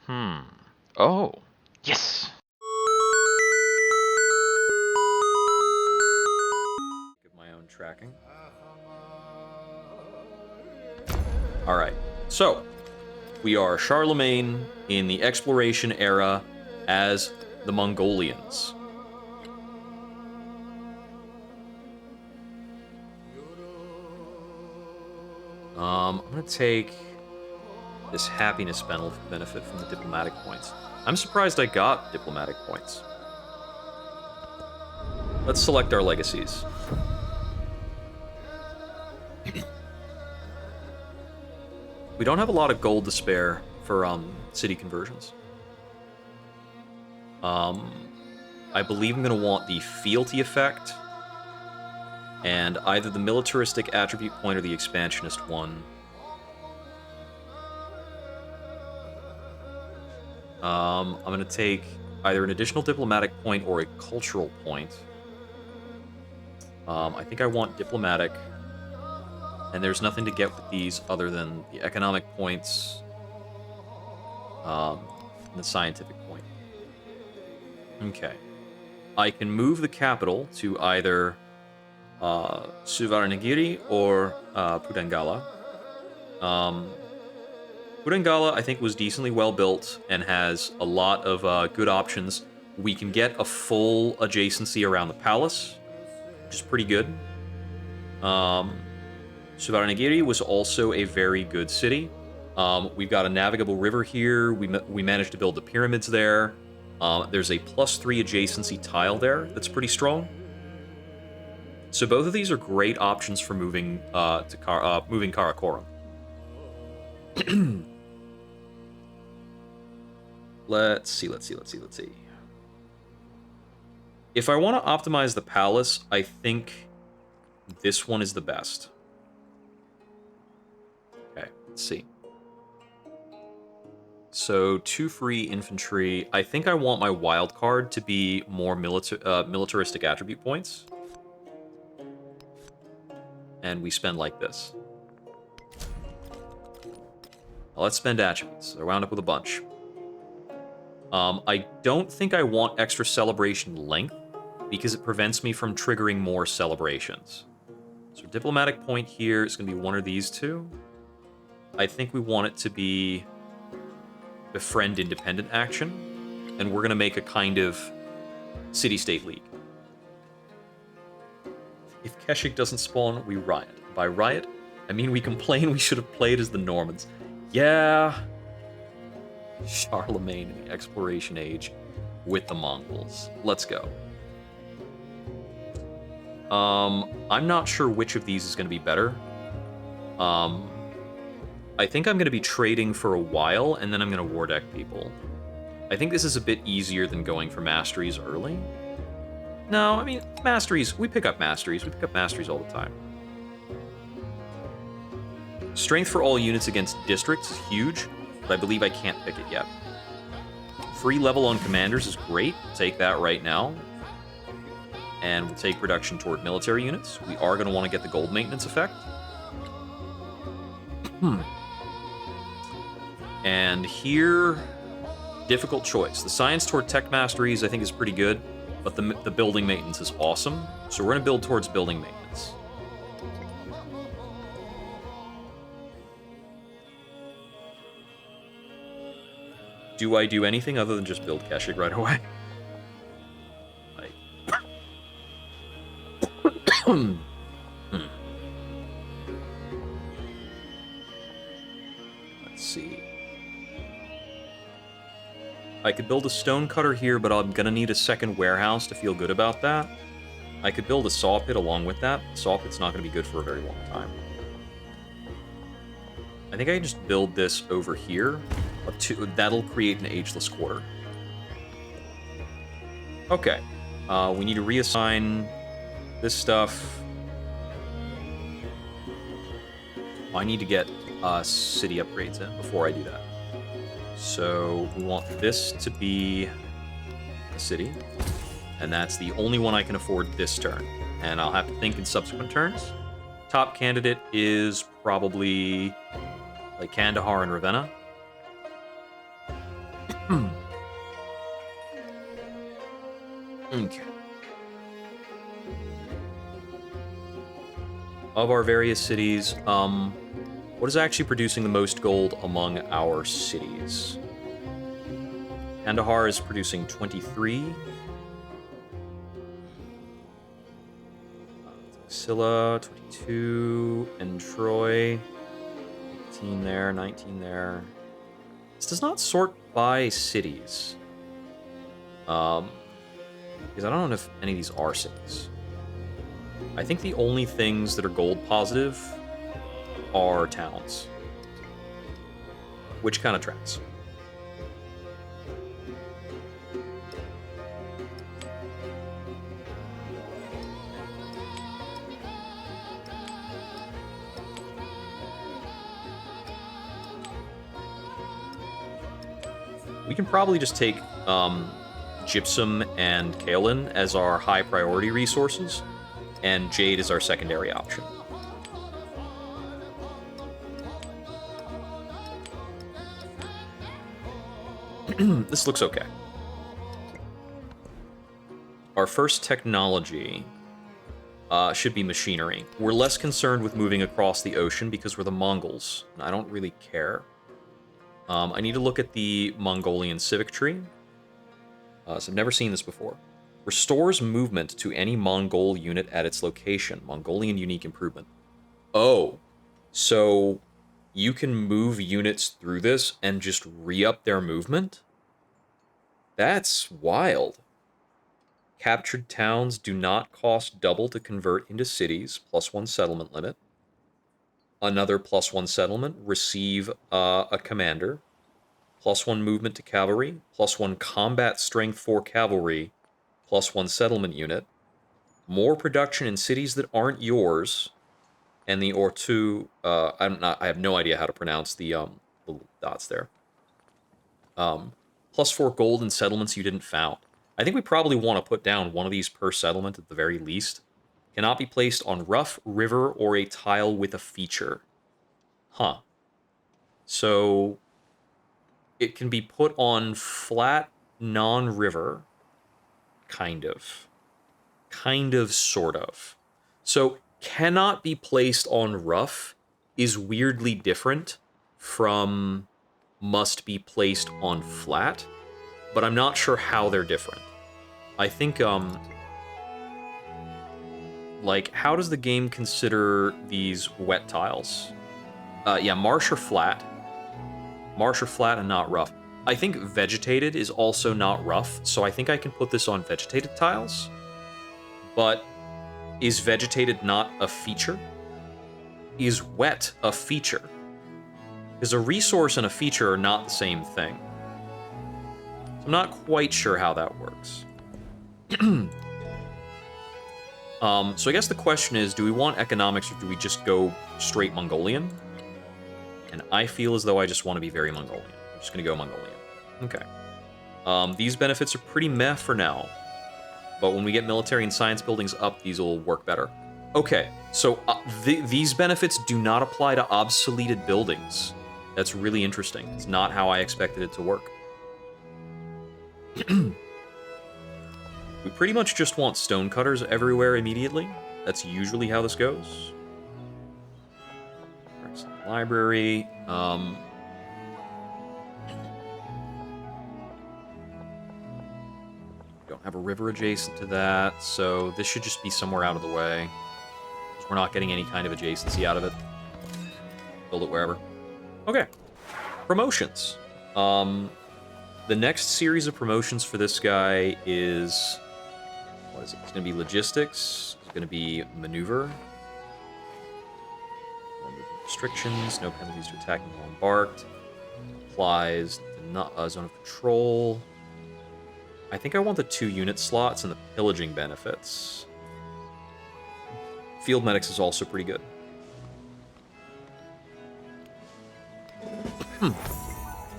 Oh, yes. Of my own tracking. All right. So, we are Charlemagne in the exploration era as the Mongolians. I'm going to take this happiness benefit from the diplomatic points. I'm surprised I got diplomatic points. Let's select our legacies. We don't have a lot of gold to spare for city conversions. I believe I'm going to want the fealty effect, and either the militaristic attribute point or the expansionist one. I'm going to take either an additional diplomatic point or a cultural point. I think I want diplomatic, and there's nothing to get with these other than the economic points and the scientific point. Okay. I can move the capital to either Suvarnagiri or Pudangala. Pudangala, I think, was decently well built and has a lot of good options. We can get a full adjacency around the palace, which is pretty good. Suvarnagiri was also a very good city. We've got a navigable river here. We managed to build the pyramids there. There's a +3 adjacency tile there that's pretty strong. So both of these are great options for moving moving Karakoram. Let's see. If I want to optimize the palace, I think this one is the best. Okay, let's see. So 2 free infantry. I think I want my wild card to be more militaristic attribute points. And we spend like this. Now let's spend attributes. I wound up with a bunch. I don't think I want extra celebration length because it prevents me from triggering more celebrations. So diplomatic point here is going to be one of these two. I think we want it to be befriend independent action, and we're going to make a kind of city-state league. If Keshik doesn't spawn, we riot. By riot, I mean we complain we should have played as the Normans. Yeah. Charlemagne in the exploration age with the Mongols. Let's go. I'm not sure which of these is going to be better. I think I'm going to be trading for a while, and then I'm going to war deck people. I think this is a bit easier than going for masteries early. No, I mean, masteries, we pick up masteries. We pick up masteries all the time. Strength for all units against districts is huge, but I believe I can't pick it yet. Free level on commanders is great. Take that right now. And we'll take production toward military units. We are going to want to get the gold maintenance effect. And here, difficult choice. The science toward tech masteries I think is pretty good, but the building maintenance is awesome. So we're going to build towards building maintenance. Do I do anything other than just build Keshik right away? Let's see. I could build a stone cutter here, but I'm gonna need a second warehouse to feel good about that. I could build a saw pit along with that. The saw pit's not gonna be good for a very long time. I think I can just build this over here. That'll create an ageless quarter. Okay. We need to reassign this stuff. I need to get city upgrades in before I do that. So we want this to be a city, and that's the only one I can afford this turn. And I'll have to think in subsequent turns. Top candidate is probably like Kandahar and Ravenna. Okay. Of our various cities, what is actually producing the most gold among our cities? Kandahar is producing 23. Scylla, 22. And Troy, 18 there, 19 there. This does not sort by cities. Because I don't know if any of these are cities. I think the only things that are gold positive are towns. Which kind of tracks. We can probably just take gypsum and kaolin as our high priority resources, and jade is our secondary option. This looks okay. Our first technology should be machinery. We're less concerned with moving across the ocean because we're the Mongols, and I don't really care. I need to look at the Mongolian civic tree. So I've never seen this before. Restores movement to any Mongol unit at its location. Mongolian unique improvement. Oh, so you can move units through this and just re-up their movement? That's wild. Captured towns do not cost double to convert into cities, +1 settlement limit. Another +1 settlement, receive a commander. +1 movement to cavalry, +1 combat strength for cavalry, +1 settlement unit. More production in cities that aren't yours, and the Ortu. I have no idea how to pronounce the dots there. +4 gold in settlements you didn't found. I think we probably want to put down one of these per settlement at the very least. Cannot be placed on rough, river, or a tile with a feature. Huh. So it can be put on flat, non-river, kind of, sort of. So cannot be placed on rough is weirdly different from must be placed on flat, but I'm not sure how they're different. I think, like, how does the game consider these wet tiles? Yeah, marsh or flat. Marsh or flat and not rough. I think vegetated is also not rough, so I think I can put this on vegetated tiles. But is vegetated not a feature? Is wet a feature? Because a resource and a feature are not the same thing. So I'm not quite sure how that works. So I guess the question is, do we want economics or do we just go straight Mongolian? And I feel as though I just want to be very Mongolian. I'm just going to go Mongolian. Okay. These benefits are pretty meh for now. But when we get military and science buildings up, these will work better. Okay, so these benefits do not apply to obsoleted buildings. That's really interesting. It's not how I expected it to work. We pretty much just want stonecutters everywhere immediately. That's usually how this goes. Library. Don't have a river adjacent to that, so this should just be somewhere out of the way. Because we're not getting any kind of adjacency out of it. Build it wherever. Okay. Promotions. The next series of promotions for this guy is... What is it? It's going to be logistics. It's going to be maneuver. Restrictions, no penalties to attacking while embarked. Applies to zone of control. I think I want the 2 unit slots and the pillaging benefits. Field medics is also pretty good. You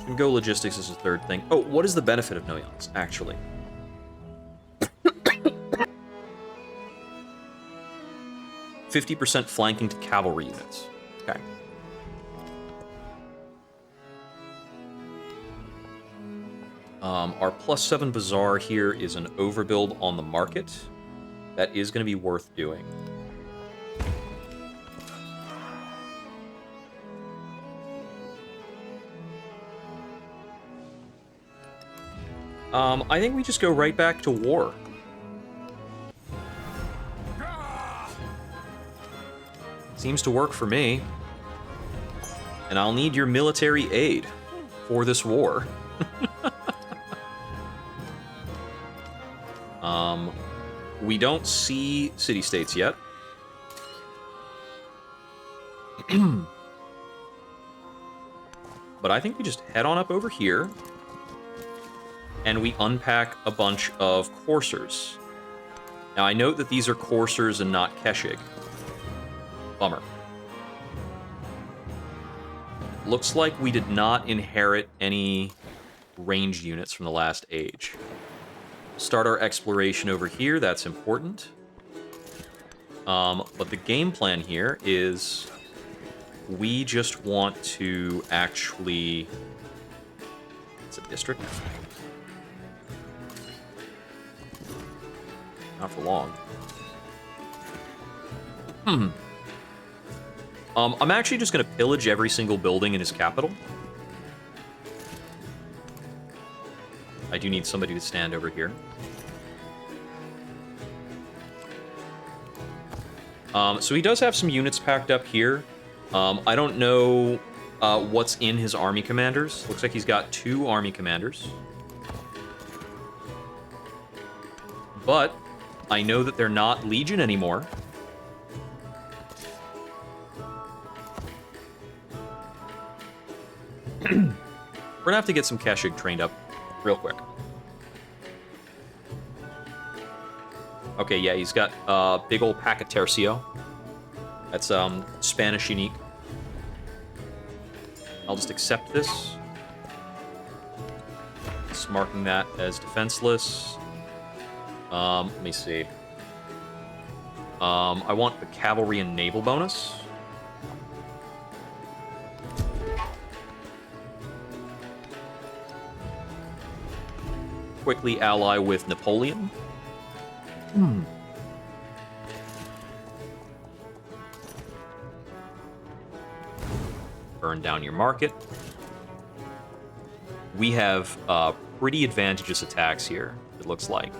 can go logistics as a third thing. Oh, what is the benefit of no yawns, actually? 50% flanking to cavalry units. Okay. Our +7 Bazaar here is an overbuild on the market. That is going to be worth doing. I think we just go right back to war. Seems to work for me. And I'll need your military aid for this war. We don't see city-states yet. But I think we just head on up over here. And we unpack a bunch of coursers. Now, I note that these are coursers and not Keshig. Bummer. Looks like we did not inherit any ranged units from the last age. Start our exploration over here, that's important. But the game plan here is we just want to actually... It's a district? Not for long. I'm actually just going to pillage every single building in his capital. I do need somebody to stand over here. So he does have some units packed up here. I don't know what's in his army commanders. Looks like he's got 2 army commanders. But I know that they're not Legion anymore. We're gonna have to get some Keshig trained up real quick. Okay, yeah, he's got a big old pack of Tercio. That's Spanish unique. I'll just accept this. Just marking that as defenseless. Let me see. I want the cavalry and naval bonus. Quickly ally with Napoleon. Burn down your market. We have pretty advantageous attacks here, it looks like.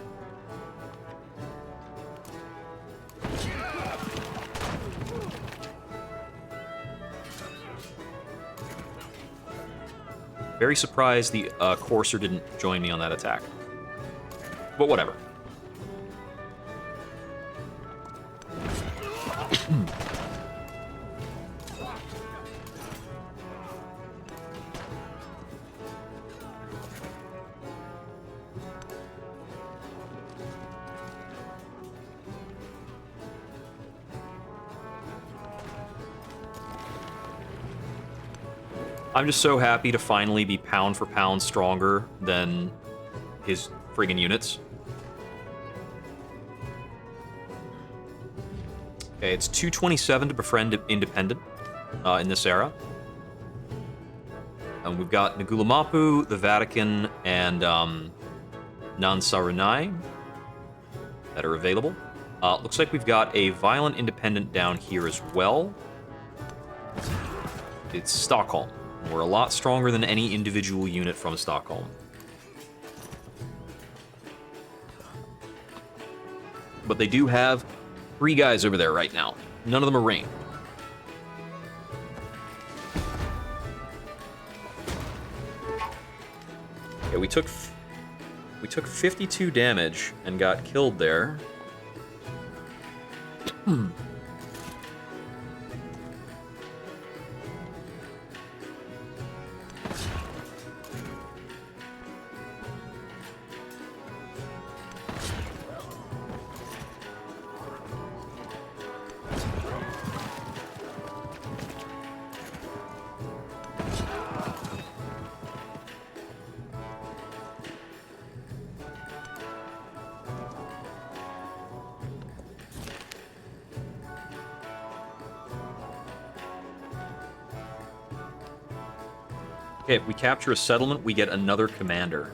Very surprised the Courser didn't join me on that attack. But whatever. I'm just so happy to finally be pound for pound stronger than his friggin' units. Okay, it's 227 to befriend independent in this era. And we've got Nagulamapu, the Vatican, and Nansarunai that are available. Looks like we've got a violent independent down here as well. It's Stockholm. We're a lot stronger than any individual unit from Stockholm. But they do have 3 guys over there right now. None of them are ranged. Okay, we took 52 damage and got killed there. Okay, if we capture a settlement, we get another commander.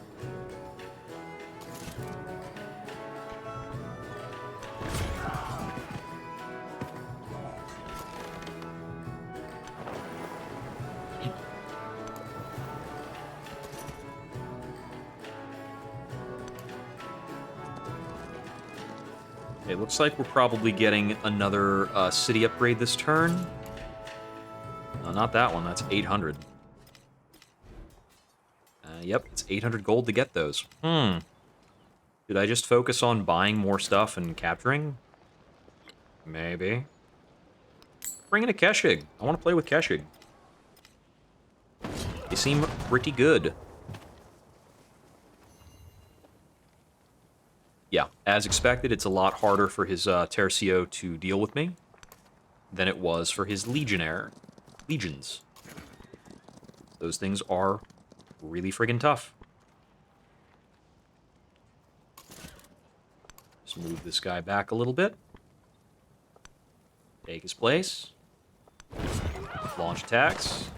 It looks like we're probably getting another city upgrade this turn. No, not that one. That's 800. Yep, it's 800 gold to get those. Did I just focus on buying more stuff and capturing? Maybe. Bring in a Keshig. I want to play with Keshig. They seem pretty good. Yeah, as expected, it's a lot harder for his Tercio to deal with me than it was for his legions. Those things are really friggin' tough. Just move this guy back a little bit. Take his place. Launch attacks.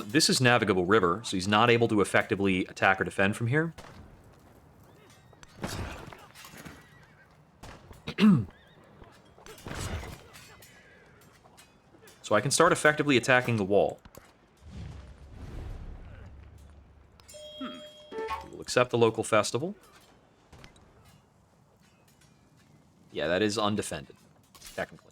This is navigable river, so he's not able to effectively attack or defend from here. So I can start effectively attacking the wall. We'll accept the local festival. Yeah, that is undefended, technically.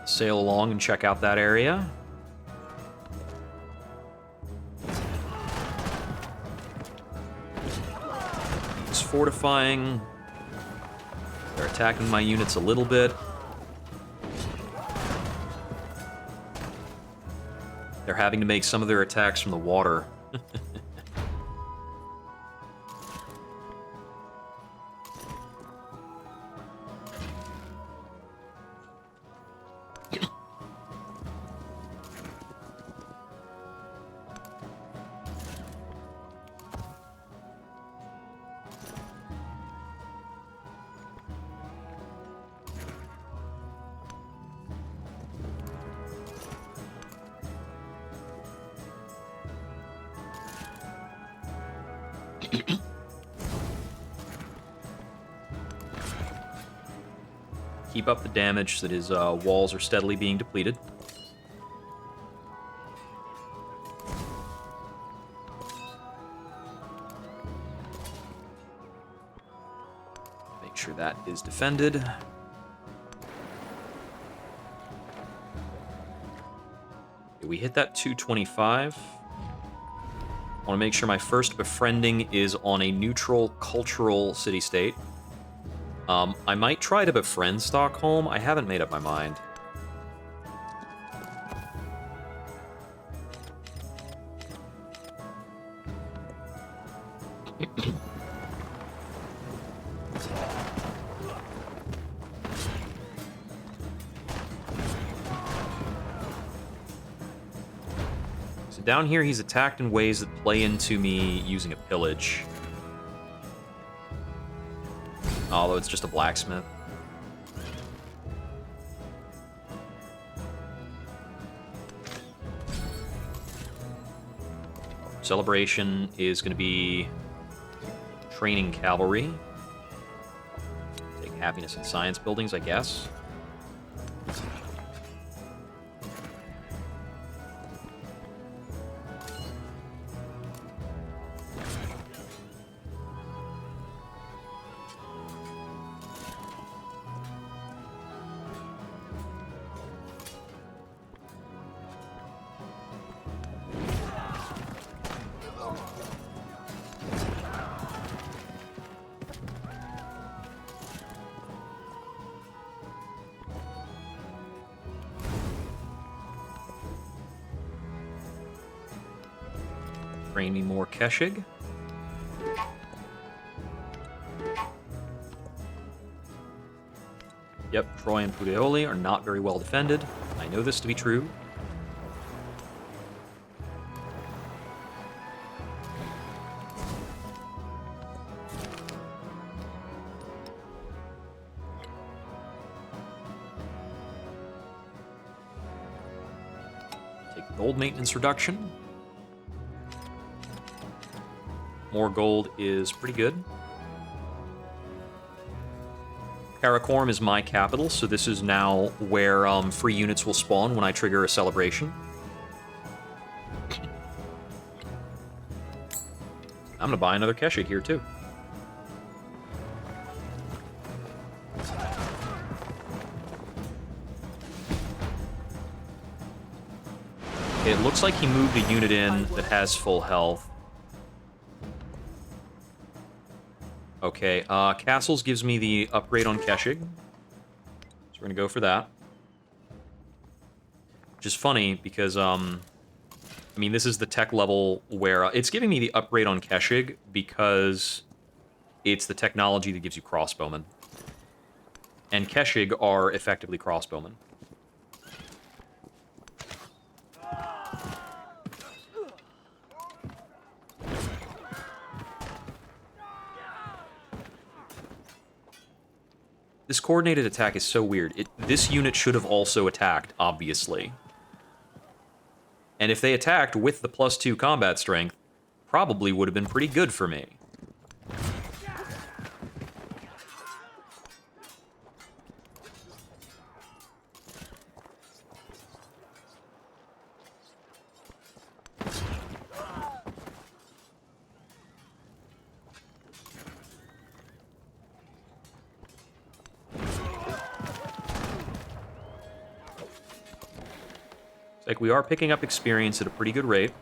Sail along and check out that area. It's fortifying. They're attacking my units a little bit. They're having to make some of their attacks from the water. Keep up the damage so that his walls are steadily being depleted. Make sure that is defended. Okay, we hit that 225. I want to make sure my first befriending is on a neutral cultural city-state. I might try to befriend Stockholm. I haven't made up my mind. So down here, he's attacked in ways that play into me using a pillage. Although it's just a blacksmith. Celebration is going to be training cavalry. Take happiness and science buildings, I guess. Train me more Keshig. Yep, Troy and Puteoli are not very well defended. I know this to be true. Take the gold maintenance reduction. More gold is pretty good. Karakorum is my capital, so this is now where free units will spawn when I trigger a celebration. I'm gonna buy another Keshig here, too. It looks like he moved a unit in that has full health. Okay, Castles gives me the upgrade on Keshig. So we're gonna go for that. Which is funny, because, I mean, this is the tech level where... it's giving me the upgrade on Keshig because it's the technology that gives you crossbowmen. And Keshig are effectively crossbowmen. This coordinated attack is so weird. This unit should have also attacked, obviously. And if they attacked with the +2 combat strength, probably would have been pretty good for me. Like, we are picking up experience at a pretty good rate.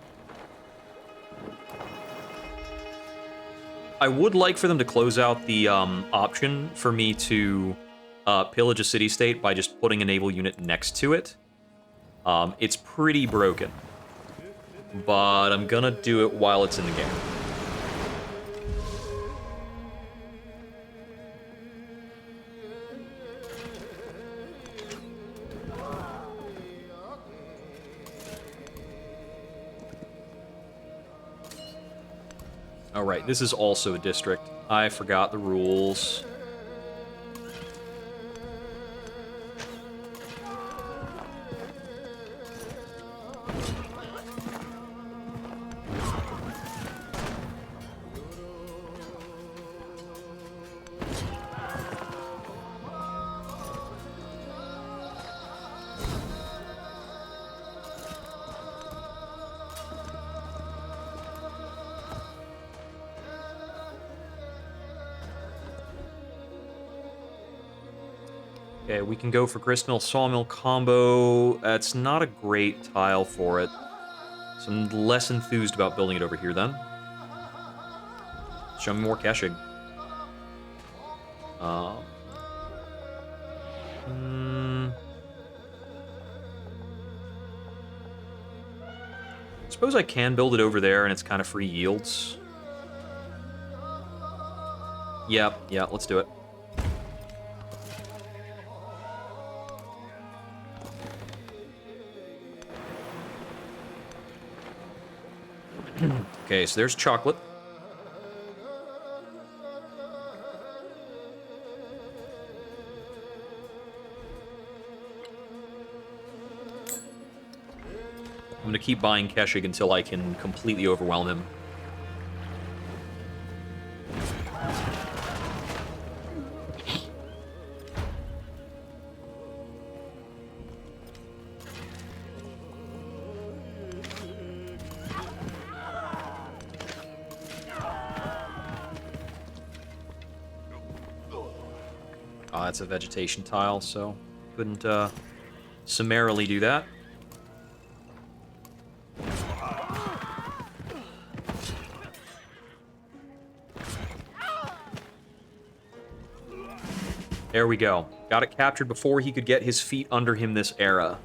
I would like for them to close out the option for me to pillage a city-state by just putting a naval unit next to it. It's pretty broken. But I'm gonna do it while it's in the game. Alright, this is also a district. I forgot the rules. Okay, we can go for Gristmill Sawmill combo. That's not a great tile for it. So I'm less enthused about building it over here, then. Show me more Keshig. Suppose I can build it over there and it's kind of free yields. Yeah, let's do it. Okay, so there's chocolate. I'm gonna keep buying Keshig until I can completely overwhelm him. That's a vegetation tile, so couldn't summarily do that. There we go. Got it captured before he could get his feet under him this era.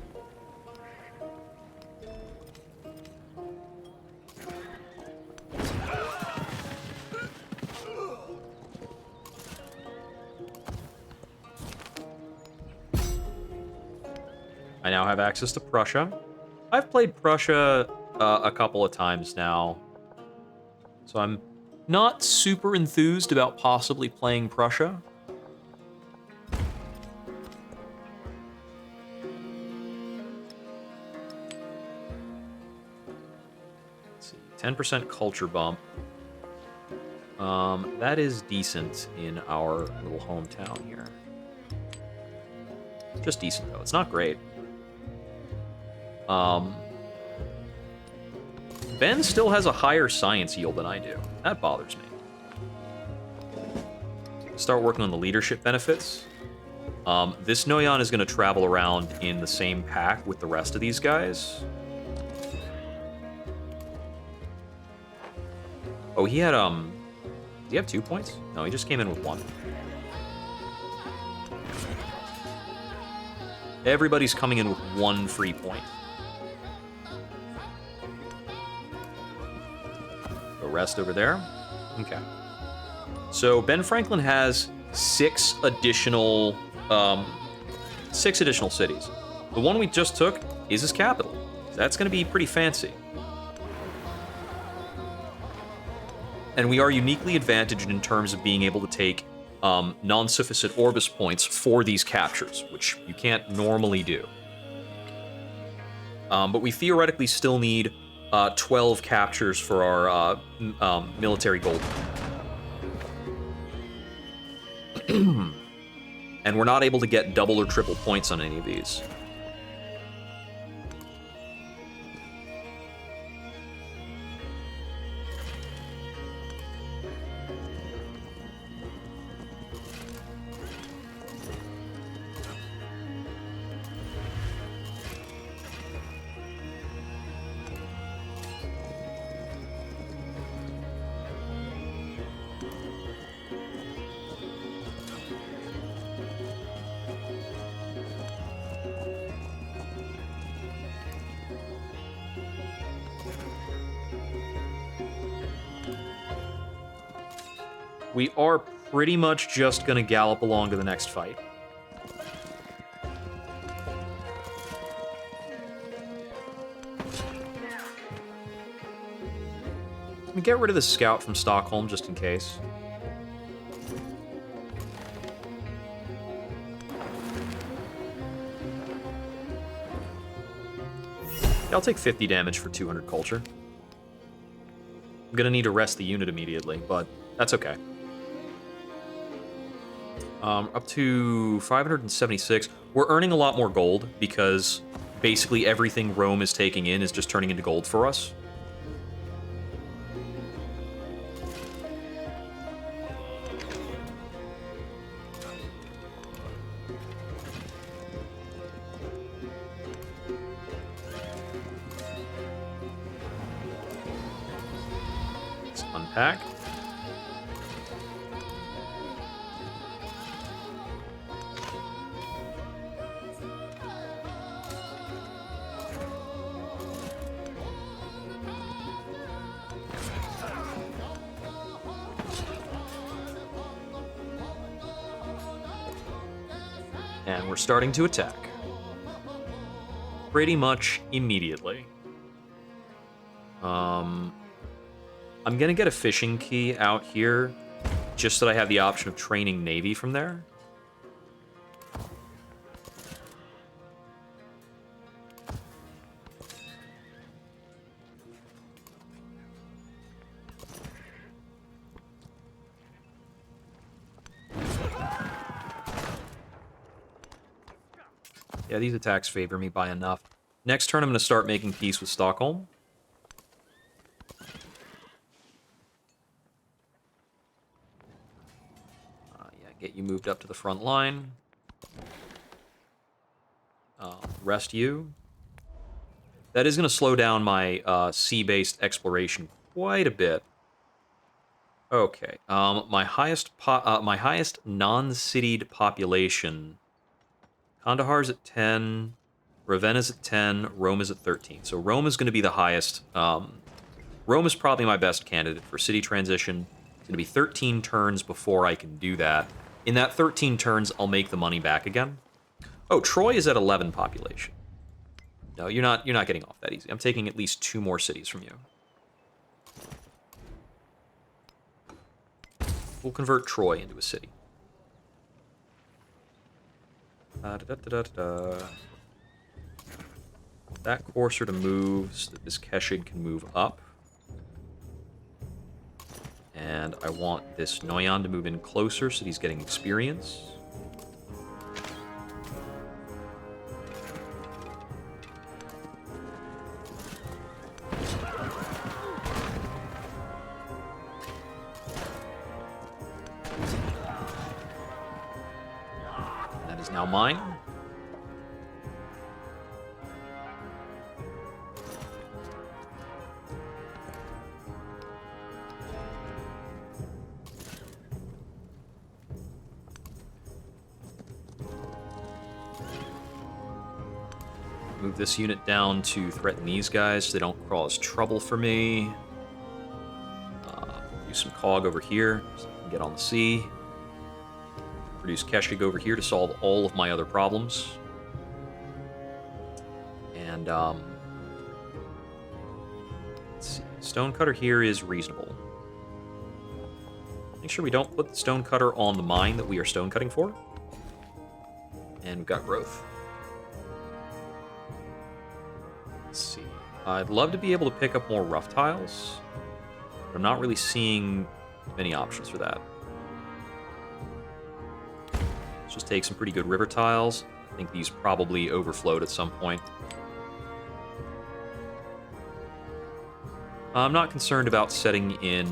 I now have access to Prussia. I've played Prussia a couple of times now, so I'm not super enthused about possibly playing Prussia. 10% culture bump. That is decent in our little hometown here. Just decent, though. It's not great. Ben still has a higher science yield than I do. That bothers me. Start working on the leadership benefits. This Noyan is going to travel around in the same pack with the rest of these guys. Oh, he had, did he have 2 points? No, he just came in with 1. Everybody's coming in with 1 free point. The rest over there? Okay. So Ben Franklin has 6 additional cities. The one we just took is his capital. So that's going to be pretty fancy. And we are uniquely advantaged in terms of being able to take non-sufficient Orbis points for these captures, which you can't normally do. But we theoretically still need 12 captures for our military gold. And we're not able to get double or triple points on any of these. We are pretty much just going to gallop along to the next fight. Let me get rid of the scout from Stockholm, just in case. I'll take 50 damage for 200 culture. I'm going to need to rest the unit immediately, but that's okay. Up to 576. We're earning a lot more gold because basically everything Rome is taking in is just turning into gold for us. Let's unpack. And we're starting to attack. Pretty much immediately. I'm gonna get a fishing key out here, just so that I have the option of training Navy from there. Yeah, these attacks favor me by enough. Next turn, I'm going to start making peace with Stockholm. Yeah, get you moved up to the front line. Rest you. That is going to slow down my sea-based exploration quite a bit. Okay, my highest non-citied population. Kandahar's at 10, Ravenna's at 10, Rome is at 13. So Rome is going to be the highest. Rome is probably my best candidate for city transition. It's going to be 13 turns before I can do that. In that 13 turns, I'll make the money back again. Oh, Troy is at 11 population. No, you're not getting off that easy. I'm taking at least 2 more cities from you. We'll convert Troy into a city. That courser to move so that this Keshig can move up. And I want this Noyan to move in closer so that he's getting experience. That is now mine. Move this unit down to threaten these guys so they don't cause trouble for me. Do some Cog over here so I can get on the sea. Produce Keshig over here to solve all of my other problems. And, let's see. Stonecutter here is reasonable. Make sure we don't put the Stonecutter on the mine that we are stonecutting for. And we've got growth. Let's see. I'd love to be able to pick up more rough tiles, but I'm not really seeing many options for that. Let's just take some pretty good river tiles. I think these probably overflowed at some point. I'm not concerned about setting in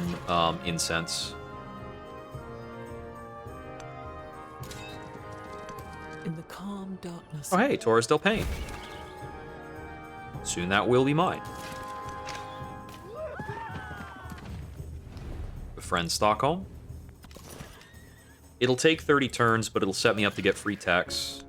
incense. In the calm darkness. Oh, hey, Torres del Paine. Soon that will be mine. Befriend Stockholm. It'll take 30 turns, but it'll set me up to get free tax.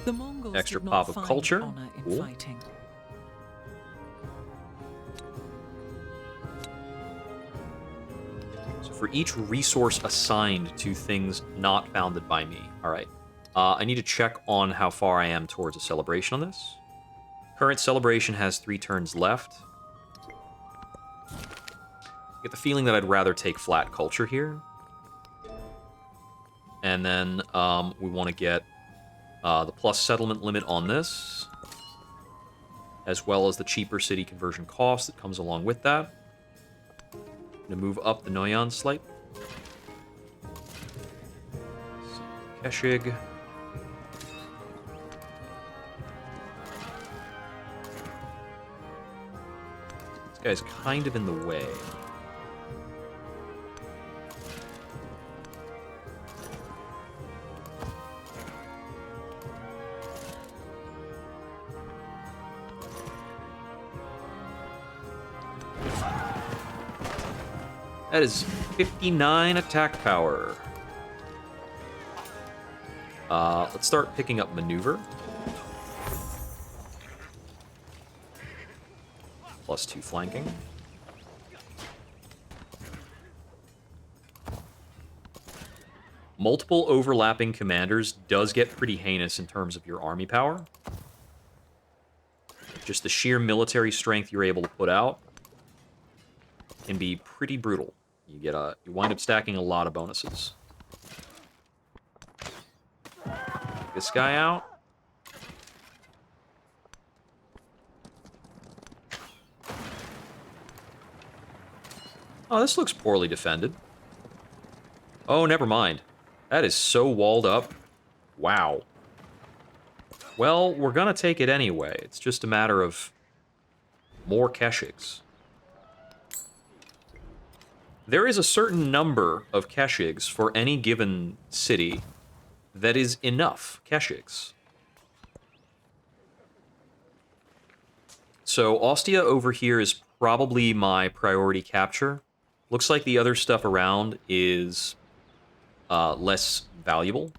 The Mongols Extra did not pop of find culture. honor in Cool. fighting. So for each resource assigned to things not founded by me. All right. I need to check on how far I am towards a celebration on this. Current celebration has 3 turns left. I get the feeling that I'd rather take flat culture here. And then we want to get the plus settlement limit on this, as well as the cheaper city conversion cost that comes along with that. I'm going to move up the Noyan slightly. Keshig. This guy's kind of in the way. That is 59 attack power. Let's start picking up maneuver. +2 flanking. Multiple overlapping commanders does get pretty heinous in terms of your army power. Just the sheer military strength you're able to put out can be pretty brutal. You wind up stacking a lot of bonuses. Take this guy out. Oh, this looks poorly defended. Oh, never mind. That is so walled up. Wow. Well, we're gonna take it anyway. It's just a matter of more Keshigs. There is a certain number of Keshigs for any given city that is enough Keshigs. So Ostia over here is probably my priority capture. Looks like the other stuff around is less valuable.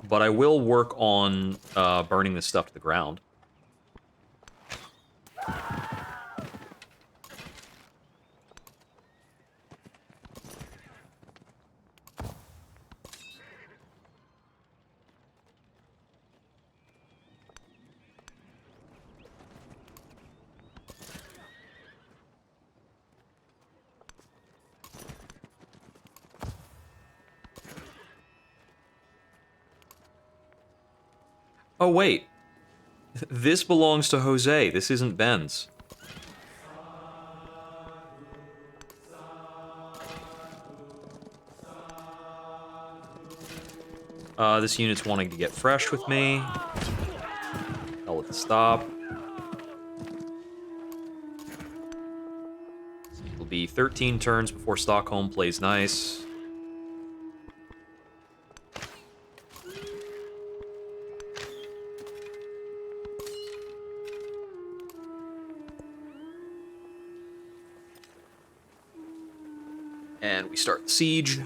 But I will work on burning this stuff to the ground. Oh, wait. This belongs to Jose. This isn't Ben's. This unit's wanting to get fresh with me. Tell it to stop. It'll be 13 turns before Stockholm plays nice. And we start the siege.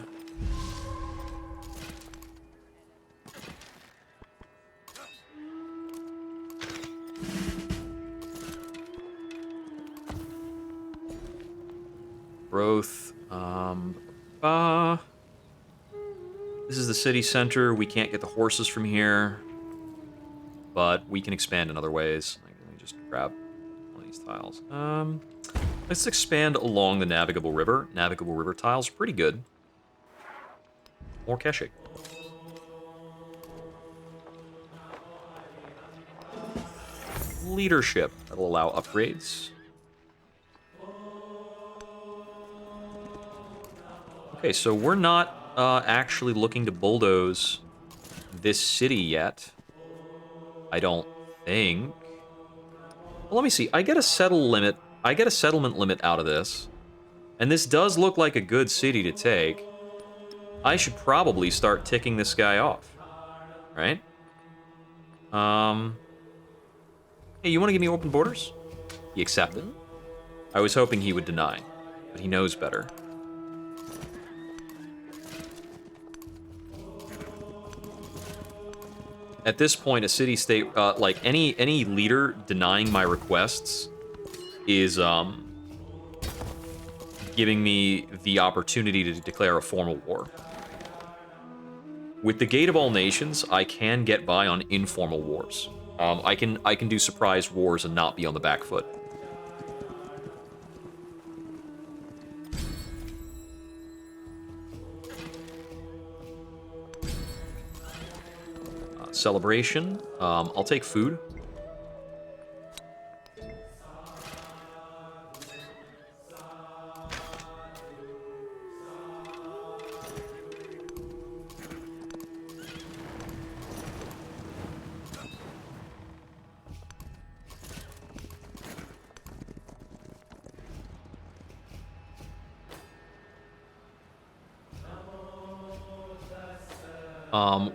Growth. This is the city center. We can't get the horses from here, but we can expand in other ways. Let me just grab one of these tiles. Let's expand along the navigable river. Navigable river tiles, pretty good. More Keshe. Leadership. That'll allow upgrades. Okay, so we're not actually looking to bulldoze this city yet. I don't think. Well, let me see. I get a settlement limit out of this. And this does look like a good city to take. I should probably start ticking this guy off. Right? Hey, you want to give me open borders? He accepted. I was hoping he would deny, but he knows better. At this point, a city-state, like any leader denying my requests is giving me the opportunity to declare a formal war. With the Gate of All Nations, I can get by on informal wars. I can do surprise wars and not be on the back foot. Celebration. I'll take food.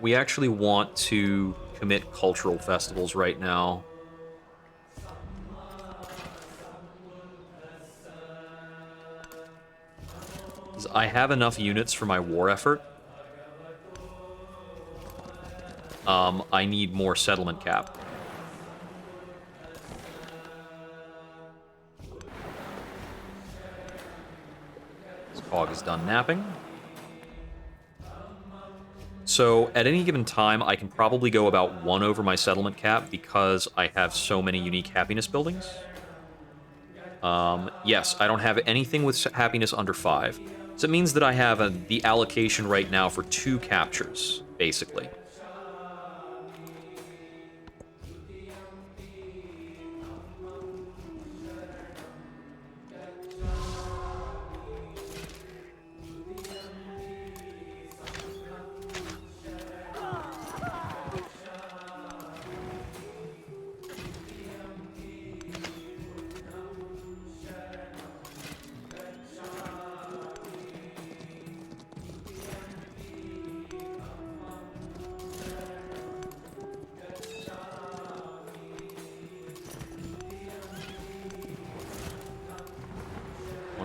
We actually want to commit cultural festivals right now. I have enough units for my war effort. I need more settlement cap. This hog is done napping. So, at any given time, I can probably go about 1 over my settlement cap because I have so many unique happiness buildings. Yes, I don't have anything with happiness under 5. So it means that I have the allocation right now for 2 captures, basically.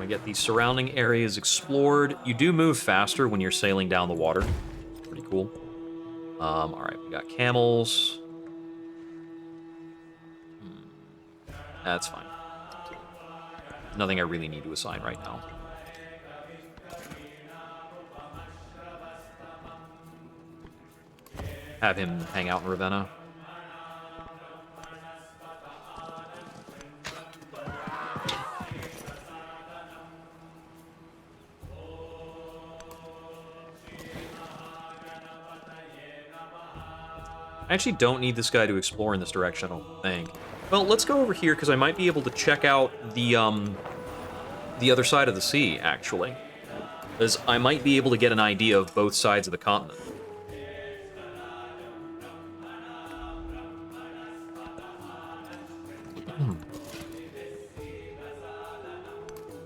Get these surrounding areas explored. You do move faster when you're sailing down the water. Pretty cool. Alright, we got camels. That's fine. Nothing I really need to assign right now. Have him hang out in Ravenna. I actually don't need this guy to explore in this direction, I don't think. Well, let's go over here, because I might be able to check out the other side of the sea, actually. Because I might be able to get an idea of both sides of the continent.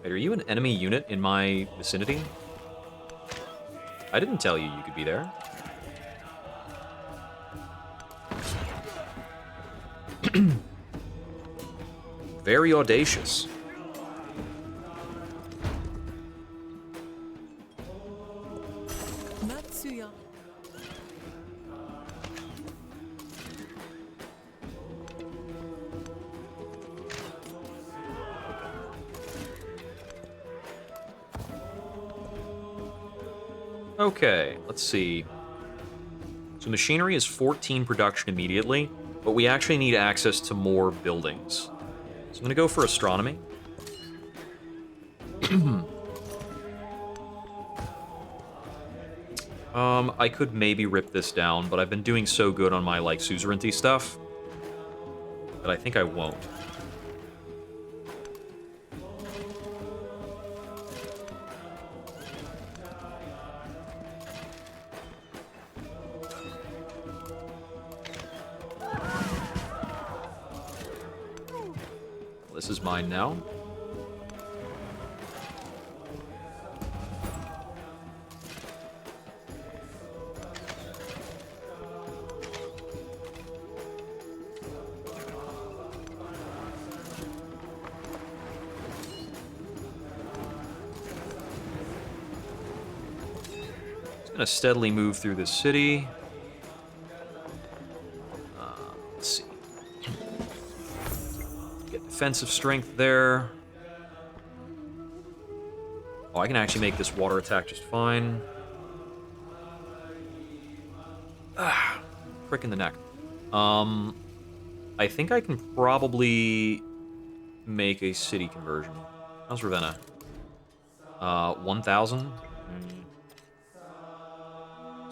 Wait, are you an enemy unit in my vicinity? I didn't tell you could be there. Very audacious. Matsuya. Okay, let's see. So machinery is 14 production immediately, but we actually need access to more buildings. So I'm going to go for astronomy. I could maybe rip this down, but I've been doing so good on my, like, suzerainty stuff that I think I won't. This is mine now. Gonna steadily move through this city. Let's see. Get defensive strength there. Oh, I can actually make this water attack just fine. Ah, prick in the neck. I think I can probably make a city conversion. How's Ravenna? 1,000?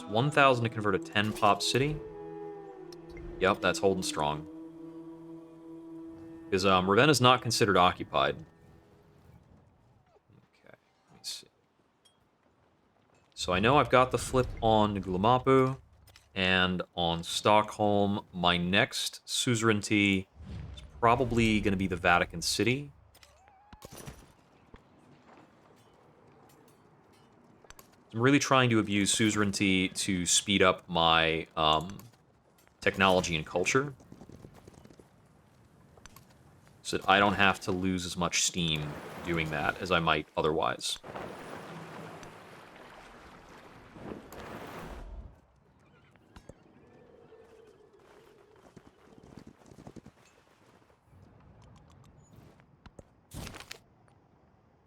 1,000 to convert a 10-pop city. Yep, that's holding strong. Because Ravenna's not considered occupied. Okay, let me see. So I know I've got the flip on Glamapu, and on Stockholm, my next suzerainty is probably going to be the Vatican City. I'm really trying to abuse suzerainty to speed up my technology and culture, so that I don't have to lose as much steam doing that as I might otherwise.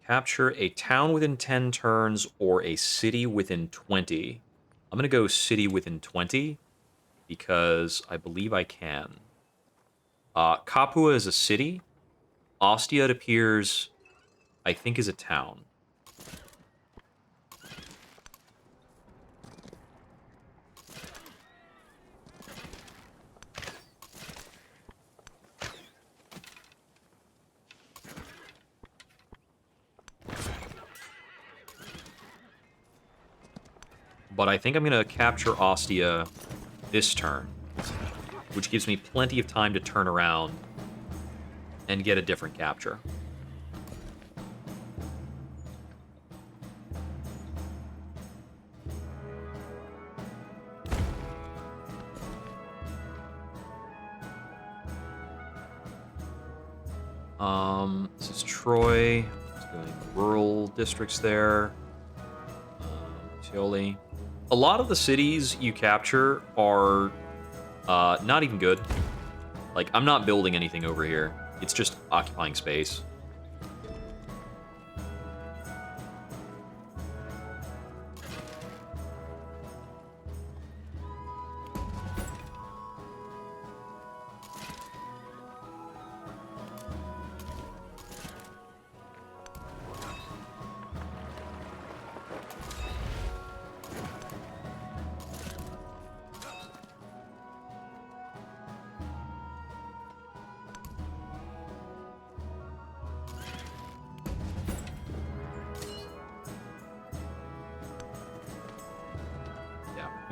Capture a town within 10 turns or a city within 20. I'm going to go city within 20 because I believe I can. Capua is a city. Ostia, it appears, I think, is a town. But I think I'm going to capture Ostia this turn, which gives me plenty of time to turn around and get a different capture. This is Troy. Let's go in rural districts there. Tioli. A lot of the cities you capture are not even good. Like, I'm not building anything over here. It's just occupying space.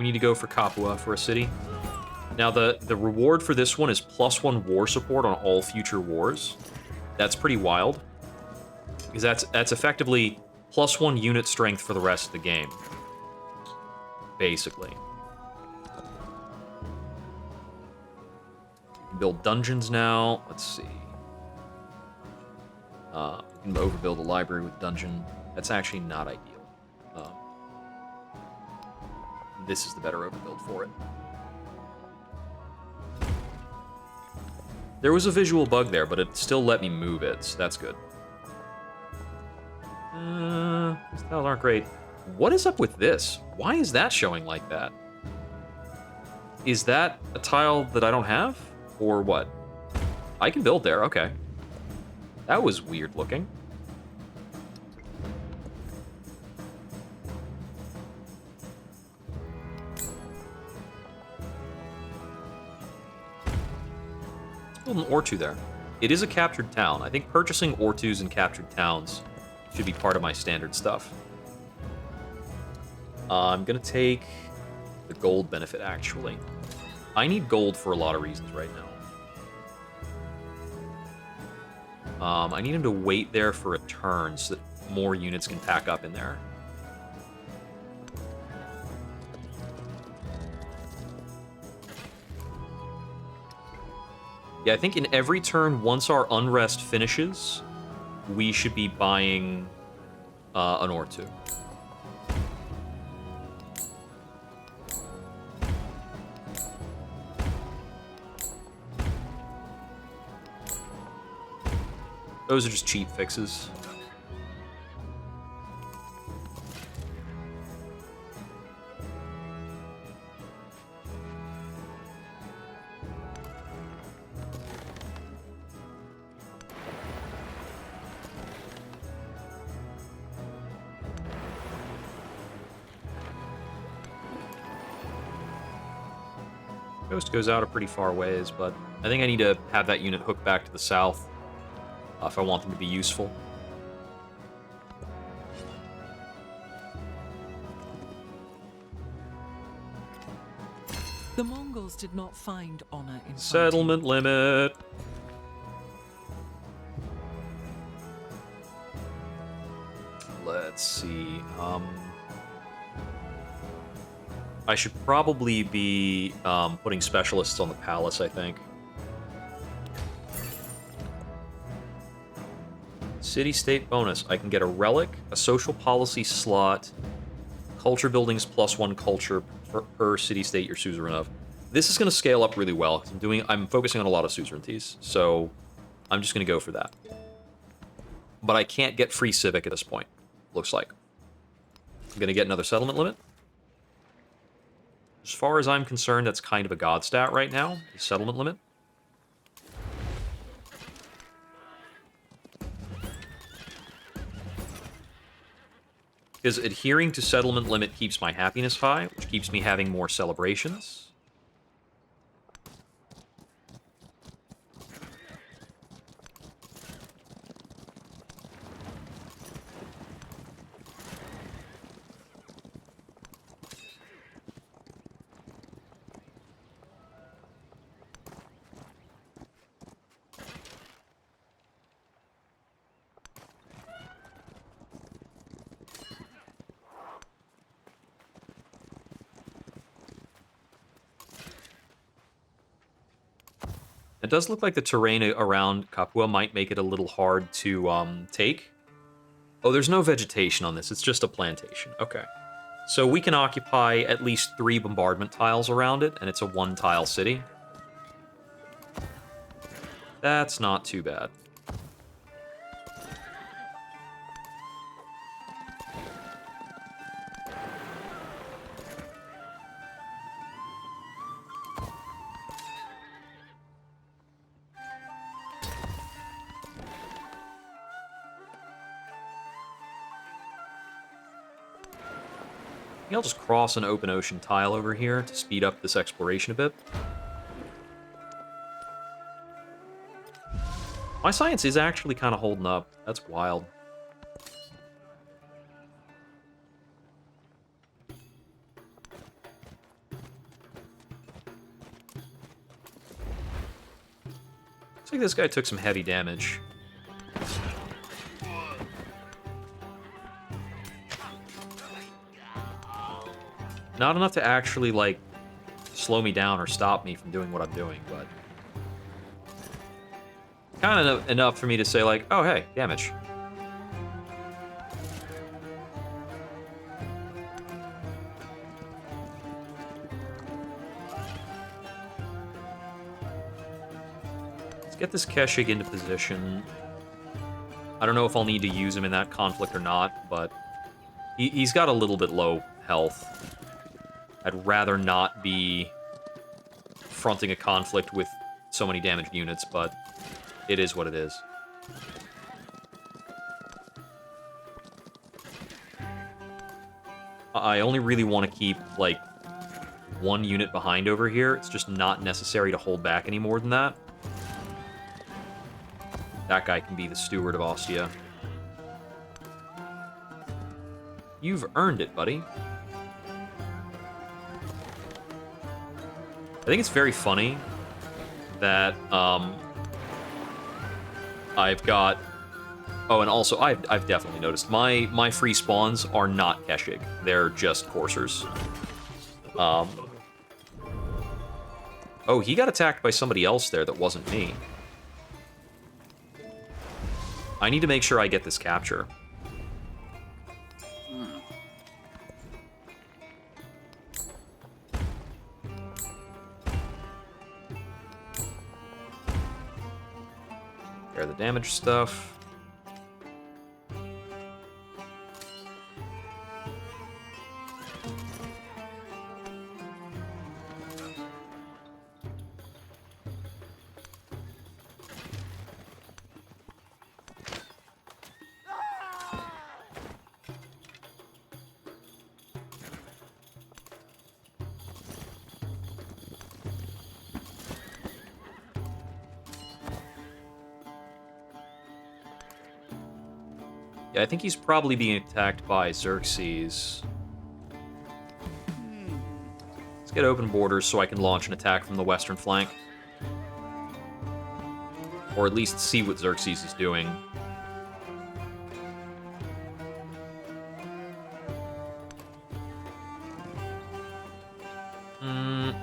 We need to go for Capua for a city. Now, the reward for this one is +1 war support on all future wars. That's pretty wild. Because that's effectively +1 unit strength for the rest of the game. Basically. We can build dungeons now. Let's see. We can overbuild a library with dungeon. That's actually not ideal. This is the better overbuild for it. There was a visual bug there, but it still let me move it, so that's good. These tiles aren't great. What is up with this? Why is that showing like that? Is that a tile that I don't have? Or what? I can build there, okay. That was weird looking. Let's build an Ortu there. It is a captured town. I think purchasing Ortus and captured towns should be part of my standard stuff. I'm gonna take the gold benefit, actually. I need gold for a lot of reasons right now. I need him to wait there for a turn so that more units can pack up in there. Yeah, I think in every turn, once our unrest finishes, we should be buying an Ortu. Those are just cheap fixes. Coast goes out a pretty far ways, but I think I need to have that unit hook back to the south if I want them to be useful. The Mongols did not find honor in Settlement limit. Let's see. I should probably be putting specialists on the palace, I think. City-state bonus. I can get a relic, a social policy slot, culture buildings +1 culture per city-state you're suzerain of. This is going to scale up really well. I'm focusing on a lot of suzerainties, so I'm just going to go for that. But I can't get free civic at this point, looks like. I'm going to get another settlement limit. As far as I'm concerned, that's kind of a god stat right now, the settlement limit. Because adhering to settlement limit keeps my happiness high, which keeps me having more celebrations. It does look like the terrain around Capua might make it a little hard to take. Oh, there's no vegetation on this. It's just a plantation. Okay. So we can occupy at least 3 bombardment tiles around it, and it's a 1-tile city. That's not too bad. I'll just cross an open ocean tile over here to speed up this exploration a bit. My science is actually kind of holding up. That's wild. Looks like this guy took some heavy damage. Not enough to actually, like, slow me down or stop me from doing what I'm doing, but... kind of enough for me to say, like, oh, hey, damage. Let's get this Keshig into position. I don't know if I'll need to use him in that conflict or not, but he's got a little bit low health. I'd rather not be fronting a conflict with so many damaged units, but it is what it is. I only really want to keep, like, one unit behind over here. It's just not necessary to hold back any more than that. That guy can be the steward of Ostia. You've earned it, buddy. I think it's very funny that, I've got... Oh, and also, I've definitely noticed. My free spawns are not Keshig. They're just coursers. Oh, he got attacked by somebody else there that wasn't me. I need to make sure I get this capture. Repair the damage stuff. Yeah, I think he's probably being attacked by Xerxes. Let's get open borders so I can launch an attack from the western flank. Or at least see what Xerxes is doing.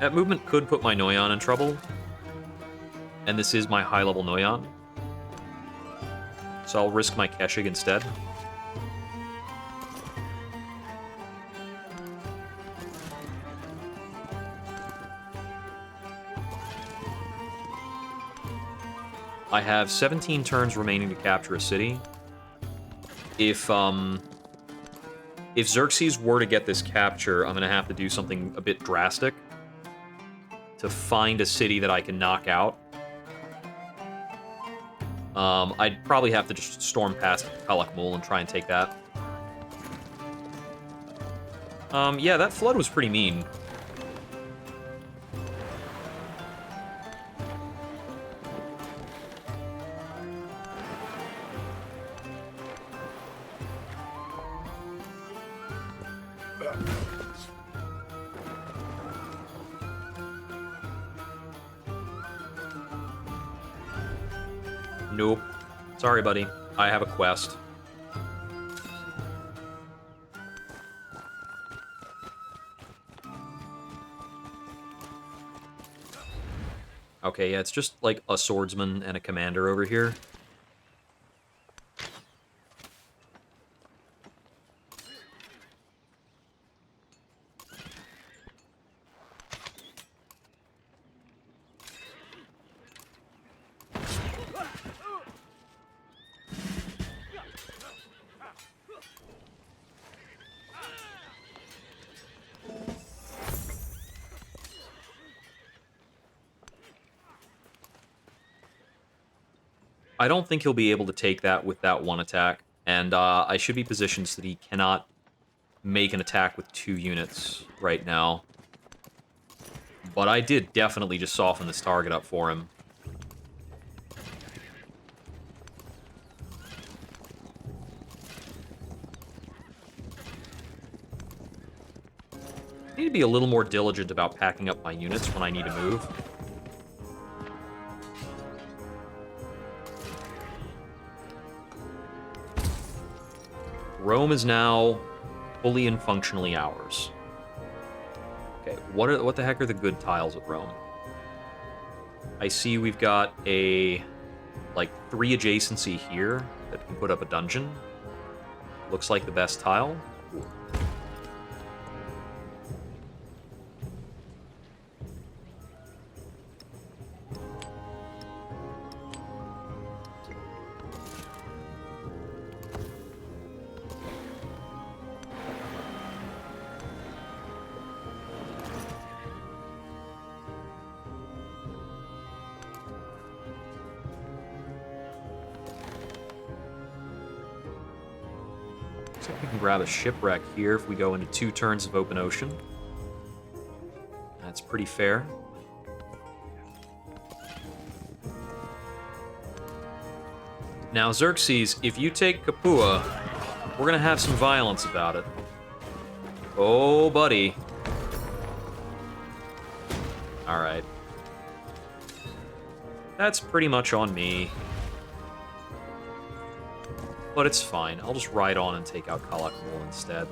That movement could put my Noyan in trouble. And this is my high-level Noyan. So I'll risk my Keshig instead. I have 17 turns remaining to capture a city. If Xerxes were to get this capture, I'm gonna have to do something a bit drastic to find a city that I can knock out. I'd probably have to just storm past Kalakmul and try and take that. Yeah, that flood was pretty mean. Nope. Sorry, buddy. I have a quest. Okay, yeah, it's just like a swordsman and a commander over here. I don't think he'll be able to take that with that one attack, and I should be positioned so that he cannot make an attack with 2 units right now. But I did definitely just soften this target up for him. I need to be a little more diligent about packing up my units when I need to move. Rome is now fully and functionally ours. Okay, what the heck are the good tiles at Rome? I see we've got a, like, 3 adjacency here that can put up a dungeon. Looks like the best tile. Cool. We can grab a shipwreck here if we go into 2 turns of open ocean. That's pretty fair. Now, Xerxes, if you take Capua, we're gonna have some violence about it. Oh, buddy. Alright. That's pretty much on me. But it's fine. I'll just ride on and take out Kalakmul instead.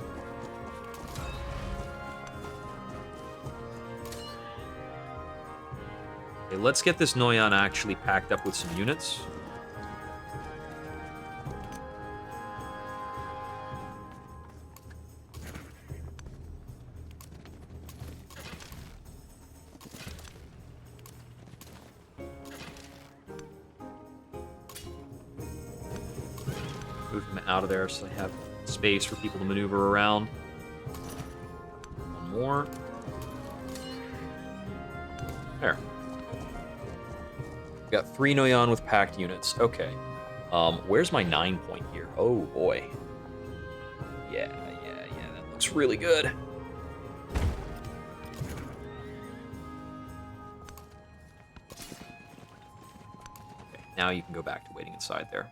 Okay, let's get this Noyan actually packed up with some units. Move him out of there so I have space for people to maneuver around. One more. There. We've got 3 Noyan with packed units. Okay. Where's my 9 point here? Oh, boy. Yeah, that looks really good. Okay, now you can go back to waiting inside there.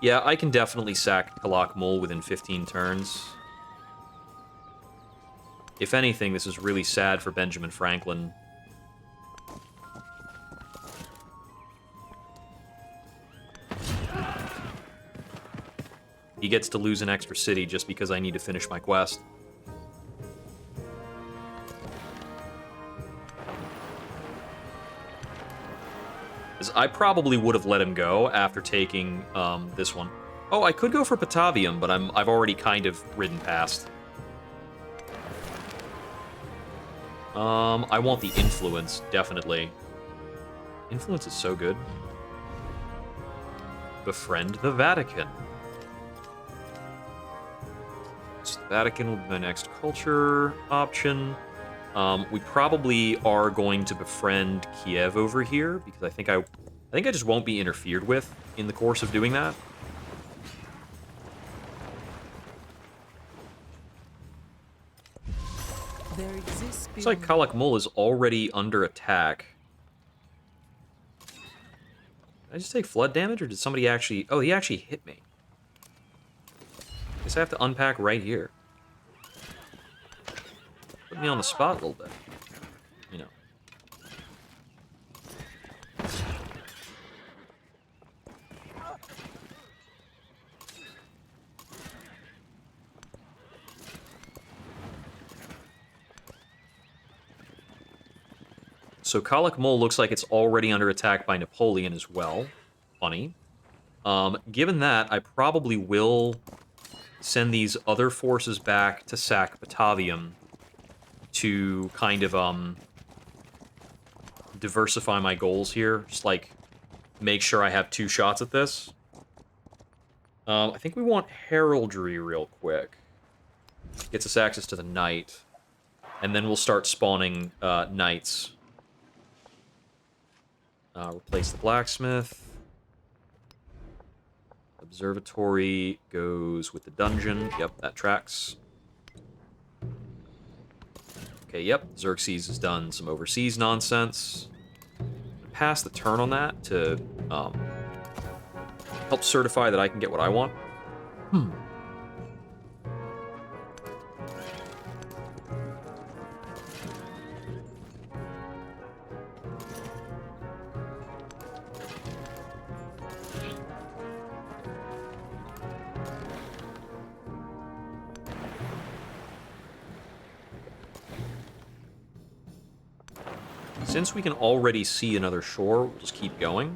Yeah, I can definitely sack Kalakmul within 15 turns. If anything, this is really sad for Benjamin Franklin. He gets to lose an extra city just because I need to finish my quest. I probably would have let him go after taking this one. Oh, I could go for Patavium, but I've already kind of ridden past. I want the influence, definitely. Influence is so good. Befriend the Vatican. So the Vatican will be my next culture option. We probably are going to befriend Kiev over here because I think I just won't be interfered with in the course of doing that. There exists Looks like Kalakmul is already under attack. Did I just take flood damage, or did somebody actually... Oh, he actually hit me. Guess I have to unpack right here. Put me on the spot a little bit. You know. So Kalakmul looks like it's already under attack by Napoleon as well. Funny. Given that, I probably will send these other forces back to sack Batavium to kind of diversify my goals here. Just like make sure I have 2 shots at this. I think we want heraldry real quick. Gets us access to the knight. And then we'll start spawning knights. Replace the blacksmith. Observatory goes with the dungeon. Yep, that tracks. Okay, yep, Xerxes has done some overseas nonsense. Pass the turn on that to help certify that I can get what I want. Since we can already see another shore, we'll just keep going.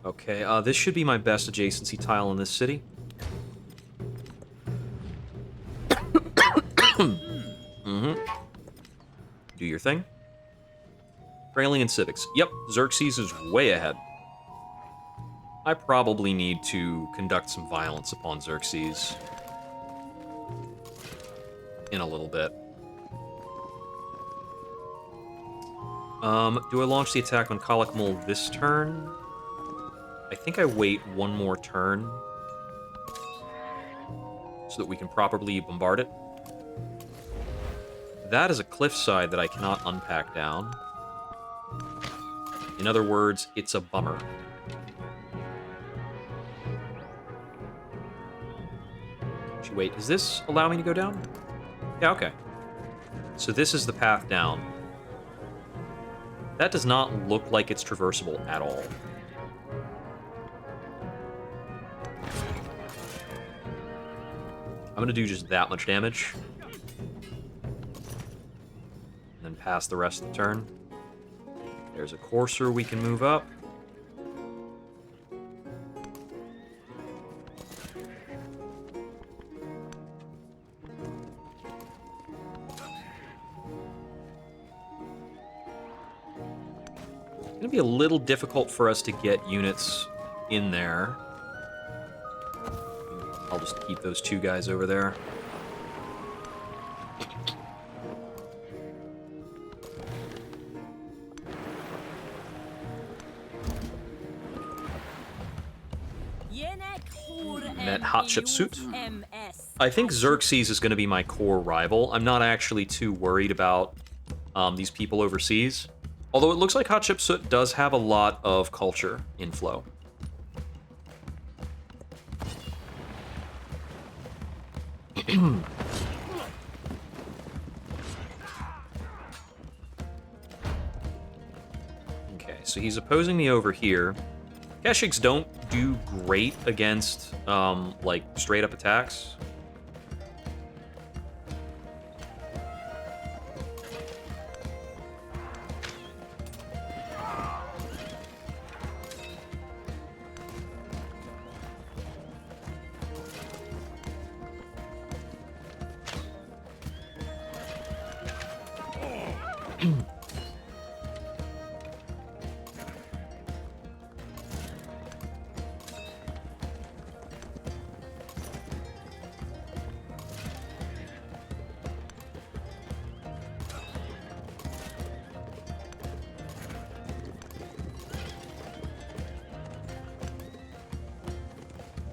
Okay, this should be my best adjacency tile in this city. Do your thing. Trailing and civics. Yep, Xerxes is way ahead. I probably need to conduct some violence upon Xerxes in a little bit. Do I launch the attack on Kalakmul this turn? I think I wait one more turn so that we can properly bombard it. That is a cliffside that I cannot unpack down. In other words, it's a bummer. Actually, wait, does this allow me to go down? Yeah, okay. So this is the path down. That does not look like it's traversable at all. I'm gonna do just that much damage. And then pass the rest of the turn. There's a courser we can move up. It's gonna be a little difficult for us to get units in there. I'll just keep those two guys over there. Met Hatshepsut. I think Xerxes is going to be my core rival. I'm not actually too worried about these people overseas. Although it looks like Hatshepsut does have a lot of culture inflow. Okay, so he's opposing me over here. Keshiks don't do great against, like, straight-up attacks.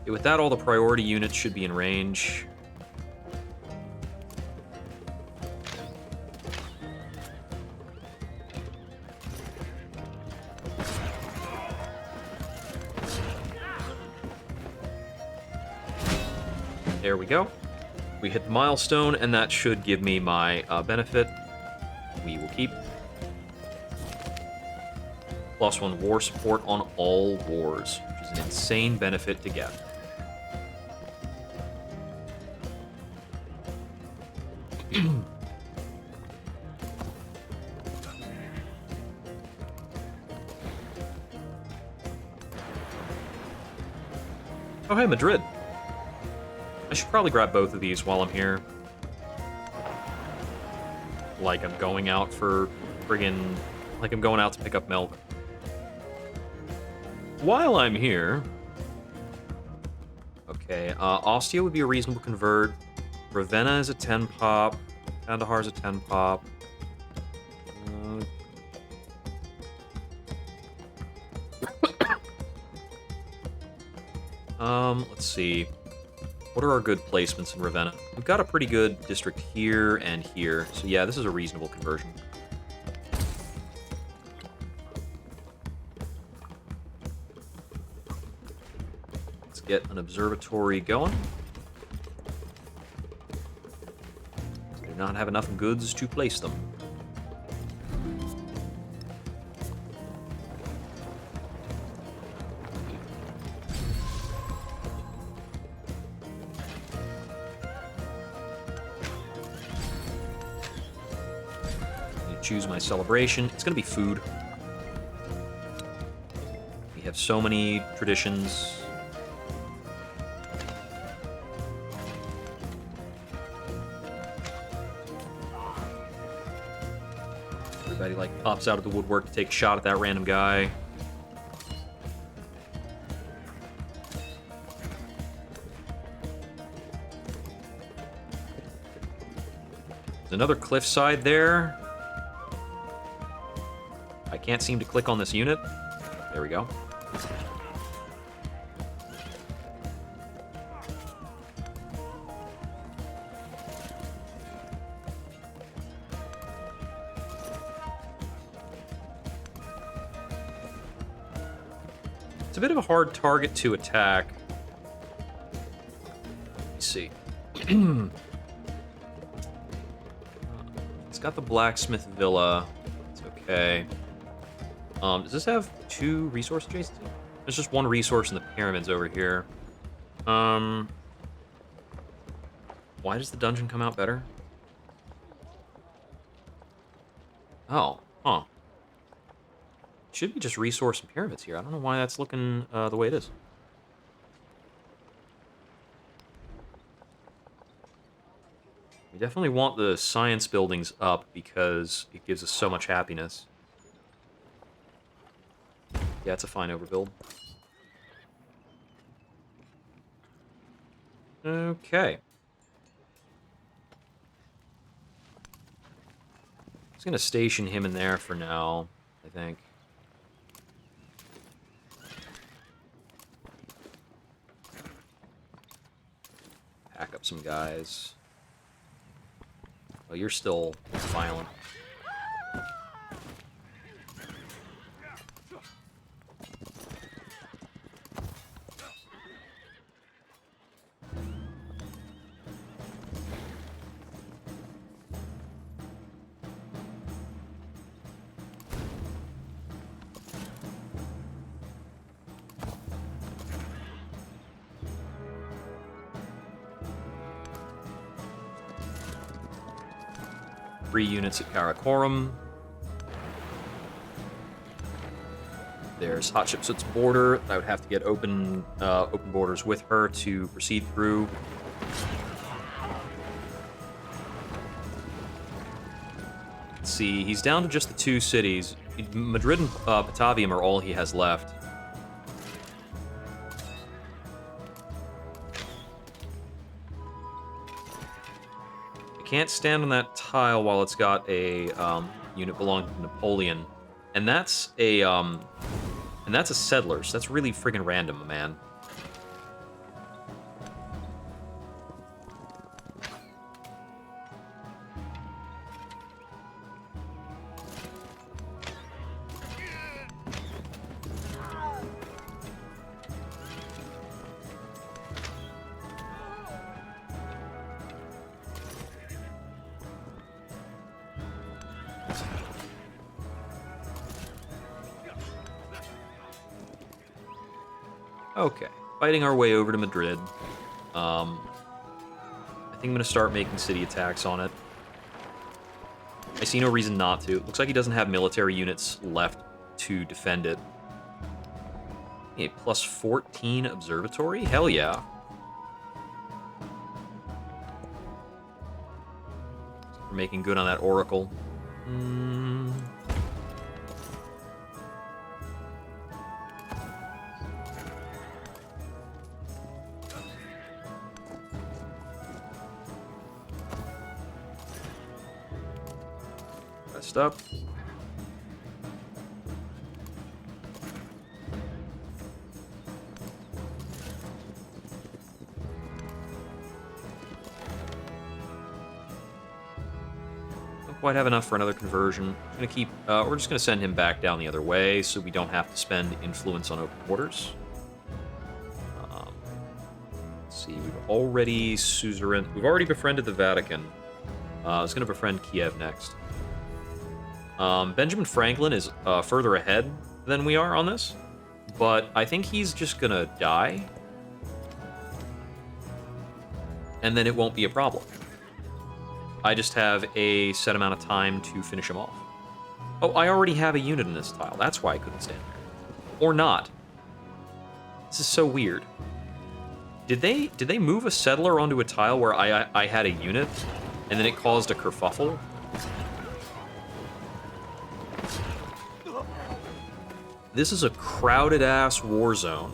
With that, all the priority units should be in range. There we go. We hit the milestone, and that should give me my benefit. We will keep. +1 war support on all wars, which is an insane benefit to get. Oh, hey, Madrid. I should probably grab both of these while I'm here. Like I'm going out for friggin'... Like I'm going out to pick up milk. While I'm here... Okay, Ostia would be a reasonable convert. Ravenna is a 10 pop. Kandahar is a 10 pop. Let's see. What are our good placements in Ravenna? We've got a pretty good district here and here. So yeah, this is a reasonable conversion. Let's get an observatory going. I do not have enough goods to place them. Choose my celebration. It's going to be food. We have so many traditions. Everybody like pops out of the woodwork to take a shot at that random guy. There's another cliffside there. I can't seem to click on this unit. There we go. It's a bit of a hard target to attack. Let's see. It's got the blacksmith villa. It's okay. Does this have 2 resource adjacency? There's just 1 resource in the pyramids over here. Why does the dungeon come out better? Oh, huh. Should be just resource and pyramids here. I don't know why that's looking the way it is. We definitely want the science buildings up because it gives us so much happiness. Yeah, it's a fine overbuild. Okay. I'm just gonna station him in there for now, I think. Pack up some guys. Oh, you're still violent. Three units at Karakorum. There's Hatshepsut's border. I would have to get open borders with her to proceed through. Let's see, he's down to just the 2 cities. Madrid and Batavium are all he has left. Can't stand on that tile while it's got a unit belonging to Napoleon, and that's a settler. So that's really friggin' random, man. Okay, fighting our way over to Madrid. I think I'm going to start making city attacks on it. I see no reason not to. Looks like he doesn't have military units left to defend it. A plus 14 observatory? Hell yeah. We're making good on that oracle. Up. Don't quite have enough for another conversion. I'm gonna keep. We're just gonna send him back down the other way, so we don't have to spend influence on open borders. see, we've already We've already befriended the Vatican. I was going to befriend Kiev next. Benjamin Franklin is further ahead than we are on this, but I think he's just going to die. And then it won't be a problem. I just have a set amount of time to finish him off. Oh, I already have a unit in this tile. That's why I couldn't stand there. Or not. This is so weird. Did they move a settler onto a tile where I had a unit, and then it caused a kerfuffle? This is a crowded-ass war zone.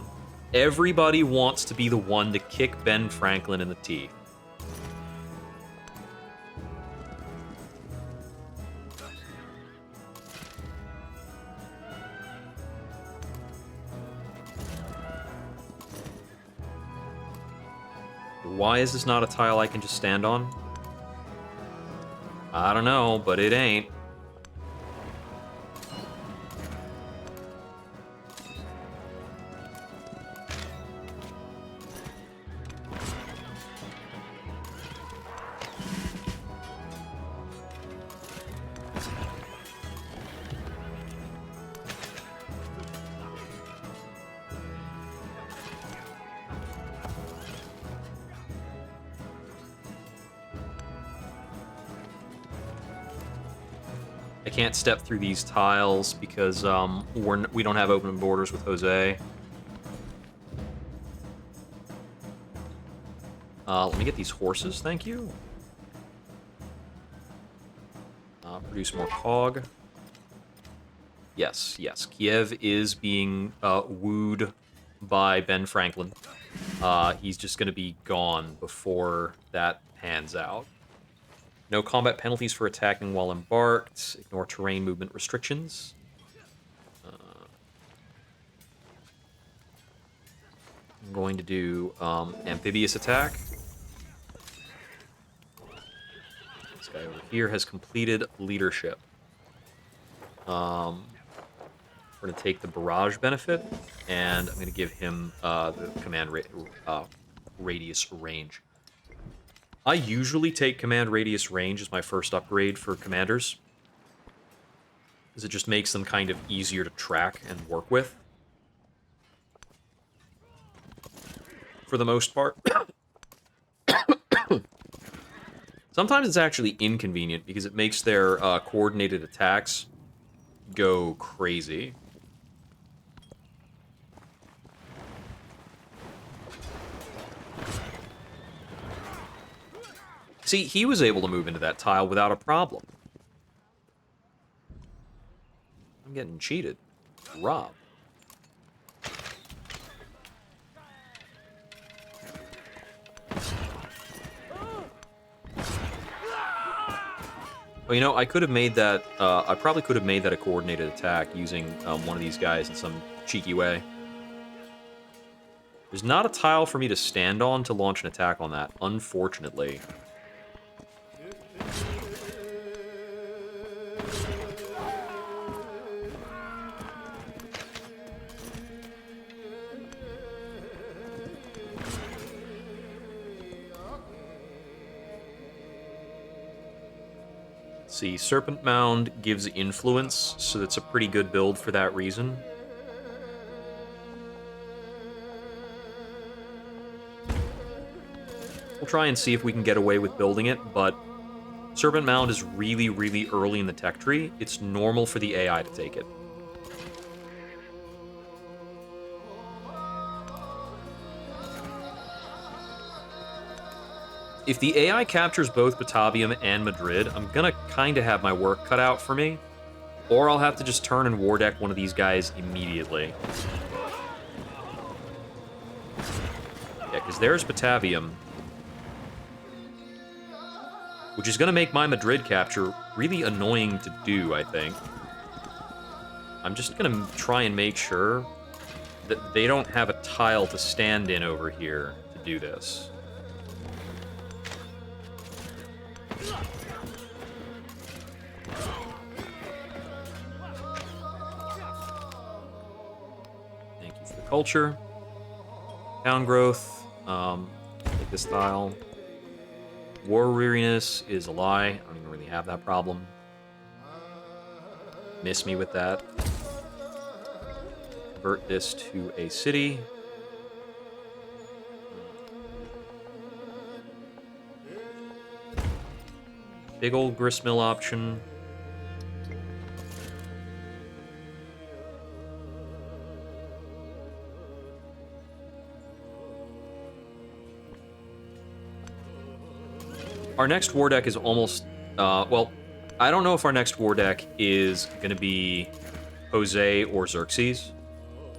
Everybody wants to be the one to kick Ben Franklin in the teeth. Why is this not a tile I can just stand on? I don't know, but it ain't. I can't step through these tiles because we don't have open borders with Jose. Let me get these horses, thank you. Produce more cog. Yes, yes. Kiev is being wooed by Ben Franklin. He's just going to be gone before that pans out. No combat penalties for attacking while embarked. Ignore terrain movement restrictions. I'm going to do amphibious attack. This guy over here has completed leadership. We're going to take the barrage benefit, and I'm going to give him the command radius range. I usually take command radius range as my first upgrade for commanders, because it just makes them kind of easier to track and work with. For the most part. Sometimes it's actually inconvenient because it makes their coordinated attacks go crazy. See, he was able to move into that tile without a problem. I'm getting cheated. Robbed. Well, you know, I could have made that, I probably could have made that a coordinated attack using one of these guys in some cheeky way. There's not a tile for me to stand on to launch an attack on that, unfortunately. See, Serpent Mound gives influence, so that's a pretty good build for that reason. We'll try and see if we can get away with building it, but Serpent Mound is really, really early in the tech tree. It's normal for the AI to take it. If the AI captures both Batavium and Madrid, I'm gonna kinda have my work cut out for me. Or I'll have to just turn and war deck one of these guys immediately. Yeah, because there's Batavium. Which is gonna make my Madrid capture really annoying to do, I think. I'm just gonna try and make sure that they don't have a tile to stand in over here to do this. Thank you for the culture. Town growth. like this tile. War weariness is a lie. I don't even really have that problem. Miss me with that. Convert this to a city. Big old gristmill option. Our next war deck is almost... well, I don't know if our next war deck is going to be Jose or Xerxes.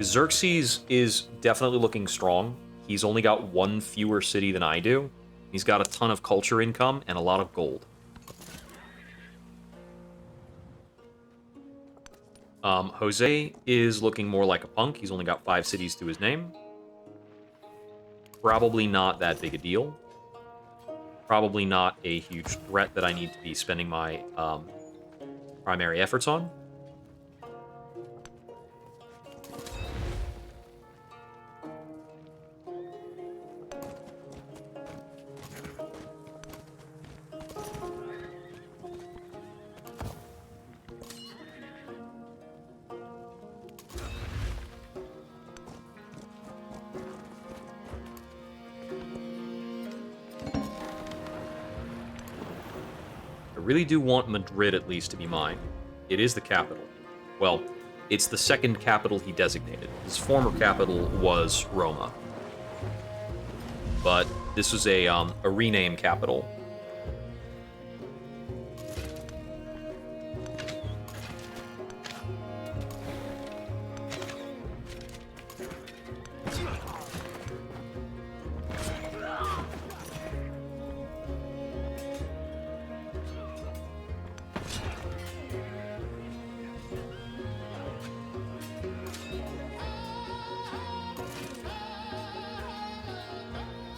Xerxes is definitely looking strong. He's only got one fewer city than I do. He's got a ton of culture income and a lot of gold. Jose is looking more like a punk. He's only got 5 cities to his name. Probably not that big a deal. Probably not a huge threat that I need to be spending my primary efforts on. I really do want Madrid at least to be mine. It is the capital. Well, it's the second capital he designated. His former capital was Roma. But this was a rename capital.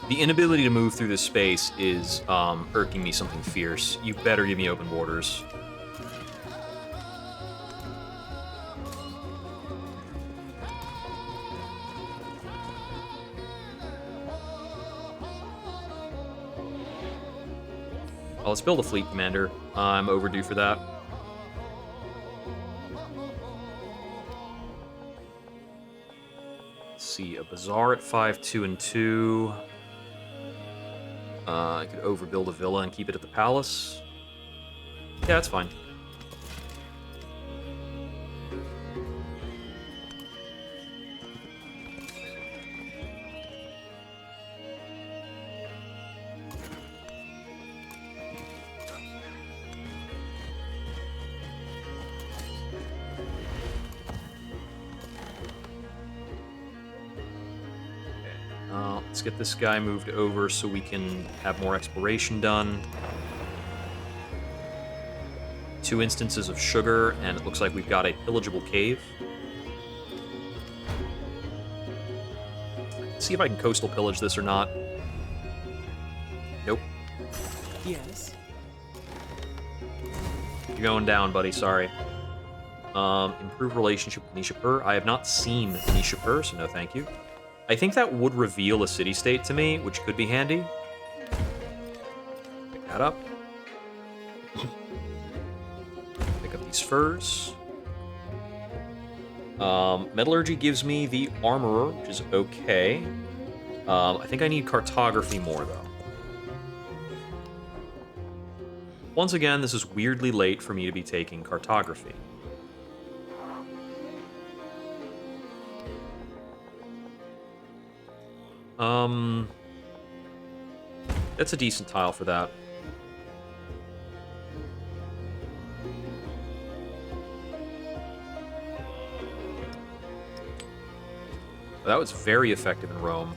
The inability to move through this space is irking me something fierce. You better give me open borders. Well, let's build a fleet commander. I'm overdue for that. Let's see, a bazaar at 5, 2, and 2. I could overbuild a villa and keep it at the palace. Yeah, that's fine. Let's get this guy moved over so we can have more exploration done. 2 instances of sugar, and it looks like we've got a pillageable cave. Let's see if I can coastal pillage this or not. Nope. Yes. You're going down, buddy. Sorry. Improve relationship with Nishapur. I have not seen Nishapur, so no thank you. I think that would reveal a city-state to me, which could be handy. Pick that up. Pick up these furs. Metallurgy gives me the armorer, which is okay. I think I need cartography more, though. Once again, this is weirdly late for me to be taking cartography. That's a decent tile for that. That was very effective in Rome.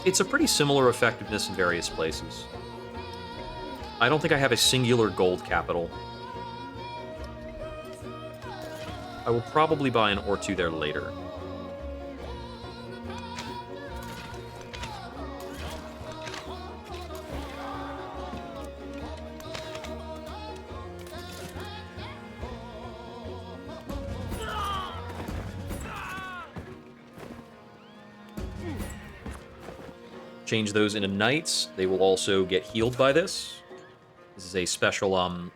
It's a pretty similar effectiveness in various places. I don't think I have a singular gold capital. I will probably buy an or two there later. change those into knights. They will also get healed by this. This is a special,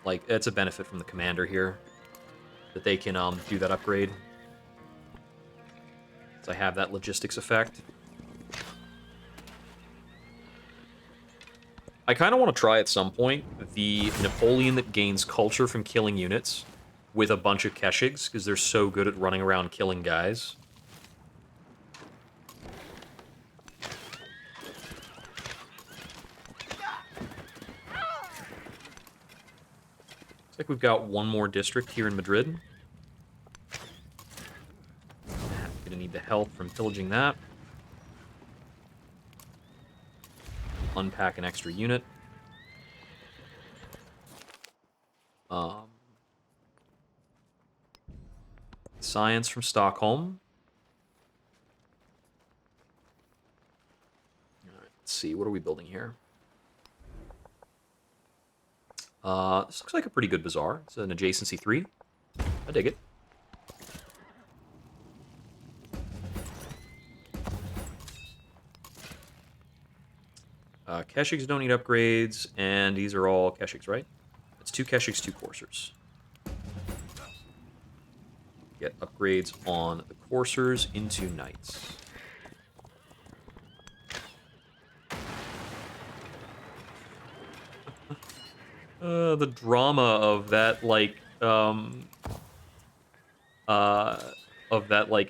like, it's a benefit from the commander here, that they can, do that upgrade. So I have that logistics effect. I kind of want to try at some point the Napoleon that gains culture from killing units with a bunch of Keshigs, because they're so good at running around killing guys. Looks like we've got one more district here in Madrid. Gonna need the help from pillaging that. Unpack an extra unit. Science from Stockholm. All right, let's see, what are we building here? This looks like a pretty good bazaar. It's an adjacency 3. I dig it. Keshigs don't need upgrades, and these are all Keshigs, right? It's 2 Keshigs, 2 coursers. Get upgrades on the coursers into knights. The drama of that, like,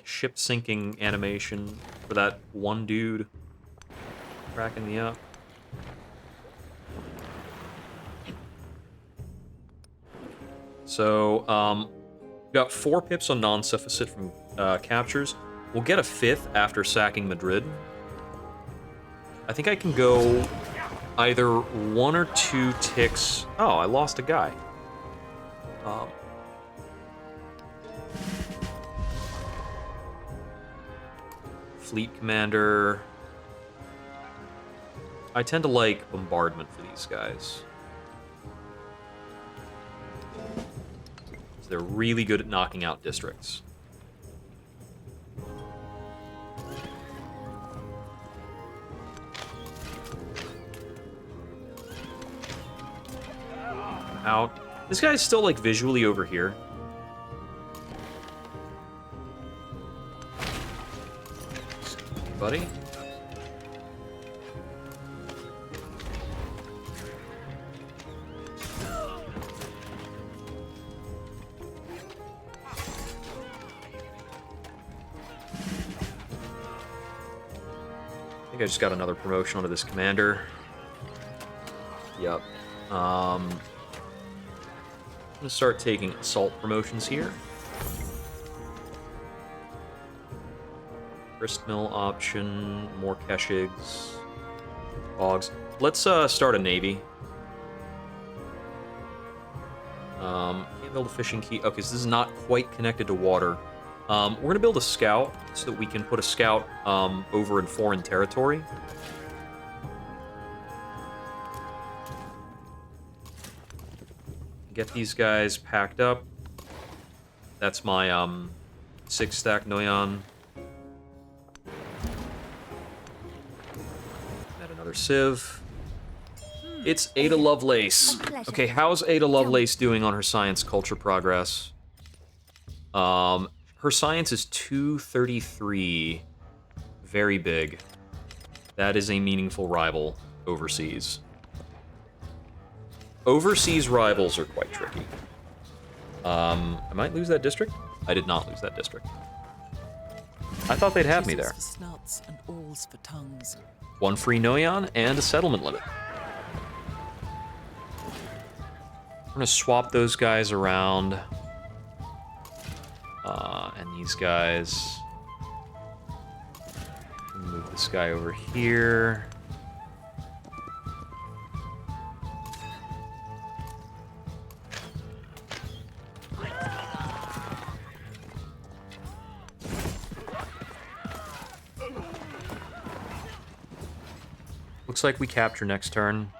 ship sinking animation for that one dude cracking me up. So, we got 4 pips on non-sufficit from captures. We'll get a 5th after sacking Madrid. I think I can go either 1 or 2 ticks. Oh, I lost a guy. Fleet commander. I tend to like bombardment for these guys. They're really good at knocking out districts. Out. This guy's still, like, visually over here. Buddy. I think I just got another promotion onto this commander. Yep. I'm gonna start taking assault promotions here. Gristmill option, more Keshigs, Bogs. Let's start a navy. Can't build a fishing key. Okay, so this is not quite connected to water. We're gonna build a scout so that we can put a scout over in foreign territory. Get these guys packed up. That's my 6-stack Noyan. Add another Civ. It's Ada Lovelace. Okay, how's Ada Lovelace doing on her science culture progress? Her science is 233. Very big. That is a meaningful rival overseas. Overseas rivals are quite tricky. I might lose that district. I did not lose that district. I thought they'd have me there. For snouts and alls for tongues. 1 free Noyan and a settlement limit. We're gonna swap those guys around. And these guys. Move this guy over here. Looks like we capture next turn.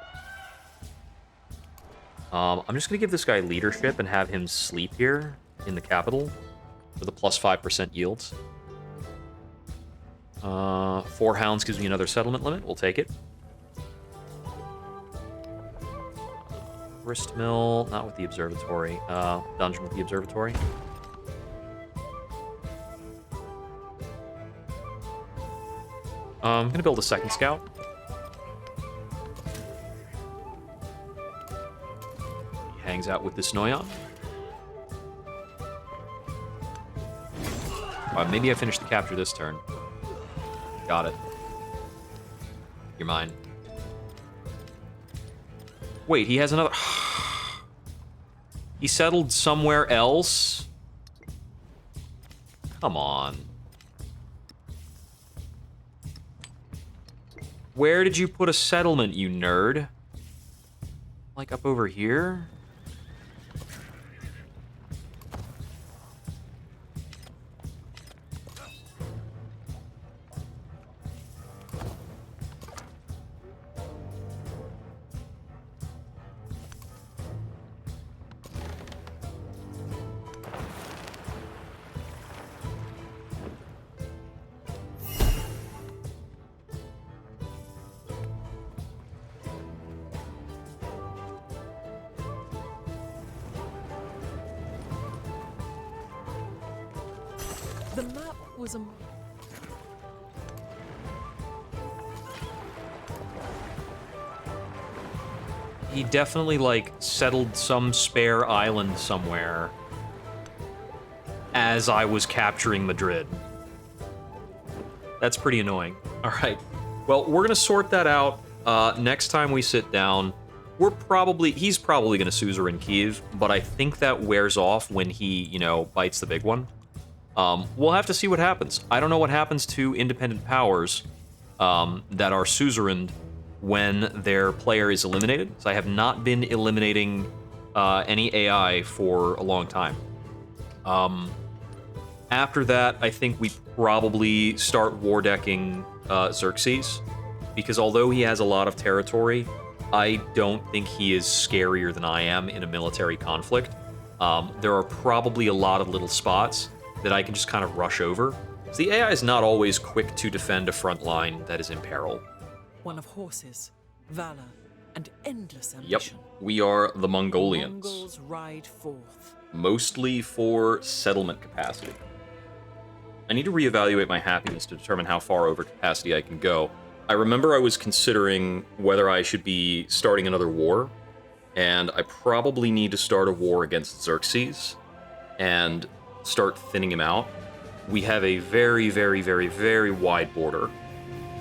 I'm just going to give this guy leadership and have him sleep here in the capital for the plus 5% yields. 4 hounds gives me another settlement limit. We'll take it. Grist mill, not with the observatory. Dungeon with the observatory. I'm gonna build a second scout. He hangs out with this Noyan. Maybe I finish the capture this turn. Got it. You're mine. Wait, he has another... He settled somewhere else? Come on. Where did you put a settlement, you nerd? Like up over here? The map was a... He definitely, like, settled some spare island somewhere as I was capturing Madrid. That's pretty annoying. All right. Well, we're going to sort that out next time we sit down. He's probably going to suzerain Kiev, but I think that wears off when he, you know, bites the big one. We'll have to see what happens. I don't know what happens to independent powers that are suzerained when their player is eliminated. So I have not been eliminating any AI for a long time. After that, I think we probably start war decking Xerxes, because although he has a lot of territory, I don't think he is scarier than I am in a military conflict. There are probably a lot of little spots that I can just kind of rush over. So the AI is not always quick to defend a front line that is in peril. One of horses, valor, and endless Yep, ambition. we are the Mongolians. Mongols ride forth. Mostly for settlement capacity. I need to reevaluate my happiness to determine how far over capacity I can go. I remember I was considering whether I should be starting another war, and I probably need to start a war against Xerxes and start thinning him out. We have a very, very, very, very wide border,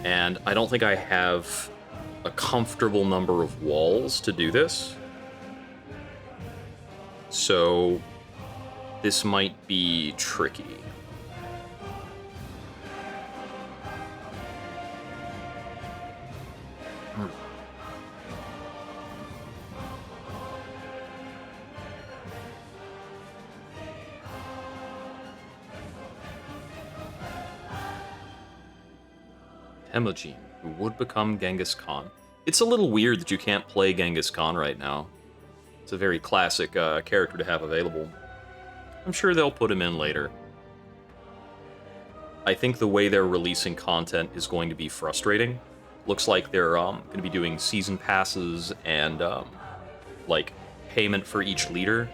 and I don't think I have a comfortable number of walls to do this. So this might be tricky. Temujin, who would become Genghis Khan. It's a little weird that you can't play Genghis Khan right now. It's a very classic character to have available. I'm sure they'll put him in later. I think the way they're releasing content is going to be frustrating. Looks like they're going to be doing season passes and like payment for each leader.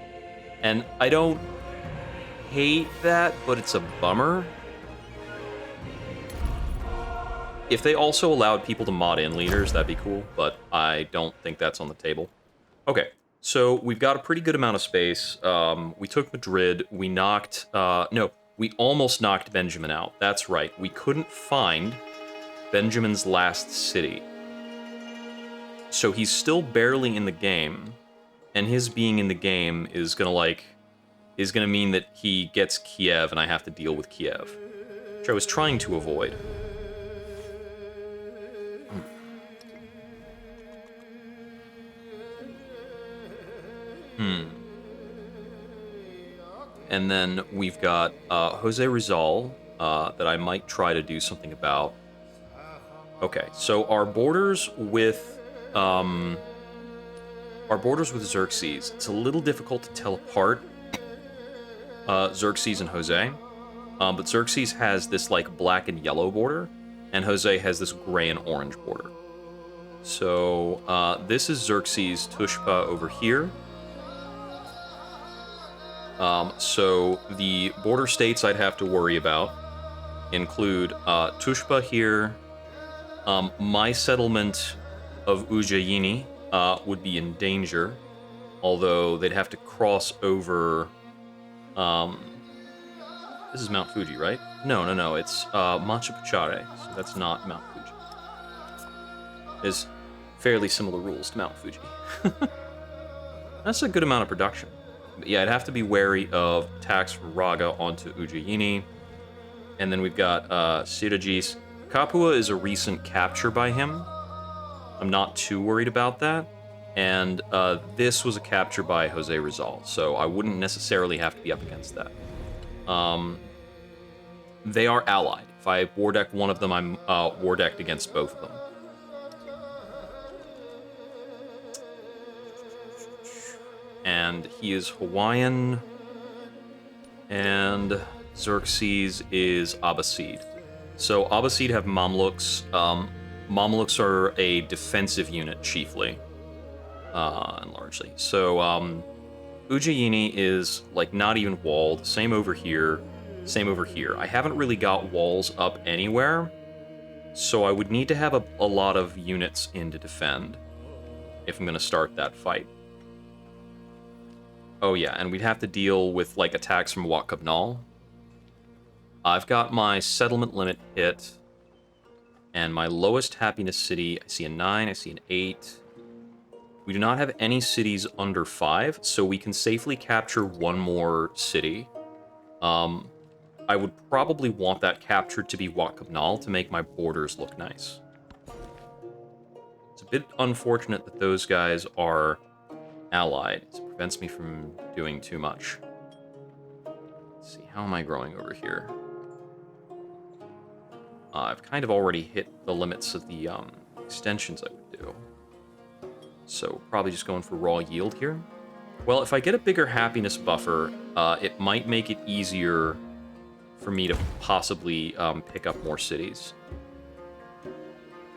And I don't hate that, but it's a bummer. If they also allowed people to mod in leaders, that'd be cool, but I don't think that's on the table. Okay, so we've got a pretty good amount of space. We took Madrid, we knocked... no, we almost knocked Benjamin out. That's right, we couldn't find Benjamin's last city. So he's still barely in the game, and his being in the game is gonna mean that he gets Kiev and I have to deal with Kiev, which I was trying to avoid. And then we've got Jose Rizal that I might try to do something about. Okay, so our borders with Xerxes, it's a little difficult to tell apart Xerxes and Jose. But Xerxes has this like black and yellow border, and Jose has this gray and orange border. So this is Xerxes Tushpa over here. So the border states I'd have to worry about include Tushpa here. My settlement of Ujjayini would be in danger, although they'd have to cross over. This is Mount Fuji, right? No. It's Machu Picchu, so that's not Mount Fuji. There's fairly similar rules to Mount Fuji. That's a good amount of production. But yeah, I'd have to be wary of tax from Raga onto Ujjayini. And then we've got Sirajis. Capua is a recent capture by him. I'm not too worried about that. And this was a capture by Jose Rizal, so I wouldn't necessarily have to be up against that. They are allied. If I war deck one of them, I'm war decked against both of them. And he is Hawaiian, and Xerxes is Abbasid. So Abbasid have Mamluks. Mamluks are a defensive unit chiefly, and largely. So Ujjayini is like not even walled. Same over here. Same over here. I haven't really got walls up anywhere, so I would need to have a lot of units in to defend if I'm going to start that fight. Oh yeah, and we'd have to deal with like attacks from Wat Cabnal. I've got my settlement limit hit, and my lowest happiness city, I see a 9, I see an 8. We do not have any cities under 5, so we can safely capture one more city. I would probably want that captured to be Wat Cabnal to make my borders look nice. It's a bit unfortunate that those guys are allied. It prevents me from doing too much. Let's see, how am I growing over here? I've kind of already hit the limits of the extensions I would do. So probably just going for raw yield here. Well, if I get a bigger happiness buffer, it might make it easier for me to possibly pick up more cities.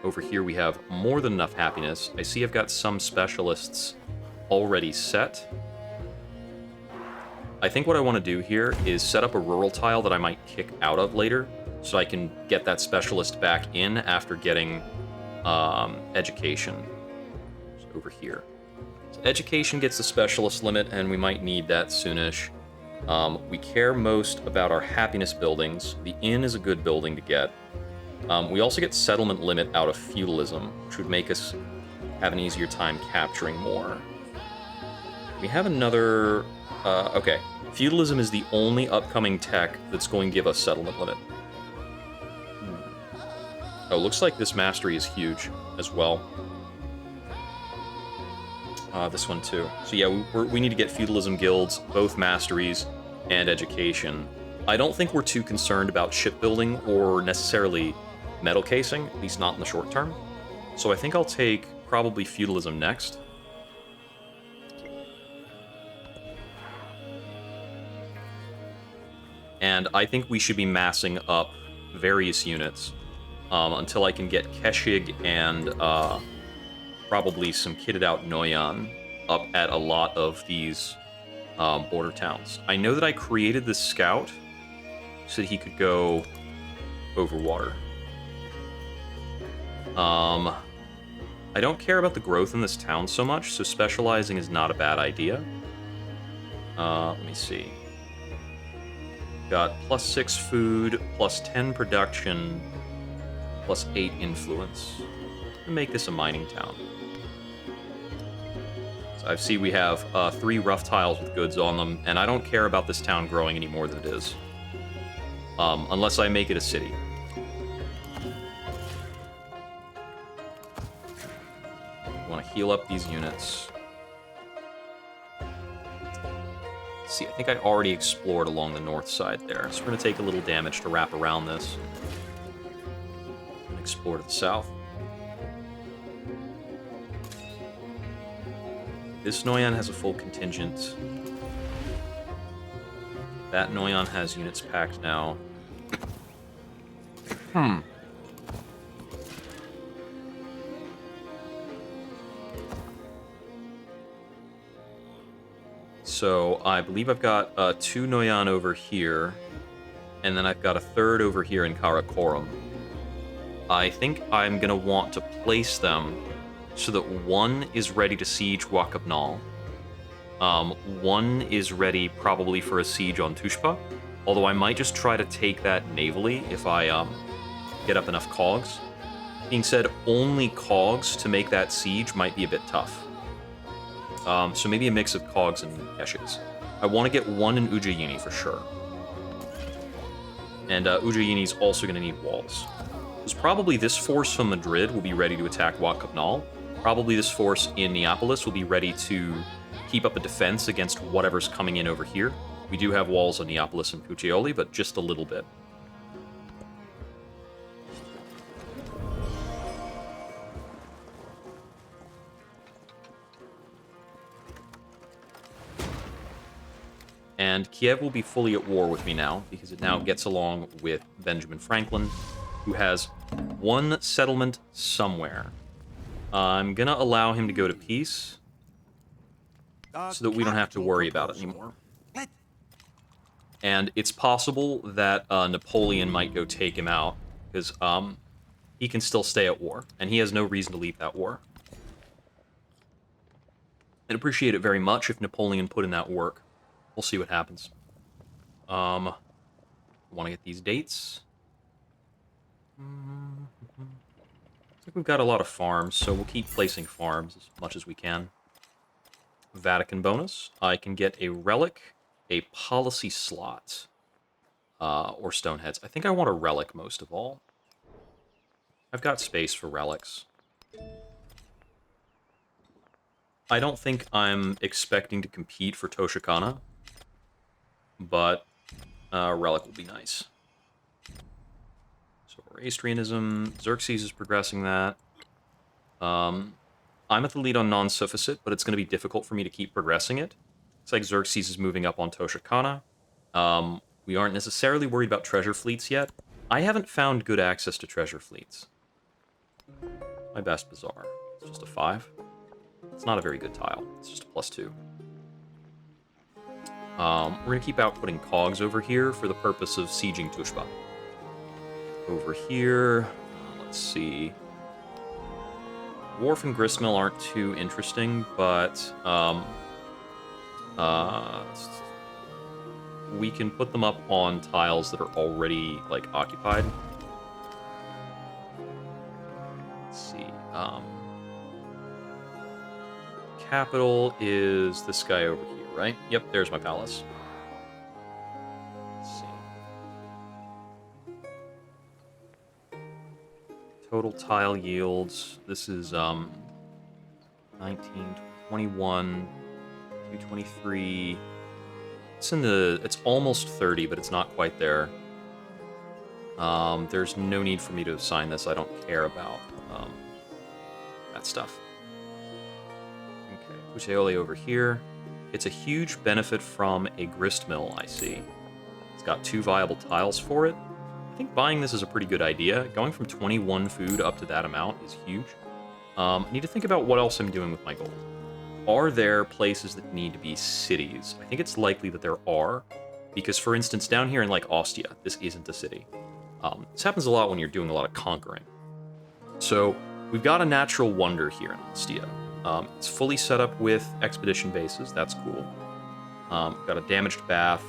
Over here we have more than enough happiness. I see I've got some specialists already set. I think what I want to do here is set up a rural tile that I might kick out of later, so I can get that specialist back in after getting education. So over here. So education gets the specialist limit, and we might need that soonish. We care most about our happiness buildings. The inn is a good building to get. We also get settlement limit out of feudalism, which would make us have an easier time capturing more. We have another... okay. Feudalism is the only upcoming tech that's going to give us settlement limit. Oh, looks like this mastery is huge as well. This one too. So yeah, we need to get feudalism guilds, both masteries, and education. I don't think we're too concerned about shipbuilding or necessarily metal casing, at least not in the short term. So I think I'll take probably feudalism next. And I think we should be massing up various units until I can get Keshig and probably some kitted out Noyan up at a lot of these border towns. I know that I created this scout so that he could go over water. I don't care about the growth in this town so much, so specializing is not a bad idea. Let me see. Got +6 food, +10 production, +8 influence. I'll make this a mining town. So I see we have 3 rough tiles with goods on them, and I don't care about this town growing any more than it is. Unless I make it a city. I want to heal up these units. See, I think I already explored along the north side there, so we're going to take a little damage to wrap around this. And explore to the south. This Noyan has a full contingent. That Noyan has units packed now. So I believe I've got 2 Noyan over here, and then I've got a third over here in Karakorum. I think I'm going to want to place them so that one is ready to siege Wakabnal. One is ready probably for a siege on Tushpa, although I might just try to take that navally if I get up enough cogs. Being said, only cogs to make that siege might be a bit tough. So maybe a mix of cogs and keshes. I want to get one in Ujjayini for sure. And Ujjayini's also going to need walls. Because probably this force from Madrid will be ready to attack Wat Cabnal. Probably this force in Neapolis will be ready to keep up a defense against whatever's coming in over here. We do have walls on Neapolis and Puteoli, but just a little bit. And Kiev will be fully at war with me now, because it now gets along with Benjamin Franklin, who has one settlement somewhere. I'm going to allow him to go to peace, so that we don't have to worry about it anymore. And it's possible that Napoleon might go take him out, because he can still stay at war, and he has no reason to leave that war. I'd appreciate it very much if Napoleon put in that work. We'll see what happens. Want to get these dates. I think we've got a lot of farms, so we'll keep placing farms as much as we can. Vatican bonus. I can get a relic, a policy slot, or stoneheads. I think I want a relic most of all. I've got space for relics. I don't think I'm expecting to compete for Toshikana, but relic will be nice. So Astrianism, Xerxes is progressing that. I'm at the lead on non-sufficit, but it's going to be difficult for me to keep progressing it. Looks like Xerxes is moving up on Toshikana. We aren't necessarily worried about treasure fleets yet. I haven't found good access to treasure fleets. My best bazaar. It's just a 5. It's not a very good tile. It's just a +2. We're going to keep outputting cogs over here for the purpose of sieging Tushpa. Over here, let's see. Wharf and Gristmill aren't too interesting, but we can put them up on tiles that are already, like, occupied. Let's see. Capital is this guy over here, right? Yep, there's my palace. Let's see. Total tile yields. This is 19, 21, 223. It's almost 30, but it's not quite there. There's no need for me to assign this. I don't care about that stuff. Okay, Puteoli over here. It's a huge benefit from a grist mill, I see. It's got 2 viable tiles for it. I think buying this is a pretty good idea. Going from 21 food up to that amount is huge. I need to think about what else I'm doing with my gold. Are there places that need to be cities? I think it's likely that there are, because, for instance, down here in, like, Ostia, this isn't a city. This happens a lot when you're doing a lot of conquering. So, we've got a natural wonder here in Ostia. It's fully set up with expedition bases. That's cool. Got a damaged bath.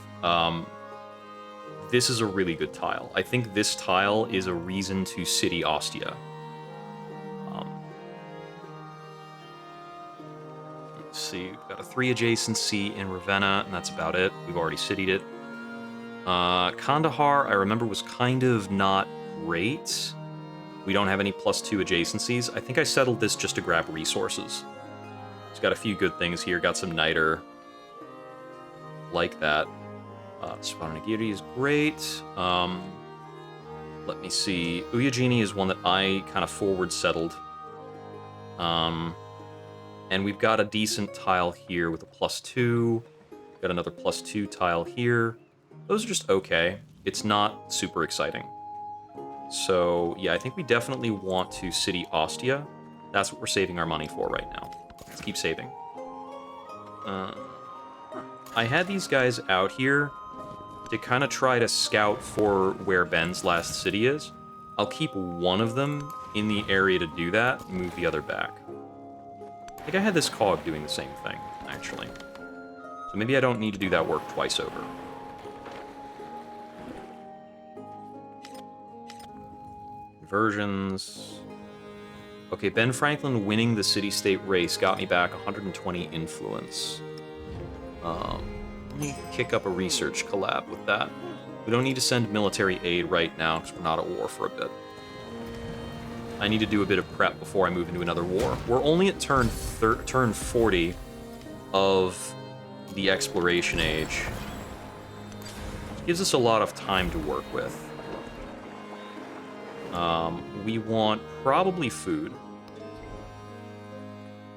This is a really good tile. I think this tile is a reason to city Ostia. Let's see. We've got a 3 adjacency in Ravenna, and that's about it. We've already citied it. Kandahar, I remember, was kind of not great. We don't have any +2 adjacencies. I think I settled this just to grab resources. It's got a few good things here. Got some niter. Like that. Spanagiri is great. Let me see. Uyajini is one that I kind of forward settled. And we've got a decent tile here with a +2. Got another +2 tile here. Those are just okay. It's not super exciting. So, yeah, I think we definitely want to city Ostia. That's what we're saving our money for right now. Let's keep saving. I had these guys out here to kind of try to scout for where Ben's last city is. I'll keep one of them in the area to do that, and move the other back. I think I had this cog doing the same thing, actually. So maybe I don't need to do that work twice over. Conversions. Okay, Ben Franklin winning the city-state race got me back 120 influence. Let me kick up a research collab with that. We don't need to send military aid right now because we're not at war for a bit. I need to do a bit of prep before I move into another war. We're only at turn 40 of the exploration age. Which gives us a lot of time to work with. We want probably food.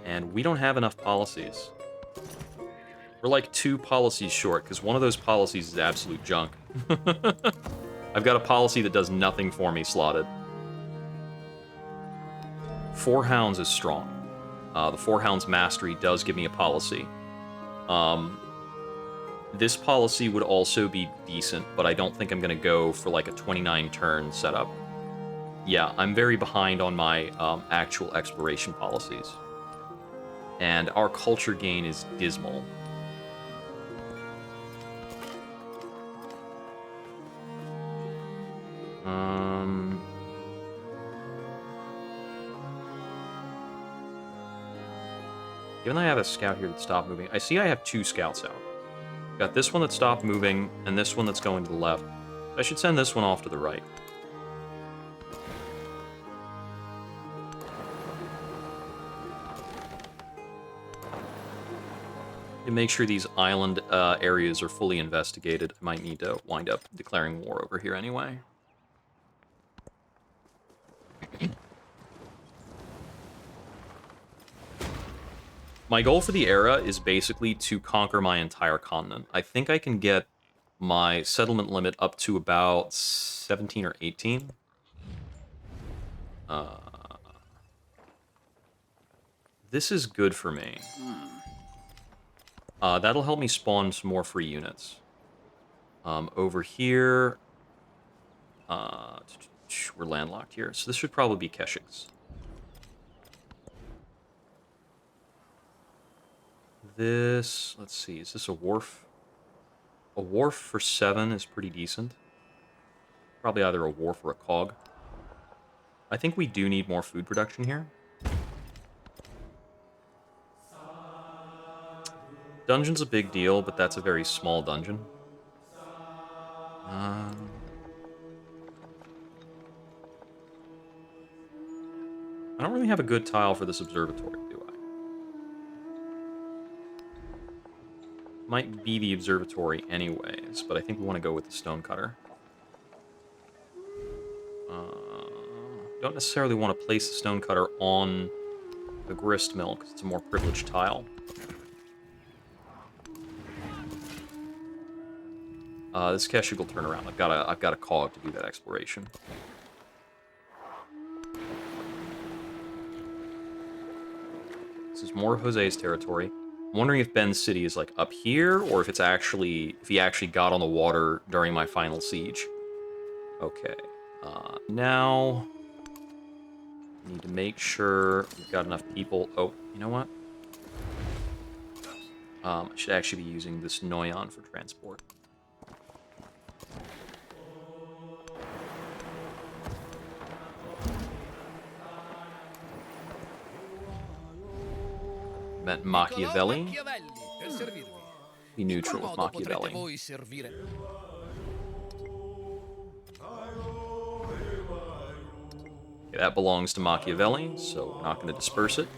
And we don't have enough policies. We're like 2 policies short, because one of those policies is absolute junk. I've got a policy that does nothing for me slotted. 4 Hounds is strong. The 4 Hounds Mastery does give me a policy. This policy would also be decent, but I don't think I'm going to go for like a 29-turn setup. Yeah, I'm very behind on my actual exploration policies. And our culture gain is dismal. Given that I have a scout here that stopped moving, I see I have 2 scouts out. Got this one that stopped moving, and this one that's going to the left. I should send this one off to the right. To make sure these island areas are fully investigated, I might need to wind up declaring war over here anyway. My goal for the era is basically to conquer my entire continent. I think I can get my settlement limit up to about 17 or 18. This is good for me. That'll help me spawn some more free units. Over here... we're landlocked here, so this should probably be Keshik's. This... let's see, is this a wharf? A wharf for 7 is pretty decent. Probably either a wharf or a cog. I think we do need more food production here. Dungeon's a big deal, but that's a very small dungeon. I don't really have a good tile for this observatory, do I? Might be the observatory anyways, but I think we want to go with the stonecutter. Don't necessarily want to place the stonecutter on the grist mill, because it's a more privileged tile. This Keshik will turn around. I've got a cog to do that exploration. This is more of Jose's territory. I'm wondering if Ben's city is like up here, or if it's actually he actually got on the water during my final siege. Okay. Now I need to make sure we've got enough people. Oh, you know what? I should actually be using this Noyon for transport. Met Machiavelli. Be neutral with Machiavelli. Okay, that belongs to Machiavelli, so we're not going to disperse it.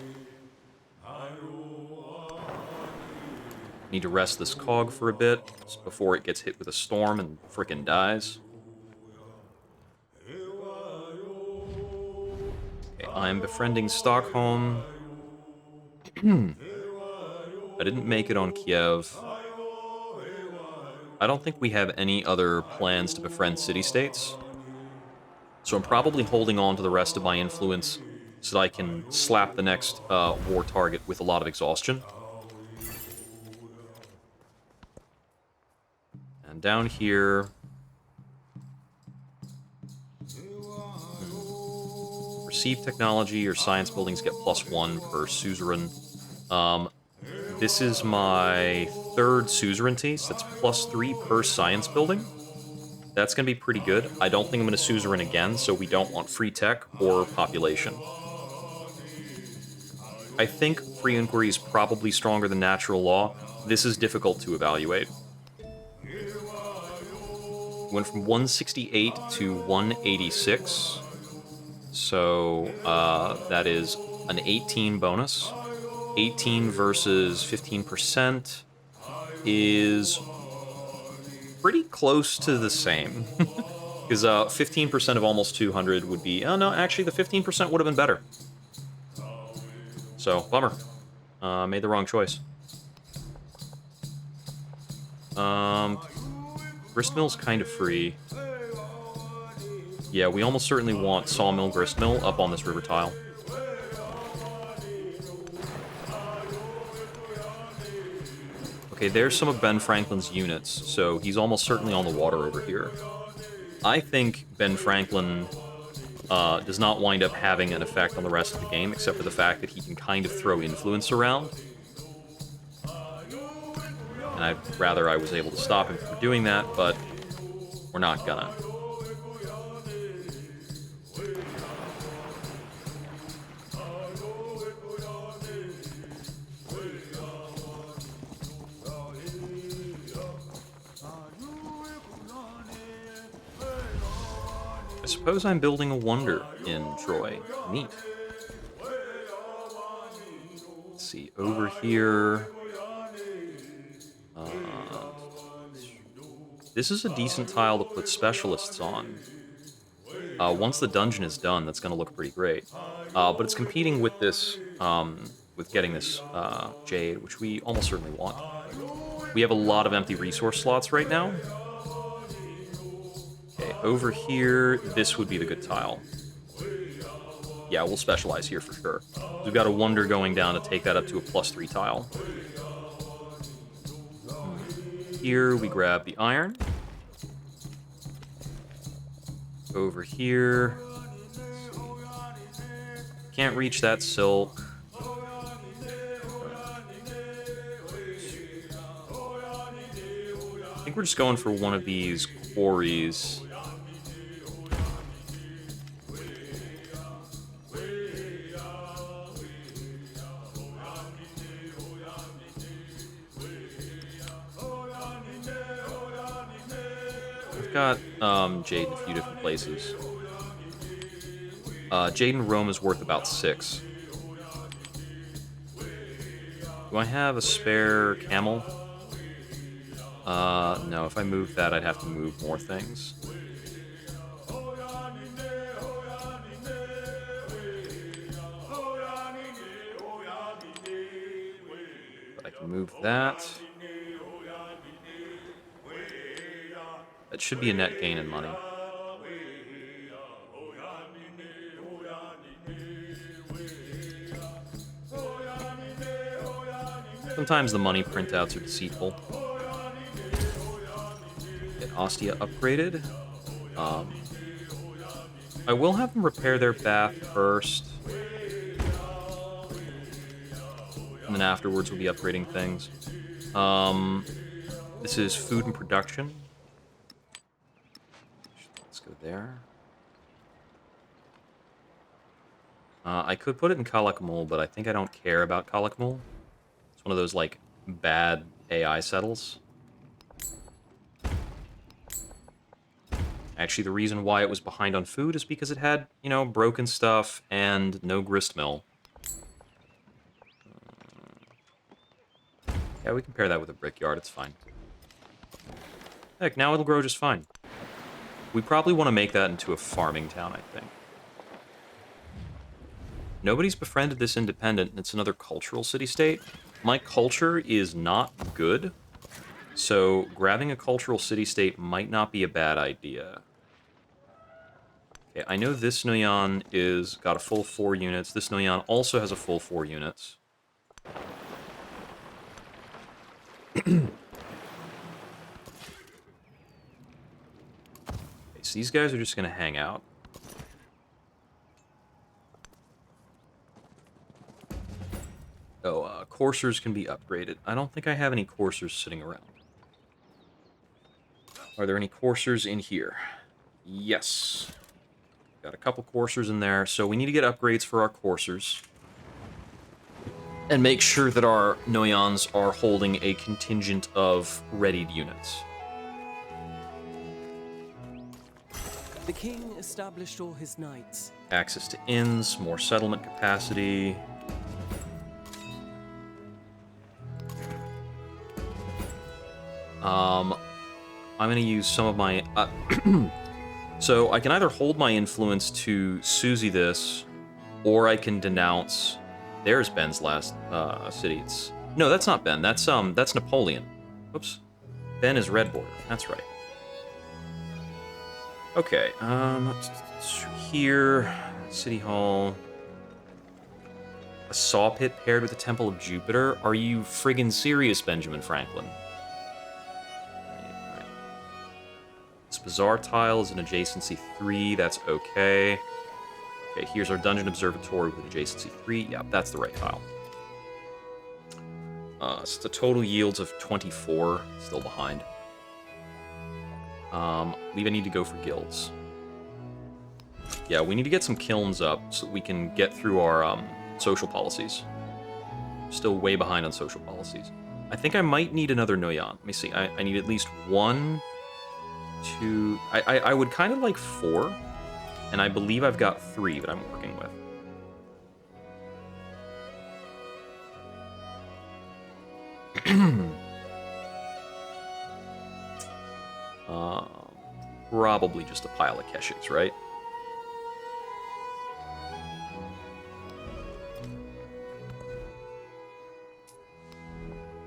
Need to rest this cog for a bit before it gets hit with a storm and frickin' dies. Okay, I'm befriending Stockholm. I didn't make it on Kiev. I don't think we have any other plans to befriend city-states. So I'm probably holding on to the rest of my influence so that I can slap the next war target with a lot of exhaustion. come down here. Receive technology or science buildings get +1 per suzerain. This is my third suzerainty, so that's +3 per science building. That's going to be pretty good. I don't think I'm going to suzerain again, so we don't want free tech or population. I think free inquiry is probably stronger than natural law. This is difficult to evaluate. Went from 168 to 186. So that is an 18 bonus. 18 versus 15% is pretty close to the same. Because 15% of almost 200 would be... Oh, no, actually, the 15% would have been better. So, bummer. Made the wrong choice. Gristmill's kind of free. Yeah, we almost certainly want Sawmill, Gristmill up on this river tile. Okay, there's some of Ben Franklin's units, so he's almost certainly on the water over here. I think Ben Franklin does not wind up having an effect on the rest of the game, except for the fact that he can kind of throw influence around. And I'd rather I was able to stop him from doing that, but we're not gonna. I suppose I'm building a wonder in Troy. Neat. Let's see, over here... this is a decent tile to put specialists on. Once the dungeon is done, that's going to look pretty great. But it's competing with this, with getting this Jade, which we almost certainly want. We have a lot of empty resource slots right now. Okay, over here, this would be the good tile. Yeah, we'll specialize here for sure. We've got a wonder going down to take that up to a +3 tile. Here, we grab the iron. Over here. Can't reach that silk. I think we're just going for one of these quarries. We've got Jade in a few different places. Jade in Rome is worth about 6. Do I have a spare camel? No, if I move that, I'd have to move more things. But I can move that. That should be a net gain in money. Sometimes the money printouts are deceitful. Get Ostia upgraded. I will have them repair their bath first. And then afterwards we'll be upgrading things. This is food and production. Let's go there. I could put it in Kalakmul, but I think I don't care about Kalakmul. It's one of those, like, bad AI settles. Actually, the reason why it was behind on food is because it had, you know, broken stuff and no gristmill. Yeah, we can pair that with a brickyard, it's fine. Heck, now it'll grow just fine. We probably want to make that into a farming town, I think. Nobody's befriended this independent, and it's another cultural city-state. My culture is not good, so grabbing a cultural city-state might not be a bad idea. Okay, I know this Noyan is got a full 4 units. This Noyan also has a full 4 units. so these guys are just going to hang out. Oh, coursers can be upgraded. I don't think I have any coursers sitting around. Are there any coursers in here? Yes. Got a couple coursers in there, so we need to get upgrades for our coursers. And make sure that our Noyons are holding a contingent of readied units. The king established all his knights. Access to inns, more settlement capacity. I'm going to use some of my... so I can either hold my influence to Susie this, or I can denounce... There's Ben's last city. No, that's not Ben. That's Napoleon. Whoops. Ben is Red Border. That's right. Okay, here, City Hall. A saw pit paired with the Temple of Jupiter? Are you friggin' serious, Benjamin Franklin? This bazaar tile is an adjacency 3, that's okay. Okay, here's our dungeon observatory with adjacency 3. Yeah, that's the right tile. So the total yields of 24, still behind. I believe I need to go for guilds. Yeah, we need to get some kilns up so we can get through our social policies. Still way behind on social policies. I think I might need another Noyan. Let me see. I need at least 1, 2... I would kind of like 4. And I believe I've got 3 that I'm working with. Probably just a pile of Keshiks, right?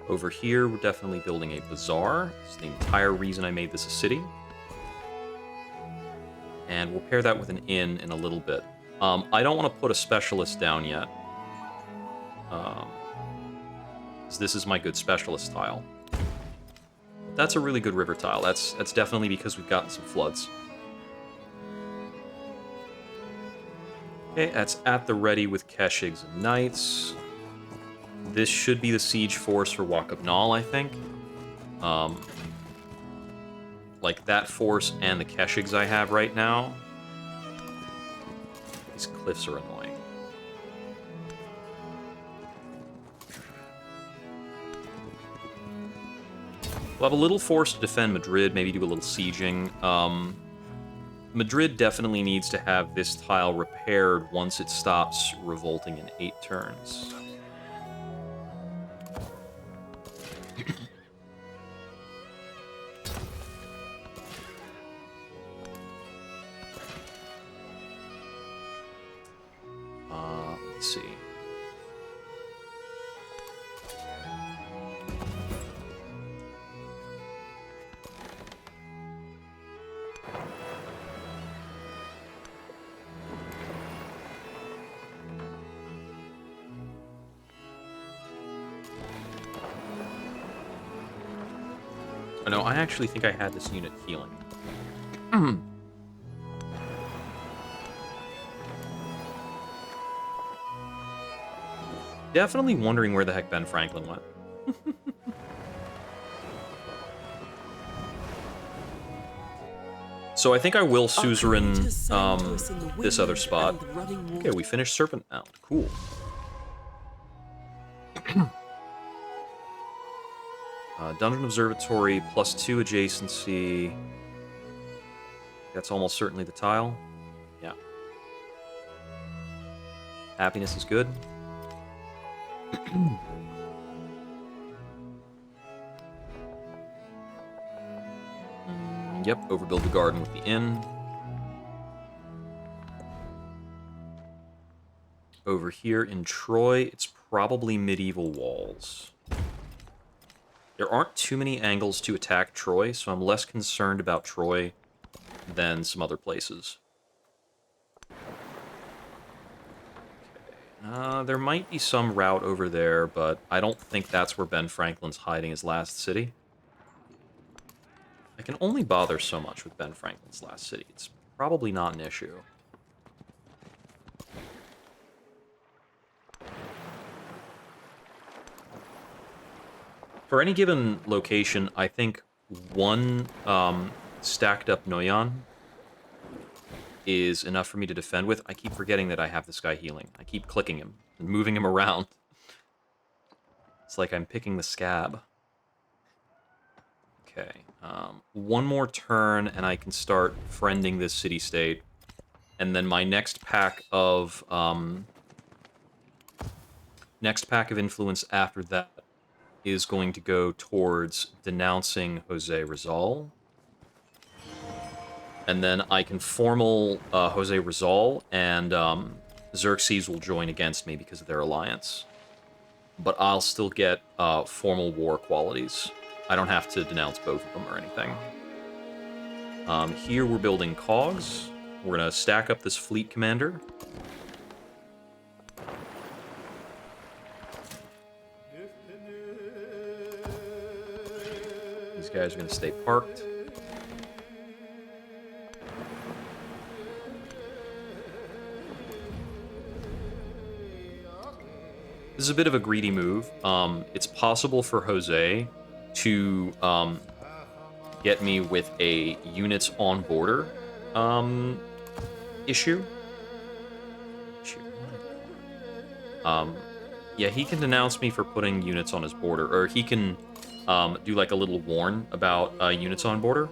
Over here, we're definitely building a bazaar. It's the entire reason I made this a city. And we'll pair that with an inn in a little bit. I don't want to put a specialist down yet. This is my good specialist tile. That's a really good river tile. That's definitely because we've gotten some floods. Okay, that's at the ready with Keshigs and Knights. This should be the siege force for Wakabnal, I think. Like that force and the Keshigs I have right now. These cliffs are annoying. We'll have a little force to defend Madrid, maybe do a little sieging. Madrid definitely needs to have this tile repaired once it stops revolting in 8 turns. Let's see. Oh no, I actually think I had this unit healing. Definitely wondering where the heck Ben Franklin went. So I think I will suzerain this other spot. Okay, we finished Serpent Mound. Cool. Dungeon Observatory, +2 adjacency. That's almost certainly the tile. Yeah. Happiness is good. Yep, overbuild the garden with the inn. Over here in Troy, it's probably medieval walls. There aren't too many angles to attack Troy, so I'm less concerned about Troy than some other places. Okay. There might be some route over there, but I don't think that's where Ben Franklin's hiding his last city. I can only bother so much with Ben Franklin's last city. It's probably not an issue. For any given location, I think one stacked up Noyan is enough for me to defend with. I keep forgetting that I have this guy healing. I keep clicking him and moving him around. It's like I'm picking the scab. Okay, one more turn and I can start friending this city-state. And then my next pack of influence after that is going to go towards denouncing Jose Rizal. And then I can formal Jose Rizal, and Xerxes will join against me because of their alliance. But I'll still get formal war qualities. I don't have to denounce both of them or anything. Here we're building cogs. We're going to stack up this fleet commander. These guys are going to stay parked. This is a bit of a greedy move. It's possible for Jose to get me with a units on border issue. Yeah, he can denounce me for putting units on his border, or he can do like a little warn about units on border.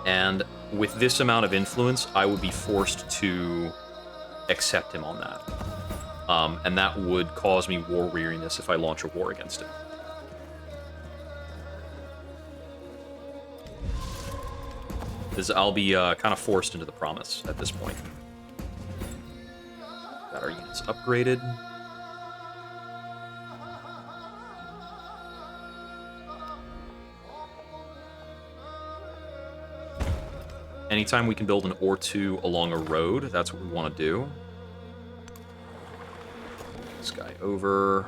And with this amount of influence, I would be forced to accept him on that. And that would cause me war weariness if I launch a war against him. Because I'll be kind of forced into the promise at this point. Got our units upgraded. Anytime we can build an or two along a road, that's what we want to do. This guy over.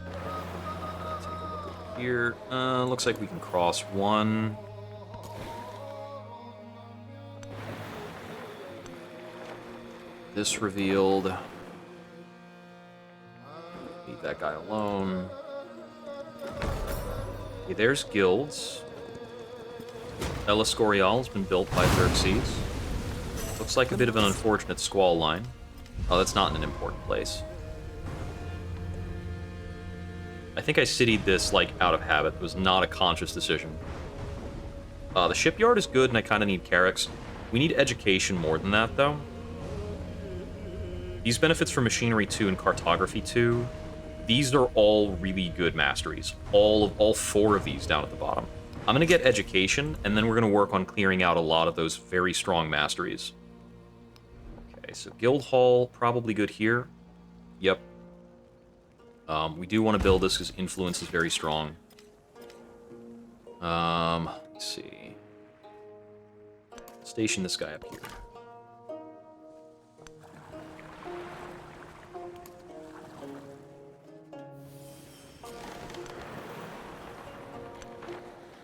Take a look over here. Looks like we can cross one. This revealed. Leave that guy alone. Okay, there's guilds. El Escorial has been built by Xerxes. Looks like a bit of an unfortunate squall line. Oh, that's not in an important place. I think I citied this, like, out of habit. It was not a conscious decision. The shipyard is good, and I kind of need Carracks. We need education more than that, though. These benefits for Machinery 2 and Cartography 2, these are all really good masteries. All four of these down at the bottom. I'm going to get education, and then we're going to work on clearing out a lot of those very strong masteries. Okay, so Guild Hall, probably good here. Yep. We do want to build this because influence is very strong. Let's see. Station this guy up here.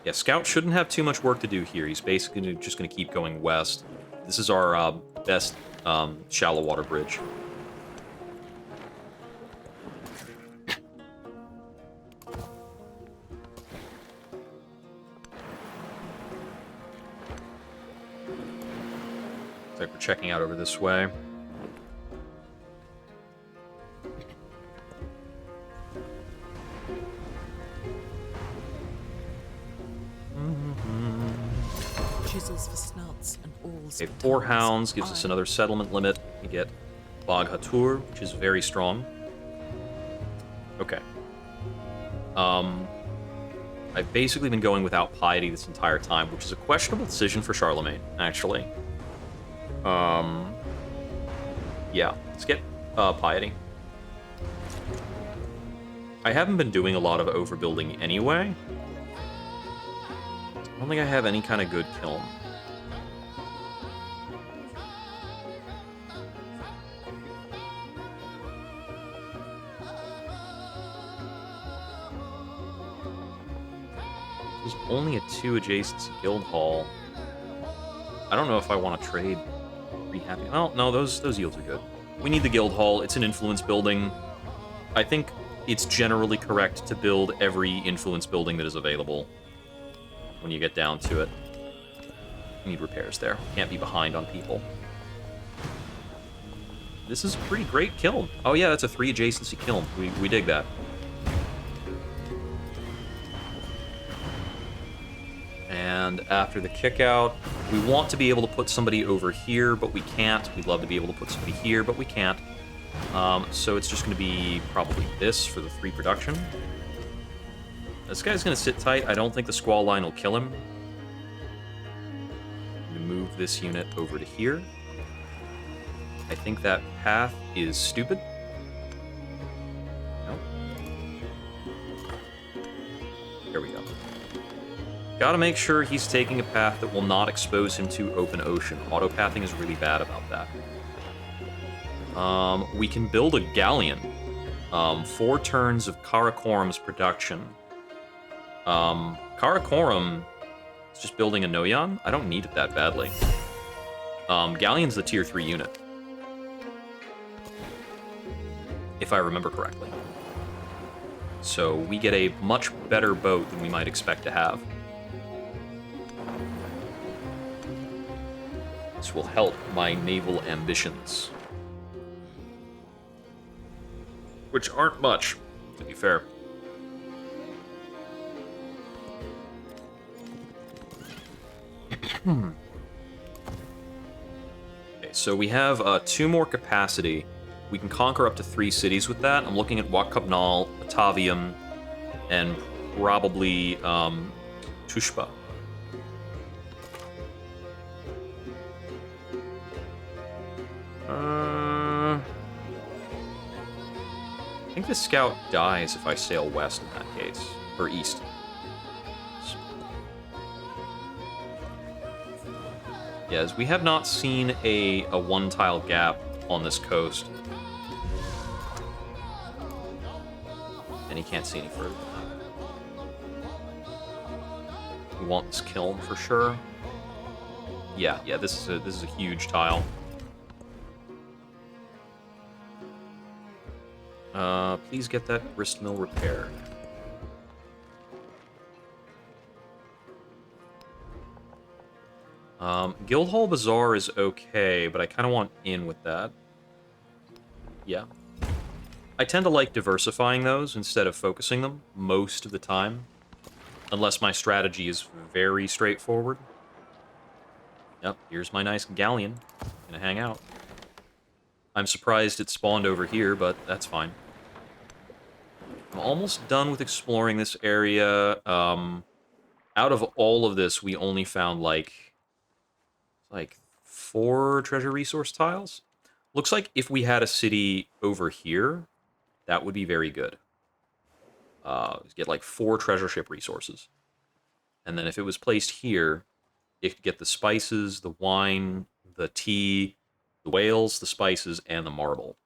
Yeah, Scout shouldn't have too much work to do here. He's basically just going to keep going west. This is our best shallow water bridge. Looks like we're checking out over this way. Chisels for snouts and awls. Okay, 4 hounds gives us another settlement limit. We get Bog Hatur, which is very strong. Okay. I've basically been going without piety this entire time, which is a questionable decision for Charlemagne, actually. Yeah, let's get piety. I haven't been doing a lot of overbuilding anyway. I don't think I have any kind of good kiln. There's only a 2 adjacency guild hall. I don't know if I want to trade 3 happy. Oh, no, those yields are good. We need the guild hall. It's an influence building. I think it's generally correct to build every influence building that is available when you get down to it. You need repairs there. Can't be behind on people. This is a pretty great kiln. Oh yeah, that's a 3 adjacency kiln. We dig that. And after the kick out, we want to be able to put somebody over here, but we can't. We'd love to be able to put somebody here, but we can't. So it's just going to be probably this for the 3 production. This guy's going to sit tight. I don't think the squall line will kill him. I'm going to move this unit over to here. I think that path is stupid. Nope. There we go. Gotta make sure he's taking a path that will not expose him to open ocean. Autopathing is really bad about that. We can build a galleon. 4 turns of Karakorum's production. Karakorum is just building a Noyan. I don't need it that badly. Galleon's the tier 3 unit, if I remember correctly. So we get a much better boat than we might expect to have. This will help my naval ambitions. Which aren't much, to be fair. Okay, so we have 2 more capacity. We can conquer up to 3 cities with that. I'm looking at Wakabnal, Batavium, and probably Tushpa. I think the scout dies if I sail west in that case, or east. Yes, we have not seen a 1-tile gap on this coast. And he can't see any further than that. We want this kiln for sure. Yeah, this is a huge tile. Please get that grist mill repaired. Guildhall Bazaar is okay, but I kind of want in with that. Yeah. I tend to like diversifying those instead of focusing them most of the time. Unless my strategy is very straightforward. Yep, here's my nice galleon. Gonna hang out. I'm surprised it spawned over here, but that's fine. I'm almost done with exploring this area. Out of all of this, we only found like 4 treasure resource tiles. Looks like if we had a city over here, that would be very good. Get like 4 treasure ship resources. And then if it was placed here, it could get the spices, the wine, the tea, the whales, the spices, and the marble.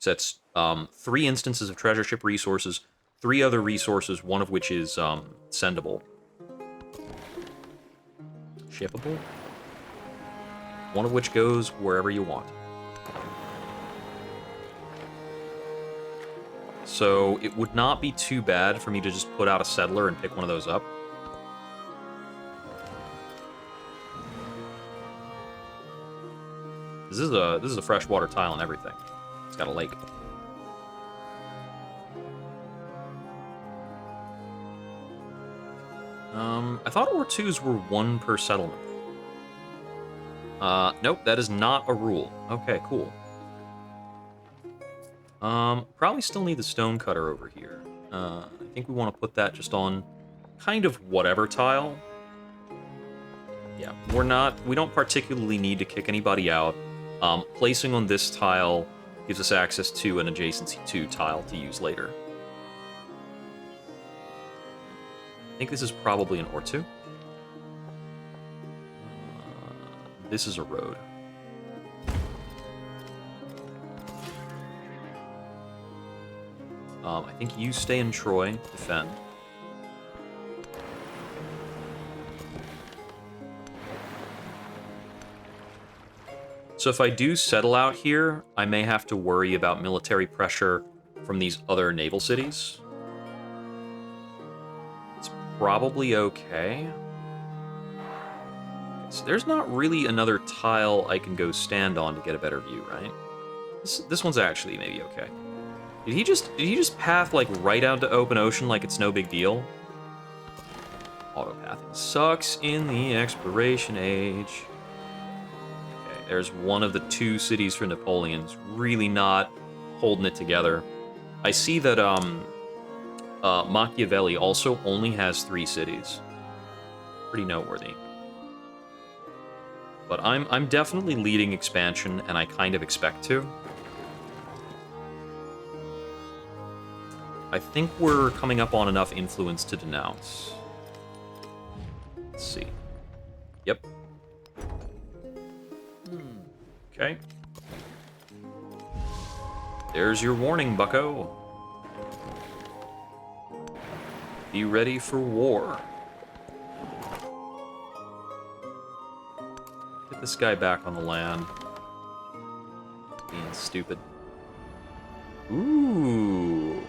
So that's 3 instances of treasure ship resources, 3 other resources, one of which is sendable. Shippable? One of which goes wherever you want. So it would not be too bad for me to just put out a settler and pick one of those up. This is a freshwater tile and everything. It's got a lake. I thought Or2s were 1 per settlement. Nope, that is not a rule. Okay, cool. Probably still need the stone cutter over here. I think we want to put that just on kind of whatever tile. Yeah, we don't particularly need to kick anybody out. Placing on this tile gives us access to an adjacency 2 tile to use later. I think this is probably an Or2. This is a road. I think you stay in Troy, defend. So if I do settle out here, I may have to worry about military pressure from these other naval cities. It's probably okay. So there's not really another tile I can go stand on to get a better view, right? This one's actually maybe okay. Did he just path like right out to open ocean like it's no big deal? Autopathing sucks in the exploration age. Okay, there's one of the 2 cities for Napoleon's really not holding it together. I see that Machiavelli also only has 3 cities. Pretty noteworthy. But I'm definitely leading expansion, and I kind of expect to. I think we're coming up on enough influence to denounce. Let's see. Yep. Okay. There's your warning, bucko. Be ready for war. Get this guy back on the land. Being stupid. Ooh.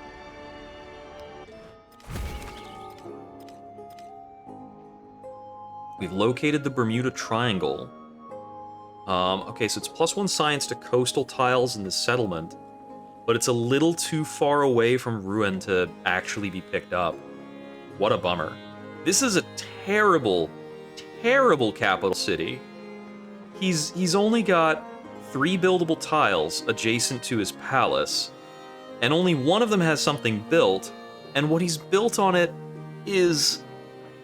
We've located the Bermuda Triangle. Okay, so it's +1 science to coastal tiles in the settlement, but it's a little too far away from Ruin to actually be picked up. What a bummer. This is a terrible, terrible capital city. He's only got 3 buildable tiles adjacent to his palace, and only one of them has something built, and what he's built on it is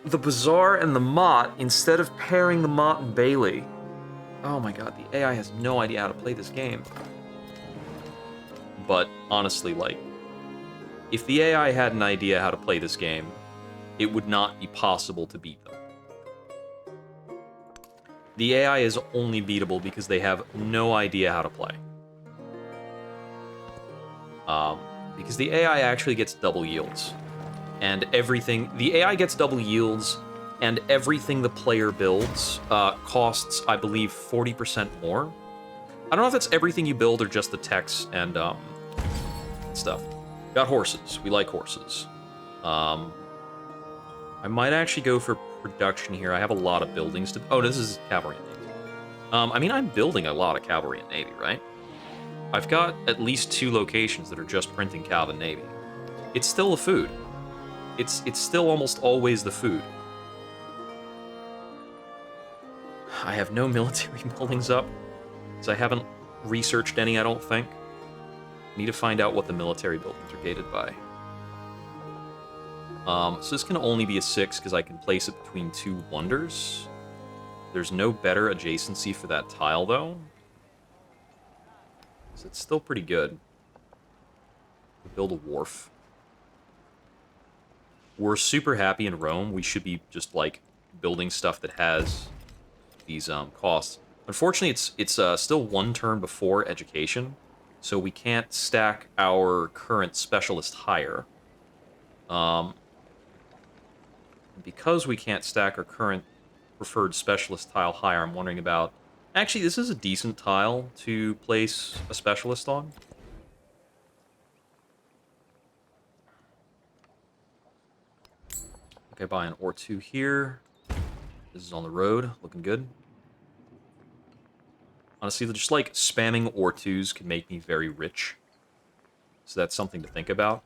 the Bazaar and the Mott instead of pairing the Mott and Bailey. Oh my god, the AI has no idea how to play this game. But honestly, like, if the AI had an idea how to play this game, it would not be possible to beat them. The AI is only beatable because they have no idea how to play. Because the AI actually gets double yields. And everything... The AI gets double yields, and everything the player builds costs, I believe, 40% more. I don't know if that's everything you build or just the techs and stuff. Got horses. We like horses. I might actually go for production here. I have a lot of buildings to... Oh, this is cavalry and navy. I mean, I'm building a lot of cavalry and navy, right? I've got at least 2 locations that are just printing cav and navy. It's still the food. It's still almost always the food. I have no military buildings up, because I haven't researched any, I don't think. Need to find out what the military buildings are gated by. So this can only be a 6, because I can place it between 2 wonders. There's no better adjacency for that tile, though. So it's still pretty good. Build a wharf. We're super happy in Rome. We should be just, like, building stuff that has these costs. Unfortunately, it's still 1 turn before education, so we can't stack our current specialist higher. Because we can't stack our current preferred specialist tile higher, I'm wondering about... Actually, this is a decent tile to place a specialist on. Okay, buy an ore 2 here. This is on the road, looking good. Honestly, just like spamming ore 2s can make me very rich. So that's something to think about.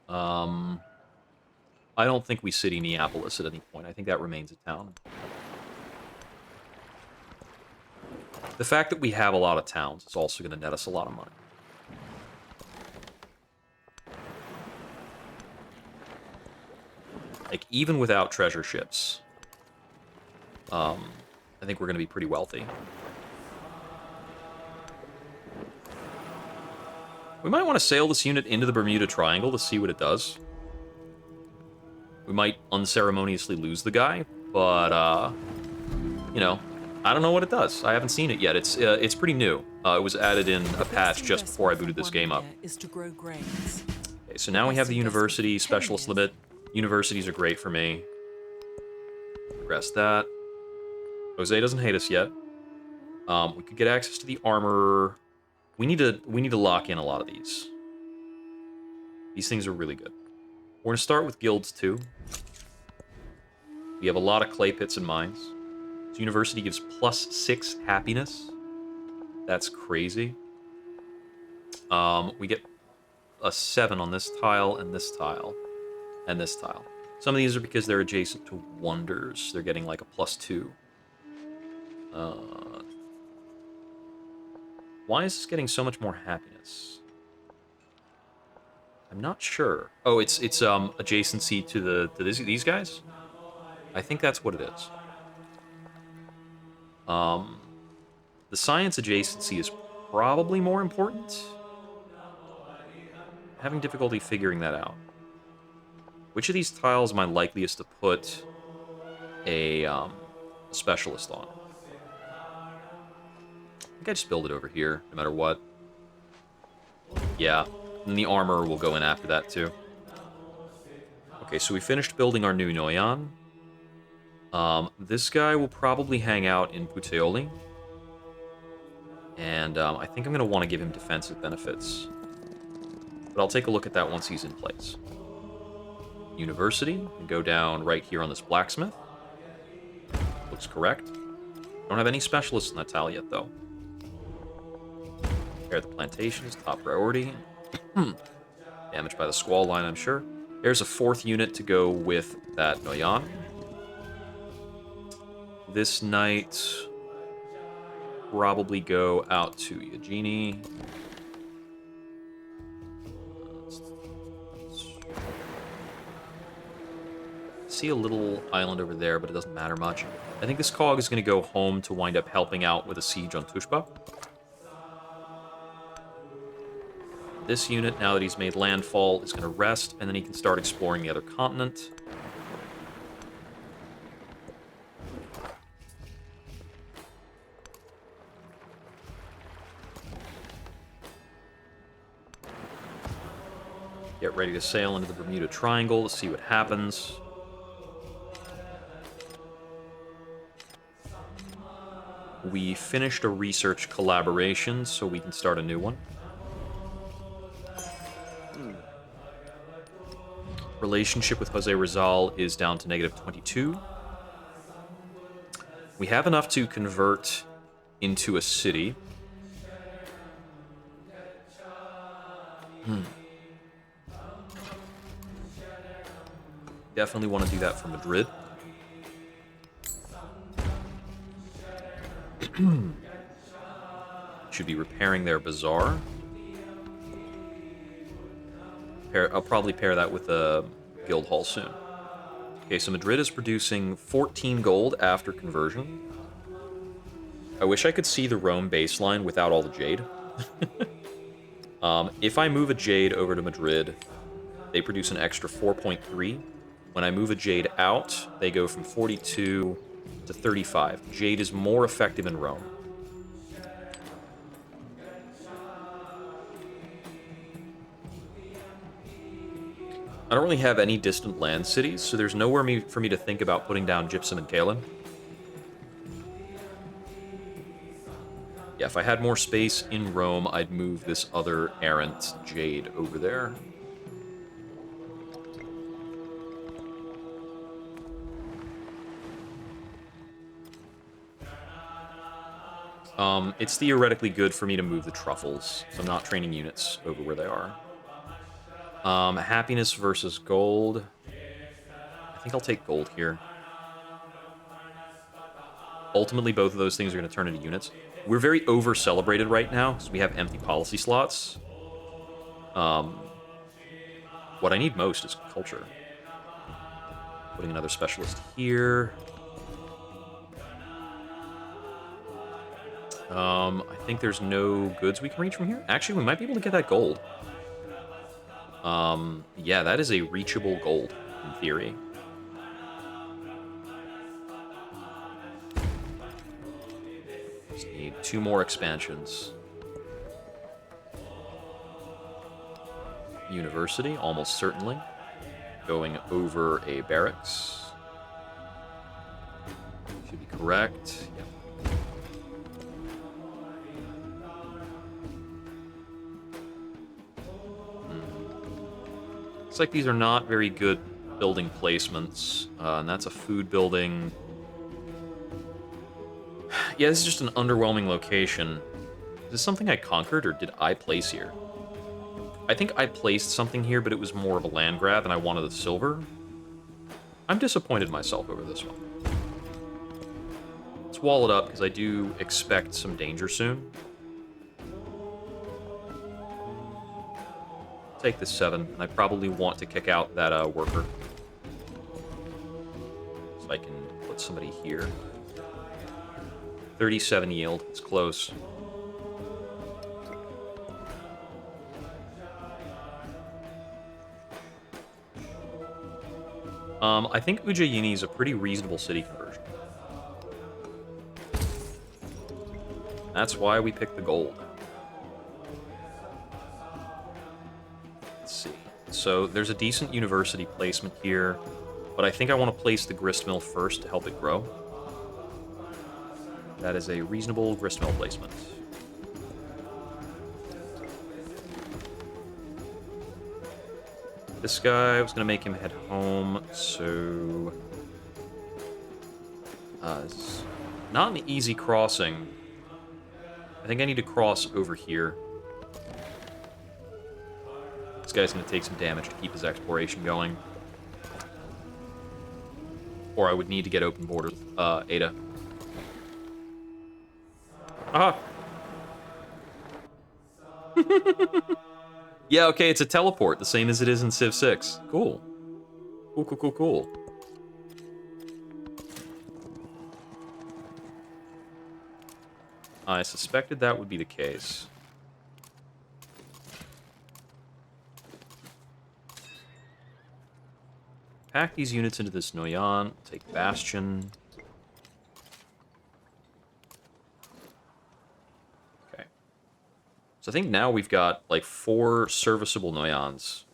I don't think we city Neapolis at any point. I think that remains a town. The fact that we have a lot of towns is also going to net us a lot of money. Like, even without treasure ships, I think we're going to be pretty wealthy. We might want to sail this unit into the Bermuda Triangle to see what it does. We might unceremoniously lose the guy, but, you know, I don't know what it does. I haven't seen it yet. It's pretty new. It was added in a patch just before I booted this game up. Okay, so now we have the university specialist limit. Universities are great for me. Progress that. Jose doesn't hate us yet. We could get access to the armor. We need to lock in a lot of these. These things are really good. We're gonna start with guilds too. We have a lot of clay pits and mines. So university gives +6 happiness. That's crazy. We get a 7 on this tile and this tile and this tile. Some of these are because they're adjacent to wonders. They're getting like a +2. Why is this getting so much more happiness? I'm not sure. Oh, it's adjacency to these guys. I think that's what it is. The science adjacency is probably more important. Having difficulty figuring that out. Which of these tiles am I likeliest to put a specialist on? I think I just build it over here, no matter what. Yeah, and the armor will go in after that, too. Okay, so we finished building our new Noyan. This guy will probably hang out in Puteoli. And I think I'm going to want to give him defensive benefits. But I'll take a look at that once he's in place. University, and go down right here on this blacksmith. Looks correct. Don't have any specialists in that tile yet, though. Repair the plantations, top priority. Damaged by the squall line, I'm sure. There's a 4th unit to go with that Noyan. This night, probably go out to Yajini. See a little island over there, but it doesn't matter much. I think this cog is going to go home to wind up helping out with a siege on Tushpa. This unit, now that he's made landfall, is going to rest, and then he can start exploring the other continent. Get ready to sail into the Bermuda Triangle to see what happens. We finished a research collaboration, so we can start a new one. Relationship with Jose Rizal is down to -22. We have enough to convert into a city. Definitely want to do that for Madrid. Should be repairing their bazaar. I'll probably pair that with a guild hall soon. Okay, so Madrid is producing 14 gold after conversion. I wish I could see the Rome baseline without all the jade. If I move a jade over to Madrid, they produce an extra 4.3. When I move a jade out, they go from 42 to 35. Jade is more effective in Rome. I don't really have any distant land cities, so there's nowhere for me to think about putting down gypsum and kaolin. Yeah, if I had more space in Rome, I'd move this other errant jade over there. It's theoretically good for me to move the truffles, so I'm not training units over where they are. Happiness versus gold. I think I'll take gold here. Ultimately, both of those things are going to turn into units. We're very over-celebrated right now, because we have empty policy slots. What I need most is culture. Putting another specialist here. I think there's no goods we can reach from here. Actually, we might be able to get that gold. Yeah, that is a reachable gold, in theory. Just need 2 more expansions. University, almost certainly. Going over a barracks. Should be correct. Yep. Looks like these are not very good building placements, and that's a food building. Yeah, this is just an underwhelming location. Is this something I conquered, or did I place here? I think I placed something here, but it was more of a land grab, and I wanted the silver. I'm disappointed in myself over this one. Let's wall it up, because I do expect some danger soon. Take this 7, and I probably want to kick out that worker. So I can put somebody here. 37 yield, it's close. I think Ujjayini is a pretty reasonable city conversion. That's why we picked the gold. Let's see. So there's a decent university placement here, but I think I want to place the gristmill first to help it grow. That is a reasonable gristmill placement. This guy, I was going to make him head home, so... it's not an easy crossing. I think I need to cross over here. This guy's going to take some damage to keep his exploration going. Or I would need to get open borders with Ada. Aha! Yeah, okay, it's a teleport, the same as it is in Civ 6. Cool. Cool, cool, cool, cool. I suspected that would be the case. Pack these units into this Noyan. Take Bastion. Okay. So I think now we've got, like, 4 serviceable Noyans.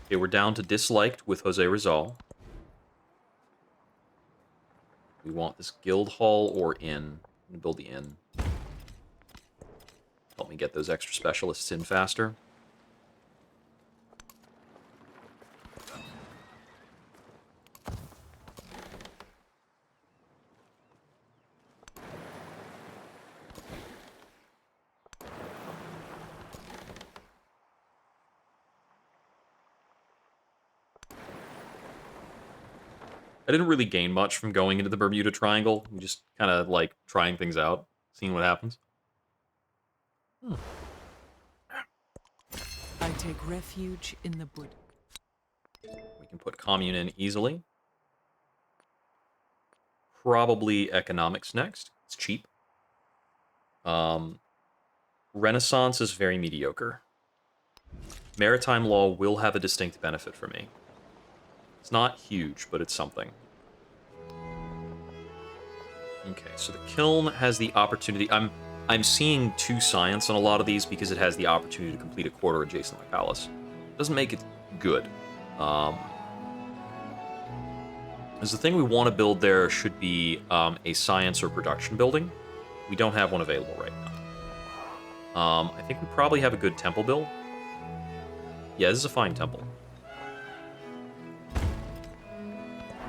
Okay, we're down to disliked with Jose Rizal. We want this guild hall or inn. I'm gonna build the inn. Help me get those extra specialists in faster. I didn't really gain much from going into the Bermuda Triangle. We just kind of like trying things out, seeing what happens. I take refuge in the Buddha. We can put commune in easily. Probably economics next. It's cheap. Renaissance is very mediocre. Maritime law will have a distinct benefit for me. It's not huge, but it's something. Okay, so the kiln has the opportunity. I'm seeing 2 science on a lot of these because it has the opportunity to complete a quarter adjacent to my palace. Doesn't make it good. As the thing we want to build there should be a science or production building. We don't have one available right now. I think we probably have a good temple build. Yeah, this is a fine temple.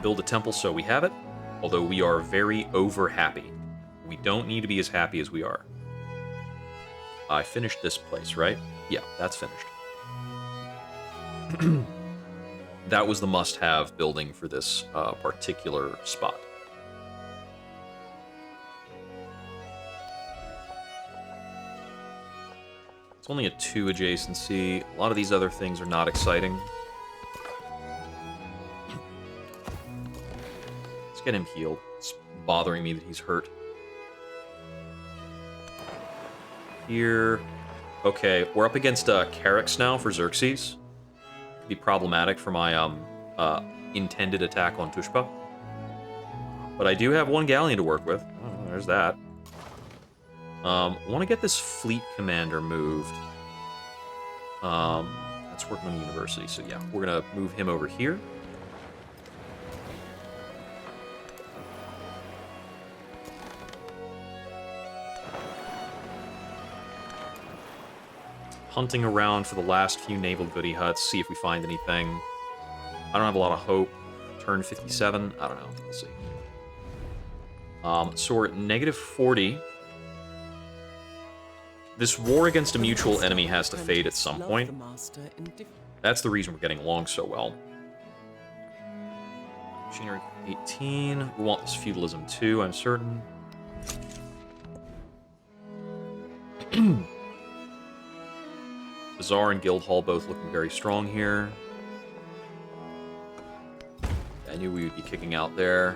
Build a temple so we have it, although we are very over-happy. We don't need to be as happy as we are. I finished this place, right? Yeah, that's finished. That was the must-have building for this particular spot. It's only a 2 adjacency. A lot of these other things are not exciting. Let's get him healed. It's bothering me that he's hurt. Here. Okay, we're up against Carrix now for Xerxes. Could be problematic for my intended attack on Tushpa. But I do have 1 galleon to work with. Oh, there's that. I want to get this fleet commander moved. That's working on the university, so yeah, we're going to move him over here. hunting around for the last few naval goody huts, see if we find anything. I don't have a lot of hope. Turn 57, I don't know. We'll see. So we're at -40. This war against a mutual enemy has to fade at some point. That's the reason we're getting along so well. Machinery 18. We want this feudalism too, I'm certain. Bazaar and Guildhall both looking very strong here. I knew we would be kicking out there.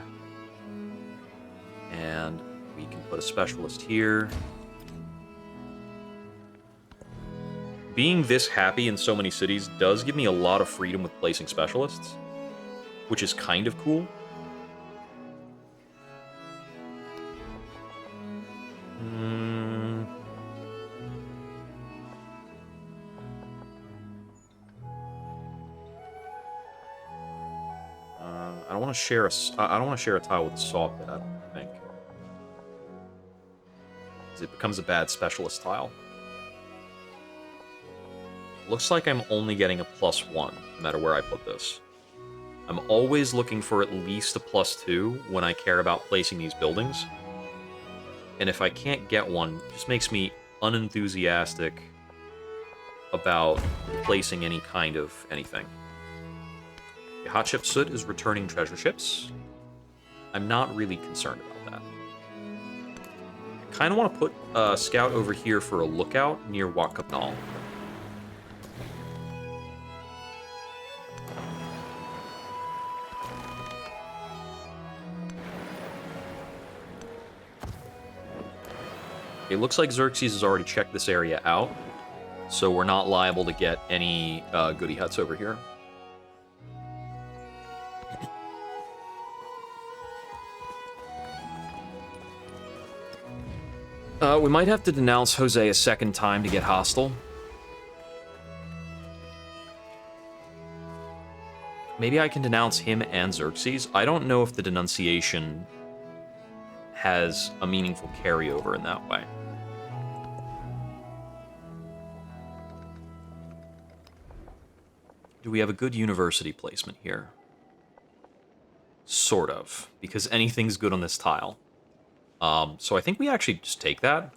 And we can put a specialist here. Being this happy in so many cities does give me a lot of freedom with placing specialists, which is kind of cool. I don't want to share a tile with Saw Pit, I don't think. Because it becomes a bad specialist tile. Looks like I'm only getting a +1, no matter where I put this. I'm always looking for at least a +2 when I care about placing these buildings. And if I can't get one, it just makes me unenthusiastic about placing any kind of anything. Okay, Hot Ship Soot is returning treasure ships. I'm not really concerned about that. I kind of want to put a scout over here for a lookout near Wat Kapnal. It looks like Xerxes has already checked this area out, so we're not liable to get any goody huts over here. We might have to denounce Jose a second time to get hostile. Maybe I can denounce him and Xerxes. I don't know if the denunciation has a meaningful carryover in that way. Do we have a good university placement here? Sort of, because anything's good on this tile. So I think we actually just take that.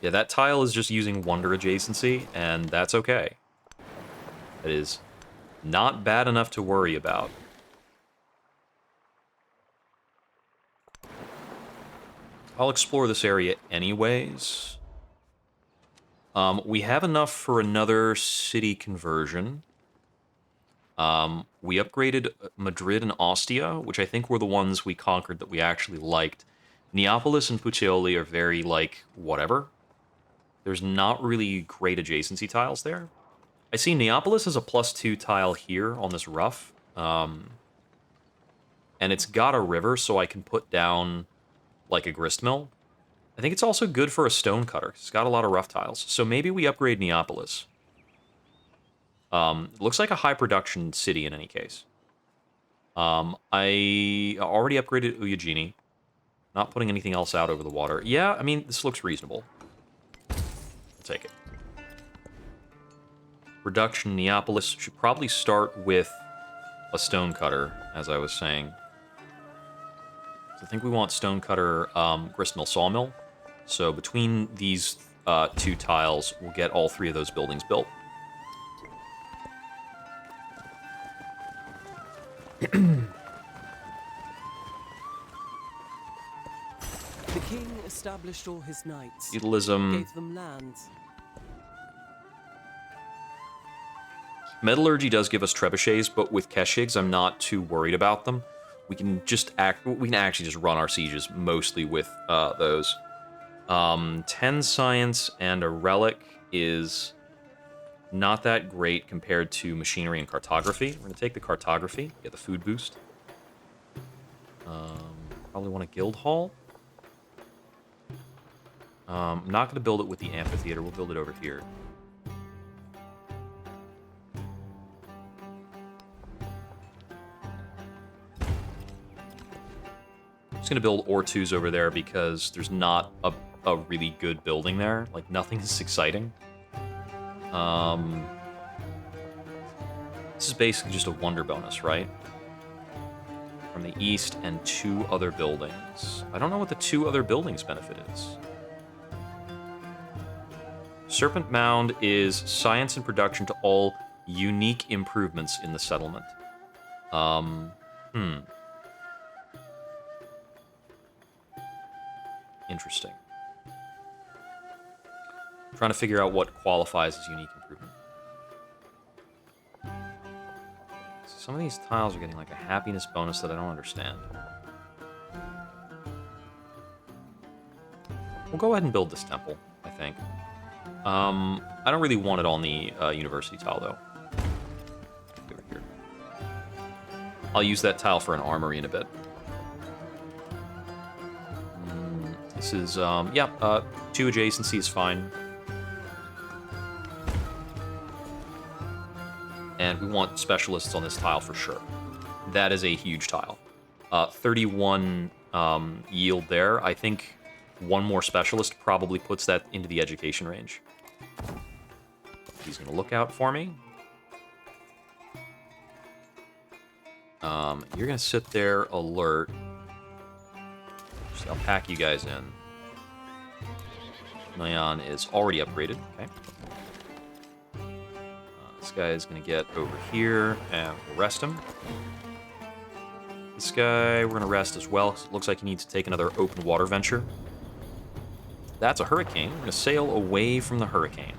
Yeah, that tile is just using wonder adjacency, and that's okay. It is not bad enough to worry about. I'll explore this area anyways. We have enough for another city conversion. We upgraded Madrid and Ostia, which I think were the ones we conquered that we actually liked. Neapolis and Puteoli are very, like, whatever. There's not really great adjacency tiles there. I see Neapolis has a +2 tile here on this rough. And it's got a river, so I can put down, like, a grist mill. I think it's also good for a stone cutter. It's got a lot of rough tiles. So maybe we upgrade Neapolis. It looks like a high production city in any case. I already upgraded Uyagini. Not putting anything else out over the water. Yeah, I mean, this looks reasonable. I'll take it. Reduction Neapolis should probably start with a stone cutter, as I was saying. So I think we want stone cutter, gristmill, sawmill. So between these two tiles, we'll get all three of those buildings built. The king established all his knights, Feudalism. gave them lands. Metallurgy does give us trebuchets, but with Keshigs, I'm not too worried about them. We can actually just run our sieges mostly with those. 10 science and a relic is not that great compared to machinery and cartography. We're going to take the cartography, get the food boost. Probably want a guild hall. I'm not going to build it with the amphitheater. We'll build it over here. I'm just going to build Ortus over there because there's not a a really good building there. Like, nothing is exciting. This is basically just a wonder bonus, right? From the east and 2 other buildings. I don't know what the 2 other buildings benefit is. Serpent Mound is science and production to all unique improvements in the settlement. Interesting. I'm trying to figure out what qualifies as unique improvement. So some of these tiles are getting like a happiness bonus that I don't understand. We'll go ahead and build this temple, I think. I don't really want it on the university tile, though. Over here. I'll use that tile for an armory in a bit. This is, 2 adjacency is fine. And we want specialists on this tile for sure. That is a huge tile. 31 yield there. I think one more specialist probably puts that into the education range. He's going to look out for me. You're going to sit there alert. So I'll pack you guys in. Leon is already upgraded. Okay. This guy is going to get over here, and we'll rest him. This guy, we're going to rest as well, because it looks like he needs to take another open water venture. That's a hurricane. We're going to sail away from the hurricane.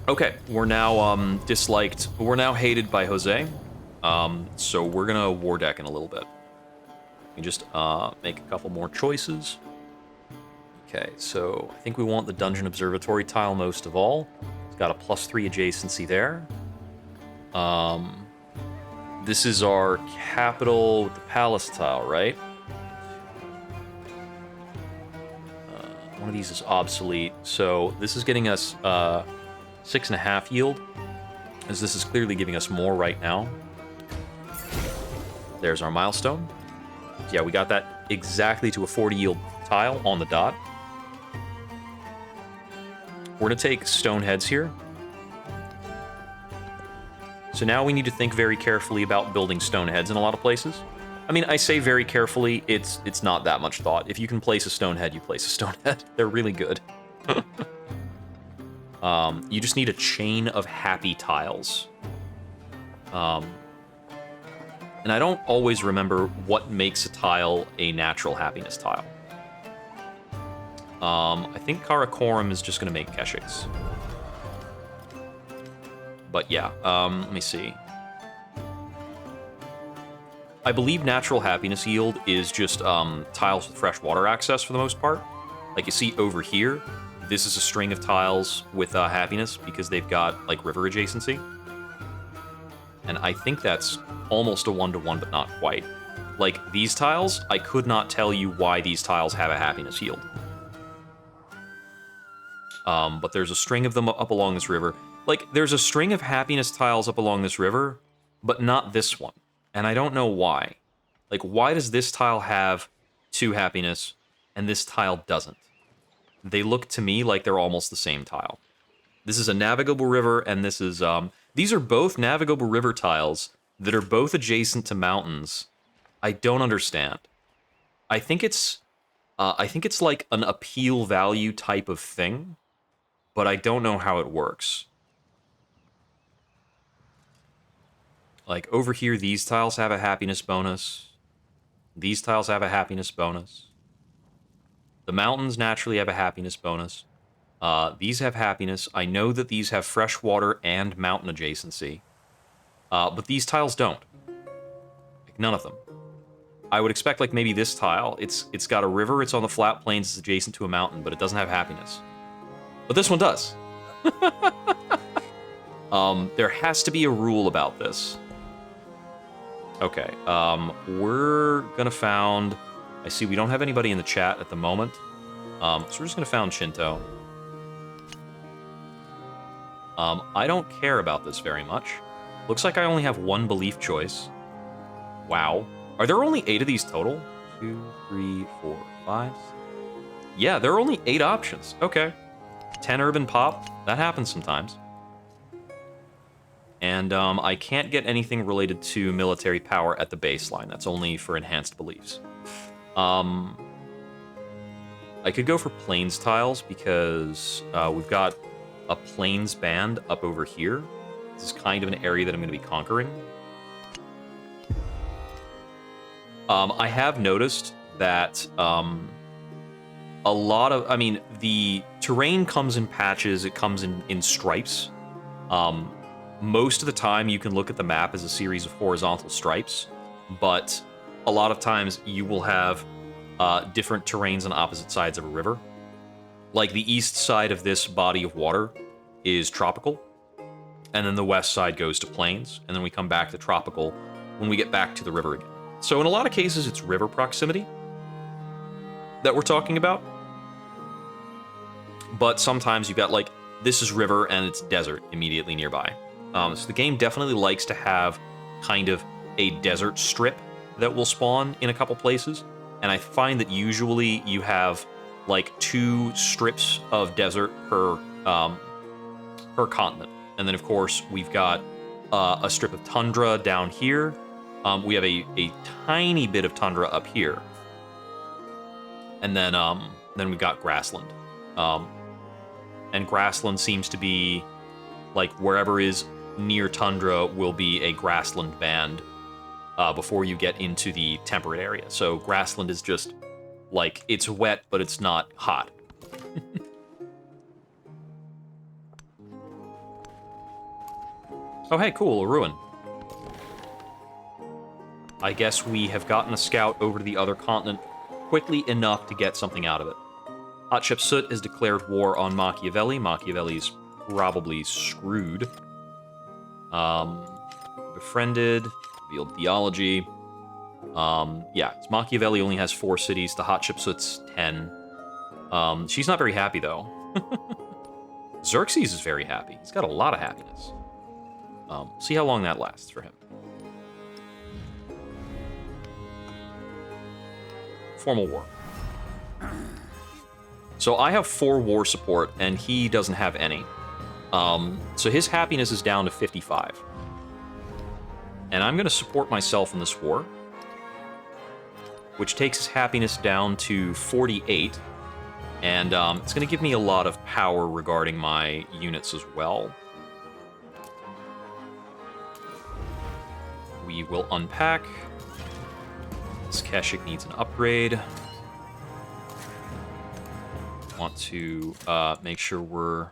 Okay, we're now disliked. We're now hated by Jose. So we're going to war deck in a little bit. We can just make a couple more choices. Okay, so I think we want the Dungeon Observatory tile most of all. It's got a +3 adjacency there. This is our capital with the palace tile, right? One of these is obsolete, so this is getting us 6.5 yield, as this is clearly giving us more right now. There's our milestone. Yeah, we got that exactly to a 40 yield tile on the dot. We're going to take stone heads here. So now we need to think very carefully about building stone heads in a lot of places. I mean, I say very carefully, it's not that much thought. If you can place a stone head, you place a stone head. They're really good. You just need a chain of happy tiles. And I don't always remember what makes a tile a natural happiness tile. I think Karakoram is just going to make Keshiks. But yeah, let me see. I believe natural happiness yield is just tiles with fresh water access for the most part. Like you see over here, this is a string of tiles with happiness because they've got like river adjacency. And I think that's almost a 1-to-1, but not quite. Like these tiles, I could not tell you why these tiles have a happiness yield. But there's a string of them up along this river. Like, there's a string of happiness tiles up along this river, but not this one. And I don't know why. Like, why does this tile have 2 happiness, and this tile doesn't? They look to me like they're almost the same tile. This is a navigable river, and this is, these are both navigable river tiles that are both adjacent to mountains. I don't understand. I think it's like an appeal value type of thing, but I don't know how it works. Like, over here, these tiles have a happiness bonus. These tiles have a happiness bonus. The mountains naturally have a happiness bonus. These have happiness. I know that these have fresh water and mountain adjacency. But these tiles don't. Like, none of them. I would expect, like, maybe this tile. It's got a river, it's on the flat plains, it's adjacent to a mountain, but it doesn't have happiness. But this one does. There has to be a rule about this. Okay, we're gonna found... I see we don't have anybody in the chat at the moment. So we're just gonna found Shinto. I don't care about this very much. Looks like I only have one belief choice. Wow. Are there only 8 of these total? 2, 3, 4, 5. Yeah, there are only 8 options. Okay. 10 urban pop. That happens sometimes. And I can't get anything related to military power at the baseline. That's only for enhanced beliefs. I could go for plains tiles because we've got a plains band up over here. This is kind of an area that I'm going to be conquering. I have noticed that a lot of, I mean, the terrain comes in patches, it comes in stripes. Most of the time you can look at the map as a series of horizontal stripes, but a lot of times you will have different terrains on opposite sides of a river. Like the east side of this body of water is tropical, and then the west side goes to plains, and then we come back to tropical when we get back to the river again. So in a lot of cases, it's river proximity that we're talking about. But sometimes you've got, like, this is river and it's desert immediately nearby. So the game definitely likes to have kind of a desert strip that will spawn in a couple places. And I find that usually you have, like, 2 strips of desert per continent. And then, of course, we've got a strip of tundra down here. We have a tiny bit of tundra up here. And then we've got grassland. And grassland seems to be, like, wherever is near tundra will be a grassland band before you get into the temperate area. So grassland is just, like, it's wet, but it's not hot. Oh, hey, cool, a ruin. I guess we have gotten a scout over to the other continent quickly enough to get something out of it. Hatshepsut has declared war on Machiavelli. Machiavelli's probably screwed. Befriended, revealed theology. Yeah, Machiavelli only has 4 cities, the Hatshepsut's 10. She's not very happy, though. Xerxes is very happy. He's got a lot of happiness. See how long that lasts for him. Formal war. So I have 4 war support, and he doesn't have any. So his happiness is down to 55. And I'm going to support myself in this war, which takes his happiness down to 48. And it's going to give me a lot of power regarding my units as well. We will unpack. This Keshik needs an upgrade. Want to make sure we're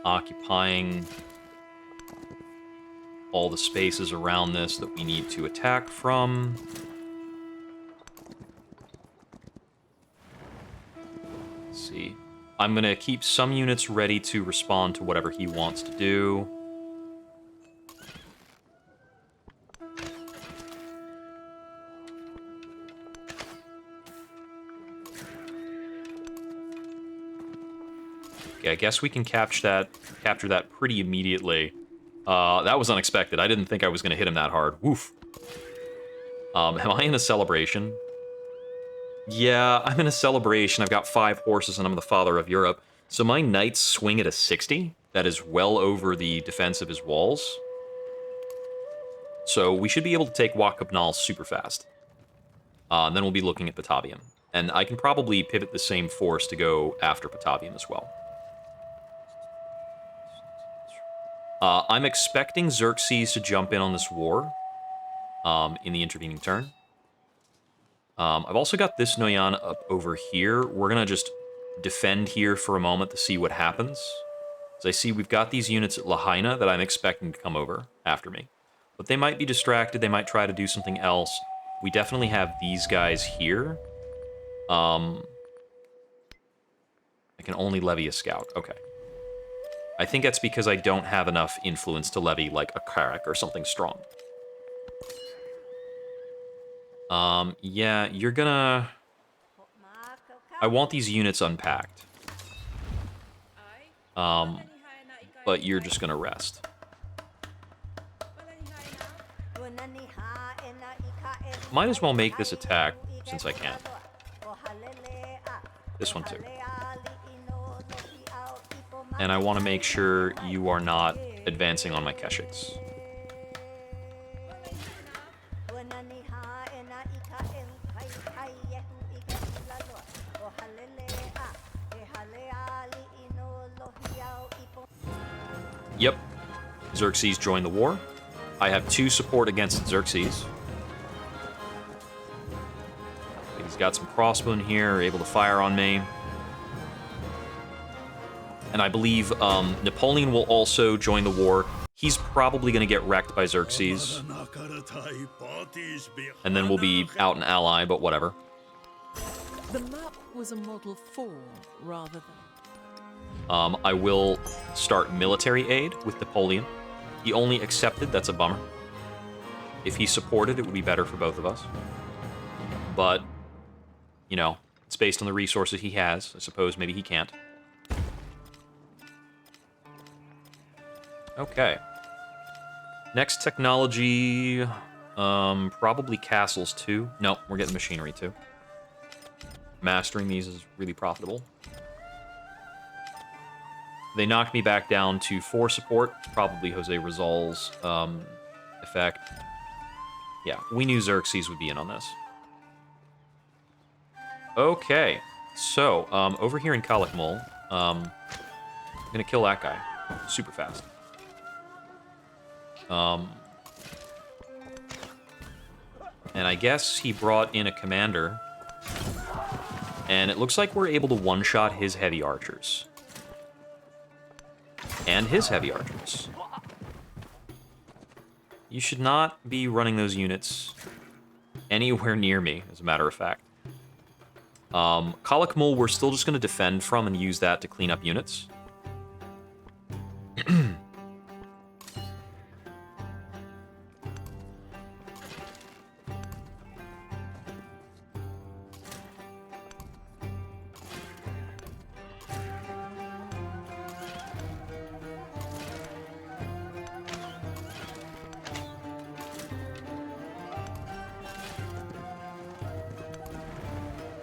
occupying all the spaces around this that we need to attack from. Let's see. I'm going to keep some units ready to respond to whatever he wants to do. I guess we can capture that pretty immediately. That was unexpected. I didn't think I was going to hit him that hard. Woof. Am I in a celebration? Yeah, I'm in a celebration. I've got 5 horses and I'm the father of Europe. So my knights swing at a 60. That is well over the defense of his walls. So we should be able to take Wakabnal super fast. Then we'll be looking at Batavium. And I can probably pivot the same force to go after Batavium as well. I'm expecting Xerxes to jump in on this war in the intervening turn. I've also got this Noyan up over here. We're going to just defend here for a moment to see what happens. As I see, we've got these units at Lahaina that I'm expecting to come over after me. But they might be distracted. They might try to do something else. We definitely have these guys here. I can only levy a scout. Okay. I think that's because I don't have enough influence to levy, like, a Karak or something strong. Yeah, you're gonna... I want these units unpacked. But you're just gonna rest. Might as well make this attack, since I can. This one too. And I want to make sure you are not advancing on my Keshiks. Yep. Xerxes joined the war. I have 2 support against Xerxes. He's got some crossbow in here, able to fire on me. And I believe Napoleon will also join the war. He's probably going to get wrecked by Xerxes. And then we'll be out an ally, but whatever. The map was a model for, rather than... I will start military aid with Napoleon. He only accepted, that's a bummer. If he supported, it would be better for both of us. But, you know, it's based on the resources he has. I suppose maybe he can't. Okay. Next technology, probably castles too. No, we're getting machinery too. Mastering these is really profitable. They knocked me back down to 4 support. Probably Jose Rizal's effect. Yeah, we knew Xerxes would be in on this. Okay, so over here in Kalakmul, I'm gonna kill that guy super fast. And I guess he brought in a commander, and it looks like we're able to one-shot his heavy archers. And his heavy archers. You should not be running those units anywhere near me, as a matter of fact. Kalakmul, we're still just going to defend from and use that to clean up units.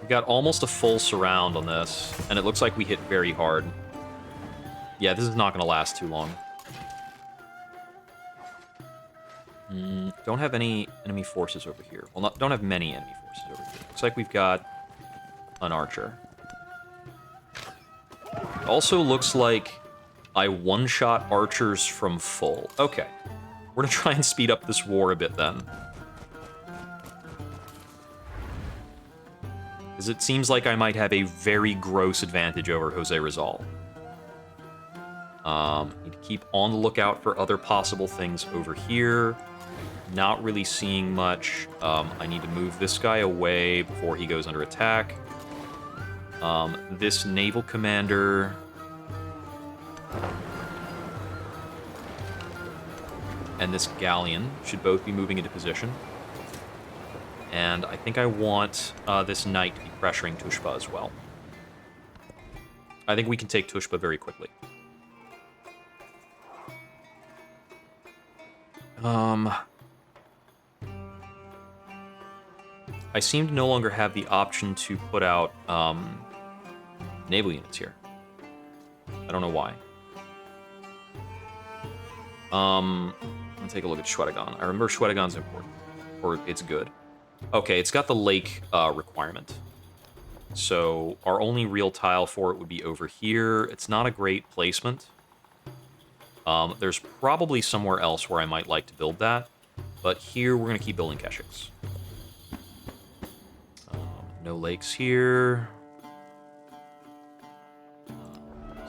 We got almost a full surround on this, and it looks like we hit very hard. Yeah, this is not going to last too long. Don't have any enemy forces over here. Well, don't have many enemy forces over here. Looks like we've got an archer. Also looks like I one-shot archers from full. Okay. We're going to try and speed up this war a bit then. Because it seems like I might have a very gross advantage over Jose Rizal. Need to keep on the lookout for other possible things over here. Not really seeing much. I need to move this guy away before he goes under attack. This naval commander... and this galleon should both be moving into position. And I think I want this knight to be pressuring Tushpa as well. I think we can take Tushpa very quickly. I seem to no longer have the option to put out naval units here. I don't know why. Let's take a look at Shwedagon. I remember Shwedagon's important, or it's good. Okay, it's got the lake requirement. So our only real tile for it would be over here. It's not a great placement. There's probably somewhere else where I might like to build that. But here, we're going to keep building Keshiks. No lakes here.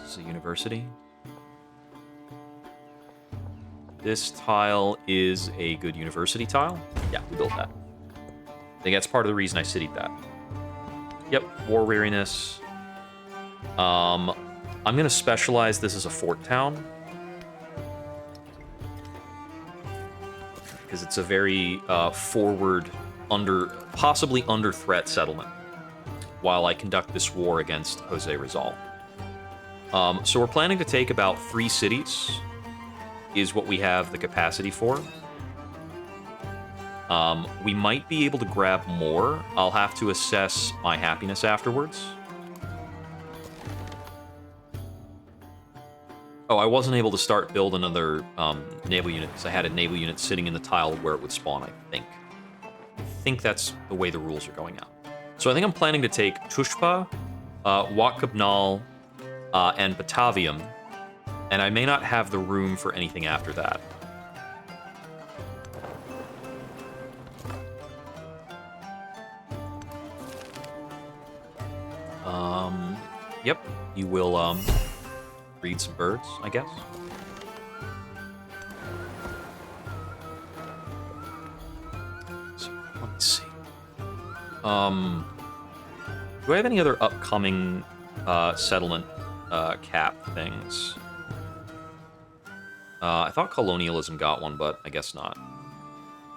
This is a university. This tile is a good university tile. Yeah, we built that. I think that's part of the reason I citied that. Yep, war weariness. I'm going to specialize this as a fort town. Because it's a very forward, possibly under threat settlement while I conduct this war against Jose Rizal. So we're planning to take about 3 cities, is what we have the capacity for. We might be able to grab more. I'll have to assess my happiness afterwards. Oh, I wasn't able to start build another naval unit because I had a naval unit sitting in the tile where it would spawn, I think. I think that's the way the rules are going out. So I think I'm planning to take Tushpa, Wakabnal, and Batavium, and I may not have the room for anything after that. Yep, you will breed some birds, I guess. So, let me see. Do I have any other upcoming settlement cap things? I thought colonialism got one, but I guess not.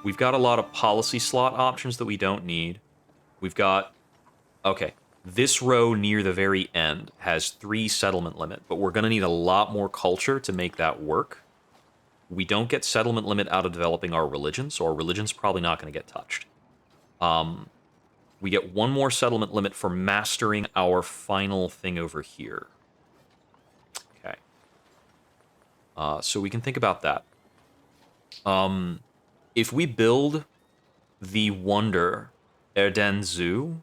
We've got a lot of policy slot options that we don't need. We've got... Okay, this row near the very end has 3 settlement limit, but we're going to need a lot more culture to make that work. We don't get settlement limit out of developing our religion, so our religion's probably not going to get touched. We get 1 more settlement limit for mastering our final thing over here. Okay. So we can think about that. If we build the Wonder Erdenzu,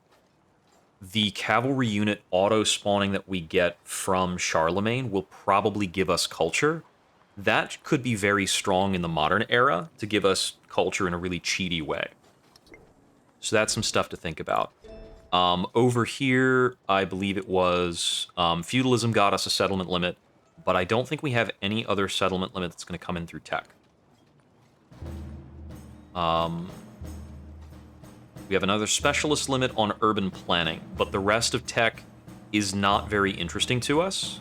the cavalry unit auto-spawning that we get from Charlemagne will probably give us culture. That could be very strong in the modern era to give us culture in a really cheaty way. So that's some stuff to think about. Over here, I believe it was feudalism got us a settlement limit, but I don't think we have any other settlement limit that's going to come in through tech. We have another specialist limit on urban planning, but the rest of tech is not very interesting to us.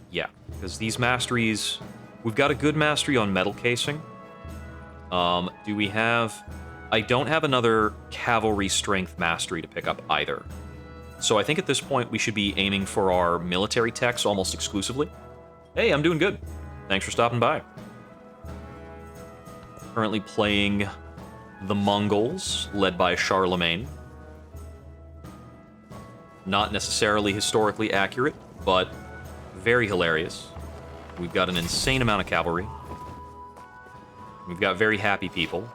Yeah, because these masteries... We've got a good mastery on metal casing. Do we have... I don't have another cavalry strength mastery to pick up either. So I think at this point we should be aiming for our military techs almost exclusively. Hey, I'm doing good. Thanks for stopping by. Currently playing the Mongols, led by Charlemagne. Not necessarily historically accurate, but very hilarious. We've got an insane amount of cavalry. We've got very happy people.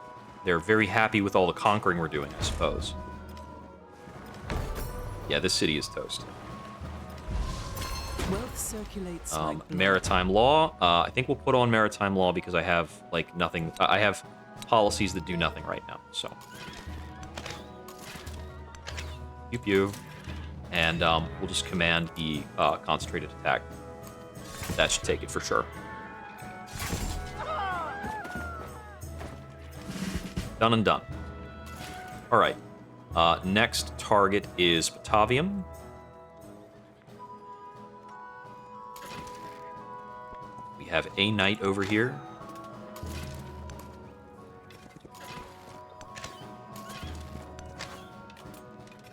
They're very happy with all the conquering we're doing, I suppose. Yeah, this city is toast. Wealth circulates like blood. Maritime law. I think we'll put on maritime law because I have, like, nothing... I have policies that do nothing right now, so... Pew pew. And we'll just command the concentrated attack. That should take it for sure. Done and done. Alright. Next target is Batavium. We have a knight over here.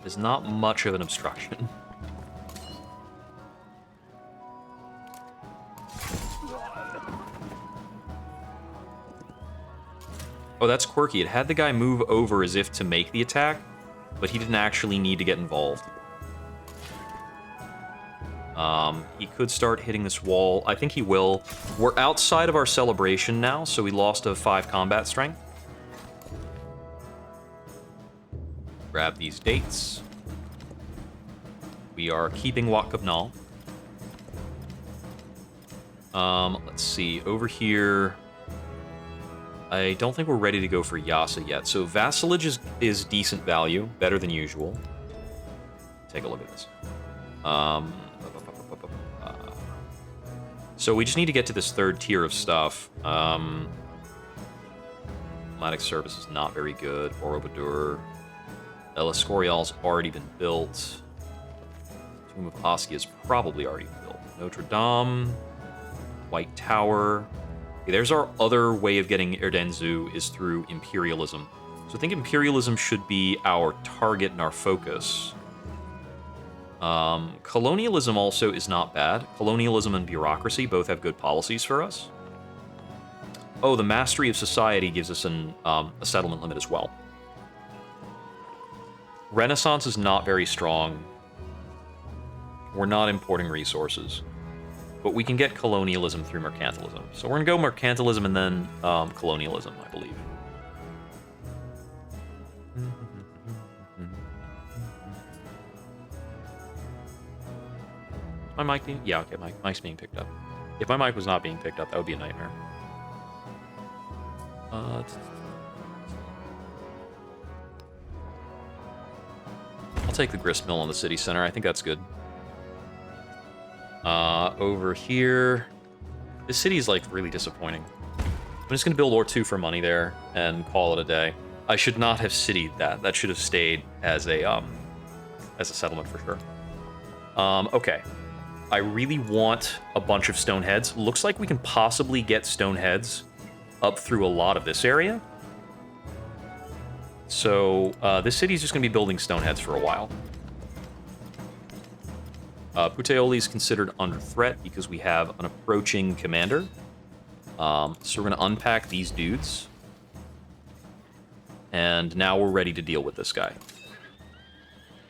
There's not much of an obstruction. Oh, that's quirky. It had the guy move over as if to make the attack, but he didn't actually need to get involved. He could start hitting this wall. I think he will. We're outside of our celebration now, so we lost a 5 combat strength. Grab these dates. We are keeping Wakabnal. Let's see. Over here... I don't think we're ready to go for Yasa yet. So vassalage is decent value, better than usual. Take a look at this. So we just need to get to this 3rd tier of stuff. Diplomatic service is not very good. Borobudur. El Escorial's already been built. Tomb of Oskia is probably already built. Notre Dame. White Tower. Okay, there's our other way of getting Erdenzu is through imperialism. So I think imperialism should be our target and our focus. Colonialism also is not bad. Colonialism and bureaucracy both have good policies for us. Oh, the Mastery of Society gives us a settlement limit as well. Renaissance is not very strong. We're not importing resources. But we can get colonialism through mercantilism. So we're going to go mercantilism and then colonialism, I believe. My mic being... Yeah, okay, my mic's being picked up. If my mic was not being picked up, that would be a nightmare. I'll take the grist mill on the city center. I think that's good. Over here... This city is, like, really disappointing. I'm just going to build Ore 2 for money there and call it a day. I should not have citied that. That should have stayed as a settlement for sure. Okay. I really want a bunch of stone heads. Looks like we can possibly get stone heads up through a lot of this area. So this city is just going to be building stone heads for a while. Puteoli is considered under threat because we have an approaching commander. So we're going to unpack these dudes. And now we're ready to deal with this guy.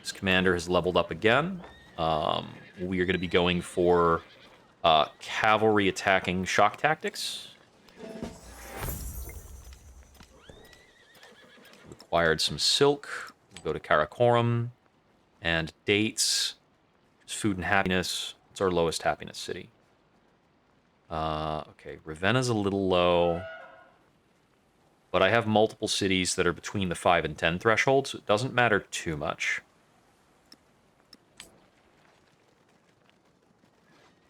This commander has leveled up again. We are going to be going for cavalry attacking shock tactics. Acquired some silk. We'll go to Karakoram. And dates. Just food and happiness. It's our lowest happiness city. Okay, Ravenna's a little low. But I have multiple cities that are between the 5 and 10 threshold, so it doesn't matter too much.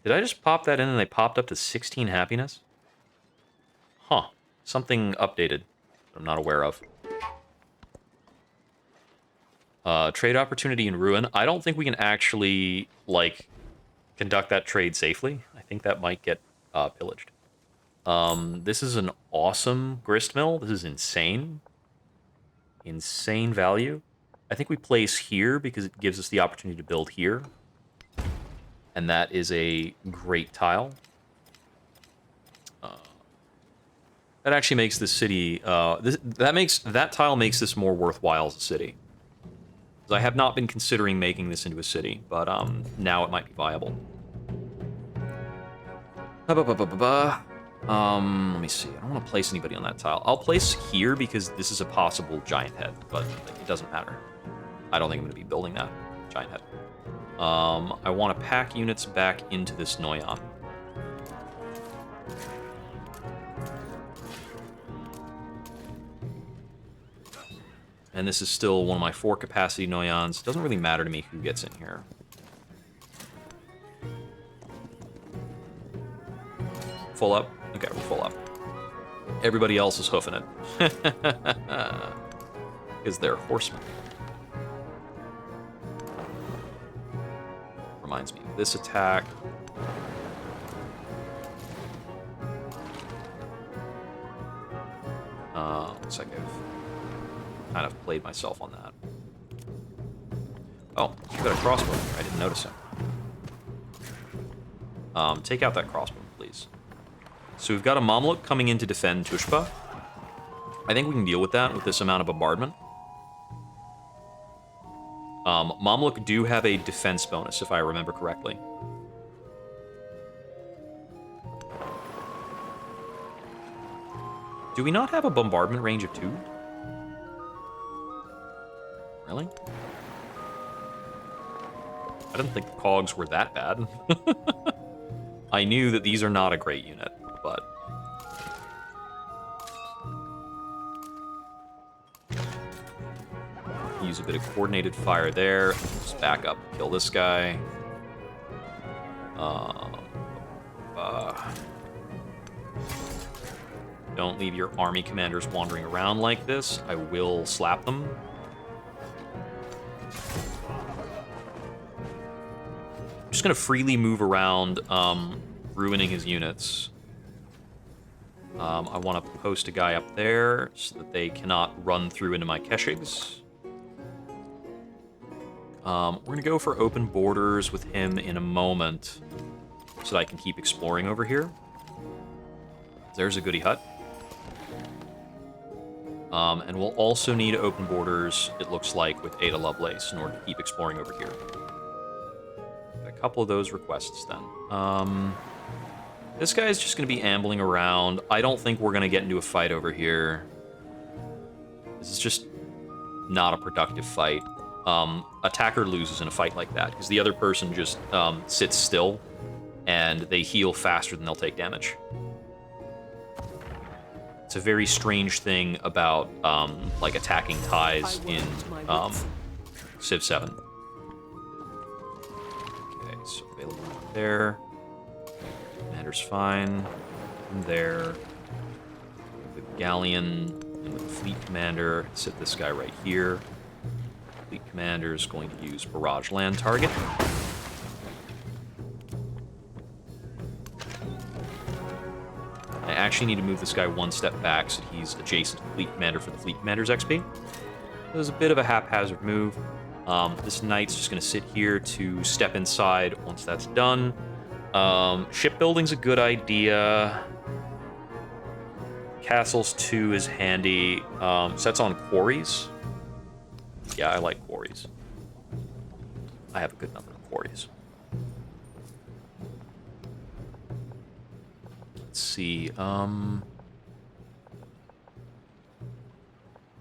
Did I just pop that in and they popped up to 16 happiness? Huh. Something updated that I'm not aware of. Trade opportunity in Ruin. I don't think we can actually, like, conduct that trade safely. I think that might get pillaged. This is an awesome grist mill. This is insane. Insane value. I think we place here because it gives us the opportunity to build here. And that is a great tile. That actually makes this city... that tile makes this more worthwhile as a city. I have not been considering making this into a city, but now it might be viable. Let me see. I don't want to place anybody on that tile. I'll place here because this is a possible giant head, but it doesn't matter. I don't think I'm going to be building that giant head. I want to pack units back into this Noyan. And this is still one of my 4 capacity Noyans. It doesn't really matter to me who gets in here. Full up? Okay, we're full up. Everybody else is hoofing it. Because they're horsemen. Reminds me of this attack. Looks like I've kind of played myself on that. Oh, you've got a crossbow here. I didn't notice him. Take out that crossbow, please. So we've got a Mamluk coming in to defend Tushpa. I think we can deal with that with this amount of bombardment. Mamluk do have a defense bonus, if I remember correctly. Do we not have a bombardment range of 2? Really? I didn't think the cogs were that bad. I knew that these are not a great unit, but... Use a bit of coordinated fire there. Just back up, kill this guy. Don't leave your army commanders wandering around like this. I will slap them. I'm just going to freely move around, ruining his units. I want to post a guy up there so that they cannot run through into my Keshigs. We're going to go for open borders with him in a moment so that I can keep exploring over here. There's a goody hut. And we'll also need open borders, it looks like, with Ada Lovelace in order to keep exploring over here. Got a couple of those requests then. This guy's just going to be ambling around. I don't think we're going to get into a fight over here. This is just not a productive fight. Attacker loses in a fight like that, because the other person just sits still, and they heal faster than they'll take damage. It's a very strange thing about, like, attacking ties in Civ 7. Okay, so available there. Commander's fine. From there. The galleon and with the fleet commander. Sit this guy right here. Fleet commander is going to use barrage land target. I actually need to move this guy one step back so he's adjacent to the fleet commander for the fleet commander's XP. It was a bit of a haphazard move. This knight's just going to sit here to step inside once that's done. Shipbuilding's a good idea. Castles 2 is handy. Sets on quarries. Yeah, I like quarries. I have a good number of quarries. Let's see. I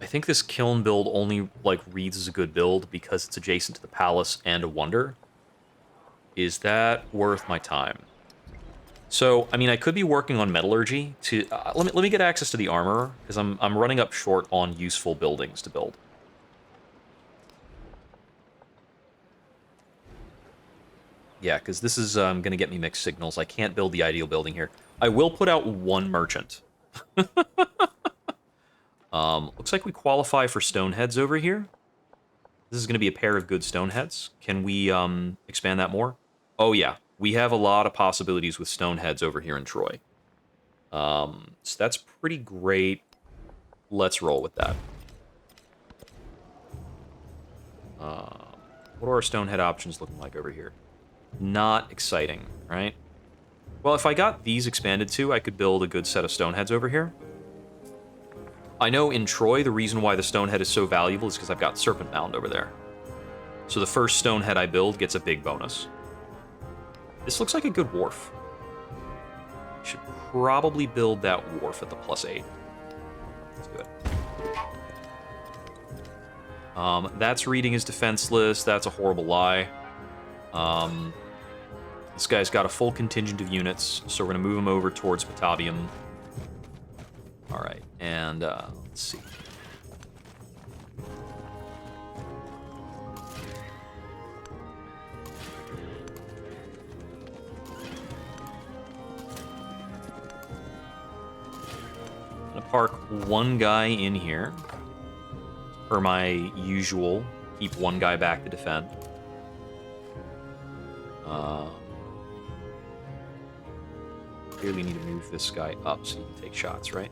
think this kiln build only, like, reads as a good build because it's adjacent to the palace and a wonder. Is that worth my time? So, I mean, I could be working on metallurgy to... let me get access to the armorer, because I'm running up short on useful buildings to build. Yeah, because this is going to get me mixed signals. I can't build the ideal building here. I will put out one merchant. Looks like we qualify for stoneheads over here. This is going to be a pair of good stoneheads. Can we expand that more? Oh, yeah. We have a lot of possibilities with stoneheads over here in Troy. So that's pretty great. Let's roll with that. What are our stonehead options looking like over here? Not exciting, right? Well, if I got these expanded too, I could build a good set of stoneheads over here. I know in Troy, the reason why the stonehead is so valuable is because I've got Serpent Mound over there. So the first stonehead I build gets a big bonus. This looks like a good wharf. Should probably build that wharf at the +8. Let's do it. That's reading is defenseless. That's a horrible lie. This guy's got a full contingent of units, so we're going to move him over towards Batavium. All right, and let's see. I'm going to park one guy in here. Per my usual, keep one guy back to defend. Clearly need to move this guy up so you can take shots, right?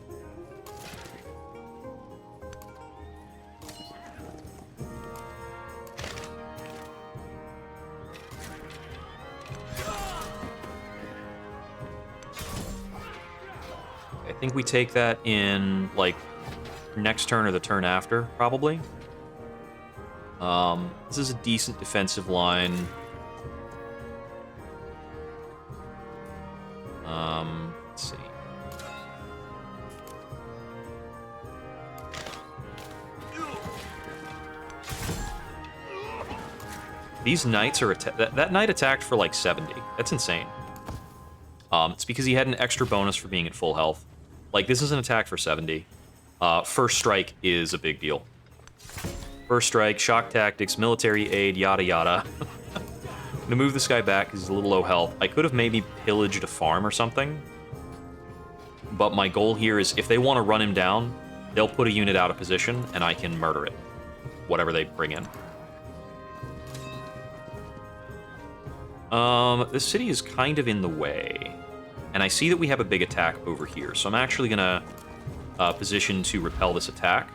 I think we take that in, like, next turn or the turn after, probably. This is a decent defensive line. Let's see. These knights are... That knight attacked for, like, 70. That's insane. It's because he had an extra bonus for being at full health. Like, this is an attack for 70. First strike is a big deal. First strike, shock tactics, military aid, yada yada. I'm gonna move this guy back because he's a little low health. I could have maybe pillaged a farm or something. But my goal here is if they want to run him down, they'll put a unit out of position and I can murder it. Whatever they bring in. This city is kind of in the way. And I see that we have a big attack over here. So I'm actually gonna position to repel this attack.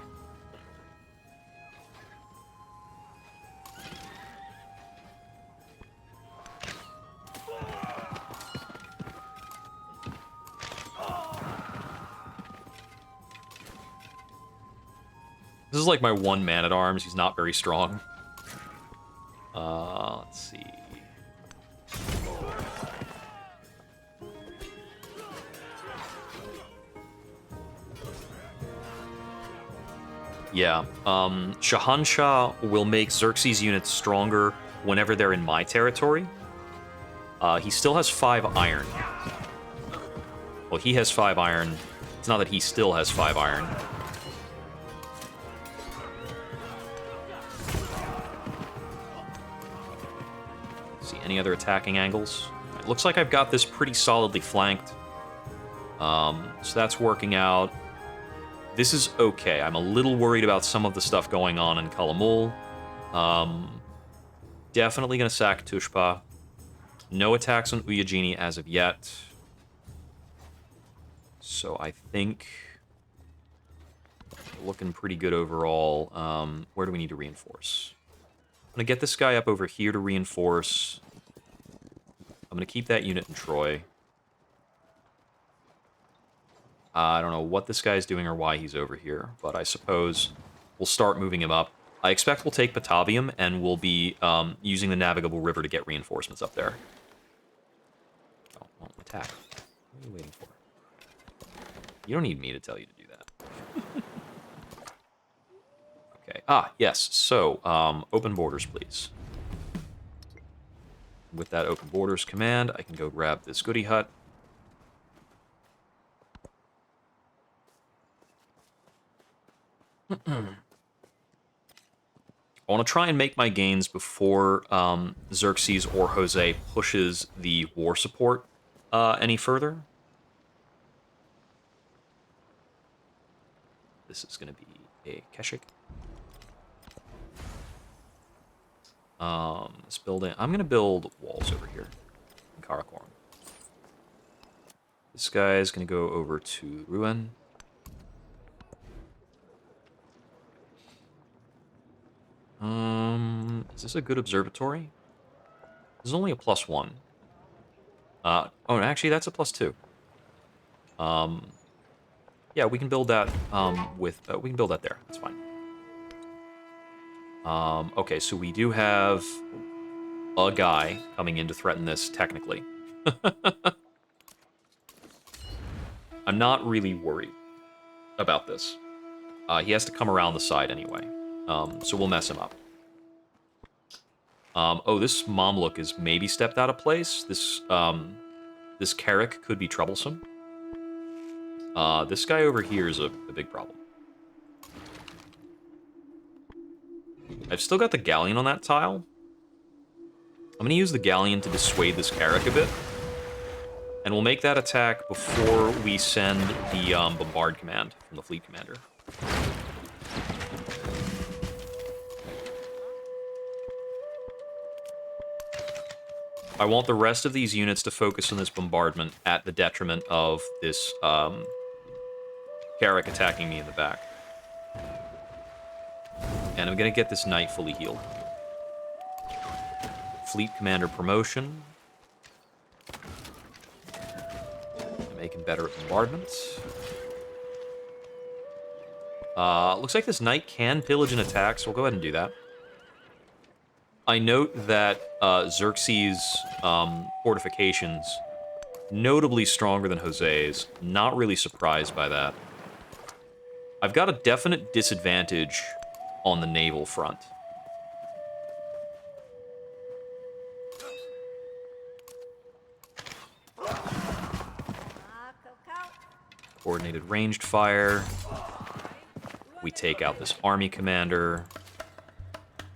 This is like my one man-at-arms. He's not very strong. Let's see. Yeah, Shahanshah will make Xerxes units stronger whenever they're in my territory. He still has 5 iron. Well, he has 5 iron. It's not that he still has 5 iron. Let's see, any other attacking angles? It looks like I've got this pretty solidly flanked. So that's working out. This is okay. I'm a little worried about some of the stuff going on in Kalamul. Definitely going to sack Tushpa. No attacks on Uyajini as of yet. So I think looking pretty good overall. Where do we need to reinforce? I'm going to get this guy up over here to reinforce. I'm going to keep that unit in Troy. I don't know what this guy's doing or why he's over here, but I suppose we'll start moving him up. I expect we'll take Batavium, and we'll be using the navigable river to get reinforcements up there. Oh, well, attack. What are you waiting for? You don't need me to tell you to do that. Okay. Yes. So, open borders, please. With that open borders command, I can go grab this goody hut. I want to try and make my gains before Xerxes or Jose pushes the war support any further. This is going to be a Keshik. This building... I'm going to build walls over here in Karakorum. This guy is going to go over to Ruin. Is this a good observatory? This is only a +1. Oh, actually, that's a +2. Yeah, we can build that we can build that there. That's fine. Okay, so we do have a guy coming in to threaten this, technically. I'm not really worried about this. He has to come around the side anyway. So we'll mess him up. Oh, this Mamluk is maybe stepped out of place. This Carrick could be troublesome. This guy over here is a big problem. I've still got the Galleon on that tile. I'm going to use the Galleon to dissuade this Carrick a bit. And we'll make that attack before we send the Bombard command from the Fleet Commander. I want the rest of these units to focus on this bombardment at the detriment of this Carrick attacking me in the back. And I'm going to get this knight fully healed. Fleet Commander promotion. Making better at bombardments. Looks like this knight can pillage and attack, so we'll go ahead and do that. I note that Xerxes' fortifications, notably stronger than Jose's. Not really surprised by that. I've got a definite disadvantage on the naval front. Coordinated ranged fire. We take out this army commander.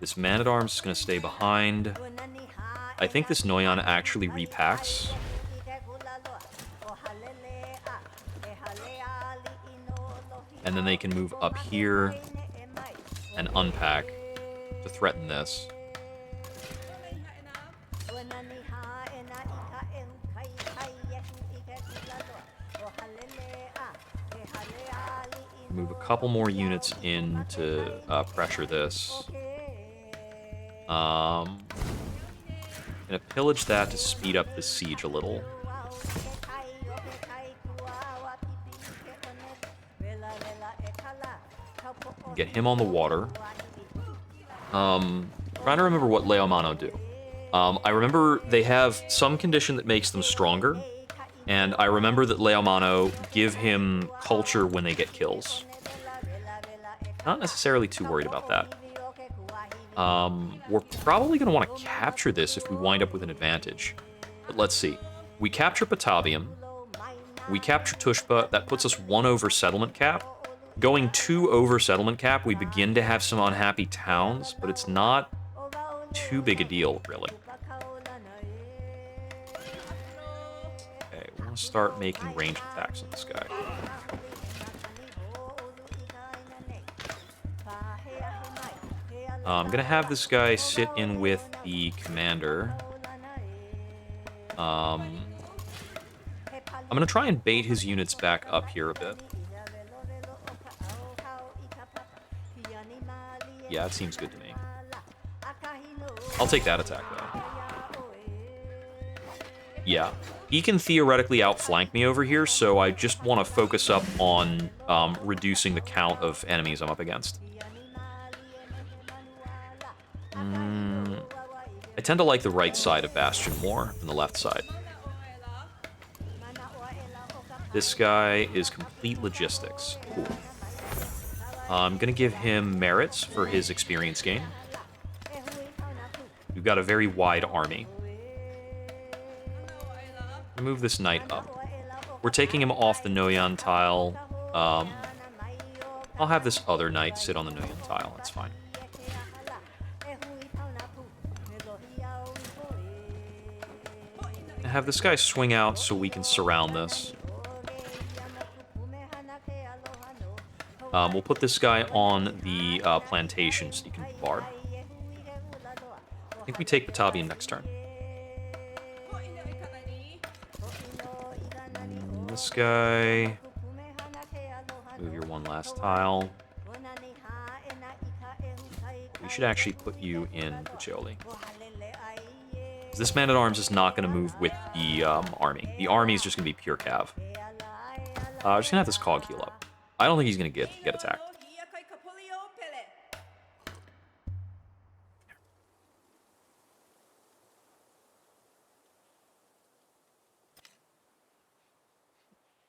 This man-at-arms is going to stay behind. I think this Noyan actually repacks. And then they can move up here and unpack to threaten this. Move a couple more units in to pressure this. Gonna pillage that to speed up the siege a little. Get him on the water. Trying to remember what Leomano do. I remember they have some condition that makes them stronger, and I remember that Leomano give him culture when they get kills. Not necessarily too worried about that. We're probably going to want to capture this if we wind up with an advantage. But let's see. We capture Batavium. We capture Tushpa. That puts us 1 over settlement cap. Going 2 over settlement cap, we begin to have some unhappy towns, but it's not too big a deal, really. Okay, we want to start making ranged attacks on this guy. I'm going to have this guy sit in with the commander. I'm going to try and bait his units back up here a bit. Yeah, it seems good to me. I'll take that attack, though. Yeah. He can theoretically outflank me over here, so I just want to focus up on reducing the count of enemies I'm up against. I tend to like the right side of Bastion more than the left side. This guy is complete logistics. Cool. I'm going to give him merits for his experience gain. We've got a very wide army. Move this knight up. We're taking him off the Noyan tile. I'll have this other knight sit on the Noyan tile. That's fine. Have this guy swing out so we can surround this. We'll put this guy on the plantation so you can bombard. I think we take Batavian next turn. This guy. Move your 1 last tile. We should actually put you in Puccioli. This man-at-arms is not going to move with the army. The army is just going to be pure cav. I'm just going to have this cog heal up. I don't think he's going to get attacked.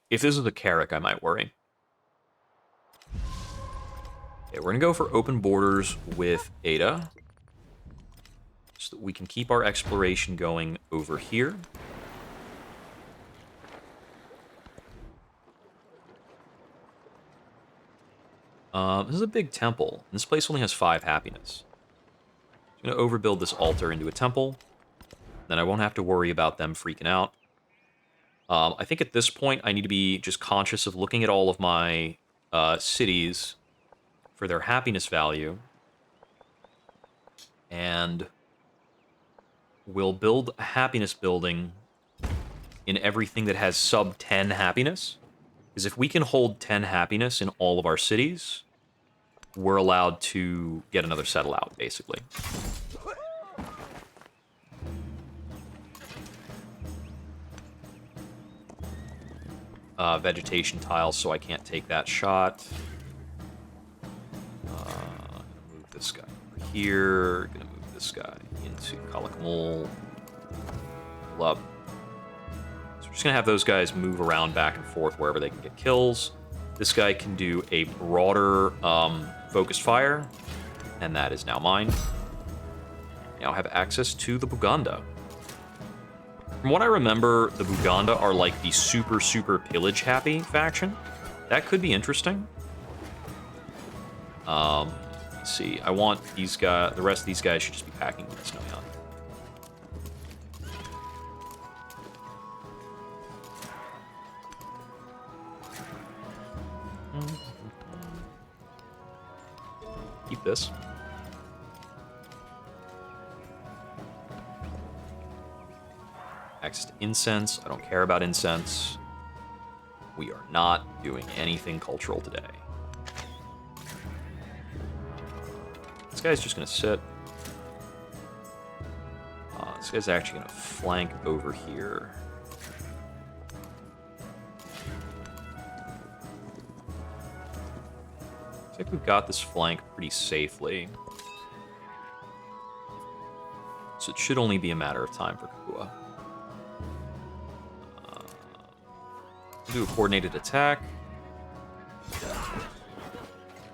If this is a Carrick, I might worry. Okay, we're going to go for open borders with Ada, so that we can keep our exploration going over here. This is a big temple. And this place only has 5 happiness. I'm going to overbuild this altar into a temple. Then I won't have to worry about them freaking out. I think at this point I need to be just conscious of looking at all of my cities for their happiness value. And we'll build a happiness building in everything that has sub 10 happiness. Because if we can hold 10 happiness in all of our cities, we're allowed to get another settle out, basically. Vegetation tiles, so I can't take that shot. Move this guy over here. Gonna move this guy into Kalakamul. Love. So we're just gonna have those guys move around back and forth wherever they can get kills. This guy can do a broader focused fire, and that is now mine. Now have access to the Buganda. From what I remember, the Buganda are like the super, super pillage-happy faction. That could be interesting. Let's see. I want these guys... The rest of these guys should just be packing with Snowy on. Keep this. Access to incense. I don't care about incense. We are not doing anything cultural today. This guy's just going to sit. This guy's actually going to flank over here. Looks like we've got this flank pretty safely. So it should only be a matter of time for Kapua. Do a coordinated attack.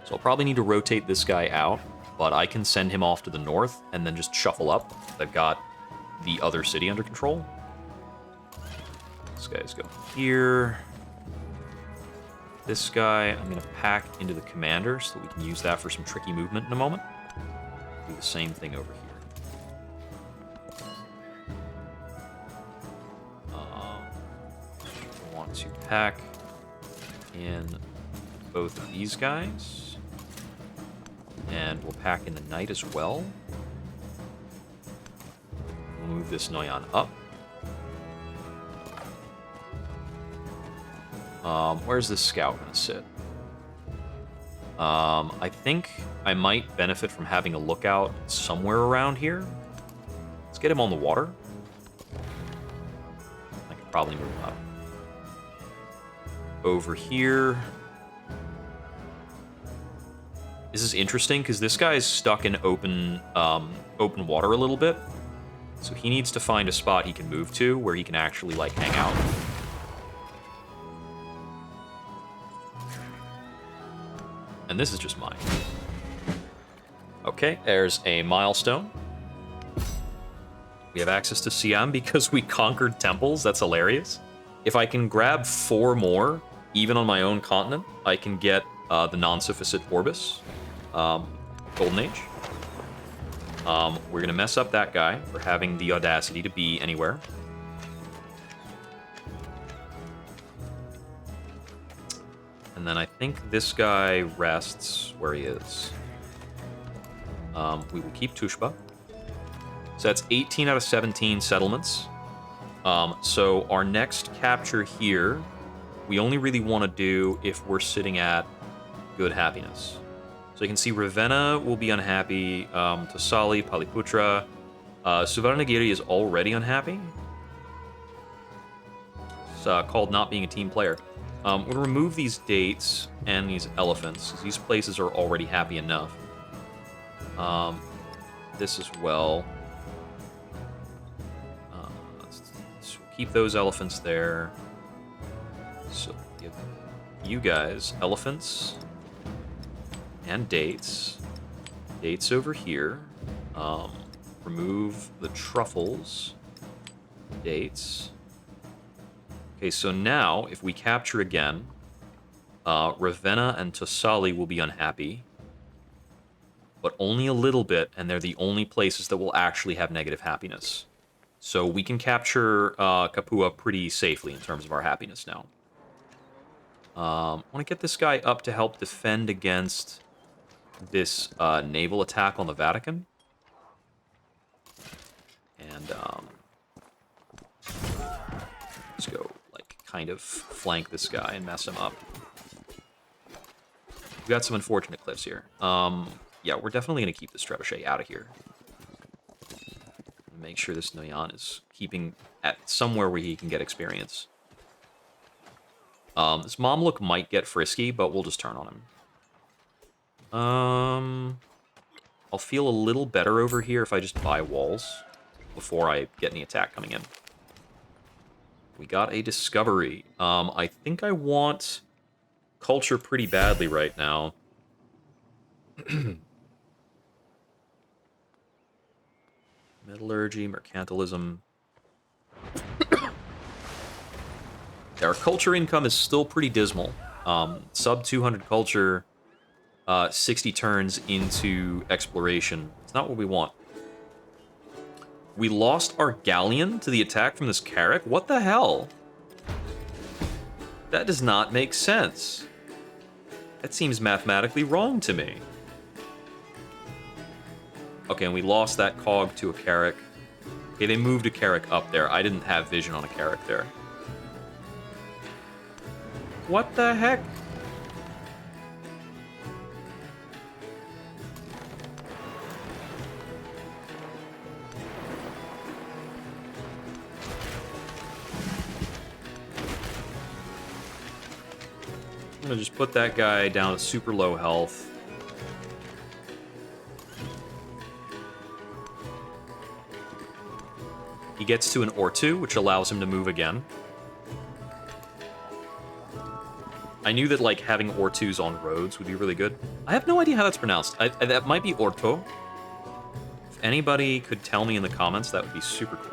So I'll probably need to rotate this guy out, but I can send him off to the north and then just shuffle up. I've got the other city under control. This guy's going here. This guy, I'm going to pack into the commander so that we can use that for some tricky movement in a moment. Do the same thing over here. I want to pack in both of these guys. And we'll pack in the knight as well. We'll move this Noyan up. Where's this scout going to sit? I think I might benefit from having a lookout somewhere around here. Let's get him on the water. I could probably move him up. Over here. This is interesting because this guy is stuck in open water a little bit. So he needs to find a spot he can move to where he can actually, like, hang out. And this is just mine. Okay, there's a milestone. We have access to Siam because we conquered temples. That's hilarious. If I can grab 4 more, even on my own continent, I can get the non-sufficient Orbis, Golden Age. We're going to mess up that guy for having the audacity to be anywhere. And then I think this guy rests where he is. We will keep Tushba. So that's 18 out of 17 settlements. So our next capture here, we only really want to do if we're sitting at good happiness. So you can see Ravenna will be unhappy, Tosali, Paliputra. Suvarnagiri is already unhappy. It's called not being a team player. We're going to remove these dates and these elephants, because these places are already happy enough. This as well. So keep those elephants there. So give you guys elephants and dates. Dates over here. Remove the truffles. Dates. Okay, so now, if we capture again, Ravenna and Tosali will be unhappy, but only a little bit, and they're the only places that will actually have negative happiness. So we can capture Kapua pretty safely in terms of our happiness now. I want to get this guy up to help defend against this naval attack on the Vatican. And let's go, like, kind of flank this guy and mess him up. We've got some unfortunate cliffs here. Yeah, we're definitely going to keep this trebuchet out of here. Make sure this Noyan is keeping at somewhere where he can get experience. This Mamluk might get frisky, but we'll just turn on him. I'll feel a little better over here if I just buy walls before I get any attack coming in. We got a discovery. I think I want culture pretty badly right now. Metallurgy, mercantilism. Our culture income is still pretty dismal. Sub 200 culture, 60 turns into exploration. It's not what we want. We lost our galleon to the attack from this Carrack? What the hell? That does not make sense. That seems mathematically wrong to me. Okay, and we lost that cog to a Carrack. Okay, they moved a Carrack up there. I didn't have vision on a Carrack there. What the heck? I'm gonna just put that guy down to super low health. He gets to an Ortu, which allows him to move again. I knew that, like, having Ortus on roads would be really good. I have no idea how that's pronounced. That might be Orto. If anybody could tell me in the comments, that would be super cool.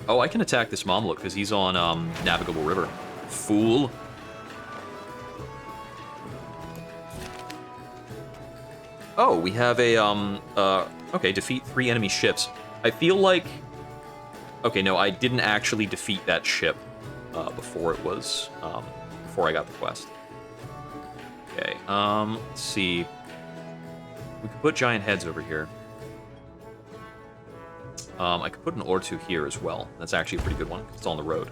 Oh, I can attack this Mamluk because he's on Navigable River. Fool. Oh, we have a, okay, defeat 3 enemy ships. I feel like... Okay, no, I didn't actually defeat that ship before it was, before I got the quest. Okay, let's see. We could put giant heads over here. I could put an Ortu here as well. That's actually a pretty good one. It's on the road.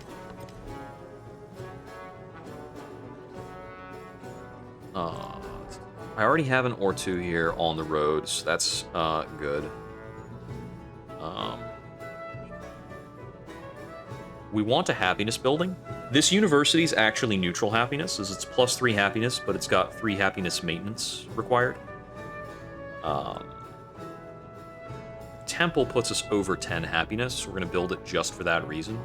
I already have an Ortu here on the road, so that's good. We want a happiness building. This university is actually neutral happiness, as it's +3 happiness, but it's got 3 happiness maintenance required. Temple puts us over 10 happiness, so we're going to build it just for that reason.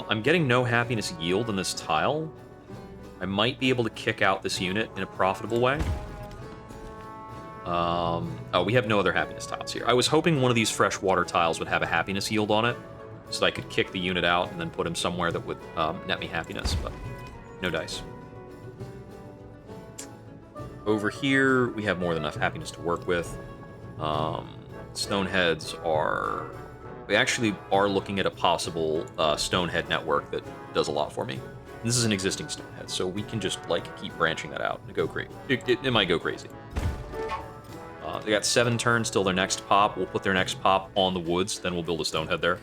I'm getting no happiness yield in this tile. I might be able to kick out this unit in a profitable way. Oh, we have no other happiness tiles here. I was hoping one of these freshwater tiles would have a happiness yield on it, so that I could kick the unit out and then put him somewhere that would net me happiness, but no dice. Over here, we have more than enough happiness to work with. Stoneheads are... We actually are looking at a possible Stonehead network that does a lot for me. This is an existing Stonehead, so we can just, like, keep branching that out and go crazy. It might go crazy. They got 7 turns till their next pop. We'll put their next pop on the woods, then we'll build a Stonehead there.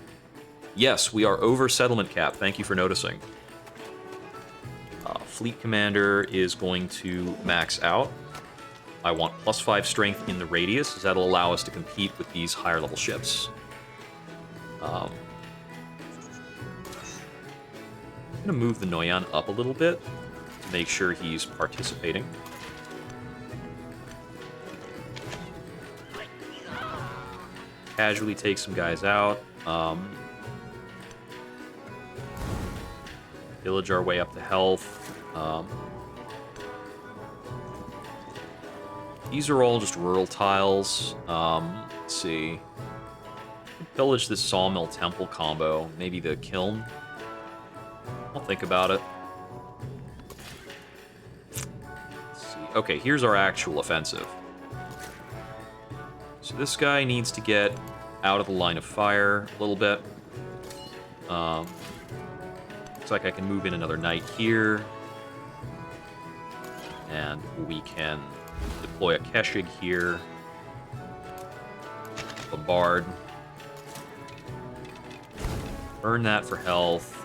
Yes, we are over settlement cap. Thank you for noticing. Fleet Commander is going to max out. I want +5 strength in the radius, as that'll allow us to compete with these higher level ships. I'm going to move the Noyan up a little bit to make sure he's participating. Casually take some guys out. Pillage our way up to health. These are all just rural tiles. Let's see. Pillage this Sawmill Temple combo. Maybe the Kiln. I'll think about it. Let's see. Okay, here's our actual offensive. So this guy needs to get out of the line of fire a little bit. Looks like I can move in another knight here. And we can deploy a Keshig here. Bombard. Burn that for health.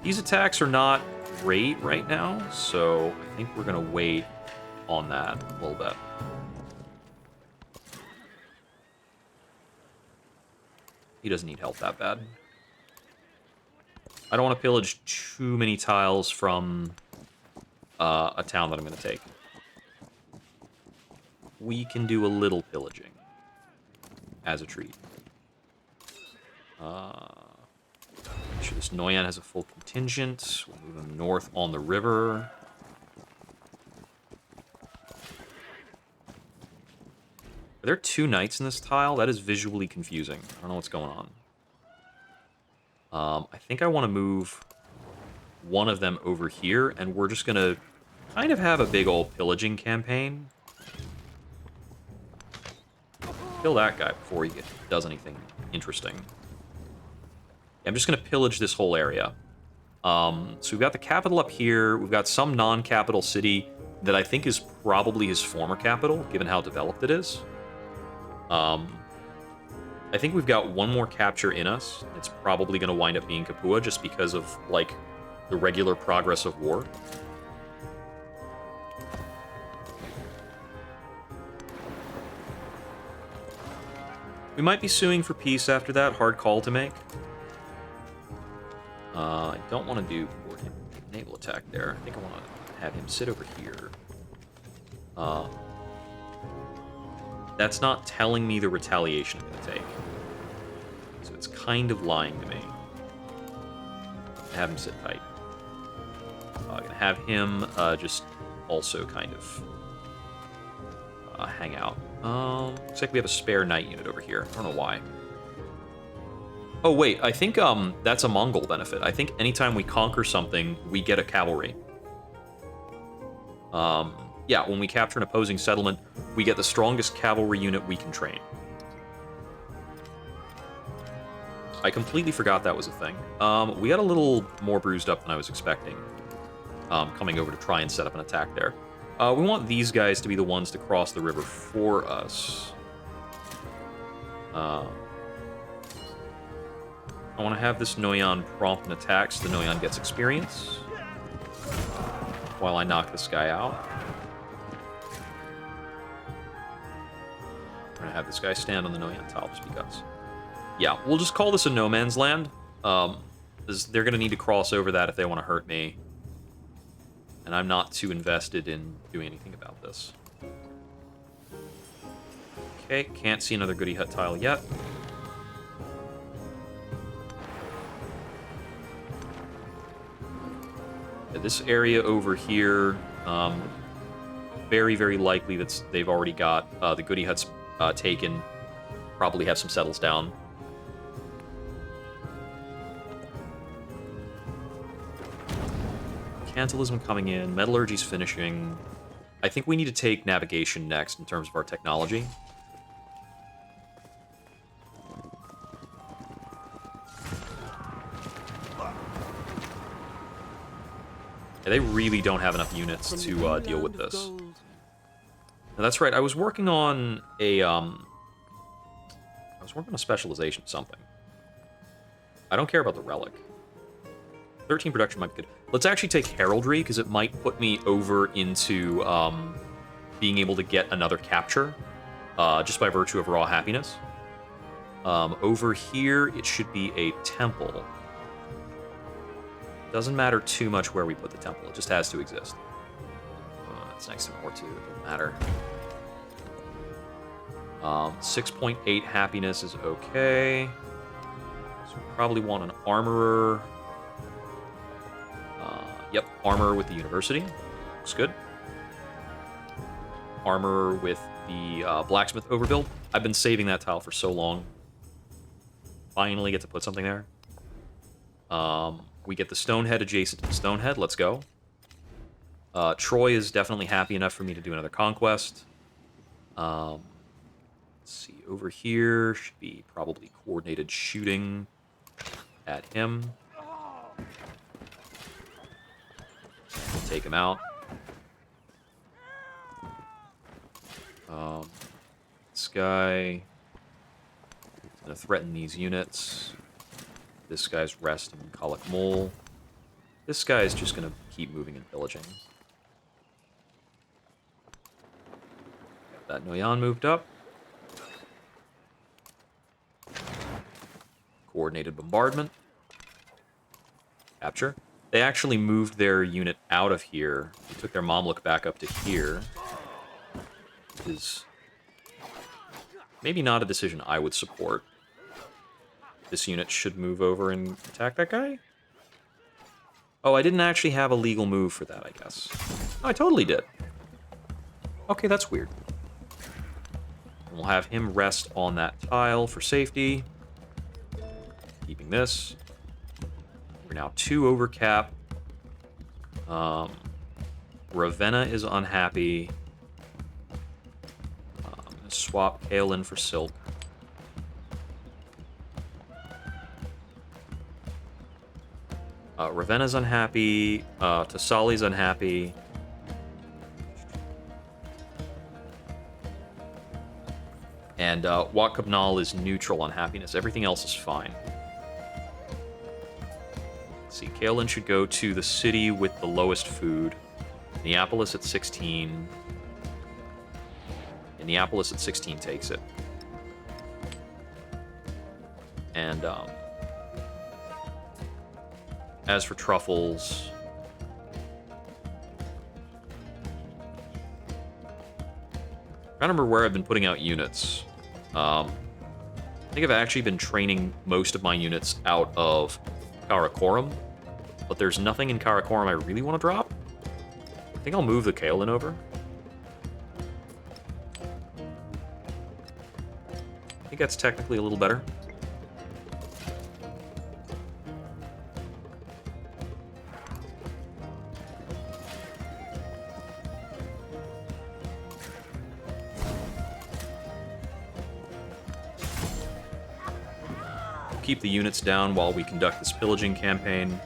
These attacks are not great right now, so I think we're going to wait on that a little bit. He doesn't need help that bad. I don't want to pillage too many tiles from a town that I'm going to take. We can do a little pillaging as a treat. Make sure this Noyan has a full contingent. We'll move him north on the river. Are there 2 knights in this tile? That is visually confusing. I don't know what's going on. I think I want to move one of them over here, and we're just going to kind of have a big old pillaging campaign. Kill that guy before he does anything interesting. Yeah, I'm just going to pillage this whole area. So we've got the capital up here. We've got some non-capital city that I think is probably his former capital, given how developed it is. I think we've got one more capture in us. It's probably going to wind up being Kapua just because of, like, the regular progress of war. We might be suing for peace after that. Hard call to make. I don't want to do naval attack there. I think I want to have him sit over here. That's not telling me the retaliation I'm going to take. So it's kind of lying to me. Have him sit tight. I'm going to have him just also kind of hang out. Looks like we have a spare knight unit over here. I don't know why. Oh, wait. I think that's a Mongol benefit. I think anytime we conquer something, we get a cavalry. Yeah, when we capture an opposing settlement, we get the strongest cavalry unit we can train. I completely forgot that was a thing. We got a little more bruised up than I was expecting. Coming over to try and set up an attack there. We want these guys to be the ones to cross the river for us. I want to have this Noyan prompt an attack so the Noyan gets experience. While I knock this guy out. I'm going to have this guy stand on the Noyan tile just because. Yeah, we'll just call this a no man's land. They're going to need to cross over that if they want to hurt me. And I'm not too invested in doing anything about this. Okay, can't see another goody hut tile yet. This area over here, very, very likely that they've already got the goody huts taken. Probably have some settles down. Cantalism coming in, metallurgy's finishing. I think we need to take navigation next in terms of our technology. Yeah, they really don't have enough units to deal with this. Now, that's right. I was working on a specialization of something. I don't care about the relic. 13 production might be good. Let's actually take heraldry because it might put me over into being able to get another capture just by virtue of raw happiness. Over here, it should be a temple. Doesn't matter too much where we put the temple. It just has to exist. It's next to more too. It doesn't matter. 6.8 happiness is okay. So we probably want an armorer. Yep, armorer with the university. Looks good. Armorer with the blacksmith overbuild. I've been saving that tile for so long. Finally get to put something there. We get the Stonehead adjacent to the Stonehead. Let's go. Troy is definitely happy enough for me to do another conquest. Let's see. Over here should be probably coordinated shooting at him. Take him out. This guy is going to threaten these units. This guy's resting in Kalak Mole. This guy is just going to keep moving and pillaging. Got that Noyan moved up. Coordinated bombardment. Capture. They actually moved their unit out of here. They took their Mamluk back up to here. Which is maybe not a decision I would support. This unit should move over and attack that guy? Oh, I didn't actually have a legal move for that, I guess. Oh, I totally did. Okay, that's weird. And we'll have him rest on that tile for safety. Keeping this. We're now 2 over cap. Ravenna is unhappy. I'm going to swap Kale in for Silk. Ravenna's unhappy. Tassali's unhappy. And Wat Kabnal is neutral on happiness. Everything else is fine. Let's see, Kaelin should go to the city with the lowest food. Neapolis at 16. And Neapolis at 16 takes it. And As for truffles... I don't remember where I've been putting out units. I think I've actually been training most of my units out of Karakoram, but there's nothing in Karakoram I really want to drop. I think I'll move the Kaolin over. I think that's technically a little better. Keep the units down while we conduct this pillaging campaign.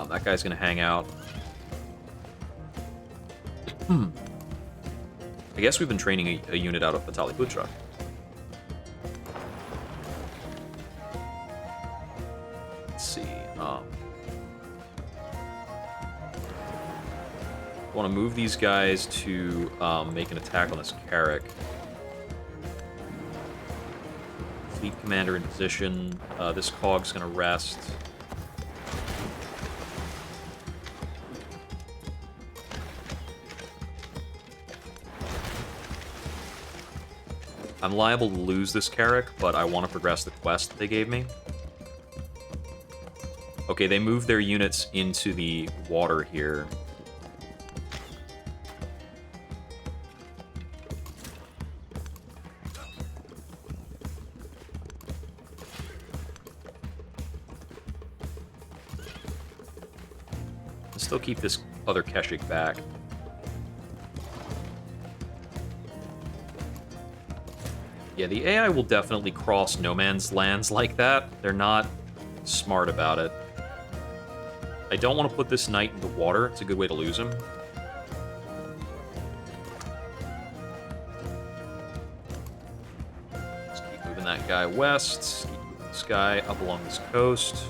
That guy's gonna hang out. I guess we've been training a unit out of Pataliputra. Let's see. I want to move these guys to make an attack on this Carrick. Fleet commander in position. This Cog's going to rest. I'm liable to lose this Carrick, but I want to progress the quest that they gave me. Okay, they moved their units into the water here. Still keep this other Keshik back. Yeah, the AI will definitely cross no man's lands like that. They're not smart about it. I don't want to put this knight in the water. It's a good way to lose him. Let's keep moving that guy west. Keep moving this guy up along this coast.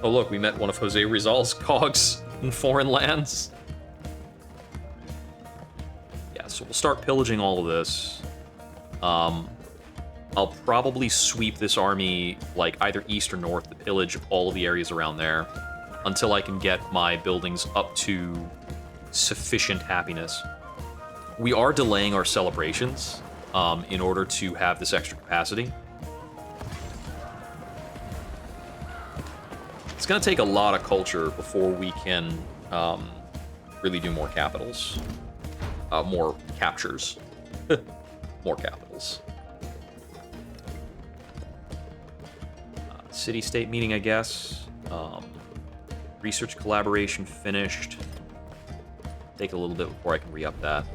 Oh look, we met one of Jose Rizal's cogs in foreign lands. Yeah, so we'll start pillaging all of this. I'll probably sweep this army, like, either east or north to pillage all of the areas around there until I can get my buildings up to sufficient happiness. We are delaying our celebrations in order to have this extra capacity. It's going to take a lot of culture before we can really do more capitals. More captures. More capitals. City-state meeting, I guess. Research collaboration finished. Take a little bit before I can re-up that.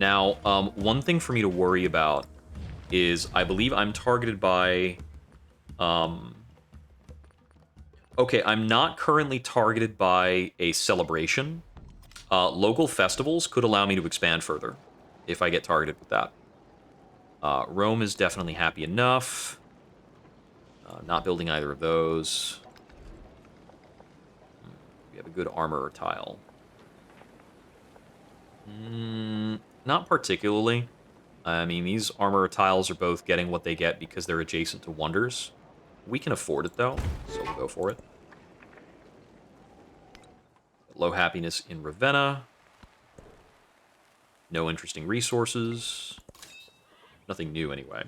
Now, one thing for me to worry about is I believe I'm targeted by... Okay, I'm not currently targeted by a celebration. Local festivals could allow me to expand further if I get targeted with that. Rome is definitely happy enough. Not building either of those. We have a good armorer tile. Not particularly. I mean, these armorer tiles are both getting what they get because they're adjacent to wonders. We can afford it, though, so we'll go for it. Low happiness in Ravenna. No interesting resources. Nothing new, anyway.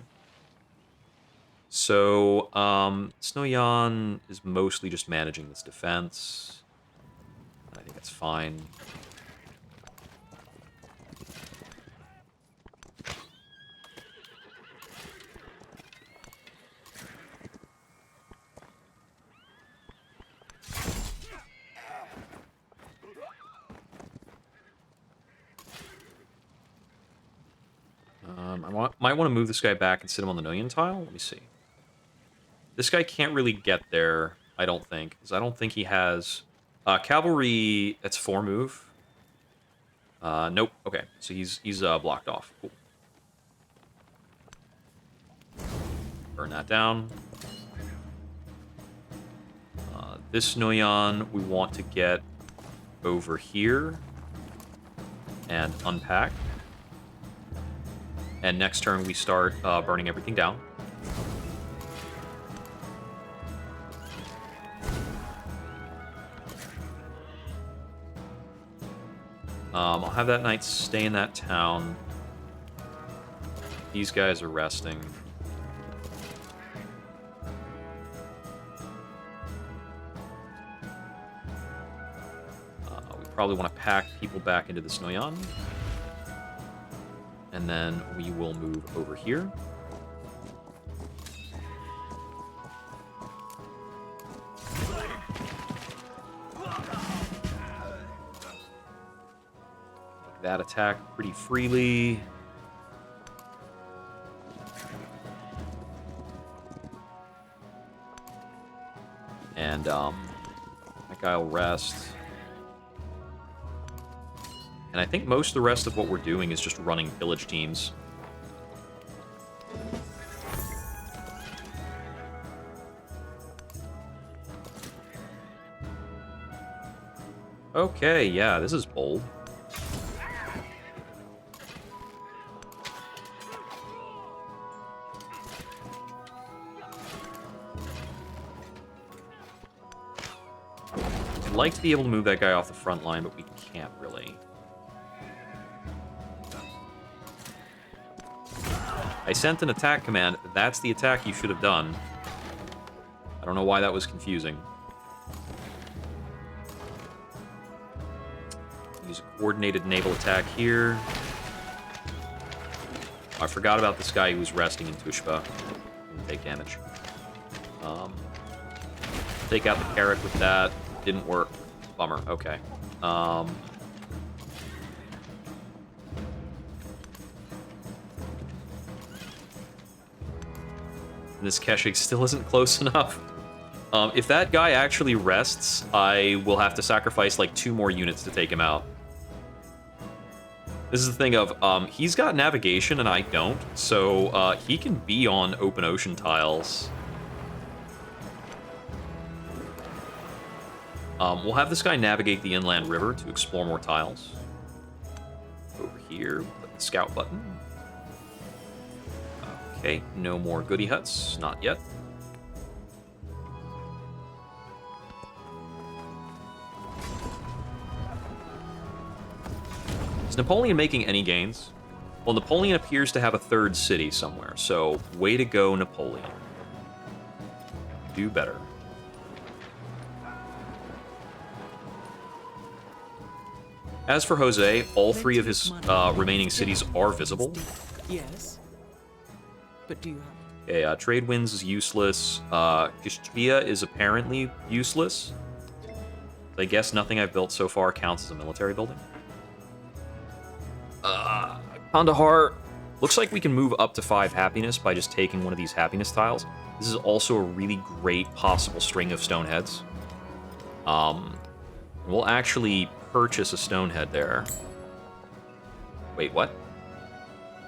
So, Snoyan is mostly just managing this defense. I think that's fine. I might want to move this guy back and sit him on the Noyan tile. Let me see. This guy can't really get there, I don't think, because I don't think he has... cavalry, that's 4 move. Nope. Okay, so he's blocked off. Cool. Burn that down. This Noyan we want to get over here and unpack. And next turn, we start burning everything down. I'll have that knight stay in that town. These guys are resting. We probably want to pack people back into this Noyan. And then we will move over here. Make that attack pretty freely. And that guy will rest. And I think most of the rest of what we're doing is just running pillage teams. Okay, yeah, this is bold. I'd like to be able to move that guy off the front line, but we can't really. I sent an attack command. That's the attack you should have done. I don't know why that was confusing. Use a coordinated naval attack here. I forgot about this guy who was resting in Tushpa. Didn't take damage. Take out the Carrick with that. Didn't work. Bummer. Okay. This Keshik still isn't close enough. If that guy actually rests, I will have to sacrifice like 2 more units to take him out. This is the thing of, he's got navigation and I don't, so he can be on open ocean tiles. We'll have this guy navigate the inland river to explore more tiles. Over here, click the scout button. Okay, no more goody huts, not yet. Is Napoleon making any gains? Well, Napoleon appears to have a 3rd city somewhere, so way to go, Napoleon. Do better. As for Jose, all 3 of his remaining cities are visible. Yes. But do you have... Okay, trade winds is useless. Kishtvia is apparently useless. I guess nothing I've built so far counts as a military building. Kandahar. Looks like we can move up to 5 happiness by just taking one of these happiness tiles. This is also a really great possible string of stoneheads. We'll actually purchase a stonehead there. Wait, what?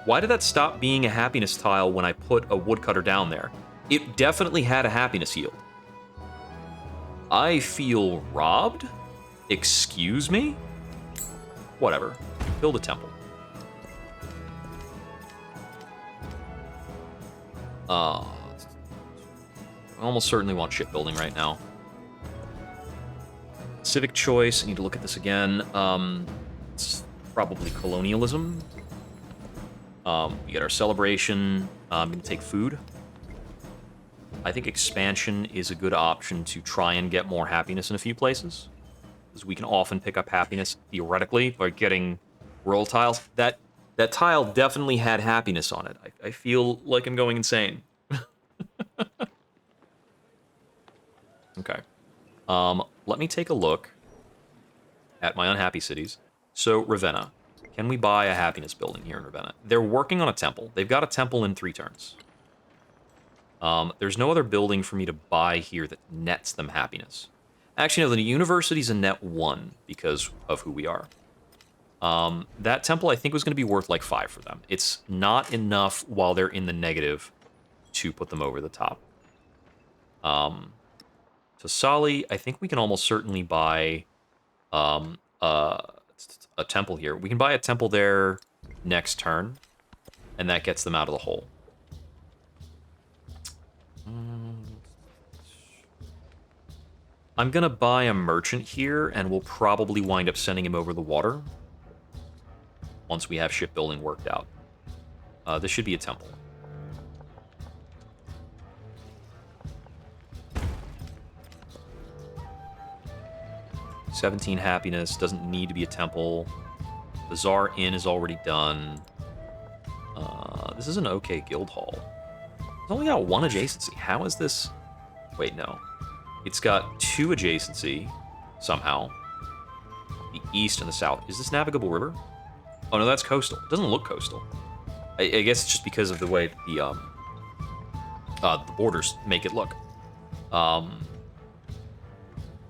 Why did that stop being a happiness tile when I put a woodcutter down there? It definitely had a happiness yield. I feel robbed? Excuse me? Whatever. Build a temple. I almost certainly want shipbuilding right now. Civic choice, I need to look at this again. It's probably colonialism. We get our celebration. I'm going to take food. I think expansion is a good option to try and get more happiness in a few places. Because we can often pick up happiness, theoretically, by getting royal tiles. That tile definitely had happiness on it. I feel like I'm going insane. Okay. Let me take a look at my unhappy cities. So, Ravenna. Can we buy a happiness building here in Ravenna? They're working on a temple. They've got a temple in 3 turns. There's no other building for me to buy here that nets them happiness. Actually, no, the university's a net 1 because of who we are. That temple, I think, was going to be worth like 5 for them. It's not enough while they're in the negative to put them over the top. To Sali, I think we can almost certainly buy um, uh, a temple here. We can buy a temple there next turn, and that gets them out of the hole. I'm gonna buy a merchant here, and we'll probably wind up sending him over the water once we have shipbuilding worked out. This should be a temple. $17 happiness, doesn't need to be a temple. Bazaar Inn is already done. This is an okay guild hall. It's only got one adjacency. How is this? Wait, no. It's got two adjacency, somehow. The east and the south. Is this navigable river? Oh no, that's coastal. It doesn't look coastal. I guess it's just because of the way the borders make it look.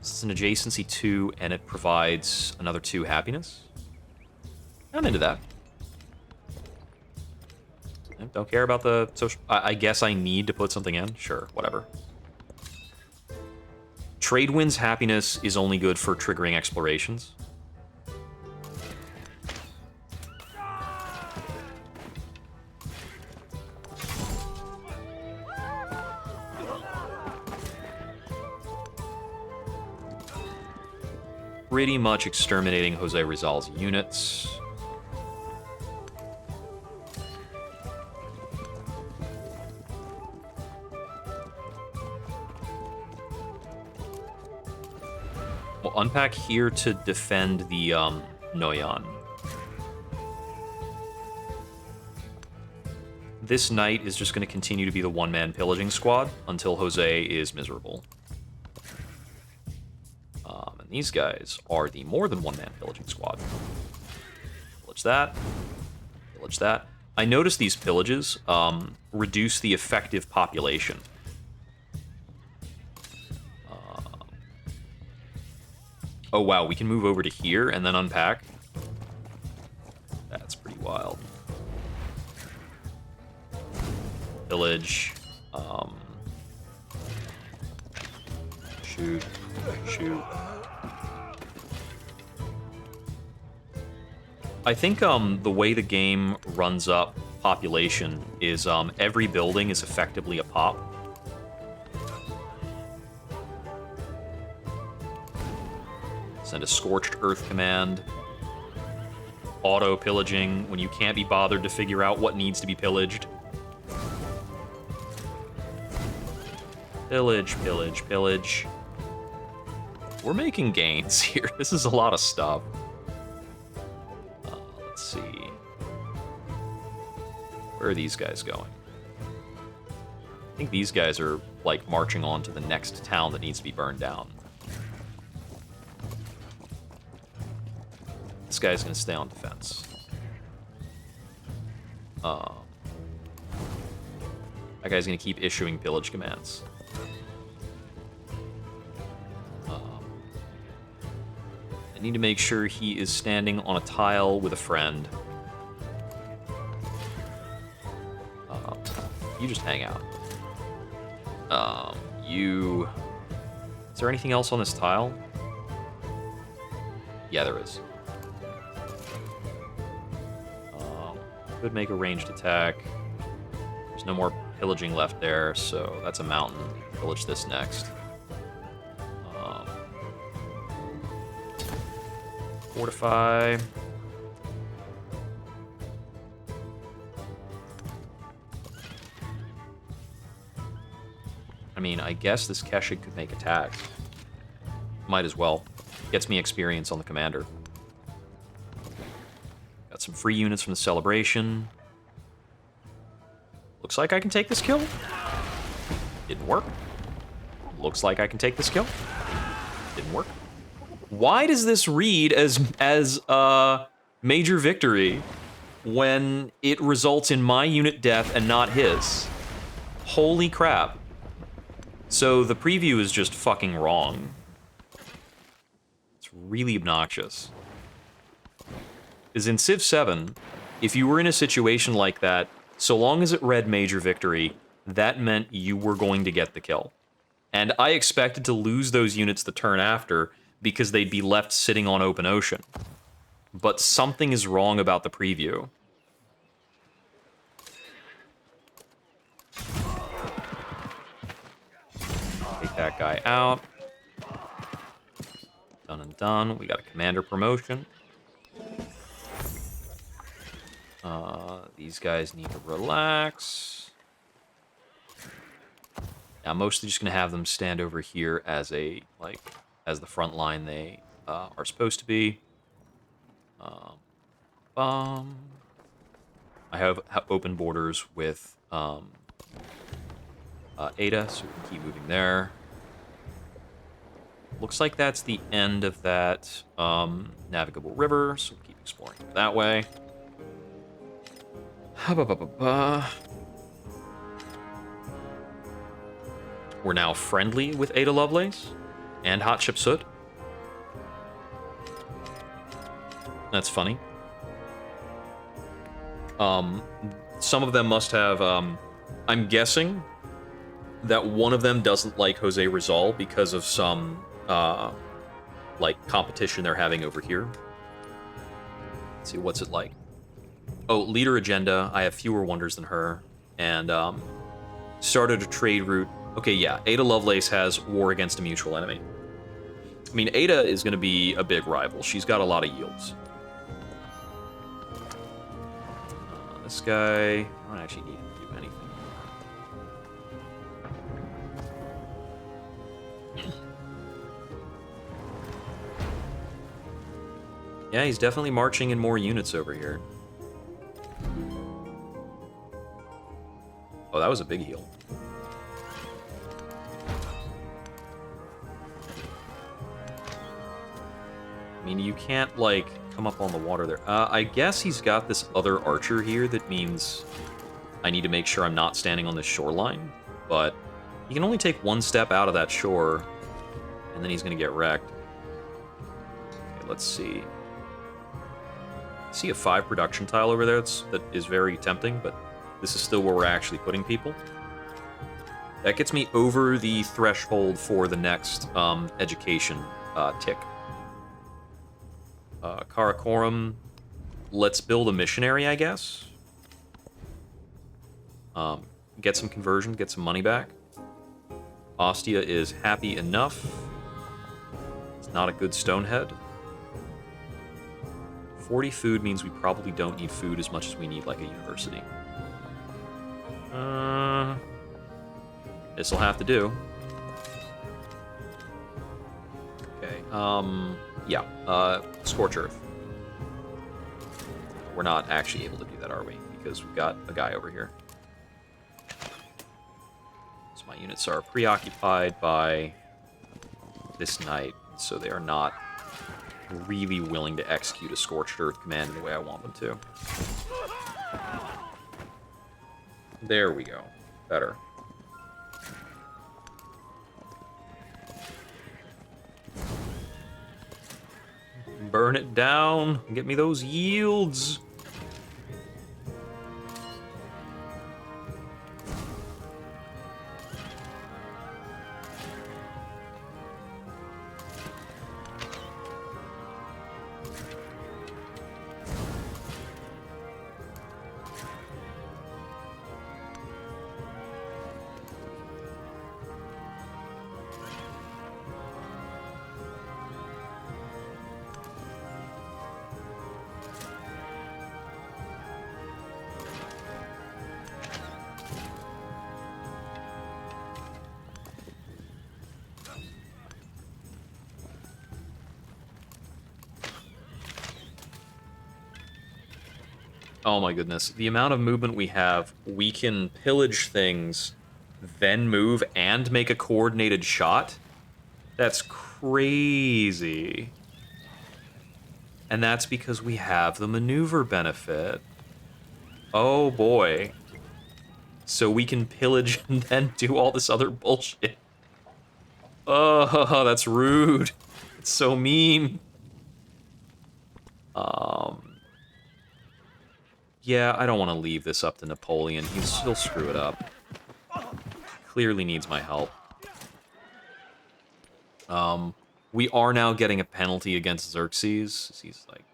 This is an adjacency 2, and it provides another 2 happiness. I'm into that. I don't care about the social... I guess I need to put something in. Sure, whatever. Trade winds happiness is only good for triggering explorations. Pretty much exterminating Jose Rizal's units. We'll unpack here to defend the Noyan. This knight is just going to continue to be the one-man pillaging squad until Jose is miserable. And these guys are the more than one-man pillaging squad. Pillage that. Pillage that. I noticed these pillages reduce the effective population. Oh, wow, we can move over to here and then unpack. That's pretty wild. Village. Shoot. Shoot. I think the way the game runs up population is every building is effectively a pop. Send a Scorched Earth command. Auto pillaging when you can't be bothered to figure out what needs to be pillaged. Pillage, pillage, pillage. We're making gains here. This is a lot of stuff. Let's see. Where are these guys going? I think these guys are, like, marching on to the next town that needs to be burned down. This guy's going to stay on defense. That guy's going to keep issuing pillage commands. I need to make sure he is standing on a tile with a friend. You just hang out. Is there anything else on this tile? Yeah, there is. Could make a ranged attack. There's no more pillaging left there, so that's a mountain. Pillage this next. Fortify. I mean, I guess this Keshig could make attack. Might as well. Gets me experience on the commander. Got some free units from the celebration. Looks like I can take this kill. Didn't work. Looks like I can take this kill. Didn't work. Why does this read as major victory when it results in my unit death and not his? Holy crap. So the preview is just fucking wrong. It's really obnoxious. Because in Civ 7, if you were in a situation like that, so long as it read major victory, that meant you were going to get the kill. And I expected to lose those units the turn after, because they'd be left sitting on open ocean. But something is wrong about the preview. Take that guy out. Done and done. We got a commander promotion. These guys need to relax. I'm mostly just gonna have them stand over here as a as the front line they are supposed to be. I have open borders with Ada, so we can keep moving there. Looks like that's the end of that navigable river, so we'll keep exploring that way. We're now friendly with Ada Lovelace and Hot Ship Soot. That's funny. Some of them must have, I'm guessing that one of them doesn't like Jose Rizal because of some, competition they're having over here. Let's see, what's it like? Oh, leader agenda, I have fewer wonders than her, and, started a trade route. Okay, yeah, Ada Lovelace has war against a mutual enemy. I mean, Ada is going to be a big rival. She's got a lot of yields. This guy, I don't actually need him to do anything. Yeah, he's definitely marching in more units over here. Oh, that was a big heal. I mean, you can't, come up on the water there. I guess he's got this other archer here that means I need to make sure I'm not standing on the shoreline, but he can only take one step out of that shore, and then he's going to get wrecked. Okay, let's see. I see a 5 production tile over there that is very tempting, but this is still where we're actually putting people. That gets me over the threshold for the next education tick. Karakoram, let's build a missionary, I guess. Get some conversion, get some money back. Ostia is happy enough. It's not a good stonehead. 40 food means we probably don't need food as much as we need, a university. This'll have to do. Okay, yeah, Scorch Earth. We're not actually able to do that, are we? Because we've got a guy over here. So my units are preoccupied by this knight, so they are not really willing to execute a Scorched Earth command in the way I want them to. There we go. Better. Burn it down. Get me those yields. Oh my goodness. The amount of movement we have, we can pillage things, then move and make a coordinated shot? That's crazy. And that's because we have the maneuver benefit. Oh boy. So we can pillage and then do all this other bullshit. Oh, that's rude. It's so mean. Yeah, I don't want to leave this up to Napoleon. He'll screw it up. Clearly needs my help. We are now getting a penalty against Xerxes. He's, like,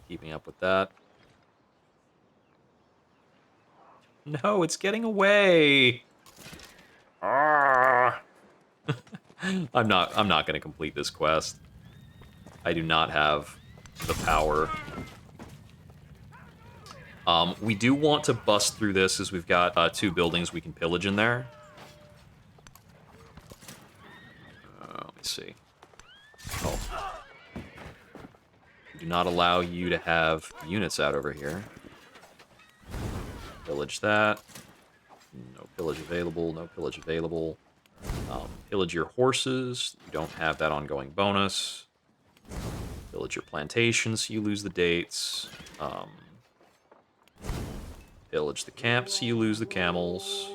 keeping up with that. No, it's getting away! Ah. I'm not going to complete this quest. I do not have the power. We do want to bust through this, as we've got 2 buildings we can pillage in there. Let me see. Oh. We do not allow you to have units out over here. Pillage that. No pillage available, no pillage available. Pillage your horses. You don't have that ongoing bonus. Pillage your plantations, so you lose the dates. Pillage the camps, so you lose the camels.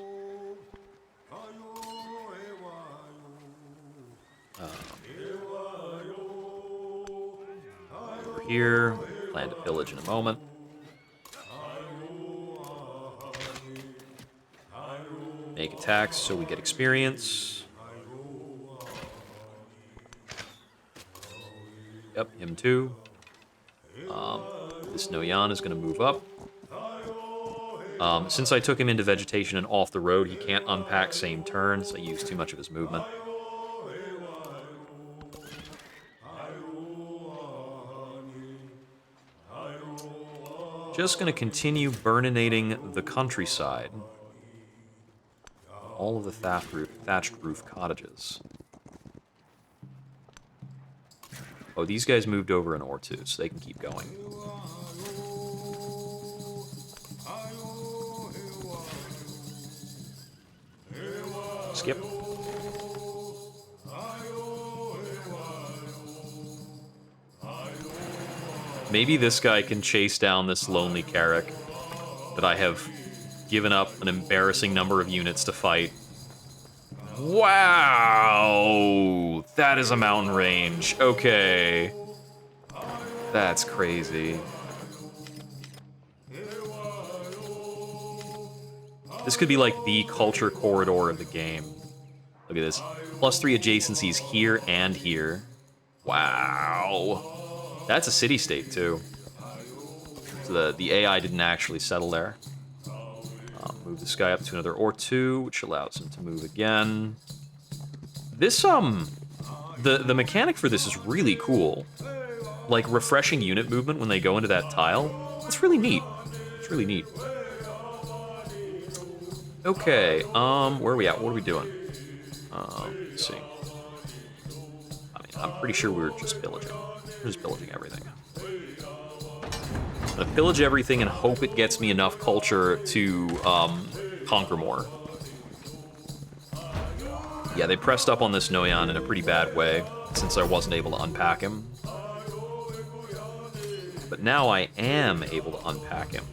Over here, plan to pillage in a moment. Make attacks so we get experience. Yep, him too. This Noyan is going to move up. Since I took him into vegetation and off the road, he can't unpack same turn, so I used too much of his movement. Just going to continue burninating the countryside. All of the thatched roof cottages. Oh, these guys moved over an or two, so they can keep going. Skip. Maybe this guy can chase down this lonely Carrick that I have given up an embarrassing number of units to fight. Wow! That is a mountain range. Okay. That's crazy. This could be like the culture corridor of the game. Look at this. +3 adjacencies here and here. Wow. That's a city-state, too. So the AI didn't actually settle there. Move this guy up to another or two, which allows him to move again. This, the mechanic for this is really cool. Like, refreshing unit movement when they go into that tile. It's really neat. It's really neat. Okay, where are we at? What are we doing? Let's see. I mean, I'm pretty sure we're just pillaging. We're just pillaging everything. I'm gonna pillage everything and hope it gets me enough culture to conquer more. Yeah, they pressed up on this Noyan in a pretty bad way, since I wasn't able to unpack him. But now I am able to unpack him.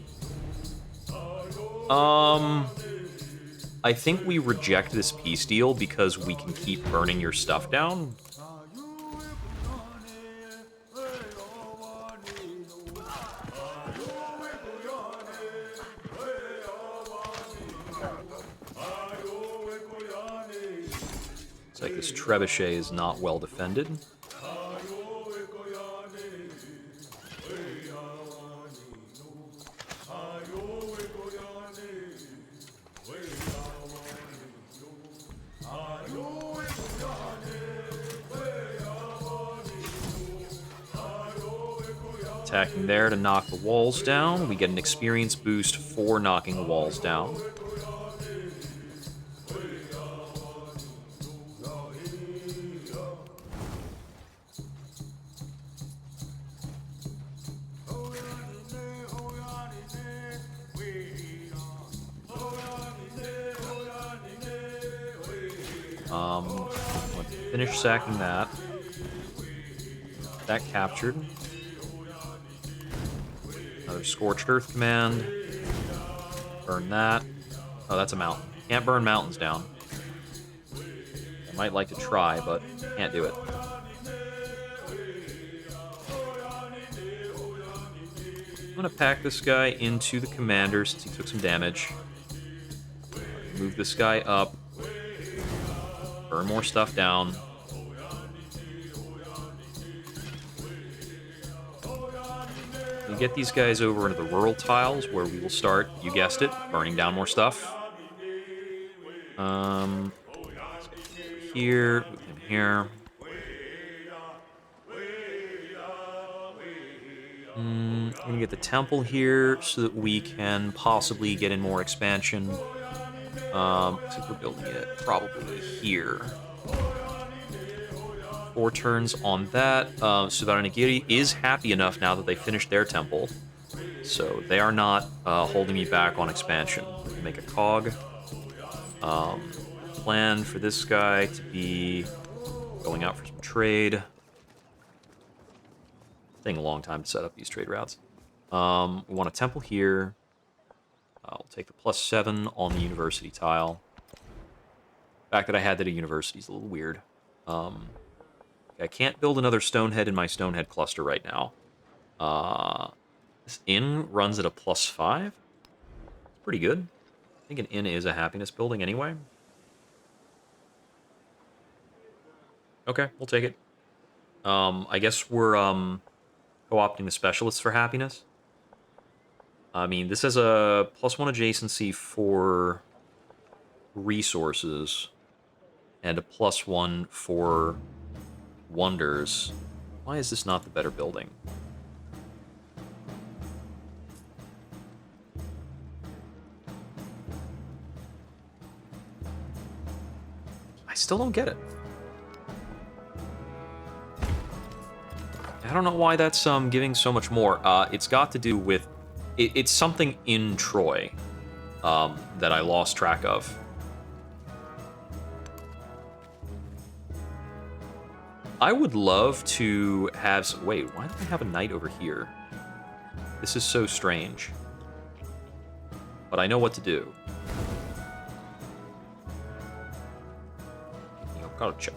I think we reject this peace deal because we can keep burning your stuff down. It's like this trebuchet is not well defended. Attacking there to knock the walls down. We get an experience boost for knocking the walls down. Let's finish sacking that. That captured. Another Scorched Earth command. Burn that. Oh, that's a mountain. Can't burn mountains down. I might like to try, but can't do it. I'm gonna pack this guy into the commander since he took some damage. Move this guy up. Burn more stuff down. You get these guys over into the rural tiles, where we will start, you guessed it, burning down more stuff. Let's get him over here, move him here. I'm gonna get the temple here so that we can possibly get in more expansion. Except we're building it probably here. 4 turns on that. Sudaranagiri is happy enough now that they finished their temple. So they are not holding me back on expansion. Make a cog. Plan for this guy to be going out for some trade. Taking a long time to set up these trade routes. We want a temple here. I'll take the +7 on the university tile. The fact that I had that at university is a little weird. I can't build another stonehead in my stonehead cluster right now. This inn runs at a +5. It's pretty good. I think an inn is a happiness building anyway. Okay, we'll take it. I guess we're co-opting the specialists for happiness. I mean, this has a +1 adjacency for resources and a +1 for wonders. Why is this not the better building? I still don't get it. I don't know why that's giving so much more. It's got to do with... It's something in Troy that I lost track of. I would love to have... Wait, why do I have a knight over here? This is so strange. But I know what to do. Gotta check.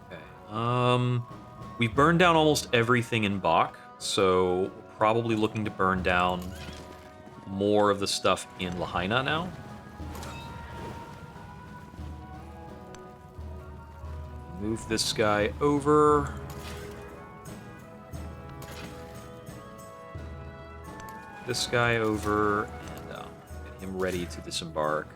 Okay. We've burned down almost everything in Bach, so we're probably looking to burn down more of the stuff in Lahaina now. Move this guy over. This guy over, and get him ready to disembark.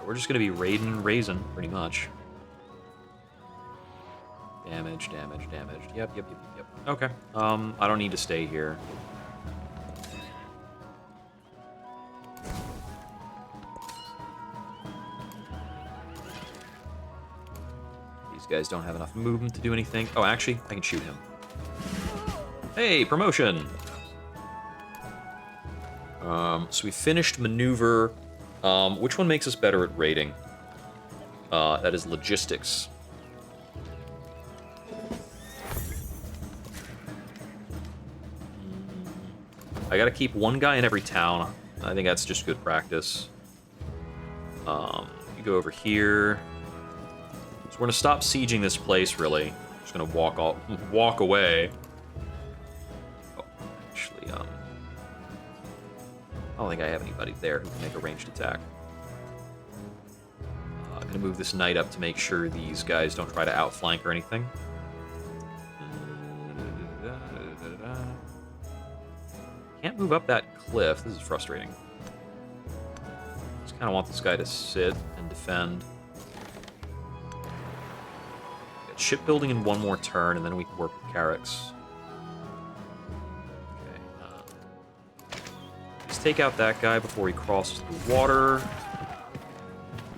We're just going to be raiding and raising, pretty much. Damage, damage, damage. Yep. Okay. I don't need to stay here. These guys don't have enough movement to do anything. Oh, actually, I can shoot him. Hey, promotion! So we finished maneuver. Which one makes us better at raiding? That is logistics. I gotta keep one guy in every town. I think that's just good practice. You go over here. So we're gonna stop sieging this place, really. Just gonna walk away. Oh, actually, I don't think I have anybody there who can make a ranged attack. I'm gonna move this knight up to make sure these guys don't try to outflank or anything. Can't move up that cliff. This is frustrating. Just kind of want this guy to sit and defend. Get shipbuilding in one more turn, and then we can work with Carracks. Okay. Let's take out that guy before he crosses the water.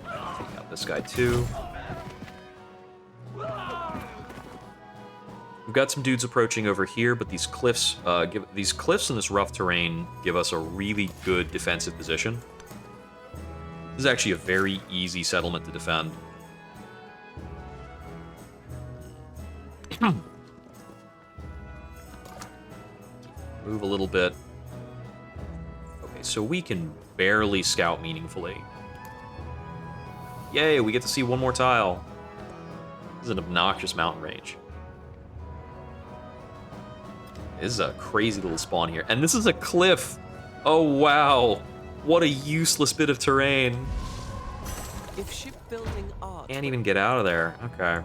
Take out this guy too. We've got some dudes approaching over here, but these cliffs and this rough terrain give us a really good defensive position. This is actually a very easy settlement to defend. Move a little bit. Okay, so we can barely scout meaningfully. Yay, we get to see one more tile. This is an obnoxious mountain range. This is a crazy little spawn here. And this is a cliff. Oh, wow. What a useless bit of terrain. If shipbuilding art Can't even get out of there. Okay.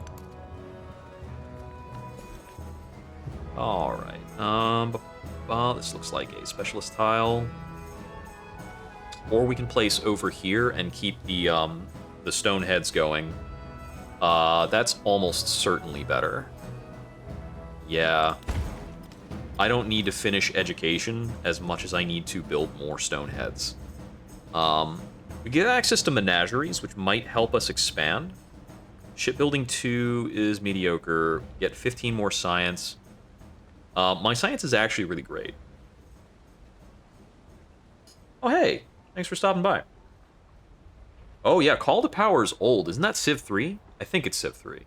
All right. This looks like a specialist tile. Or we can place over here and keep the stone heads going. That's almost certainly better. Yeah. I don't need to finish education as much as I need to build more stone heads. We get access to menageries, which might help us expand. Shipbuilding 2 is mediocre. Get 15 more science. My science is actually really great. Oh, hey. Thanks for stopping by. Oh, yeah. Call to Power is old. Isn't that Civ 3? I think it's Civ 3.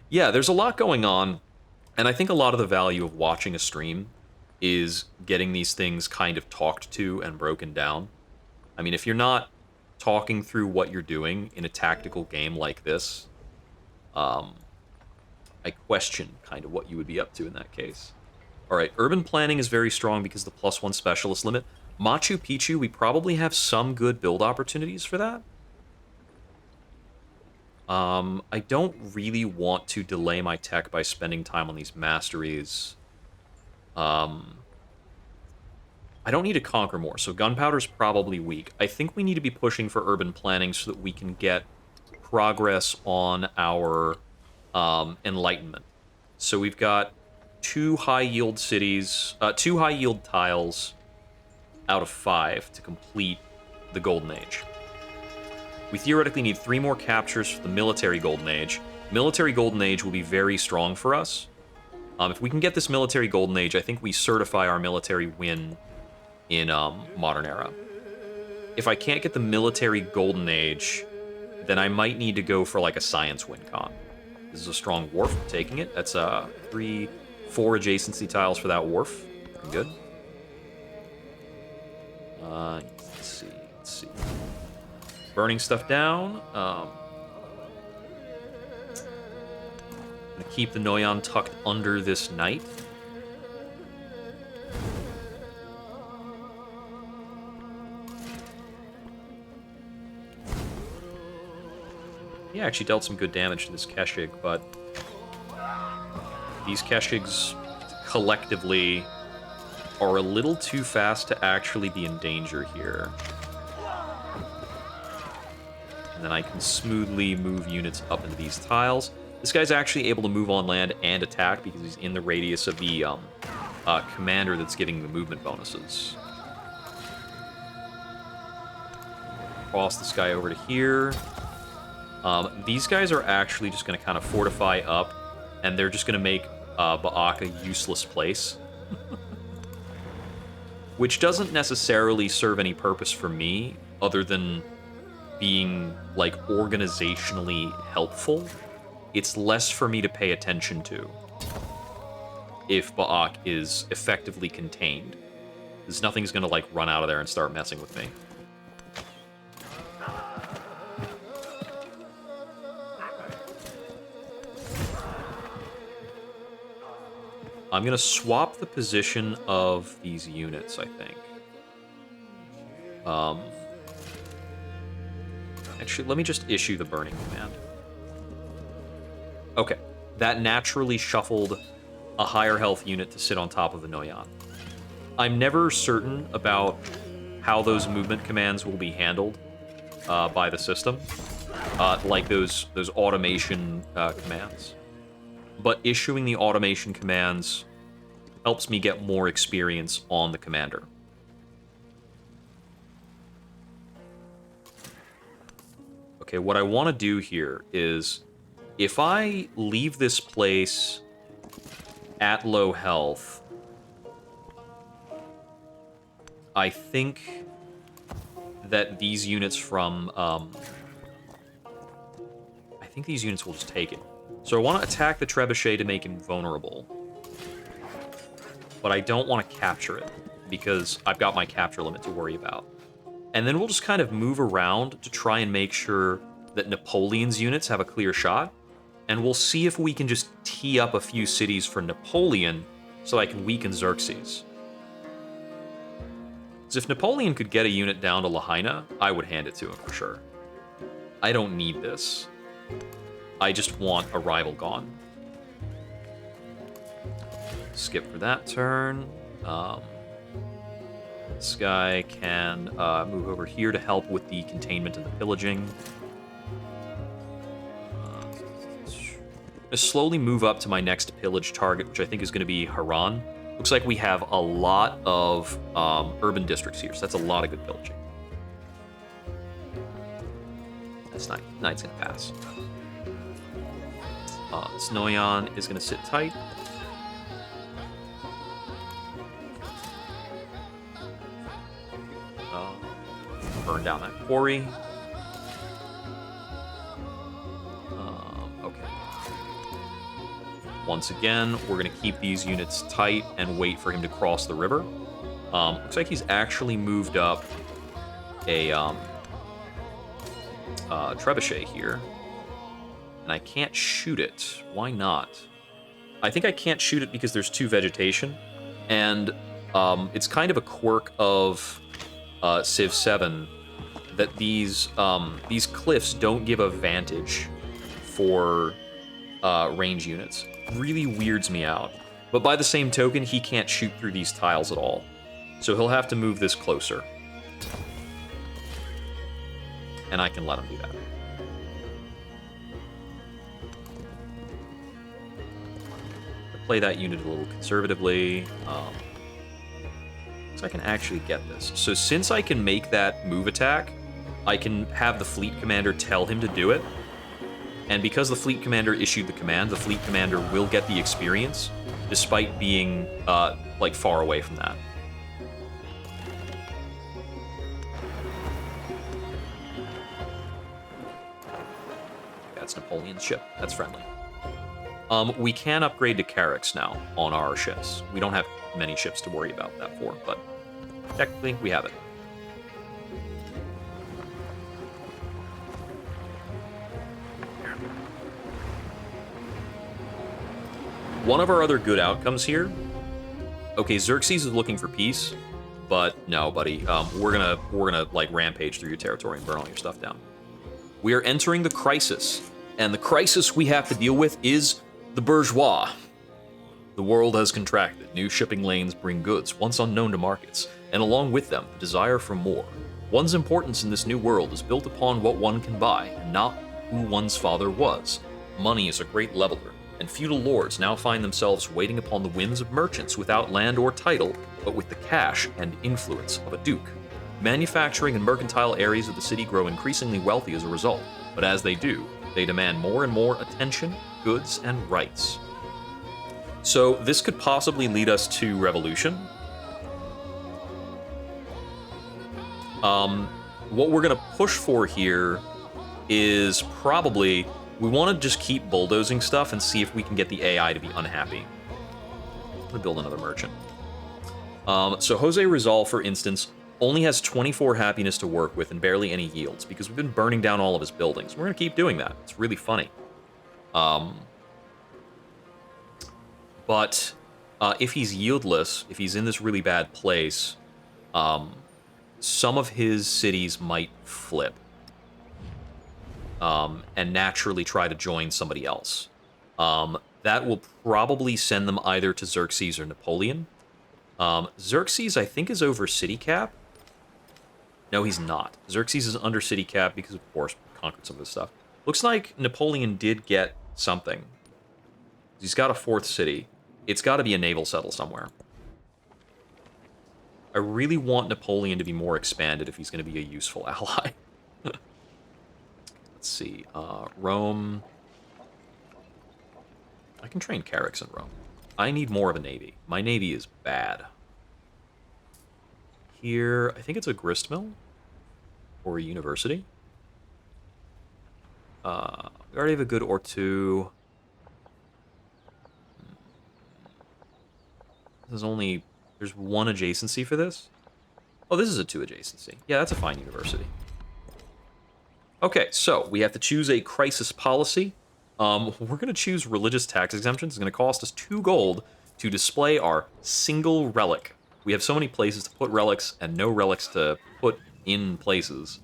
Yeah, there's a lot going on. And I think a lot of the value of watching a stream is getting these things kind of talked to and broken down. I mean, if you're not talking through what you're doing in a tactical game like this, I question kind of what you would be up to in that case. All right, urban planning is very strong because of the +1 specialist limit. Machu Picchu, we probably have some good build opportunities for that. I don't really want to delay my tech by spending time on these masteries. I don't need to conquer more, so gunpowder's probably weak. I think we need to be pushing for urban planning so that we can get progress on our enlightenment. So we've got 2 high-yield cities, 2 high-yield tiles out of 5 to complete the Golden Age. We theoretically need 3 more captures for the Military Golden Age. Military Golden Age will be very strong for us. If we can get this Military Golden Age, I think we certify our military win in Modern Era. If I can't get the Military Golden Age, then I might need to go for like a Science win con. This is a strong wharf. I'm taking it. That's 4 adjacency tiles for that wharf. Pretty good. Let's see. Burning stuff down. Gonna keep the Noyan tucked under this knight. He actually dealt some good damage to this Keshig, but these Keshigs collectively are a little too fast to actually be in danger here. And then I can smoothly move units up into these tiles. This guy's actually able to move on land and attack because he's in the radius of the commander that's giving the movement bonuses. Cross this guy over to here. These guys are actually just going to kind of fortify up, and they're just going to make Ba'ak a useless place. Which doesn't necessarily serve any purpose for me, other than being, like, organizationally helpful. It's less for me to pay attention to if Ba'ak is effectively contained. Because nothing's going to, like, run out of there and start messing with me. I'm going to swap the position of these units, I think. Actually, let me just issue the burning command. Okay. That naturally shuffled a higher health unit to sit on top of the Noyan. I'm never certain about how those movement commands will be handled by the system. Like those automation commands. But issuing the automation commands helps me get more experience on the commander. Okay, what I want to do here is, if I leave this place at low health, I think that these units from... I think these units will just take it. So I want to attack the trebuchet to make him vulnerable. But I don't want to capture it, because I've got my capture limit to worry about. And then we'll just kind of move around to try and make sure that Napoleon's units have a clear shot, and we'll see if we can just tee up a few cities for Napoleon so I can weaken Xerxes. Because if Napoleon could get a unit down to Lahaina, I would hand it to him for sure. I don't need this. I just want a rival gone. Skip for that turn. This guy can move over here to help with the containment and the pillaging. I slowly move up to my next pillage target, which I think is going to be Haran. Looks like we have a lot of urban districts here, so that's a lot of good pillaging. That's night. Night's going to pass. This Noyan is going to sit tight. Burn down that quarry. Okay. Once again, we're going to keep these units tight and wait for him to cross the river. Looks like he's actually moved up a trebuchet here. And I can't shoot it. Why not? I think I can't shoot it because there's 2 vegetation. And it's kind of a quirk of Civ 7 that these cliffs don't give a vantage for range units. Really weirds me out. But by the same token, he can't shoot through these tiles at all. So he'll have to move this closer. And I can let him do that. Play that unit a little conservatively. So I can actually get this. So since I can make that move attack, I can have the fleet commander tell him to do it. And because the fleet commander issued the command, the fleet commander will get the experience, despite being, like, far away from that. That's Napoleon's ship. That's friendly. We can upgrade to Carracks now on our ships. We don't have many ships to worry about that for, but technically we have it. One of our other good outcomes here. Okay, Xerxes is looking for peace, but no, buddy. We're gonna like rampage through your territory and burn all your stuff down. We are entering the crisis, and the crisis we have to deal with is the bourgeois. The world has contracted. New shipping lanes bring goods once unknown to markets, and along with them, the desire for more. One's importance in this new world is built upon what one can buy, and not who one's father was. Money is a great leveler, and feudal lords now find themselves waiting upon the whims of merchants without land or title, but with the cash and influence of a duke. Manufacturing and mercantile areas of the city grow increasingly wealthy as a result, but as they do, they demand more and more attention, goods, and rights. So this could possibly lead us to revolution. What we're going to push for here is probably, we want to just keep bulldozing stuff and see if we can get the AI to be unhappy. I'm going to build another merchant. So Jose Rizal, for instance, only has 24 happiness to work with and barely any yields because we've been burning down all of his buildings. We're going to keep doing that. It's really funny. But if he's yieldless, if he's in this really bad place, some of his cities might flip and naturally try to join somebody else. That will probably send them either to Xerxes or Napoleon. Xerxes, I think, is over city cap. No, he's not. Xerxes is under city cap because, of course, conquered some of this stuff. Looks like Napoleon did get something. He's got a 4th city. It's got to be a naval settle somewhere. I really want Napoleon to be more expanded if he's going to be a useful ally. Let's see. Rome. I can train Carracks in Rome. I need more of a navy. My navy is bad. Here, I think it's a grist mill or a university. We already have a good or two. There's one adjacency for this. Oh, this is a 2 adjacency. Yeah, that's a fine university. Okay, so we have to choose a crisis policy. We're going to choose religious tax exemptions. It's going to cost us 2 gold to display our single relic. We have so many places to put relics and no relics to put in places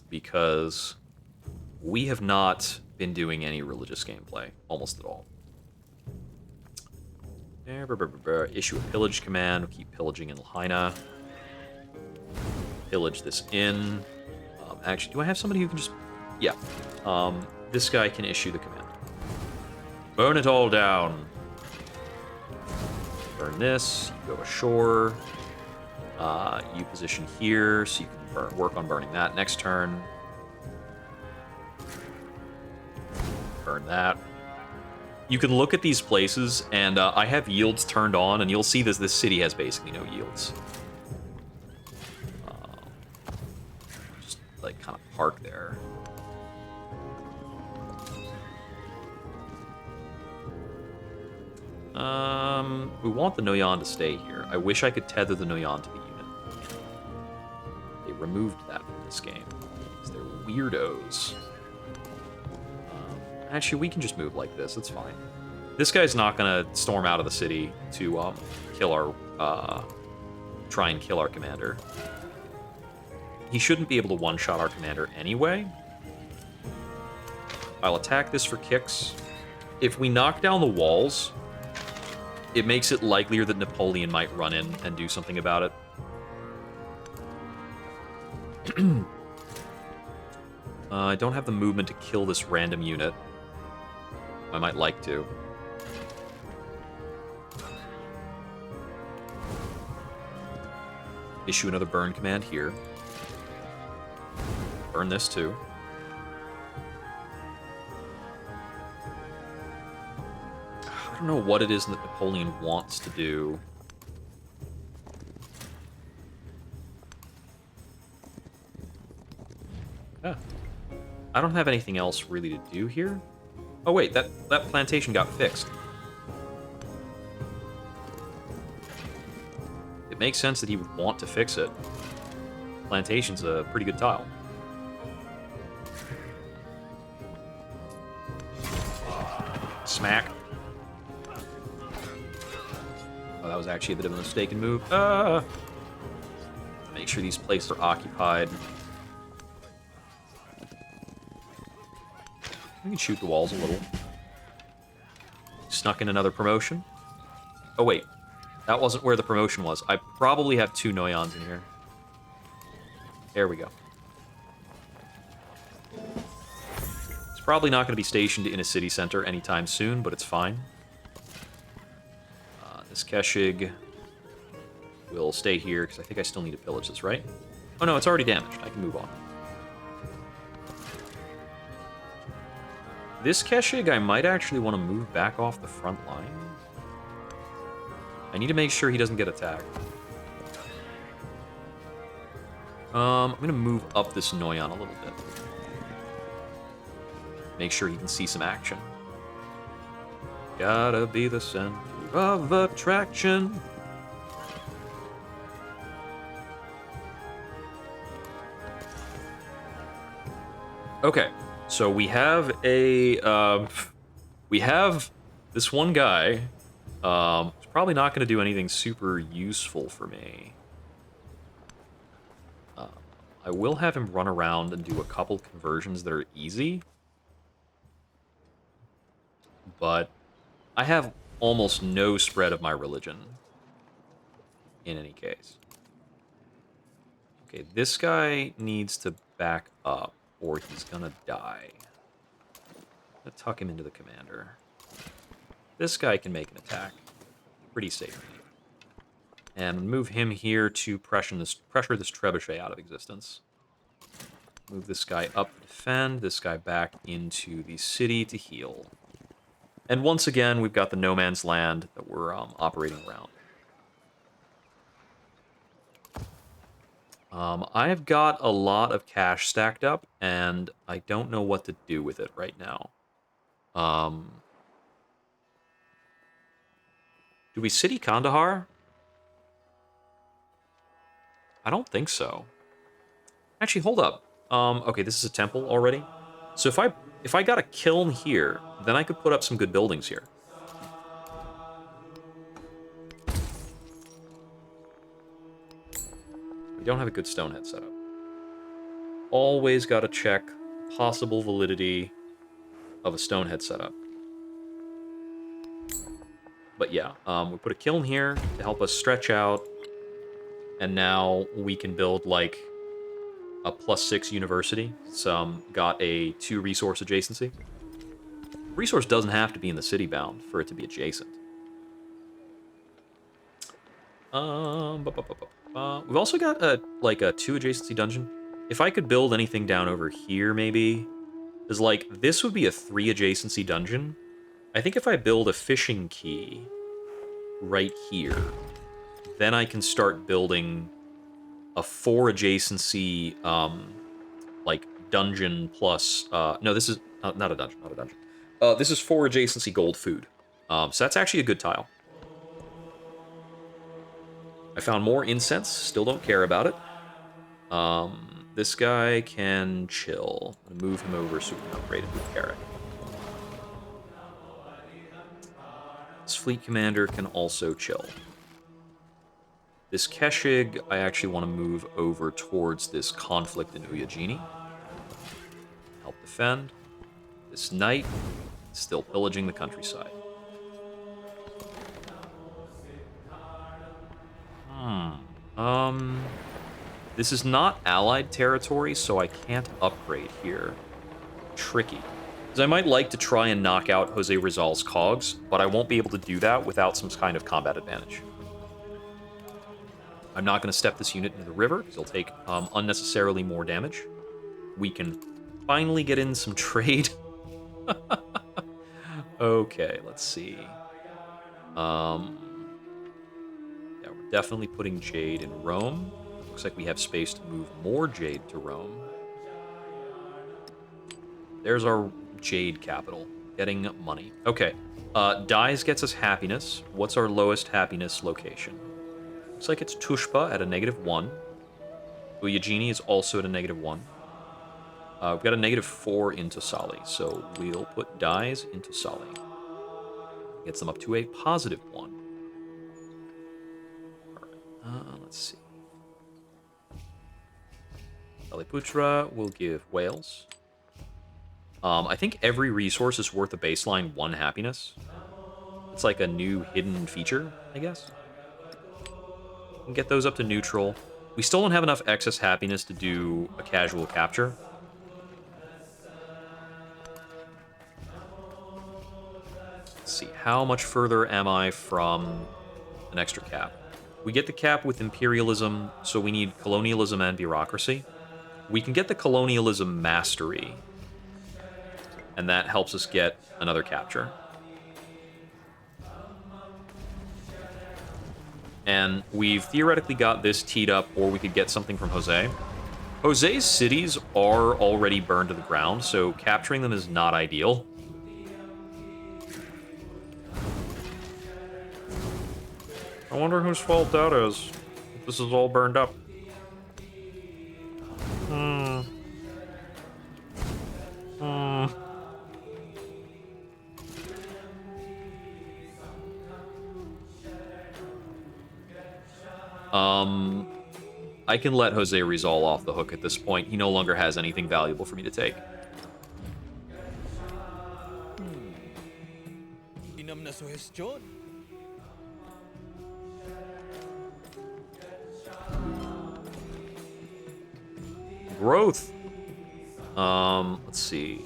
because we have not been doing any religious gameplay, almost at all. Issue a pillage command. We'll keep pillaging in Lahaina. Pillage this inn. Actually, do I have somebody who can just... Yeah. This guy can issue the command. Burn it all down. Burn this. You go ashore. You position here, so you can work on burning that next turn. Burn that. You can look at these places, and I have yields turned on, and you'll see this city has basically no yields. Just, like, kind of park there. We want the Noyan to stay here. I wish I could tether the Noyan to the unit. They removed that from this game, because they're weirdos. Actually, we can just move like this. It's fine. This guy's not gonna storm out of the city to kill our try and kill our commander. He shouldn't be able to one-shot our commander anyway. I'll attack this for kicks. If we knock down the walls, it makes it likelier that Napoleon might run in and do something about it. I don't have the movement to kill this random unit. I might like to. Issue another burn command here. Burn this too. I don't know what it is that Napoleon wants to do. Yeah. I don't have anything else really to do here. Oh wait, that plantation got fixed. It makes sense that he would want to fix it. Plantation's a pretty good tile. Smack. Oh, that was actually a bit of a mistaken move. Make sure these places are occupied. We can shoot the walls a little. Snuck in another promotion. Oh, wait. That wasn't where the promotion was. I probably have 2 Noyons in here. There we go. It's probably not going to be stationed in a city center anytime soon, but it's fine. This Keshig will stay here, because I think I still need to pillage this, right? Oh, no, it's already damaged. I can move on. This Keshig, I might actually want to move back off the front line. I need to make sure he doesn't get attacked. I'm going to move up this Noyan a little bit. Make sure he can see some action. Gotta be the center of attraction. Okay. So we have a, we have this one guy, who's probably not going to do anything super useful for me. I will have him run around and do a couple conversions that are easy. But I have almost no spread of my religion, in any case. Okay, this guy needs to back up, or he's gonna die. I'm gonna tuck him into the commander. This guy can make an attack pretty safely. And move him here to pressure this trebuchet out of existence. Move this guy up to defend, this guy back into the city to heal. And once again, we've got the no man's land that we're operating around. I've got a lot of cash stacked up, and I don't know what to do with it right now. Do we city Kandahar? I don't think so. Actually, hold up. Okay, this is a temple already. So if I If I got a kiln here, then I could put up some good buildings here. We don't have a good stonehead set up. Always got to check possible validity of a stonehead setup. But yeah, we put a kiln here to help us stretch out, and now we can build like a +6 university. Some got a 2 resource adjacency. Resource doesn't have to be in the city bound for it to be adjacent. We've also got a 2 adjacency dungeon. If I could build anything down over here, maybe, because like this would be a 3 adjacency dungeon. I think if I build a fishing key right here, then I can start building a 4 adjacency like dungeon plus no, this is not a dungeon, not a dungeon. This is 4 adjacency gold food. So that's actually a good tile. I found more incense, still don't care about it. This guy can chill. I'm gonna move him over so we can upgrade it with Carrot. This fleet commander can also chill. This Keshig, I actually want to move over towards this conflict in Uyajini. Help defend. This knight is still pillaging the countryside. This is not allied territory, so I can't upgrade here. Tricky. Because I might like to try and knock out Jose Rizal's cogs, but I won't be able to do that without some kind of combat advantage. I'm not going to step this unit into the river, because it'll take unnecessarily more damage. We can finally get in some trade. Okay, let's see. Yeah, we're definitely putting Jade in Rome. Looks like we have space to move more Jade to Rome. There's our Jade capital, getting money. Okay, Dies gets us happiness. What's our lowest happiness location? Looks like it's Tushpa at a -1. Uyajini is also at a -1. We've got a -4 into Sali, so we'll put Dies into Sali. Gets them up to a +1. Alright, let's see. Saliputra will give Wales. I think every resource is worth a baseline 1 happiness. It's like a new hidden feature, I guess. We can get those up to neutral. We still don't have enough excess happiness to do a casual capture. Let's see, how much further am I from an extra cap? We get the cap with imperialism, so we need colonialism and bureaucracy. We can get the colonialism mastery, and that helps us get another capture. And we've theoretically got this teed up, or we could get something from Jose. Jose's cities are already burned to the ground, so capturing them is not ideal. I wonder whose fault that is. This is all burned up. I can let Jose Rizal off the hook at this point. He no longer has anything valuable for me to take. Growth. Let's see.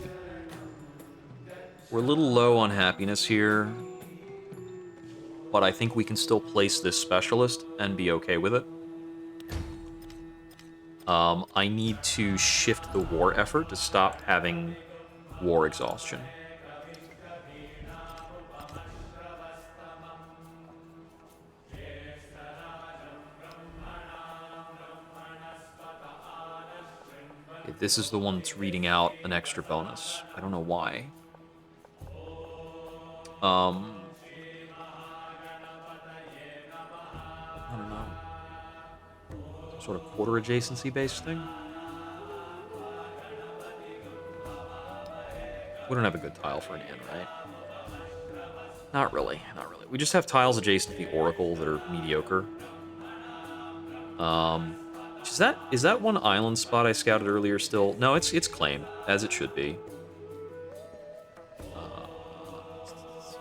We're a little low on happiness here, but I think we can still place this specialist and be okay with it. I need to shift the war effort to stop having war exhaustion. Okay, this is the one that's reading out an extra bonus. I don't know why. I don't know. Some sort of quarter adjacency based thing? We don't have a good tile for an inn, right? Not really, not really. We just have tiles adjacent to the Oracle that are mediocre. Is that one island spot I scouted earlier still? No, it's claimed, as it should be.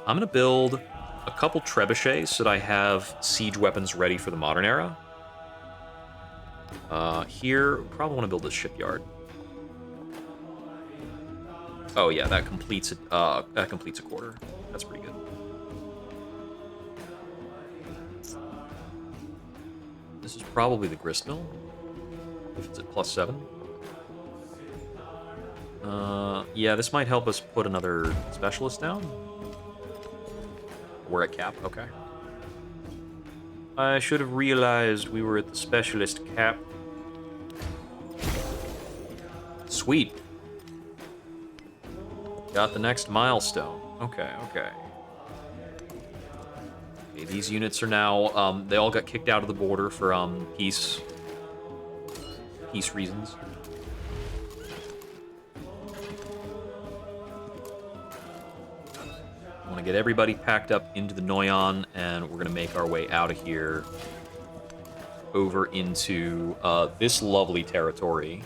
I'm gonna build a couple trebuchets so that I have siege weapons ready for the modern era. Here, probably want to build a shipyard. Oh yeah, that completes a quarter. That's pretty good. This is probably the grist mill, if it's at +7. Yeah, this might help us put another specialist down. We're at cap, okay. I should have realized we were at the specialist cap. Sweet. Got the next milestone. Okay, okay. Okay, these units are now, they all got kicked out of the border for, peace reasons. I want to get everybody packed up into the Noyon, and we're going to make our way out of here over into this lovely territory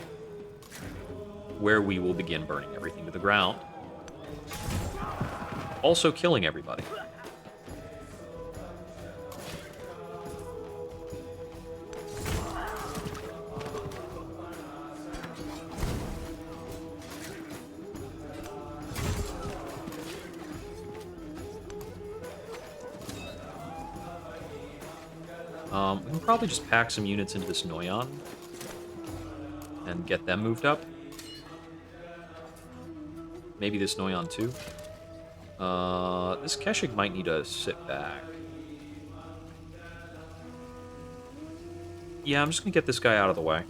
where we will begin burning everything to the ground. Also killing everybody. We can probably just pack some units into this Noyon and get them moved up. Maybe this Noyon too. This Keshik might need to sit back. Yeah, I'm just gonna get this guy out of the way.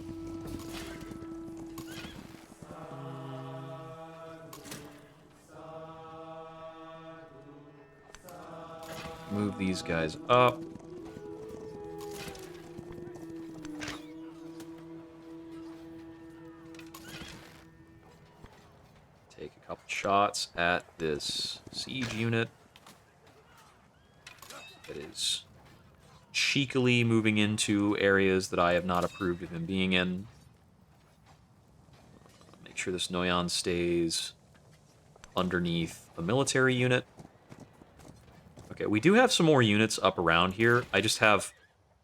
Move these guys up. Take a couple shots at this siege unit. It is cheekily moving into areas that I have not approved of him being in. Make sure this Noyon stays underneath a military unit. Okay, we do have some more units up around here. I just have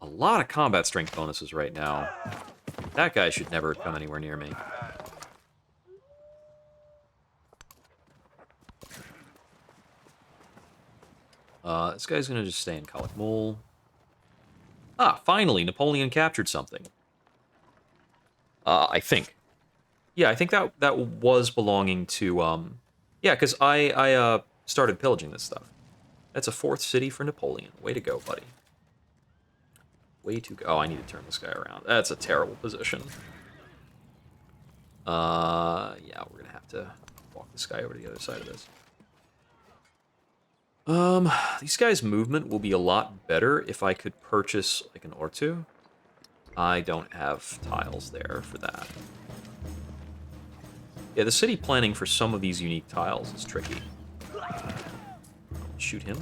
a lot of combat strength bonuses right now. That guy should never come anywhere near me. This guy's gonna just stay in Kalakmul. Ah, finally, Napoleon captured something. I think. Yeah, I think that was belonging to, yeah, because I started pillaging this stuff. That's a 4th city for Napoleon. Way to go, buddy. Way to go. Oh, I need to turn this guy around. That's a terrible position. Yeah, we're gonna have to walk this guy over to the other side of this. These guys' movement will be a lot better if I could purchase, like, an Ortu. I don't have tiles there for that. Yeah, the city planning for some of these unique tiles is tricky. Shoot him.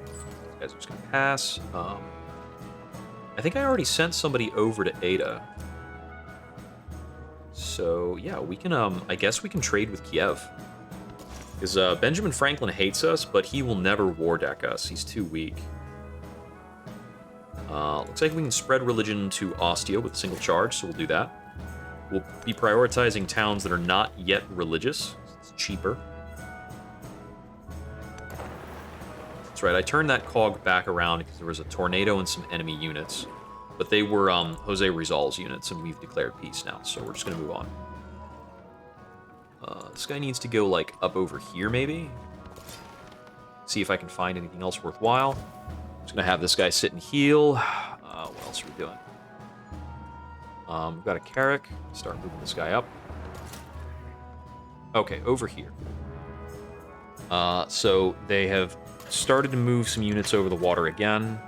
These guys are just gonna pass. I think I already sent somebody over to Ada. So, yeah, we can, I guess we can trade with Kiev. Because Benjamin Franklin hates us, but he will never war deck us. He's too weak. Looks like we can spread religion to Ostia with a single charge, so we'll do that. We'll be prioritizing towns that are not yet religious. It's cheaper. That's right, I turned that cog back around because there was a tornado and some enemy units. But they were Jose Rizal's units, and we've declared peace now, so we're just going to move on. This guy needs to go, like, up over here, maybe? See if I can find anything else worthwhile. I'm just going to have this guy sit and heal. What else are we doing? We've got a Carrick. Start moving this guy up. Okay, over here. So they have started to move some units over the water again.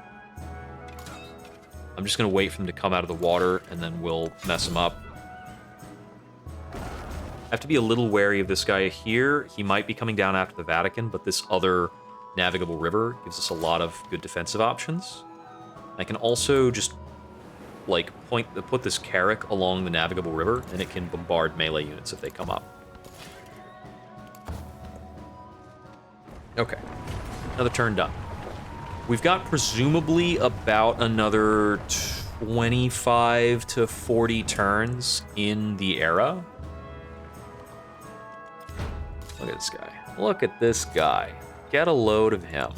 I'm just going to wait for them to come out of the water, and then we'll mess them up. I have to be a little wary of this guy here. He might be coming down after the Vatican, but this other navigable river gives us a lot of good defensive options. I can also just, like, put this Carrack along the navigable river, and it can bombard melee units if they come up. Okay. Another turn done. We've got presumably about another 25 to 40 turns in the era. Look at this guy. Look at this guy. Get a load of him.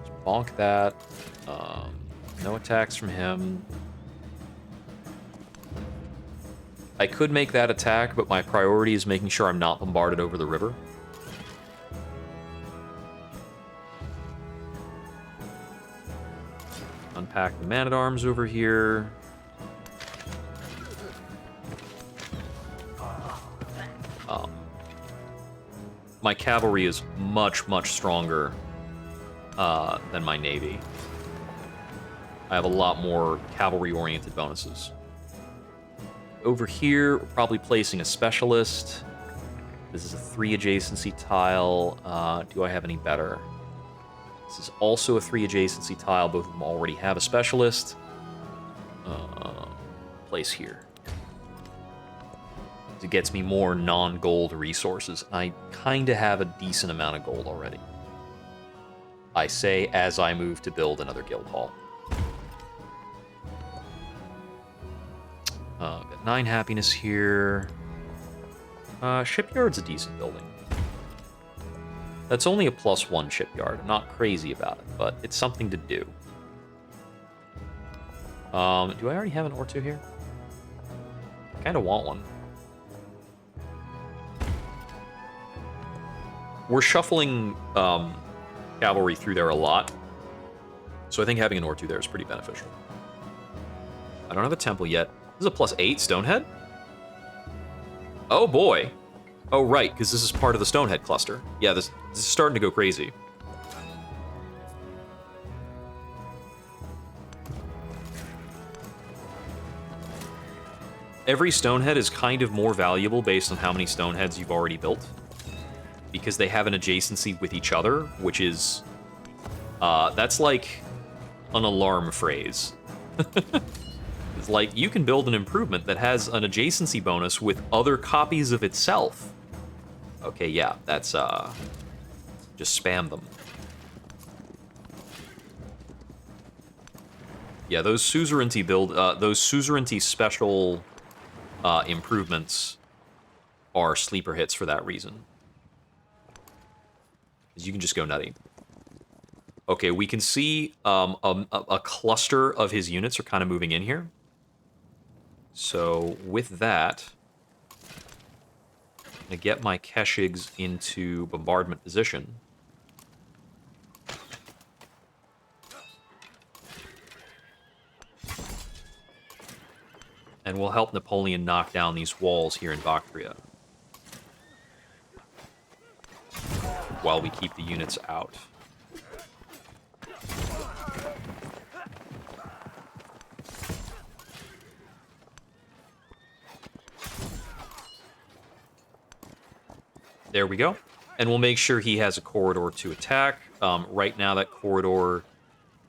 Just bonk that. No attacks from him. I could make that attack, but my priority is making sure I'm not bombarded over the river. Unpack the man-at-arms over here. My cavalry is much, much stronger than my navy. I have a lot more cavalry-oriented bonuses. Over here, we're probably placing a specialist. This is a 3 adjacency tile. Do I have any better? This is also a 3 adjacency tile. Both of them already have a specialist. Place here. It gets me more non-gold resources. I kind of have a decent amount of gold already. I say as I move to build another guild hall. Got 9 happiness here. Shipyard's a decent building. That's only a +1 shipyard. I'm not crazy about it, but it's something to do. Do I already have an or two here? I kind of want one. We're shuffling cavalry through there a lot, so I think having an or two there is pretty beneficial. I don't have a temple yet. This is a +8 Stonehead? Oh boy. Oh right, because this is part of the Stonehead cluster. Yeah, this is starting to go crazy. Every Stonehead is kind of more valuable based on how many Stoneheads you've already built, because they have an adjacency with each other, which is... that's like an alarm phrase. It's like, you can build an improvement that has an adjacency bonus with other copies of itself. Okay, yeah, that's, just spam them. Yeah, those suzerainty those suzerainty special, improvements are sleeper hits for that reason. You can just go nutty. Okay, we can see a cluster of his units are kind of moving in here. So with that, I'm going to get my Keshigs into bombardment position. And we'll help Napoleon knock down these walls here in Bactria, while we keep the units out. There we go. And we'll make sure he has a corridor to attack. Right now that corridor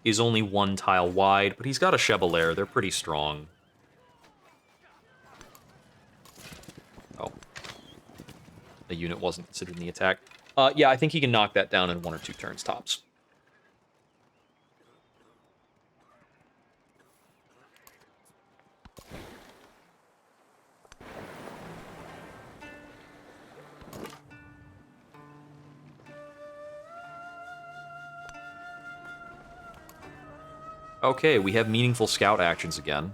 is only 1 tile wide, but he's got a Chevalier. They're pretty strong. Oh. The unit wasn't considered in the attack. Yeah, I think he can knock that down in 1 or 2 turns tops. Okay, we have meaningful scout actions again.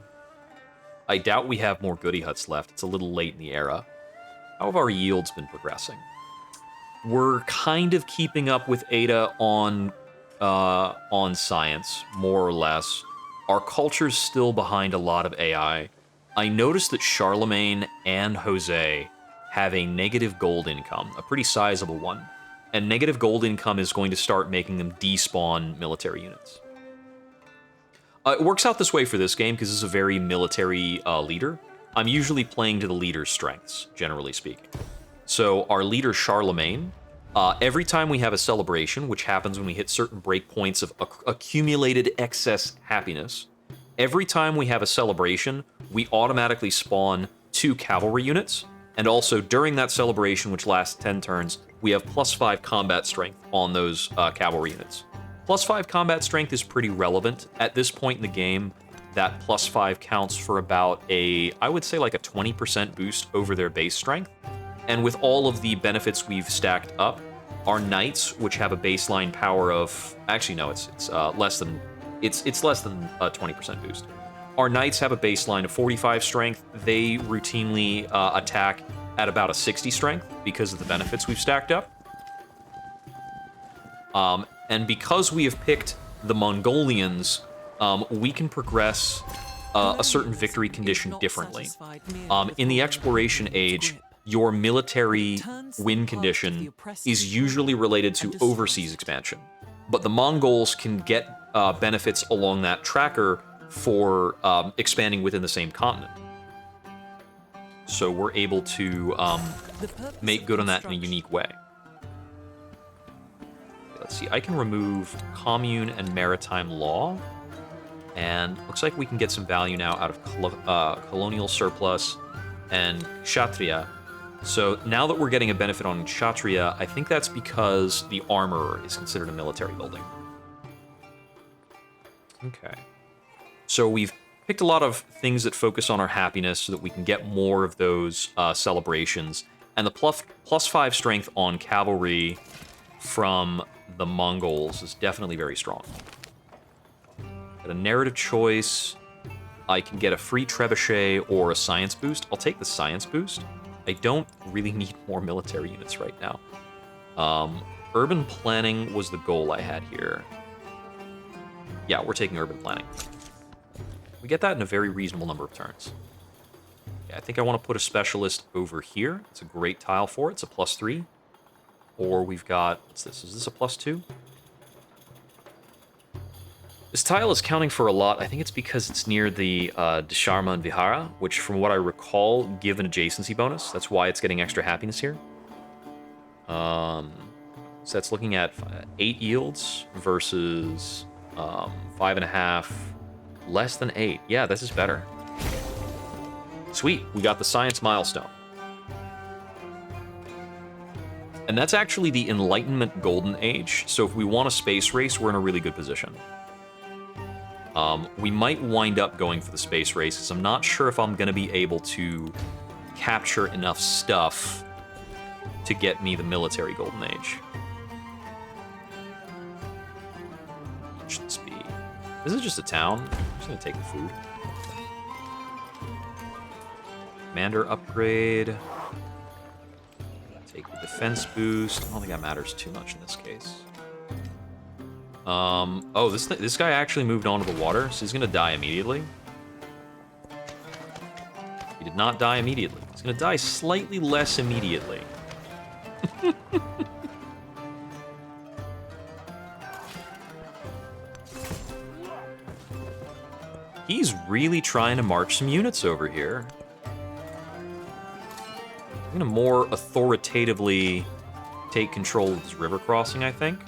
I doubt we have more goody huts left. It's a little late in the era. How have our yields been progressing? We're kind of keeping up with Ada on science, more or less. Our culture's still behind a lot of AI. I noticed that Charlemagne and Jose have a negative gold income, a pretty sizable one. and negative gold income is going to start making them despawn military units. It works out this way for this game because this is a very military leader. I'm usually playing to the leader's strengths, generally speaking. So our leader, Charlemagne, every time we have a celebration, which happens when we hit certain breakpoints of accumulated excess happiness, every time we have a celebration, we automatically spawn 2 cavalry units, and also during that celebration, which lasts 10 turns, we have +5 combat strength on those cavalry units. +5 combat strength is pretty relevant. At this point in the game, that +5 counts for about I would say like a 20% boost over their base strength. And with all of the benefits we've stacked up, our knights, which have a baseline power of, actually no, it's less than a 20% boost. Our knights have a baseline of 45 strength. They routinely attack at about a 60 strength because of the benefits we've stacked up. And because we have picked the Mongolians, we can progress a certain victory condition differently. In the exploration age, your military win condition is usually related to overseas expansion, but the Mongols can get benefits along that tracker for expanding within the same continent. So we're able to make good on that in a unique way. Let's see, I can remove commune and maritime law, and looks like we can get some value now out of colonial surplus and kshatriya. So now that we're getting a benefit on kshatriya, I think that's because the armorer is considered a military building. Okay. So we've picked a lot of things that focus on our happiness so that we can get more of those celebrations. And the +5 strength on cavalry from the Mongols is definitely very strong. Got a narrative choice. I can get a free trebuchet or a science boost. I'll take the science boost. I don't really need more military units right now. Urban planning was the goal I had here. Yeah, we're taking urban planning. We get that in a very reasonable number of turns. Yeah, I think I want to put a specialist over here. It's a great tile for it. It's a +3. Or we've got, what's this? Is this a +2? This tile is counting for a lot. I think it's because it's near the Dharma and Vihara, which from what I recall, give an adjacency bonus. That's why it's getting extra happiness here. So that's looking at 8 yields versus 5.5, less than 8. Yeah, this is better. Sweet, we got the science milestone. And that's actually the Enlightenment Golden Age, so if we want a space race, we're in a really good position. We might wind up going for the space race, because I'm not sure if I'm going to be able to capture enough stuff to get me the military Golden Age. What should this be? This is just a town. I'm just going to take the food. Commander upgrade. Take the defense boost. I don't think that matters too much in this case. Oh, this guy actually moved on to the water, so he's gonna die immediately. He did not die immediately. He's gonna die slightly less immediately. He's really trying to march some units over here. I'm gonna more authoritatively take control of this river crossing, I think.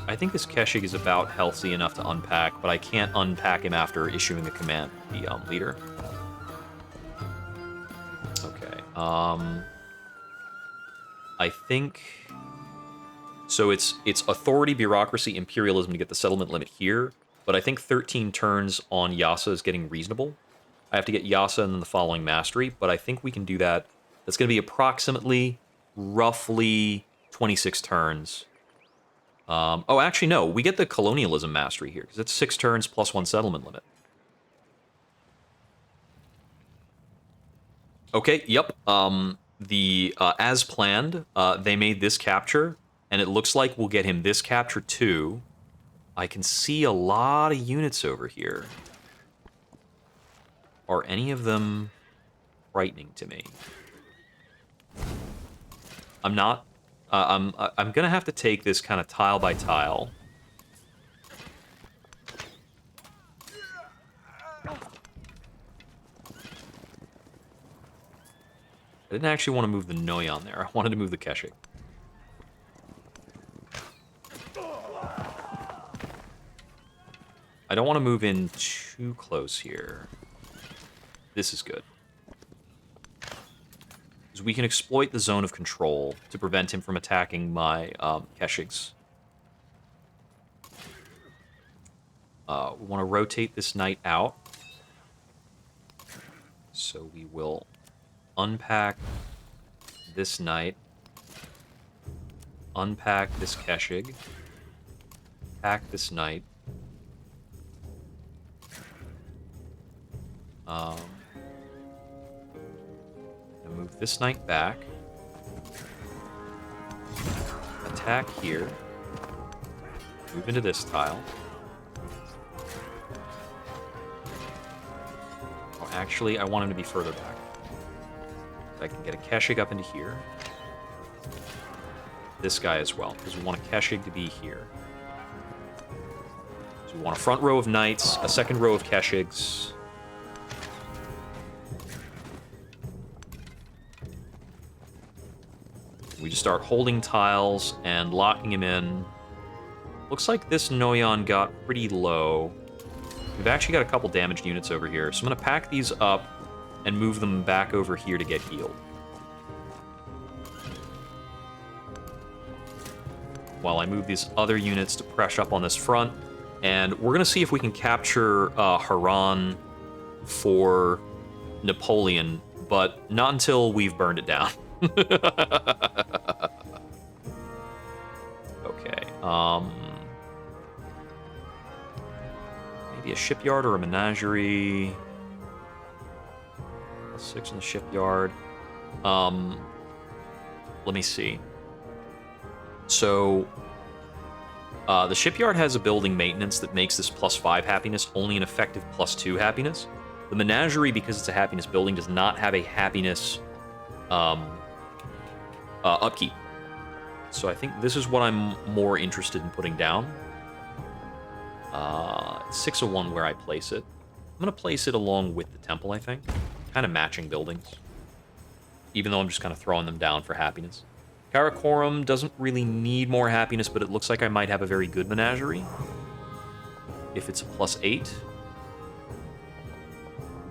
I think this Keshig is about healthy enough to unpack, but I can't unpack him after issuing a command, the leader. Okay. I think so. It's authority, bureaucracy, imperialism to get the settlement limit here, but I think 13 turns on Yasa is getting reasonable. I have to get Yasa and then the following mastery, but I think we can do that. That's going to be approximately, roughly 26 turns. Oh, actually, no. We get the colonialism mastery here, because it's 6 turns plus 1 settlement limit. Okay, yep. As planned, they made this capture, and it looks like we'll get him this capture too. I can see a lot of units over here. Are any of them frightening to me? I'm not... I'm gonna have to take this kind of tile by tile. I didn't actually want to move the Noyon there. I wanted to move the Keshik. I don't want to move in too close here. This is good. Because we can exploit the zone of control to prevent him from attacking my Keshiks. We want to rotate this knight out. So we will unpack this knight. Unpack this Keshig. Pack this knight. And move this knight back. Attack here. Move into this tile. Oh, actually, I want him to be further back. So I can get a Keshig up into here. This guy as well, because we want a Keshig to be here. So we want a front row of knights, a second row of Keshigs. We just start holding tiles and locking him in. Looks like this Noyon got pretty low. We've actually got a couple damaged units over here, so I'm going to pack these up and move them back over here to get healed. While I move these other units to press up on this front, and we're going to see if we can capture Haran for Napoleon, but not until we've burned it down. Okay, maybe a shipyard or a menagerie. +6 in the shipyard. Let me see. So, the shipyard has a building maintenance that makes this +5 happiness only an effective +2 happiness. The menagerie, because it's a happiness building, does not have a happiness upkeep. So I think this is what I'm more interested in putting down. 6 of 1 where I place it. I'm going to place it along with the temple, I think. Kind of matching buildings. Even though I'm just kind of throwing them down for happiness. Karakoram doesn't really need more happiness, but it looks like I might have a very good menagerie. If it's a +8.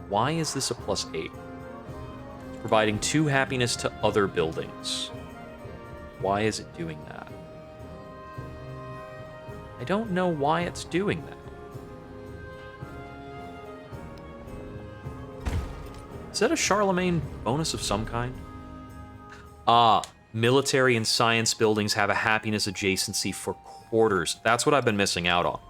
Why is this a +8? It's providing 2 happiness to other buildings. Why is it doing that? I don't know why it's doing that. Is that a Charlemagne bonus of some kind? Military and science buildings have a happiness adjacency for quarters. That's what I've been missing out on.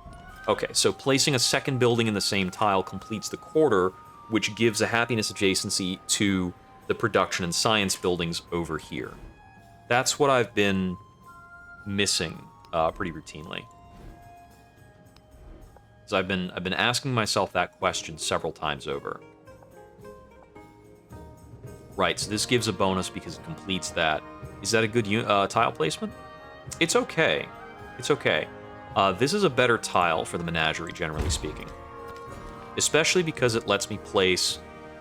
Okay, so placing a second building in the same tile completes the quarter, which gives a happiness adjacency to the production and science buildings over here. That's what I've been missing pretty routinely. So I've been asking myself that question several times over. Right, so this gives a bonus because it completes that. Is that a good tile placement? It's okay. It's okay. This is a better tile for the menagerie, generally speaking. Especially because it lets me place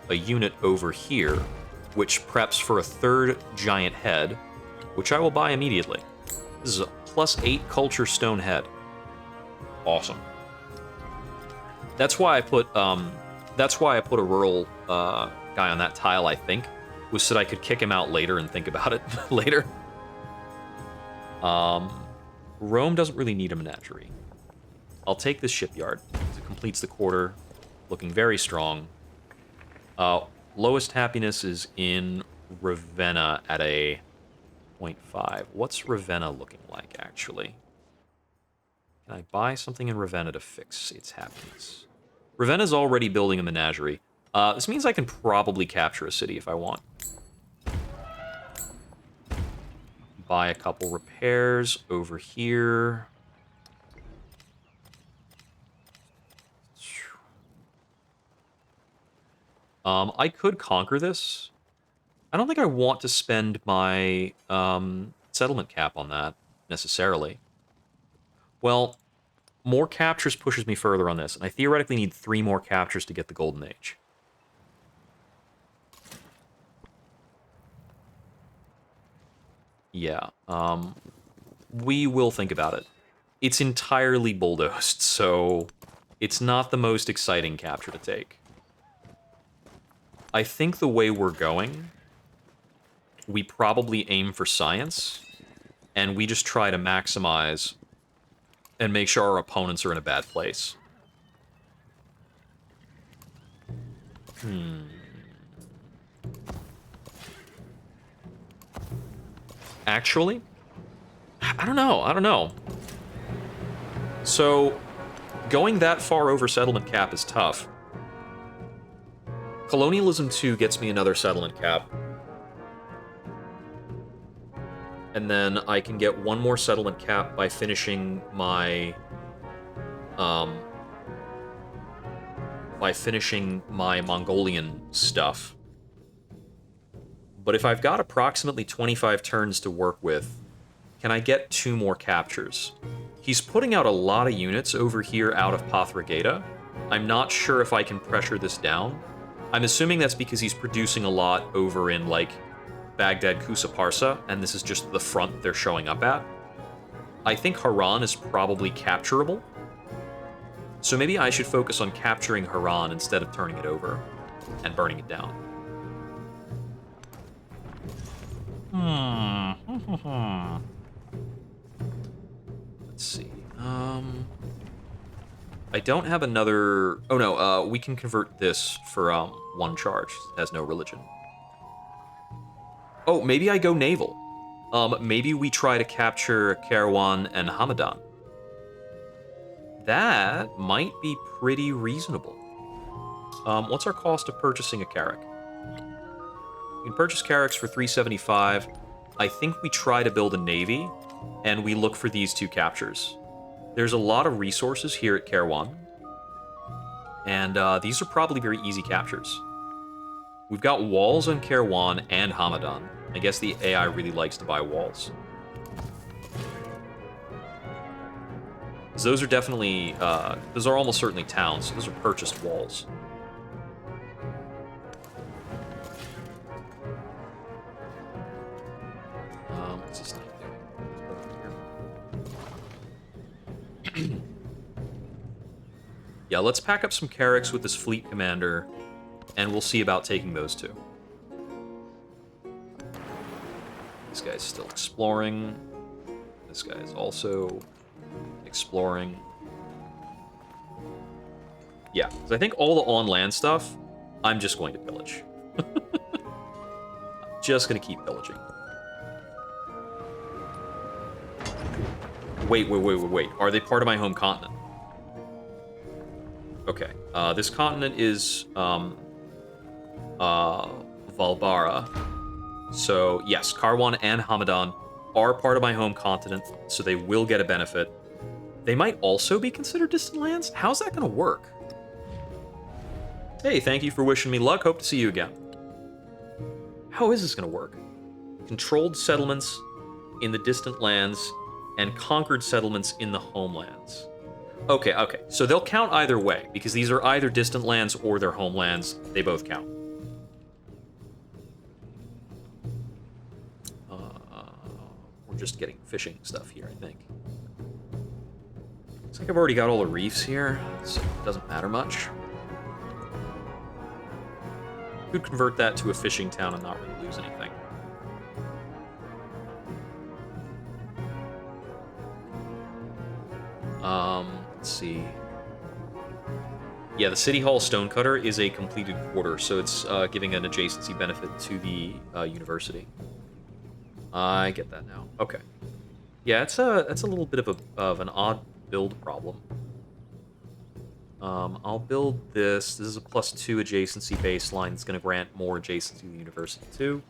a unit over here, which preps for a third giant head, which I will buy immediately. This is a +8 culture stone head. Awesome. That's why I put a rural guy on that tile, I think, was so that I could kick him out later and think about it later. Rome doesn't really need a menagerie. I'll take this shipyard. It completes the quarter, looking very strong. Lowest happiness is in Ravenna at a 0.5. What's Ravenna looking like, actually? Can I buy something in Ravenna to fix its happiness? Ravenna's already building a menagerie. This means I can probably capture a city if I want. Buy a couple repairs over here. I could conquer this. I don't think I want to spend my settlement cap on that, necessarily. Well, more captures pushes me further on this, and I theoretically need 3 more captures to get the Golden Age. Yeah, we will think about it. It's entirely bulldozed, so it's not the most exciting capture to take. I think the way we're going, we probably aim for science, and we just try to maximize and make sure our opponents are in a bad place. Actually, I don't know. So, going that far over settlement cap is tough. Colonialism 2 gets me another settlement cap. And then I can get one more settlement cap by finishing my Mongolian stuff. But if I've got approximately 25 turns to work with, can I get 2 more captures? He's putting out a lot of units over here out of Pathrageta. I'm not sure if I can pressure this down. I'm assuming that's because he's producing a lot over in, like, Baghdad Kusaparsa, and this is just the front they're showing up at. I think Haran is probably capturable. So maybe I should focus on capturing Haran instead of turning it over and burning it down. Let's see. I don't have another... Oh, no, we can convert this for 1 charge. It has no religion. Oh, maybe I go naval. Maybe we try to capture Kairouan and Hamadan. That might be pretty reasonable. What's our cost of purchasing a Carrack? We can purchase Carracks for 375. I think we try to build a navy, and we look for these 2 captures. There's a lot of resources here at Kairouan, and these are probably very easy captures. We've got walls on Kairouan and Hamadan. I guess the AI really likes to buy walls. Those are definitely, those are almost certainly towns, so those are purchased walls. What's this thing doing? Yeah, let's pack up some Carracks with this fleet commander, and we'll see about taking those 2. This guy's still exploring. This guy is also exploring. Yeah, because I think all the on-land stuff, I'm just going to pillage. I'm just going to keep pillaging. Wait. Are they part of my home continent? Okay. This continent is Valbara. So, yes, Kairouan and Hamadan are part of my home continent, so they will get a benefit. They might also be considered distant lands? How's that going to work? Hey, thank you for wishing me luck. Hope to see you again. How is this going to work? Controlled settlements in the distant lands and conquered settlements in the homelands. Okay. So they'll count either way, because these are either distant lands or their homelands. They both count. We're just getting fishing stuff here, I think. Looks like I've already got all the reefs here, so it doesn't matter much. Could convert that to a fishing town and not really lose anything. Let's see. Yeah, the City Hall Stonecutter is a completed quarter, so it's giving an adjacency benefit to the university. I get that now. Okay. Yeah, it's a little bit of an odd build problem. I'll build this. This is a +2 adjacency baseline. It's going to grant more adjacency to the university too.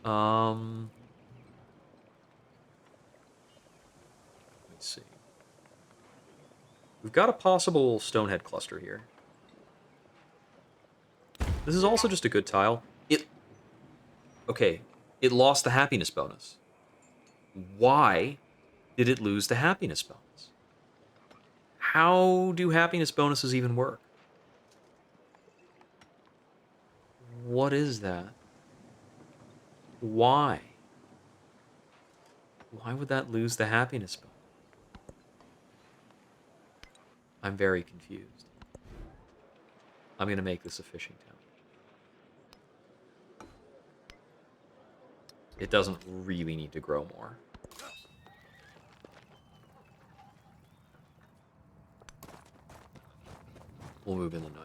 Let me see. We've got a possible Stonehead cluster here. This is also just a good tile. Okay, it lost the happiness bonus. Why did it lose the happiness bonus? How do happiness bonuses even work? What is that? Why? Why would that lose the happiness bonus? I'm very confused. I'm going to make this a fishing town. It doesn't really need to grow more. We'll move in the Noyan.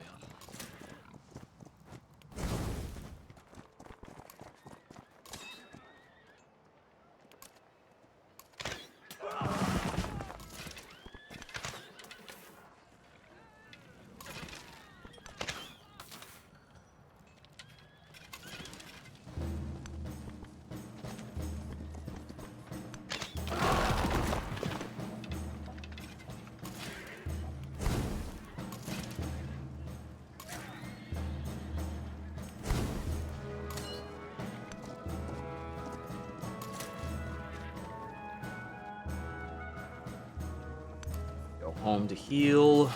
Go home to heal.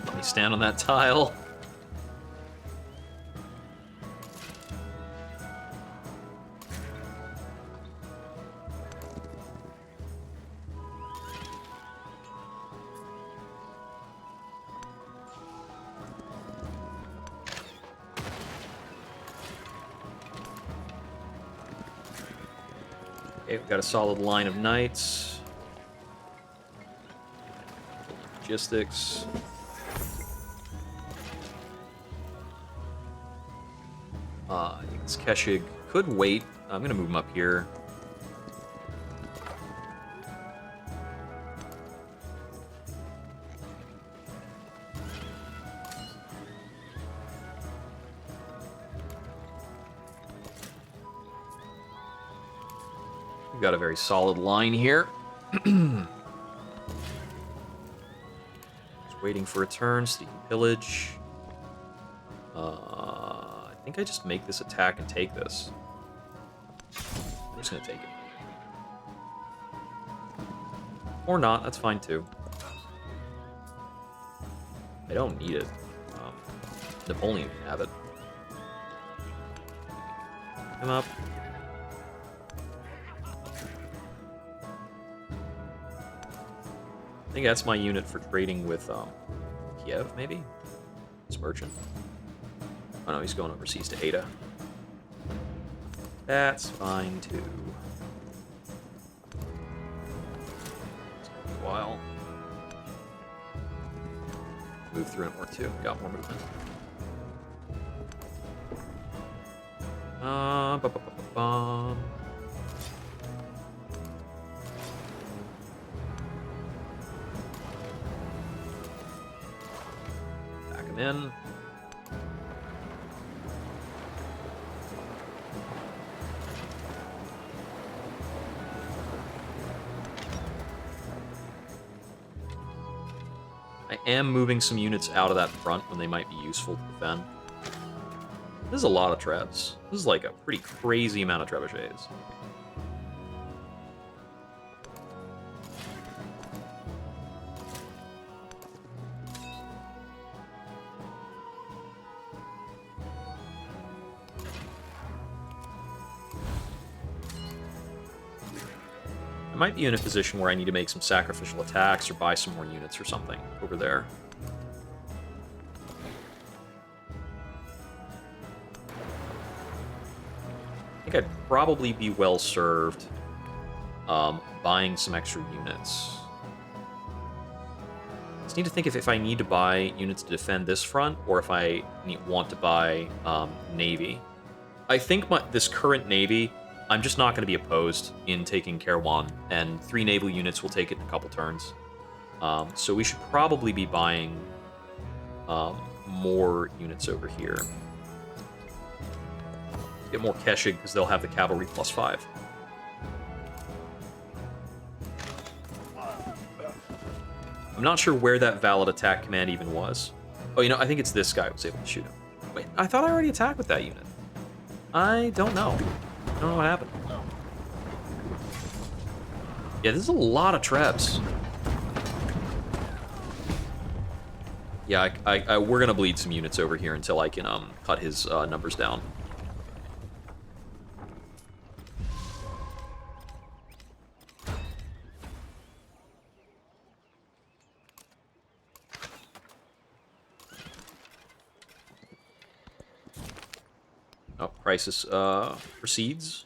Let me stand on that tile. Okay, we've got a solid line of knights. Logistics. Keshig could wait. I'm gonna move him up here. We've got a very solid line here. Just waiting for a turn so you can pillage. I think I just make this attack and take this. I'm just gonna take it. Or not, that's fine too. I don't need it. Napoleon can have it. Come up. I think that's my unit for trading with Kiev, maybe? This merchant. Oh no, he's going overseas to Ada. That's fine too. It's gonna be a while. Move through and work too. Got more movement. Ba-ba-ba-ba-bum. Back him in. I am moving some units out of that front when they might be useful to defend. This is a lot of trebs. This is like a pretty crazy amount of trebuchets. I might be in a position where I need to make some sacrificial attacks or buy some more units or something over there. I think I'd probably be well served buying some extra units. I just need to think if I need to buy units to defend this front or if I want to buy navy. I think this current navy, I'm just not going to be opposed in taking Kairouan, and 3 naval units will take it in a couple turns. So we should probably be buying more units over here. Get more Keshig because they'll have the cavalry +5. I'm not sure where that valid attack command even was. Oh, you know, I think it's this guy who was able to shoot him. Wait, I thought I already attacked with that unit. I don't know. I don't know what happened. Yeah, this is a lot of trebs. Yeah, we're gonna bleed some units over here until I can cut his numbers down. Oh, crisis proceeds.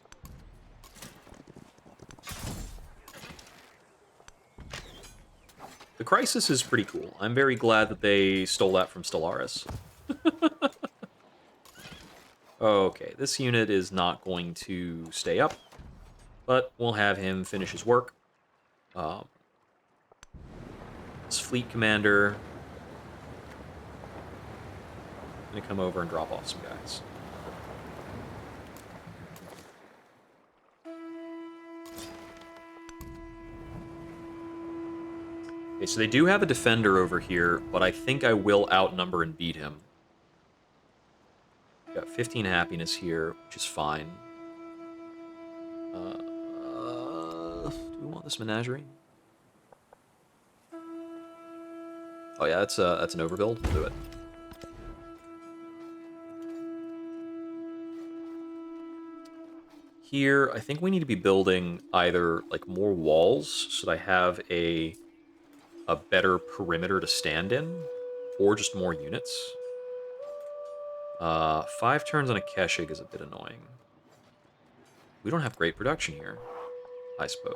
The crisis is pretty cool. I'm very glad that they stole that from Stellaris. Okay, this unit is not going to stay up, but we'll have him finish his work. This fleet commander gonna come over and drop off some guys. Okay, so they do have a defender over here, but I think I will outnumber and beat him. Got 15 happiness here, which is fine. Do we want this menagerie? Oh yeah, that's an overbuild. We'll do it. Here, I think we need to be building either like more walls so that I have a better perimeter to stand in, or just more units. 5 turns on a Keshig is a bit annoying. We don't have great production here, I suppose.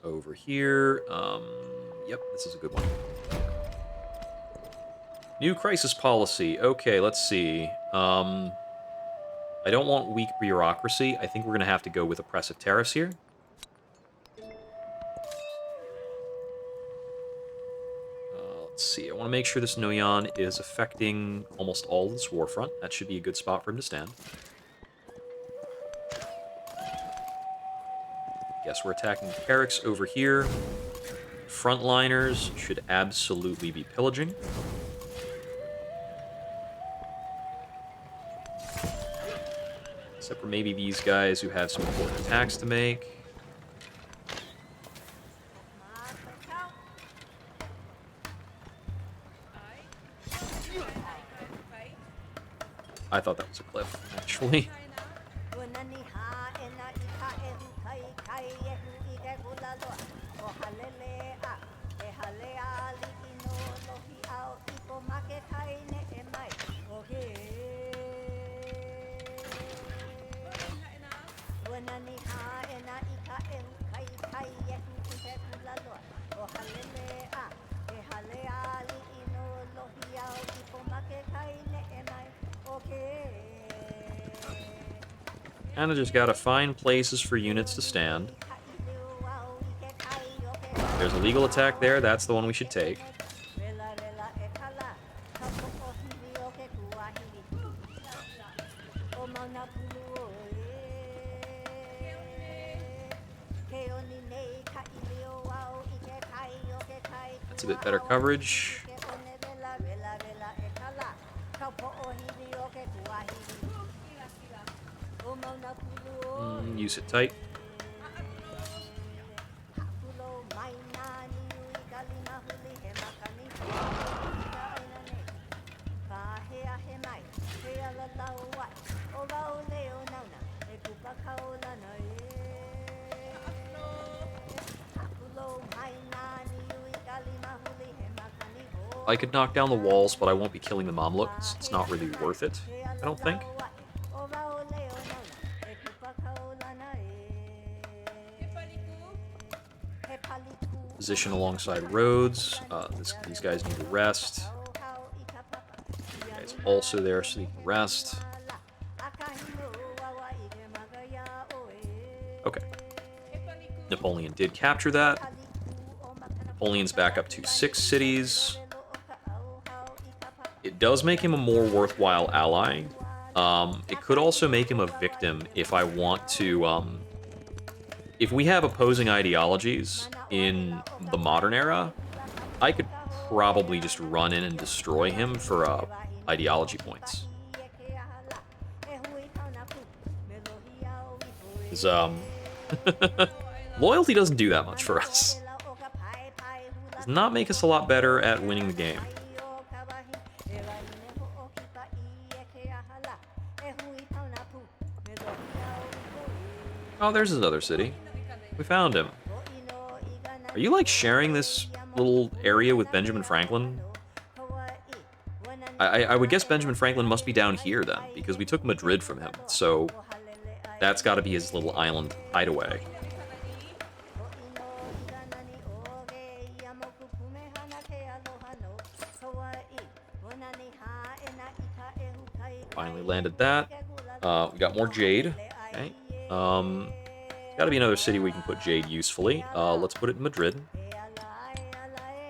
Over here, yep, this is a good one. New crisis policy. Okay, let's see. I don't want weak bureaucracy. I think we're going to have to go with oppressive tariffs here. Let's see. I want to make sure this Noyan is affecting almost all of this warfront. That should be a good spot for him to stand. Yes, we're attacking Carricks over here. Frontliners should absolutely be pillaging. Except for maybe these guys who have some important attacks to make. I thought that was a cliff, actually. Kinda just gotta find places for units to stand. There's a legal attack there, that's the one we should take. That's a bit better coverage. Use it tight. I could knock down the walls, but I won't be killing the Mamluks. It's not really worth it, I don't think. Position alongside roads. These guys need to rest. You guys also there so they can rest. Okay. Napoleon did capture that. Napoleon's back up to 6 cities. It does make him a more worthwhile ally. It could also make him a victim if I want to, if we have opposing ideologies in the modern era, I could probably just run in and destroy him for, ideology points. 'Cause, loyalty doesn't do that much for us. Does not make us a lot better at winning the game. Oh, there's his other city. We found him. Are you, like, sharing this little area with Benjamin Franklin? I would guess Benjamin Franklin must be down here, then, because we took Madrid from him, so that's gotta be his little island hideaway. Finally landed that. We got more jade. Okay. There's gotta be another city we can put jade usefully. Let's put it in Madrid.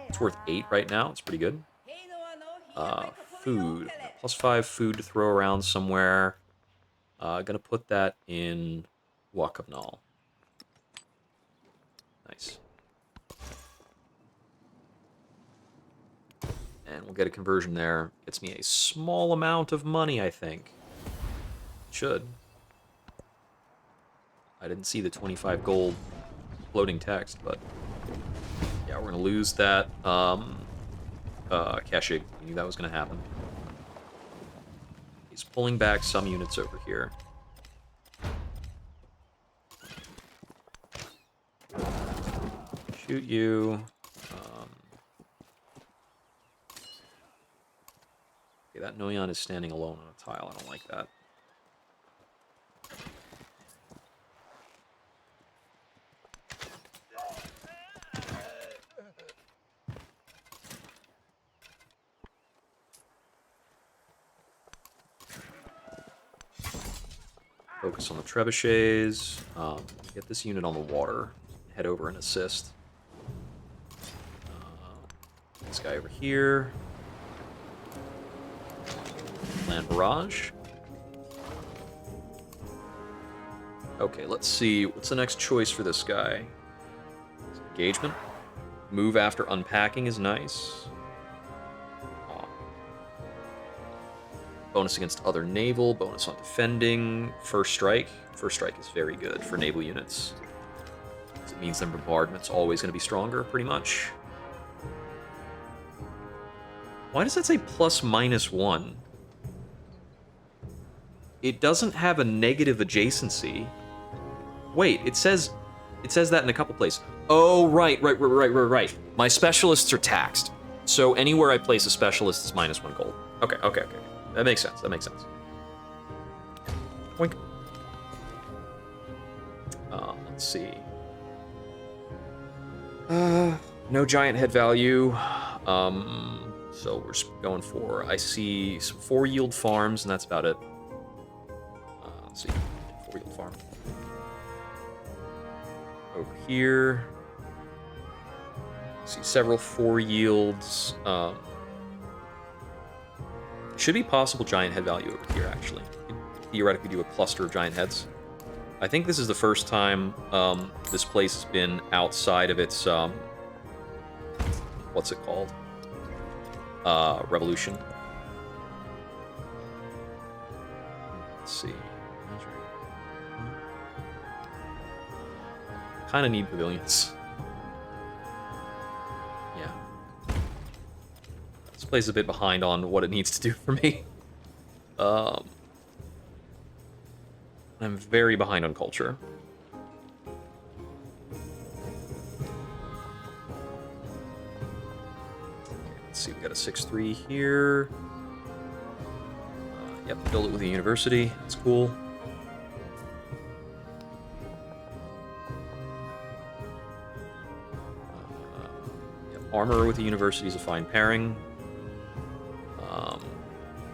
It's worth 8 right now. It's pretty good. Food. +5 food to throw around somewhere. Gonna put that in Wakavnal. Nice. And we'll get a conversion there. Gets me a small amount of money, I think. Should. I didn't see the 25 gold floating text, but yeah, we're gonna lose that caching. We knew that was gonna happen. He's pulling back some units over here. Shoot you. Okay, that Noyan is standing alone on a tile. I don't like that. Focus on the trebuchets. Get this unit on the water. Head over and assist. This guy over here. Land barrage. Okay, let's see. What's the next choice for this guy? Engagement. Move after unpacking is nice. Bonus against other naval, bonus on defending, first strike. First strike is very good for naval units. It means their bombardment's always going to be stronger, pretty much. Why does that say +/-1? It doesn't have a negative adjacency. Wait, it says that in a couple places. Oh, right. My specialists are taxed. So anywhere I place a specialist is -1 gold. Okay. That makes sense. Wink. Let's see. No giant head value. So we're going for, I see some 4-yield farms, and that's about it. Let's see, 4-yield farm. Over here. See several 4-yields. Should be possible giant head value over here, actually. You could theoretically do a cluster of giant heads. I think this is the first time this place has been outside of its, what's it called? Revolution. Let's see. Kind of need pavilions. Yeah. This place is a bit behind on what it needs to do for me. I'm very behind on culture. Let's see, we got a 6-3 here. Yep, build it with a university. That's cool. Yep, armor with a university is a fine pairing.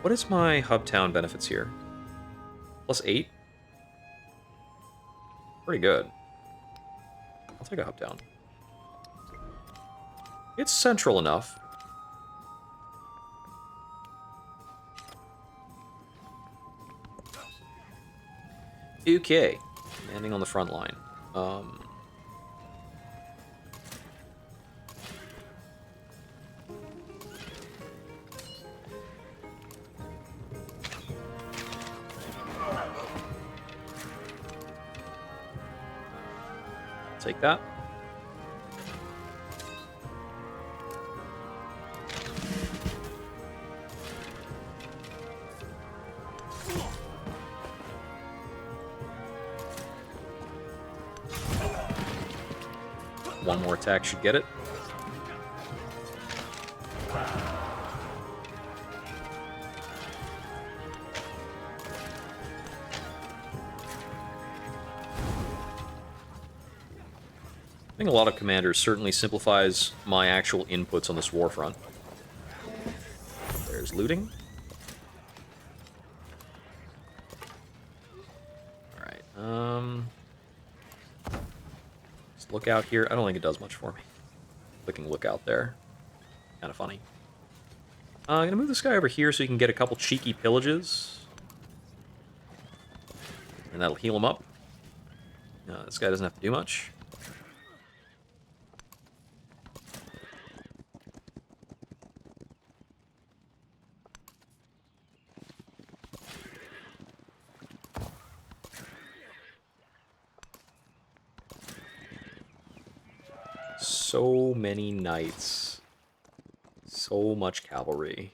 What is my hub town benefits here? +8? Pretty good. I'll take a hub town. It's central enough. Okay. Landing on the front line. Take that. One more attack should get it. I think a lot of commanders certainly simplifies my actual inputs on this war front. There's looting. Alright, let's look out here. I don't think it does much for me. Clicking look out there. Kind of funny. I'm gonna move this guy over here so he can get a couple cheeky pillages. And that'll heal him up. This guy doesn't have to do much. So many knights. So much cavalry.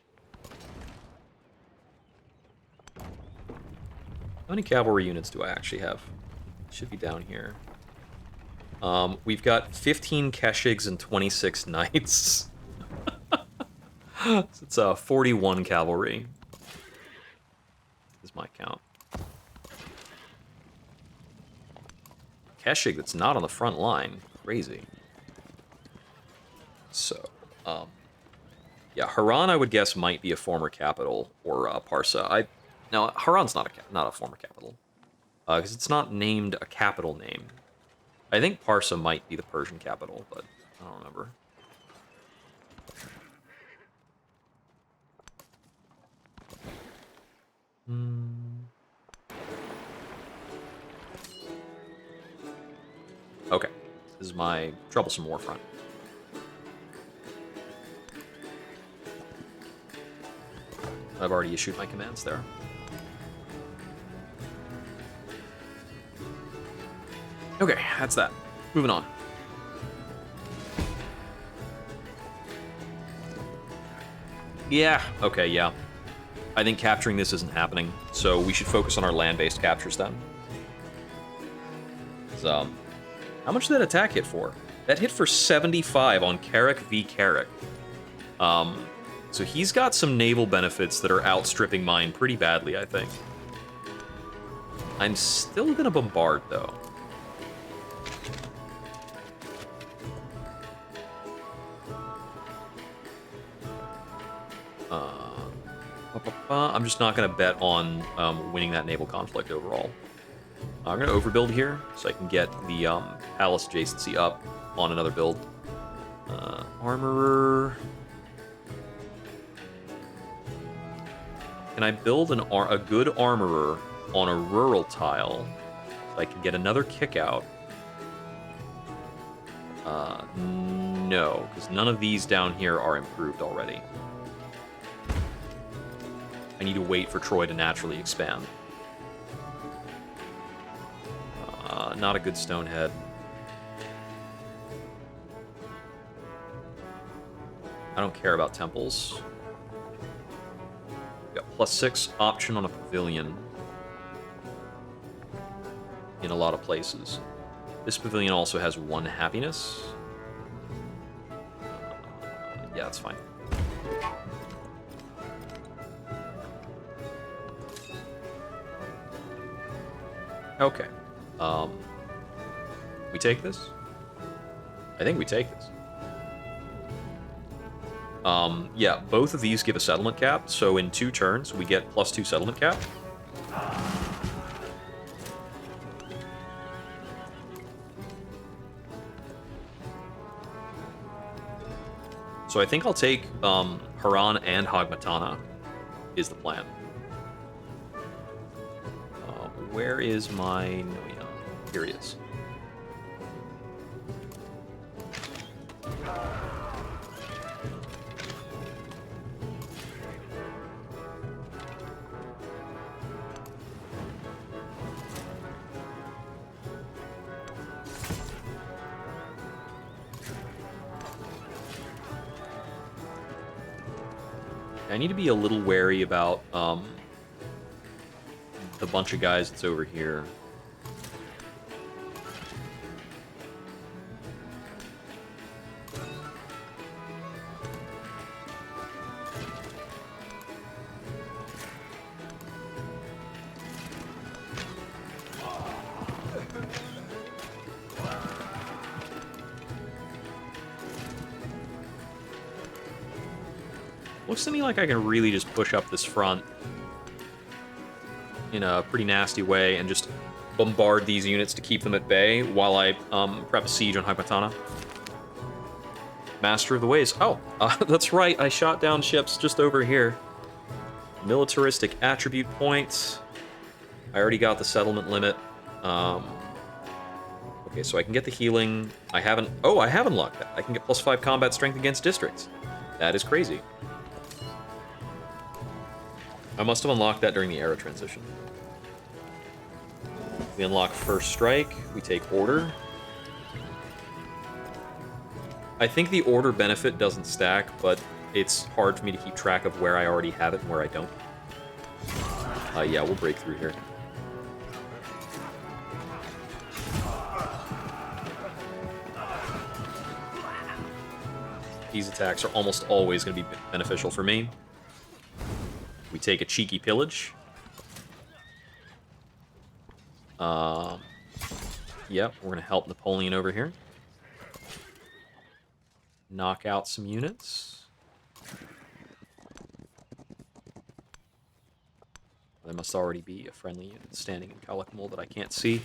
How many cavalry units do I actually have? Should be down here. We've got 15 Keshigs and 26 knights. So it's 41 cavalry. Is my count. Keshig that's not on the front line. Crazy. So, yeah, Haran, I would guess, might be a former capital, or Parsa. No, Haran's not a former capital, because it's not named a capital name. I think Parsa might be the Persian capital, but I don't remember. Okay, this is my troublesome war front. I've already issued my commands there. Okay, that's that. Moving on. Yeah, okay, yeah. I think capturing this isn't happening, so we should focus on our land-based captures then. So, how much did that attack hit for? That hit for 75 on Carrick v. Carrick. So he's got some naval benefits that are outstripping mine pretty badly, I think. I'm still gonna bombard, though. I'm just not gonna bet on winning that naval conflict overall. I'm gonna overbuild here, so I can get the palace adjacency up on another build. Armorer... Can I build a good armorer on a rural tile so I can get another kick out? No, because none of these down here are improved already. I need to wait for Troy to naturally expand. Not a good stonehead. I don't care about temples. Got +6 option on a pavilion in a lot of places. This pavilion also has 1 happiness. Yeah, that's fine. Okay. We take this? I think we take this. Yeah, both of these give a settlement cap, so in 2 turns, we get +2 settlement cap. So I think I'll take Haran and Hagmatana, is the plan. Where is my Noyan? Here he is. I need to be a little wary about the bunch of guys that's over here. Looks to me like I can really just push up this front in a pretty nasty way and just bombard these units to keep them at bay while I prep a siege on Hypatana. Master of the Ways. Oh, that's right. I shot down ships just over here. Militaristic attribute points. I already got the settlement limit. Okay, so I can get the healing. I haven't unlocked that. I can get +5 combat strength against districts. That is crazy. I must have unlocked that during the era transition. We unlock First Strike. We take Order. I think the Order benefit doesn't stack, but it's hard for me to keep track of where I already have it and where I don't. Yeah, we'll break through here. These attacks are almost always going to be beneficial for me. We take a cheeky pillage. Yep, we're going to help Napoleon over here. Knock out some units. There must already be a friendly unit standing in Kalakmul that I can't see.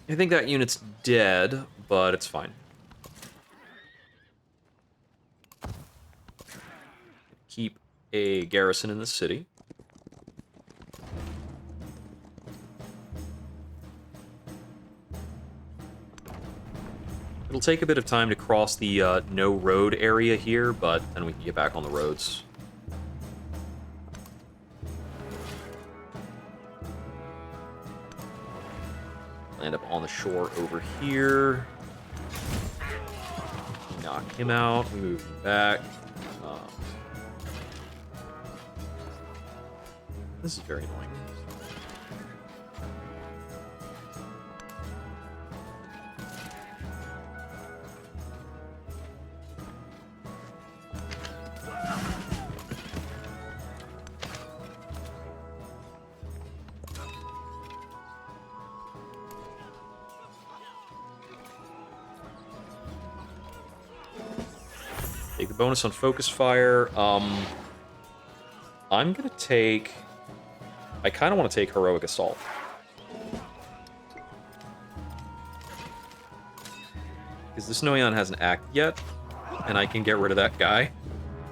I think that unit's dead, but it's fine. Keep a garrison in the city. It'll take a bit of time to cross the no road area here, but then we can get back on the roads. Land up on the shore over here. Knock him out. We move him back. This is very annoying. Take the bonus on focus fire. I'm gonna take... I kind of want to take heroic assault. Because this Noyan hasn't acted yet, and I can get rid of that guy.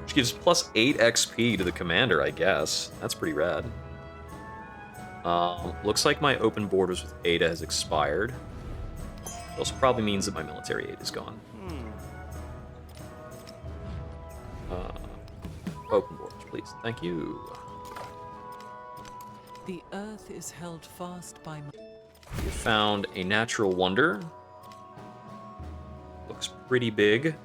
Which gives +8 XP to the commander, I guess. That's pretty rad. Looks like my open borders with Ada has expired. It also probably means that my military aid is gone. Open borders, please. Thank you. The earth is held fast by... We found a natural wonder. Looks pretty big.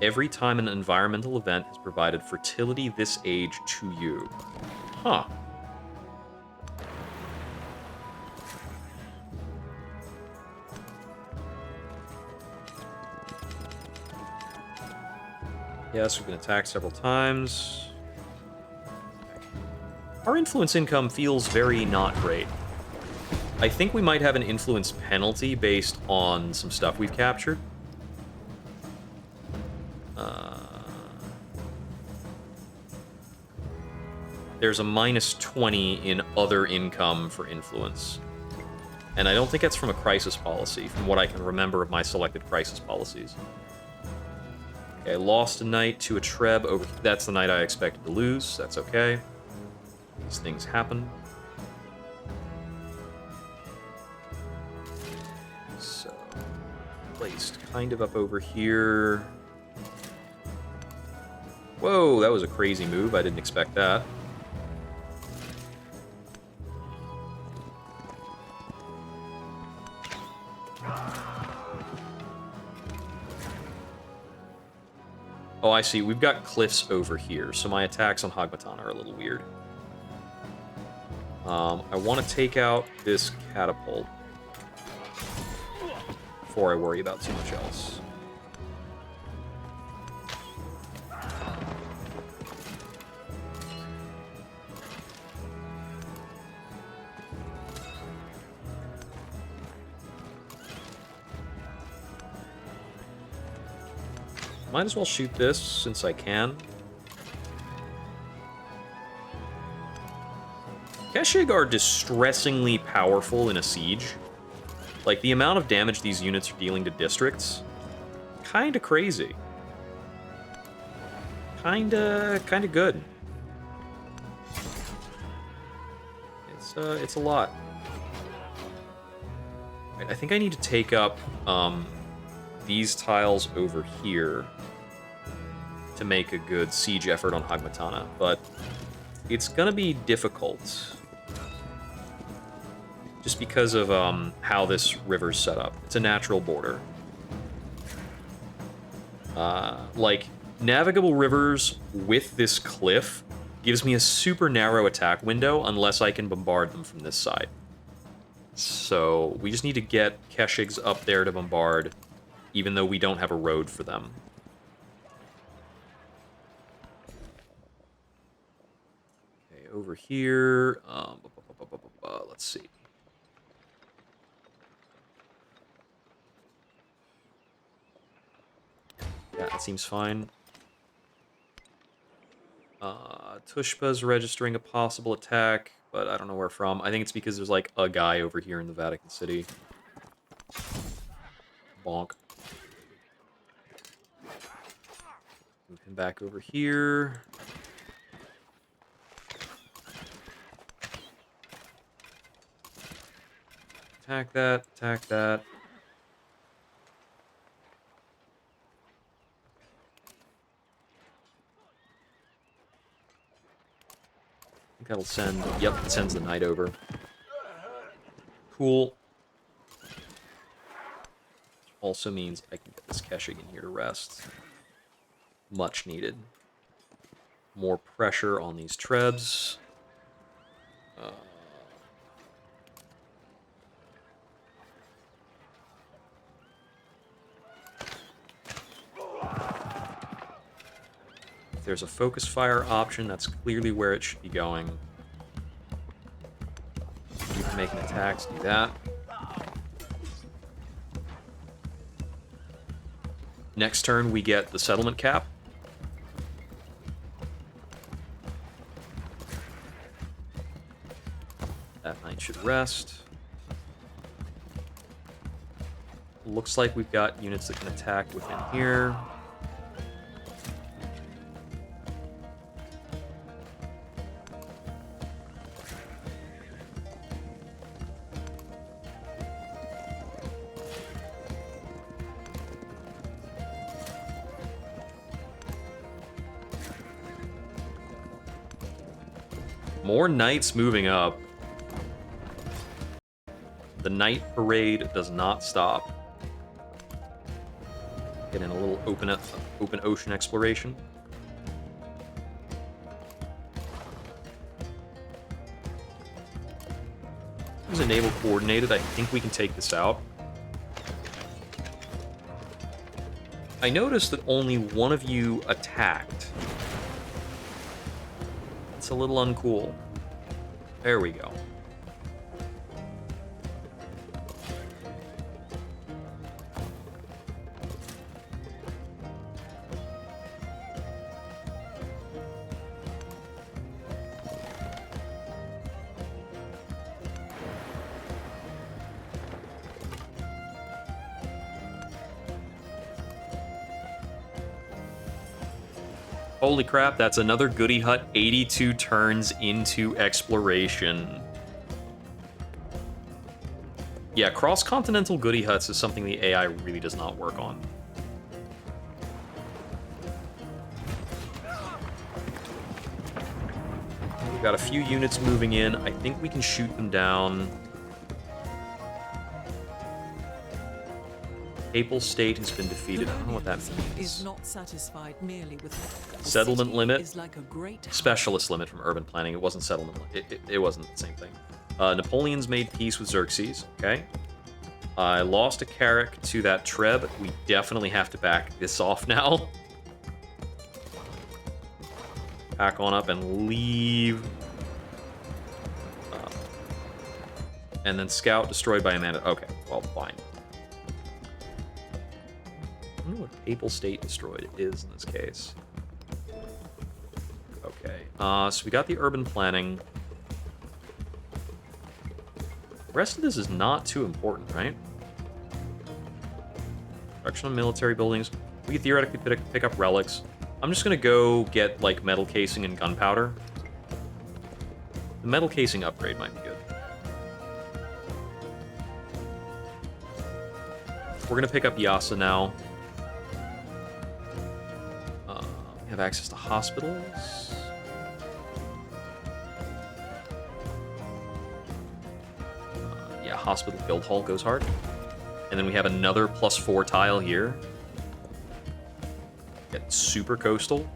Every time an environmental event has provided fertility this age to you. Huh. Yes, we've been attacked several times. Our influence income feels very not great. I think we might have an influence penalty based on some stuff we've captured. There's a -20 in other income for influence. And I don't think that's from a crisis policy, from what I can remember of my selected crisis policies. Okay, I lost a knight to a Treb over... That's the knight I expected to lose. That's okay. These things happen. So, placed kind of up over here. Whoa, that was a crazy move. I didn't expect that. Oh, I see. We've got cliffs over here, so my attacks on Hagmatana are a little weird. I want to take out this catapult before I worry about too much else. Might as well shoot this, since I can. Keshig are distressingly powerful in a siege. Like, the amount of damage these units are dealing to districts, kinda crazy. Kinda good. It's a lot. Right, I think I need to take up, these tiles over here to make a good siege effort on Hagmatana, but it's gonna be difficult just because of how this river's set up. It's a natural border. Like, navigable rivers with this cliff gives me a super narrow attack window unless I can bombard them from this side. So we just need to get Keshigs up there to bombard, even though we don't have a road for them. Okay, over here, let's see. Yeah, that seems fine. Tushpa's registering a possible attack, but I don't know where from. I think it's because there's, like, a guy over here in the Vatican City. Bonk. Move him back over here. Attack that, attack that. I think that'll send... Yep, it sends the knight over. Cool. Also means I can get this Keshig in here to rest. Much needed. More pressure on these Trebs. If there's a focus fire option, that's clearly where it should be going. You can make an attack to do that. Next turn, we get the settlement cap. That knight should rest. Looks like we've got units that can attack within here. More knights moving up. The knight parade does not stop. Get in a little open ocean exploration. There's a naval coordinated. I think we can take this out. I noticed that only one of you attacked. It's a little uncool. There we go. Holy crap, that's another goody hut. 82 turns into exploration. Yeah, cross-continental goody huts is something the AI really does not work on. We've got a few units moving in. I think we can shoot them down. Papal state has been defeated. I don't know what that means. Is not satisfied merely with Settlement limit. is like a great Specialist limit from urban planning. It wasn't settlement. It wasn't the same thing. Napoleon's made peace with Xerxes. Okay. I lost a Carrick to that Treb. We definitely have to back this off now. Pack on up and leave. And then scout destroyed by Amanda. Okay, well, fine. I wonder what Papal State destroyed is in this case. Okay, so we got the urban planning. The rest of this is not too important, right? Construction of military buildings. We could theoretically pick up relics. I'm just gonna go get, like, metal casing and gunpowder. The metal casing upgrade might be good. We're gonna pick up Yasa now. We have access to hospitals. Yeah, hospital guild hall goes hard. And then we have another +4 tile here. Get super coastal.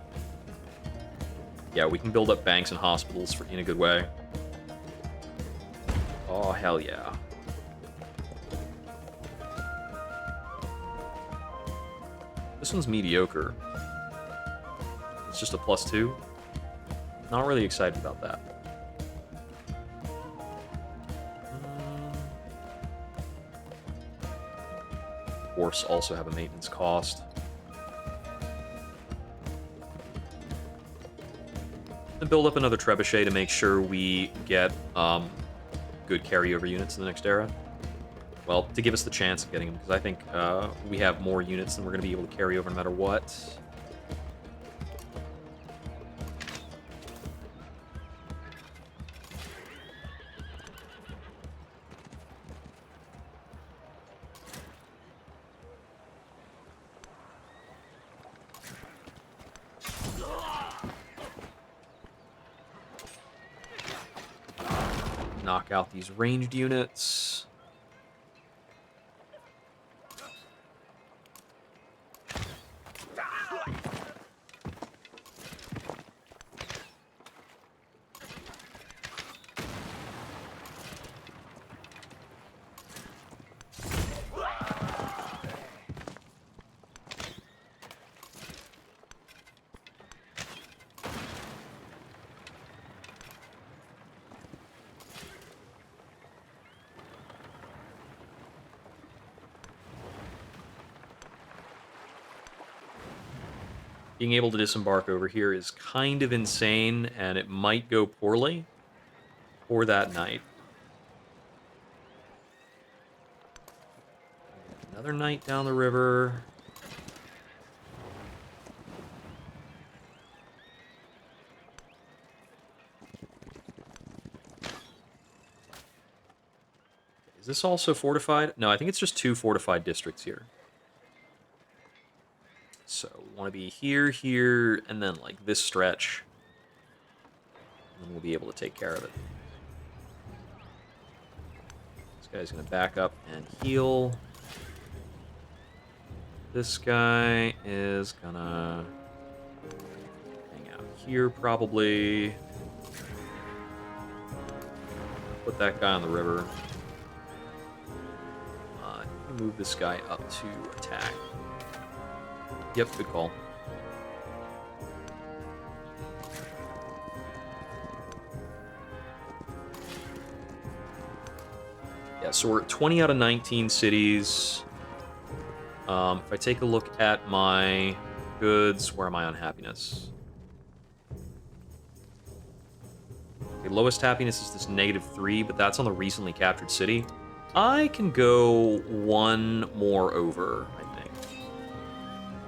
Yeah, we can build up banks and hospitals in a good way. Oh, hell yeah. This one's mediocre. It's just a +2. Not really excited about that. Horse also have a maintenance cost. And build up another trebuchet to make sure we get good carryover units in the next era. Well, to give us the chance of getting them, because I think we have more units than we're going to be able to carry over no matter what. Knock out these ranged units. Being able to disembark over here is kind of insane, and it might go poorly for that night. Another night down the river. Is this also fortified? No, I think it's just 2 fortified districts here. So we want to be here, here, and then like this stretch. And then we'll be able to take care of it. This guy's going to back up and heal. This guy is going to hang out here probably. Put that guy on the river. Move this guy up to attack. Yep, good call. Yeah, so we're at 20 out of 19 cities. If I take a look at my goods, where am I on happiness? Okay, lowest happiness is this -3, but that's on the recently captured city. I can go 1 more over, I think.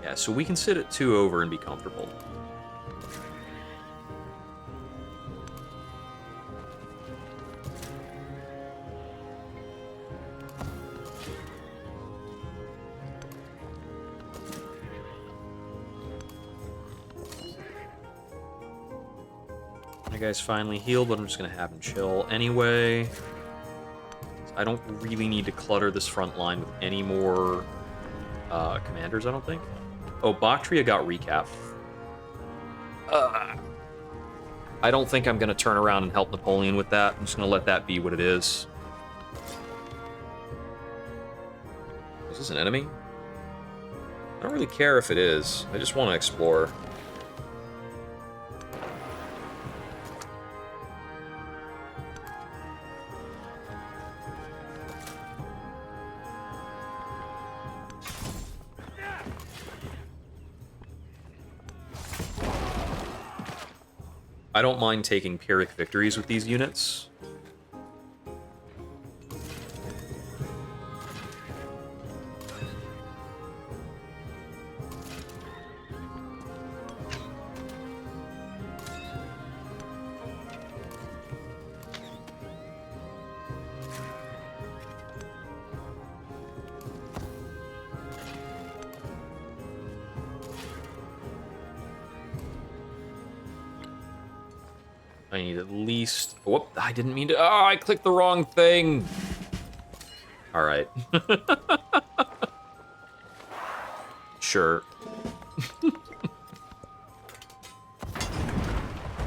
Yeah, so we can sit at 2 over and be comfortable. That guy's finally healed, but I'm just gonna have him chill anyway. I don't really need to clutter this front line with any more commanders, I don't think. Oh, Bactria got recap. I don't think I'm going to turn around and help Napoleon with that. I'm just going to let that be what it is. Is this an enemy? I don't really care if it is. I just want to explore. I don't mind taking Pyrrhic victories with these units. I need at least... Whoop, I didn't mean to... Oh, I clicked the wrong thing! Alright. Sure.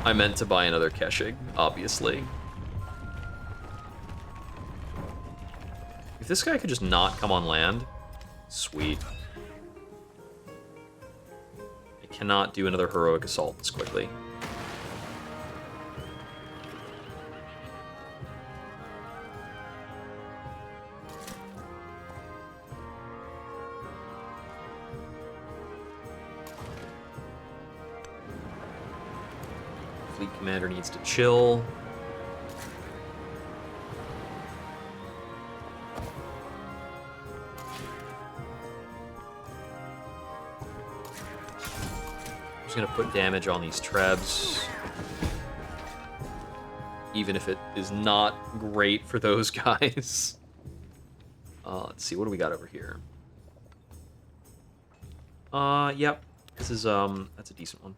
I meant to buy another Keshig, obviously. If this guy could just not come on land, sweet. I cannot do another heroic assault this quickly. Fleet commander needs to chill. I'm just gonna put damage on these trebs. Even if it is not great for those guys. Let's see, what do we got over here? Yep. This is, that's a decent one.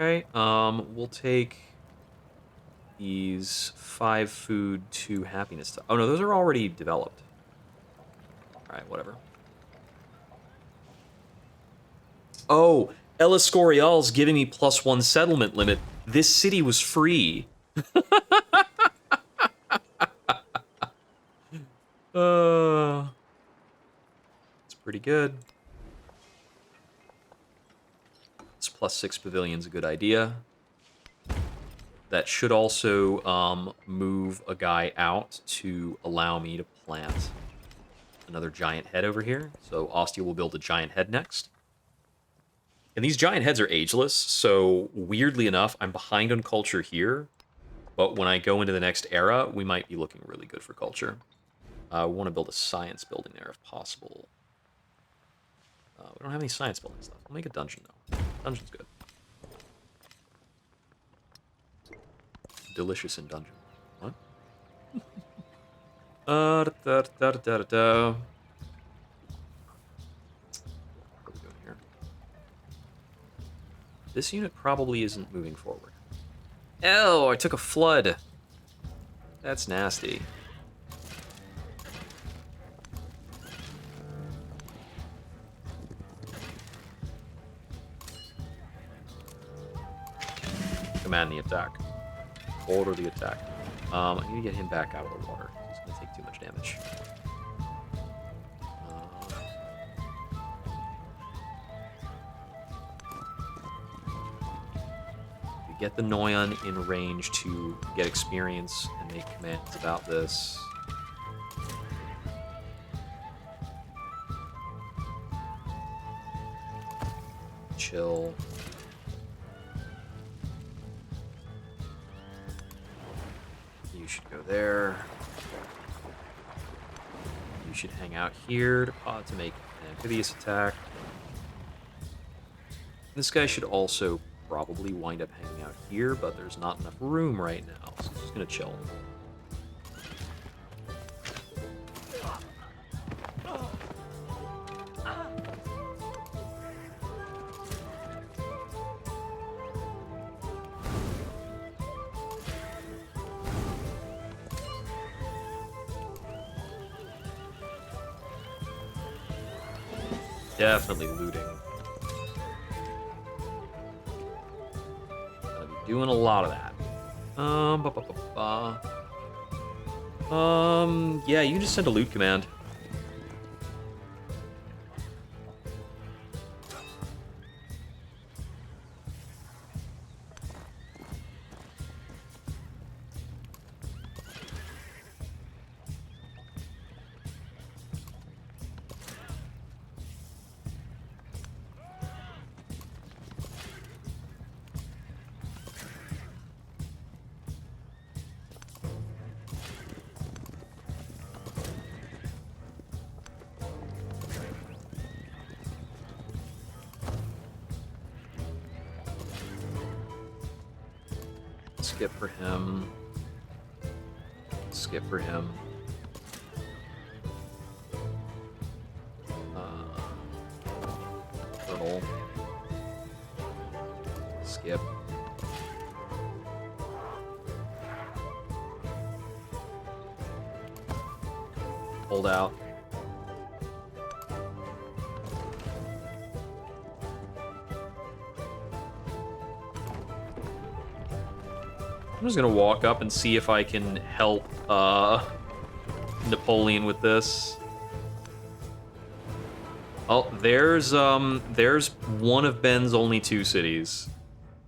Okay, we'll take these 5 food, 2 happiness. Oh no, those are already developed. Alright, whatever. Oh, El Escorial's giving me +1 settlement limit. This city was free. It's pretty good. This +6 pavilion's a good idea. That should also move a guy out to allow me to plant another giant head over here. So Ostia will build a giant head next. And these giant heads are ageless, so weirdly enough, I'm behind on culture here. But when I go into the next era, we might be looking really good for culture. We want to build a science building there if possible. We don't have any science building stuff. We'll make a dungeon, though. Dungeon's good. Delicious in dungeon. What? What are we doing here? This unit probably isn't moving forward. Oh, I took a flood. That's nasty. Command the attack. Order the attack. I need to get him back out of the water. He's going to take too much damage. We get the Noyan in range to get experience and make commands about this. Chill. You should go there. You should hang out here to make an amphibious attack. This guy should also probably wind up hanging out here, but there's not enough room right now, so he's just gonna chill. definitely looting. Gonna be doing a lot of that. Ba, ba, ba, ba. Yeah, you can just send a loot command. Skip for him. Skip for him. Turtle. Skip. Hold out. I'm just gonna walk up and see if I can help Napoleon with this. Oh, there's one of Ben's only 2 cities.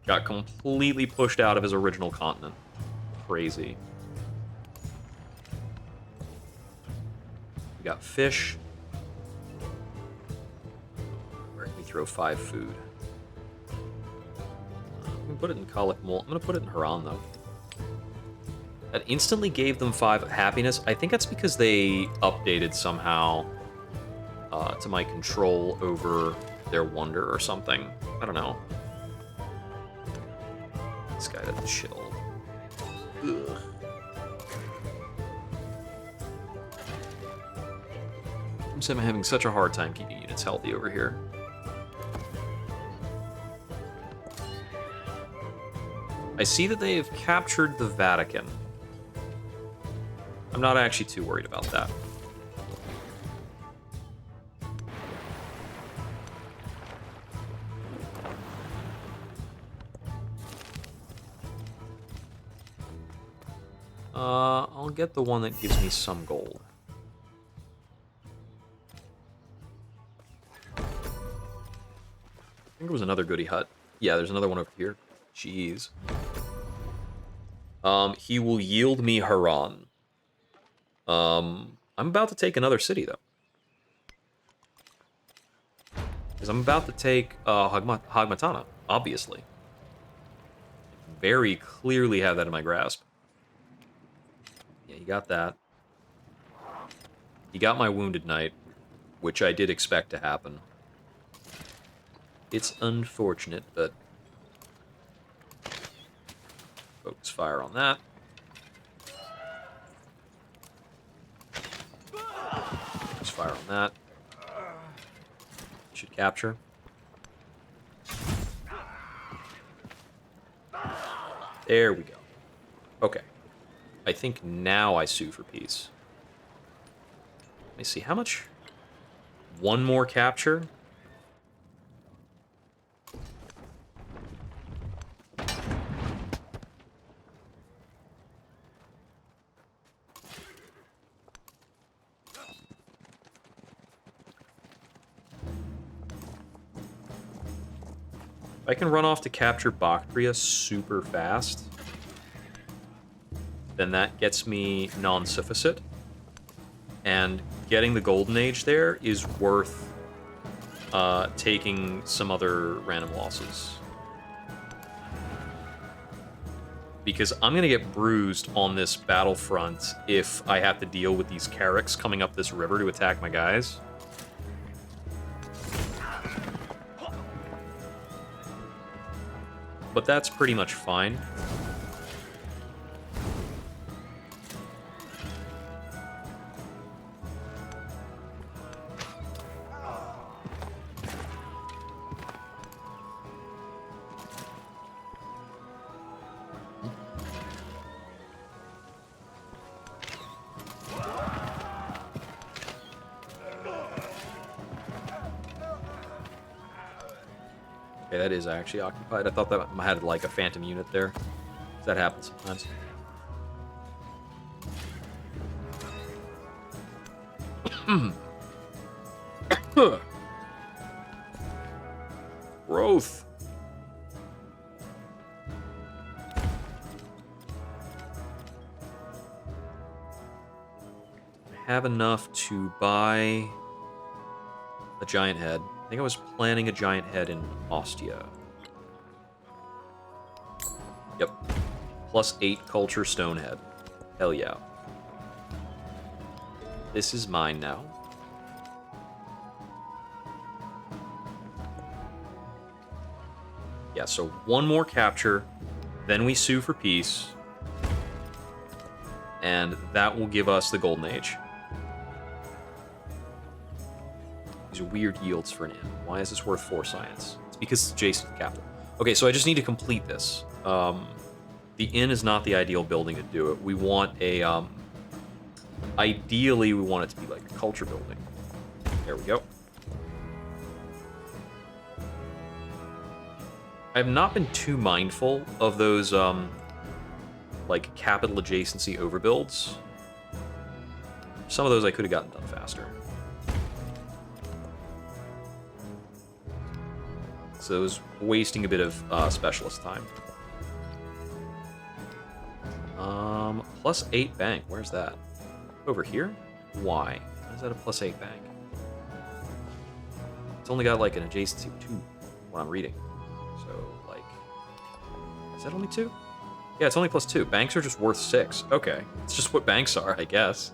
Got completely pushed out of his original continent. Crazy. We got fish. Where can we throw 5 food? I'm gonna put it in Kalak Mol. I'm gonna put it in Haran though. That instantly gave them 5 happiness. I think that's because they updated somehow to my control over their wonder or something. I don't know. This guy doesn't chill. Ugh. I'm having such a hard time keeping units healthy over here. I see that they have captured the Vatican. I'm not actually too worried about that. I'll get the one that gives me some gold. I think there was another goody hut. Yeah, there's another one over here. Jeez. He will yield me Haran. I'm about to take another city, though. Because I'm about to take Hagmatana, obviously. Very clearly have that in my grasp. Yeah, he got that. He got my Wounded Knight, which I did expect to happen. It's unfortunate, but... Focus fire on that. Focus fire on that. Should capture. There we go. Okay. I think now I sue for peace. Let me see, how much? One more capture? I can run off to capture Bactria super fast, then that gets me non-sufficit, and getting the Golden Age there is worth taking some other random losses. Because I'm going to get bruised on this battlefront if I have to deal with these Carracks coming up this river to attack my guys. But that's pretty much fine. Okay, that is actually occupied. I thought that I had like a phantom unit there. That happens sometimes. Growth. I have enough to buy a giant head. I think I was planning a giant head in Ostia. Yep. +8 culture stonehead. Hell yeah. This is mine now. Yeah, so one more capture, then we sue for peace, and that will give us the Golden Age. These are weird yields for an inn. Why is this worth 4 science? It's because it's adjacent to the capital. Okay, so I just need to complete this. The inn is not the ideal building to do it. We want a, ideally we want it to be like a culture building. There we go. I've not been too mindful of those, like, capital adjacency overbuilds. Some of those I could have gotten done faster. So it was wasting a bit of specialist time. +8 bank. Where's that? Over here? Why? Why is that a +8 bank? It's only got, like, an adjacency of 2, what I'm reading. So, like... Is that only 2? Yeah, it's only +2. Banks are just worth 6. Okay. It's just what banks are, I guess.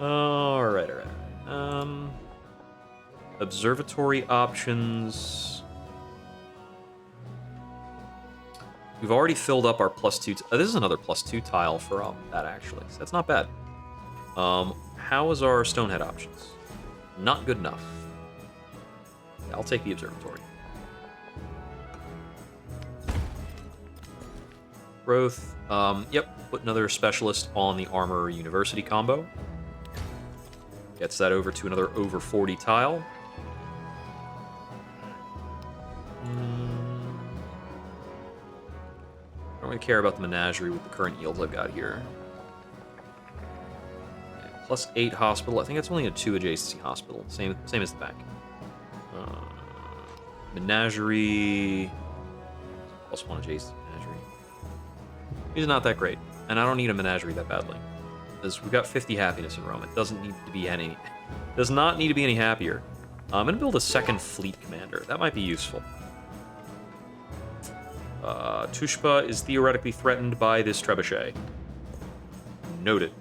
Alright. Observatory options. We've already filled up our +2... this is another +2 tile for that, actually. So that's not bad. How is our stonehead options? Not good enough. Yeah, I'll take the observatory. Growth. Yep, put another specialist on the armor university combo. Gets that over to another over 40 tile. I don't really care about the menagerie with the current yields I've got here. Yeah, +8 hospital. I think that's only a 2 adjacency hospital. Same as the bank. Menagerie. +1 adjacency menagerie. He's not that great, and I don't need a menagerie that badly. Because we've got 50 happiness in Rome. It doesn't need to be any... Does not need to be any happier. I'm gonna build a second fleet commander. That might be useful. Tushpa is theoretically threatened by this trebuchet. Noted.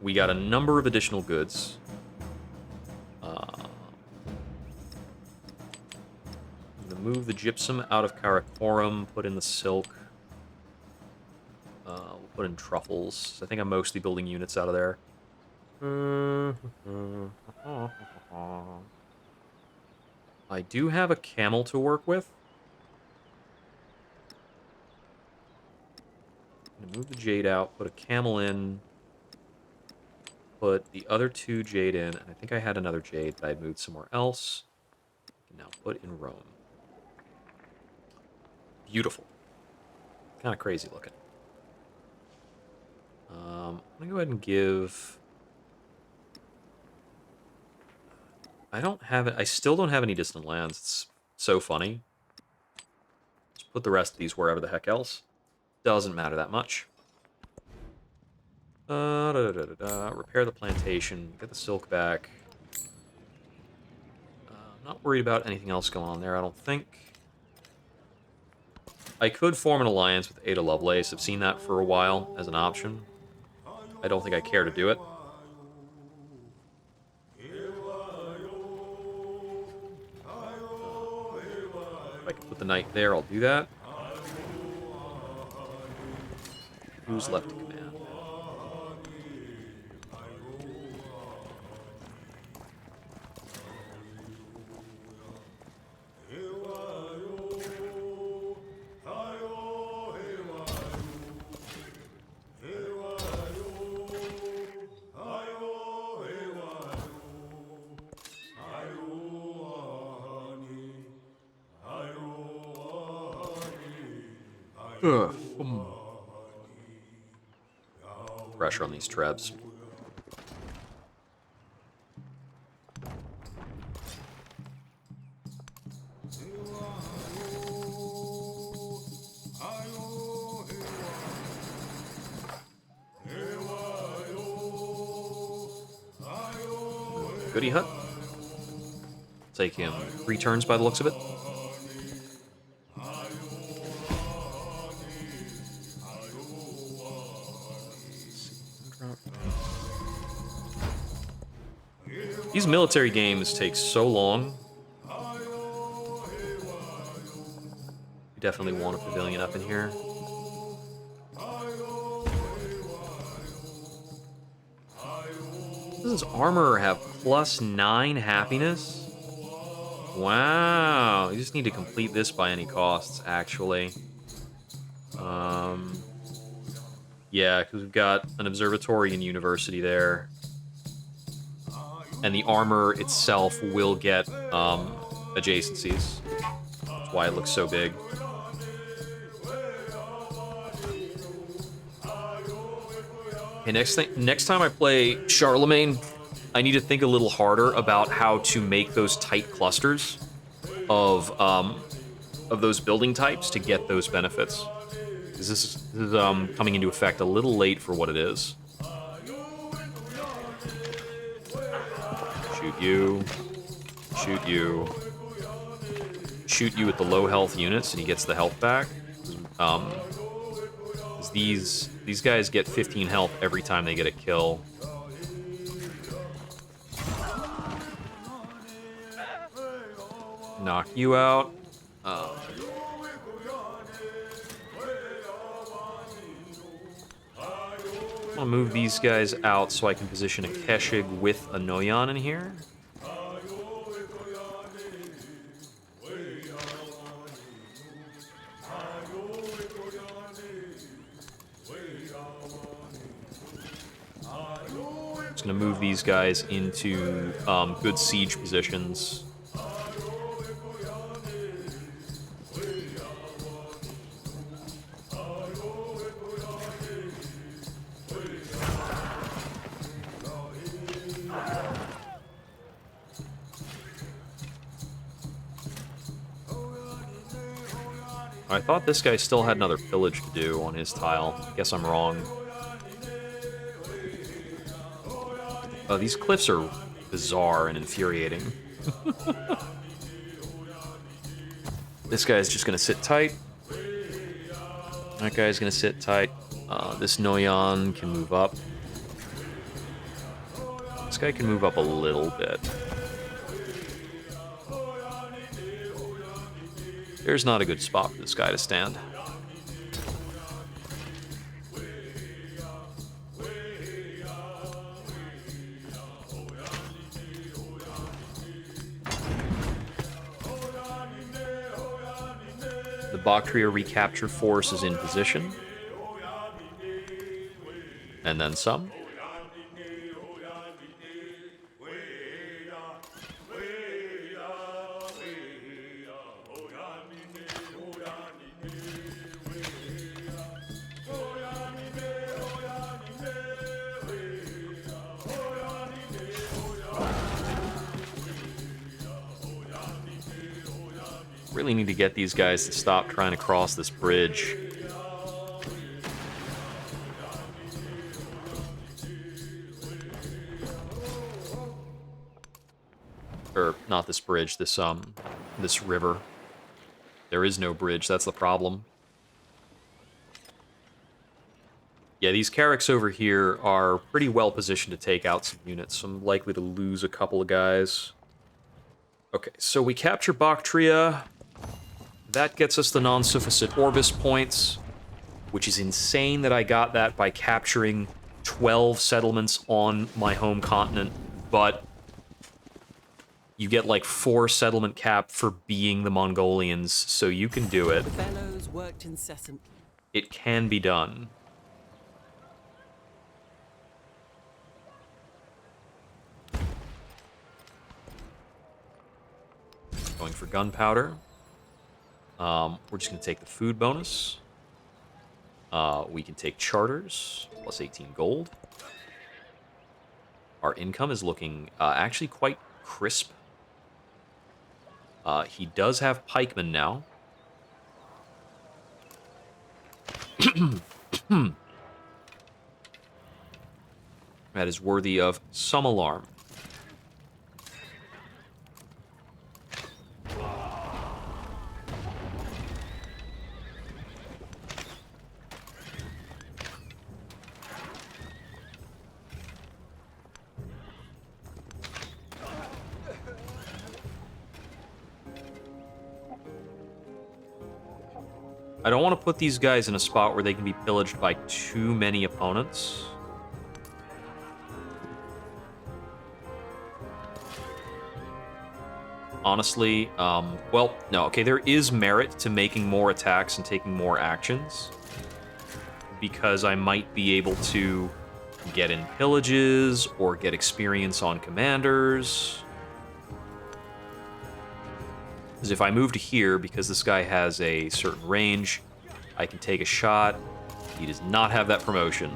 We got a number of additional goods. Move the gypsum out of Karakorum, put in the silk. We'll put in truffles. I think I'm mostly building units out of there. I do have a camel to work with. I'm gonna move the jade out, put a camel in, put the other 2 jade in, and I think I had another jade that I'd moved somewhere else. Now put in Rome. Beautiful. Kind of crazy looking. I'm gonna go ahead and give... I still don't have any distant lands. It's so funny. Just put the rest of these wherever the heck else. Doesn't matter that much. Repair the plantation. Get the silk back. I'm not worried about anything else going on there, I don't think. I could form an alliance with Ada Lovelace. I've seen that for a while as an option. I don't think I care to do it. If I can put the knight there, I'll do that. Who's left to command? Ugh. Pressure on these trebs. Goody Hut. Take him 3 turns by the looks of it. These military games take so long. You definitely want a pavilion up in here. Does his armor have +9 happiness? Wow. You just need to complete this by any costs, actually. Yeah, because we've got an observatory and university there. And the armor itself will get adjacencies. That's why it looks so big. Okay, next time I play Charlemagne, I need to think a little harder about how to make those tight clusters of those building types to get those benefits. This is coming into effect a little late for what it is. Shoot you. Shoot you. Shoot you with the low health units, and he gets the health back. These guys get 15 health every time they get a kill. Knock you out. I'll move these guys out so I can position a Keshig with a Noyan in here. Just gonna move these guys into good siege positions. I thought this guy still had another pillage to do on his tile. Guess I'm wrong. Oh, these cliffs are bizarre and infuriating. This guy's just gonna sit tight. That guy's gonna sit tight. This Noyan can move up. This guy can move up a little bit. There's not a good spot for this guy to stand. The Bactria recapture force is in position. And then some. Really need to get these guys to stop trying to cross this bridge. Or not this bridge, this river. There is no bridge, that's the problem. Yeah, these Carracks over here are pretty well positioned to take out some units, so I'm likely to lose a couple of guys. Okay, so we capture Bactria. That gets us the non-sufficient Orbis points, which is insane that I got that by capturing 12 settlements on my home continent, but you get like 4 settlement cap for being the Mongolians, so you can do it. The fellows worked incessantly. It can be done. Going for gunpowder. We're just going to take the food bonus. We can take charters, plus 18 gold. Our income is looking actually quite crisp. He does have pikemen now. That is worthy of some alarm. I don't want to put these guys in a spot where they can be pillaged by too many opponents. Honestly, well, no, okay, there is merit to making more attacks and taking more actions, because I might be able to get in pillages or get experience on commanders. Because if I move to here, because this guy has a certain range, I can take a shot. He does not have that promotion.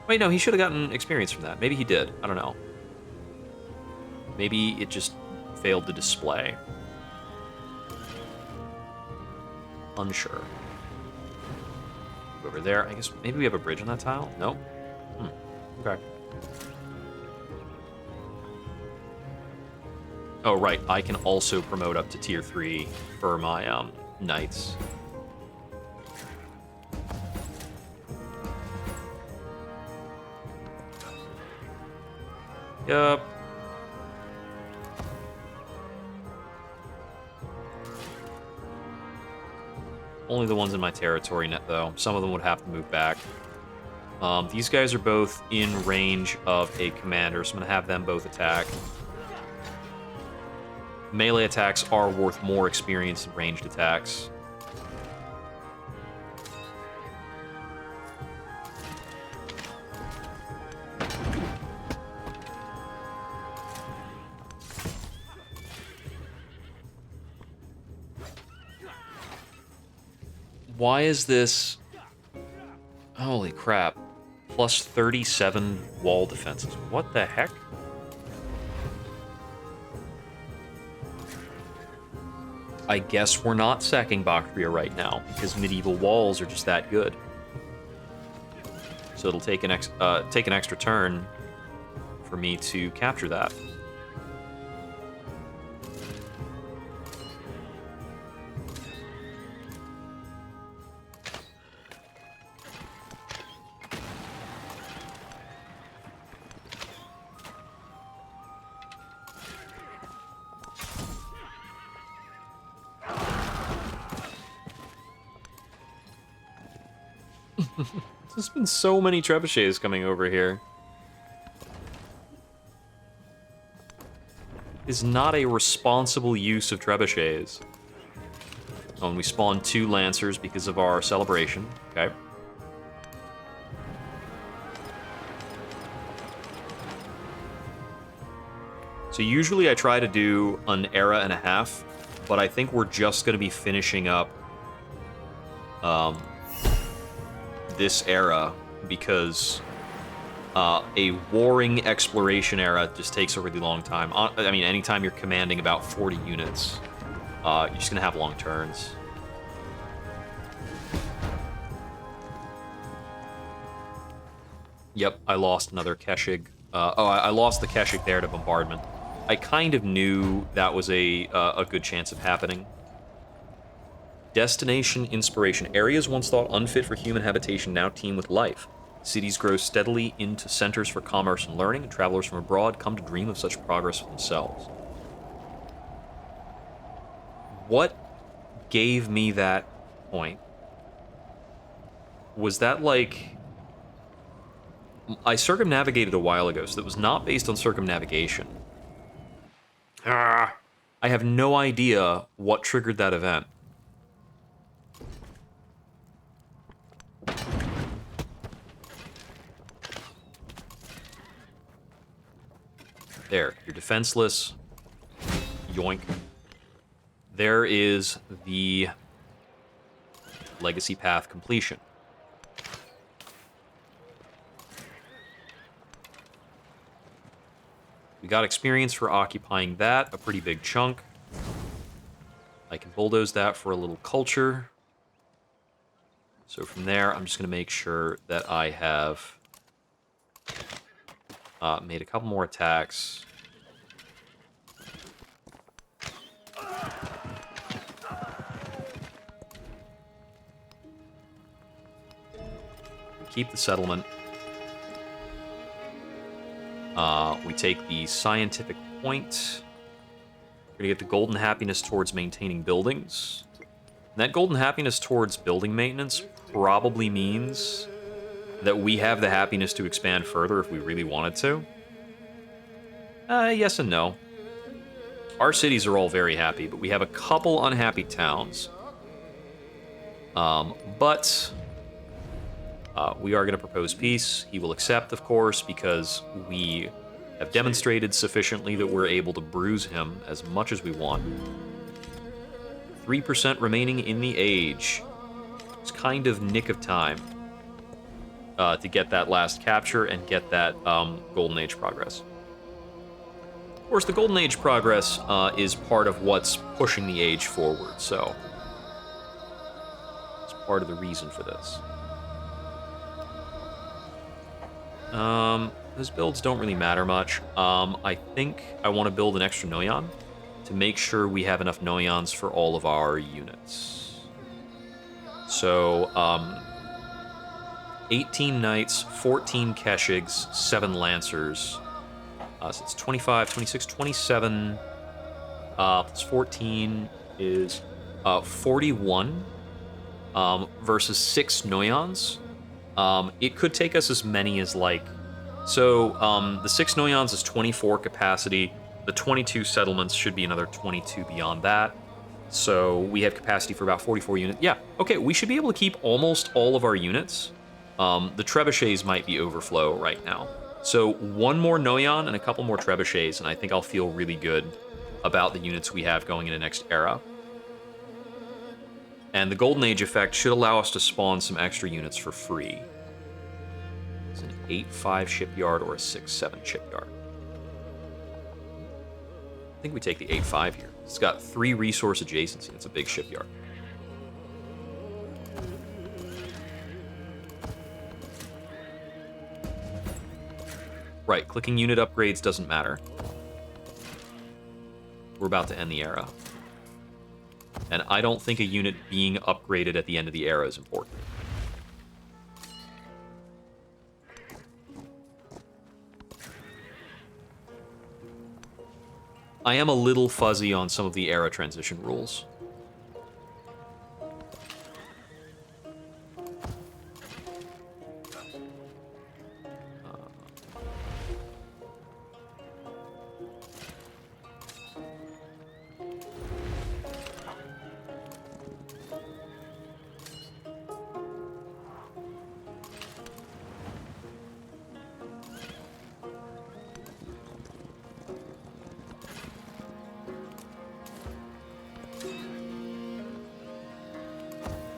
Wait, no, he should have gotten experience from that. Maybe he did. I don't know. Maybe it just failed to display. Unsure. Over there. I guess maybe we have a bridge on that tile? Nope. Okay. Oh, right. I can also promote up to tier 3 for my knights. Yup. Only the ones in my territory net, though. Some of them would have to move back. These guys are both in range of a commander, so I'm going to have them both attack. Melee attacks are worth more experience than ranged attacks. Why is this... Holy crap. Plus 37 wall defenses. What the heck? I guess we're not sacking Bactria right now, because medieval walls are just that good. So it'll take an extra turn for me to capture that. There's been so many trebuchets coming over here. Is not a responsible use of trebuchets. Oh, and we spawned 2 lancers because of our celebration. Okay. So usually I try to do an era and a half, but I think we're just going to be finishing up this era, because a warring exploration era just takes a really long time. I mean, anytime you're commanding about 40 units, you're just going to have long turns. Yep, I lost another Keshig. I lost the Keshig there to bombardment. I kind of knew that was a good chance of happening. Destination inspiration. Areas once thought unfit for human habitation now teem with life. Cities grow steadily into centers for commerce and learning, and travelers from abroad come to dream of such progress for themselves. What gave me that point? Was that like... I circumnavigated a while ago, so that was not based on circumnavigation. I have no idea what triggered that event. There, you're defenseless. Yoink. There is the legacy path completion. We got experience for occupying that, a pretty big chunk. I can bulldoze that for a little culture. So from there, I'm just going to make sure that I have made a couple more attacks. We keep the settlement. We take the scientific point. We're going to get the golden happiness towards maintaining buildings. And that golden happiness towards building maintenance probably means that we have the happiness to expand further if we really wanted to. Yes and no. Our cities are all very happy, but we have a couple unhappy towns. But we are going to propose peace. He will accept, of course, because we have demonstrated sufficiently that we're able to bruise him as much as we want. 3% remaining in the age. It's kind of nick of time to get that last capture and get that Golden Age progress. Of course, the Golden Age progress is part of what's pushing the age forward, so it's part of the reason for this. Those builds don't really matter much. I think I want to build an extra Noyan to make sure we have enough Noyans for all of our units. So, 18 Knights, 14 Keshigs, 7 Lancers. So it's 25, 26, 27, plus 14 is 41 versus 6 Noyans. It could take us as many as the 6 Noyans is 24 capacity. The 22 settlements should be another 22 beyond that. So we have capacity for about 44 units. Yeah, okay, we should be able to keep almost all of our units. The trebuchets might be overflow right now. So one more Noyan and a couple more trebuchets, and I think I'll feel really good about the units we have going into next era. And the Golden Age effect should allow us to spawn some extra units for free. It's an 8-5 shipyard or a 6-7 shipyard. I think we take the 8-5 here. It's got 3 resource adjacency. It's a big shipyard. Right, clicking unit upgrades doesn't matter. We're about to end the era. And I don't think a unit being upgraded at the end of the era is important. I am a little fuzzy on some of the era transition rules.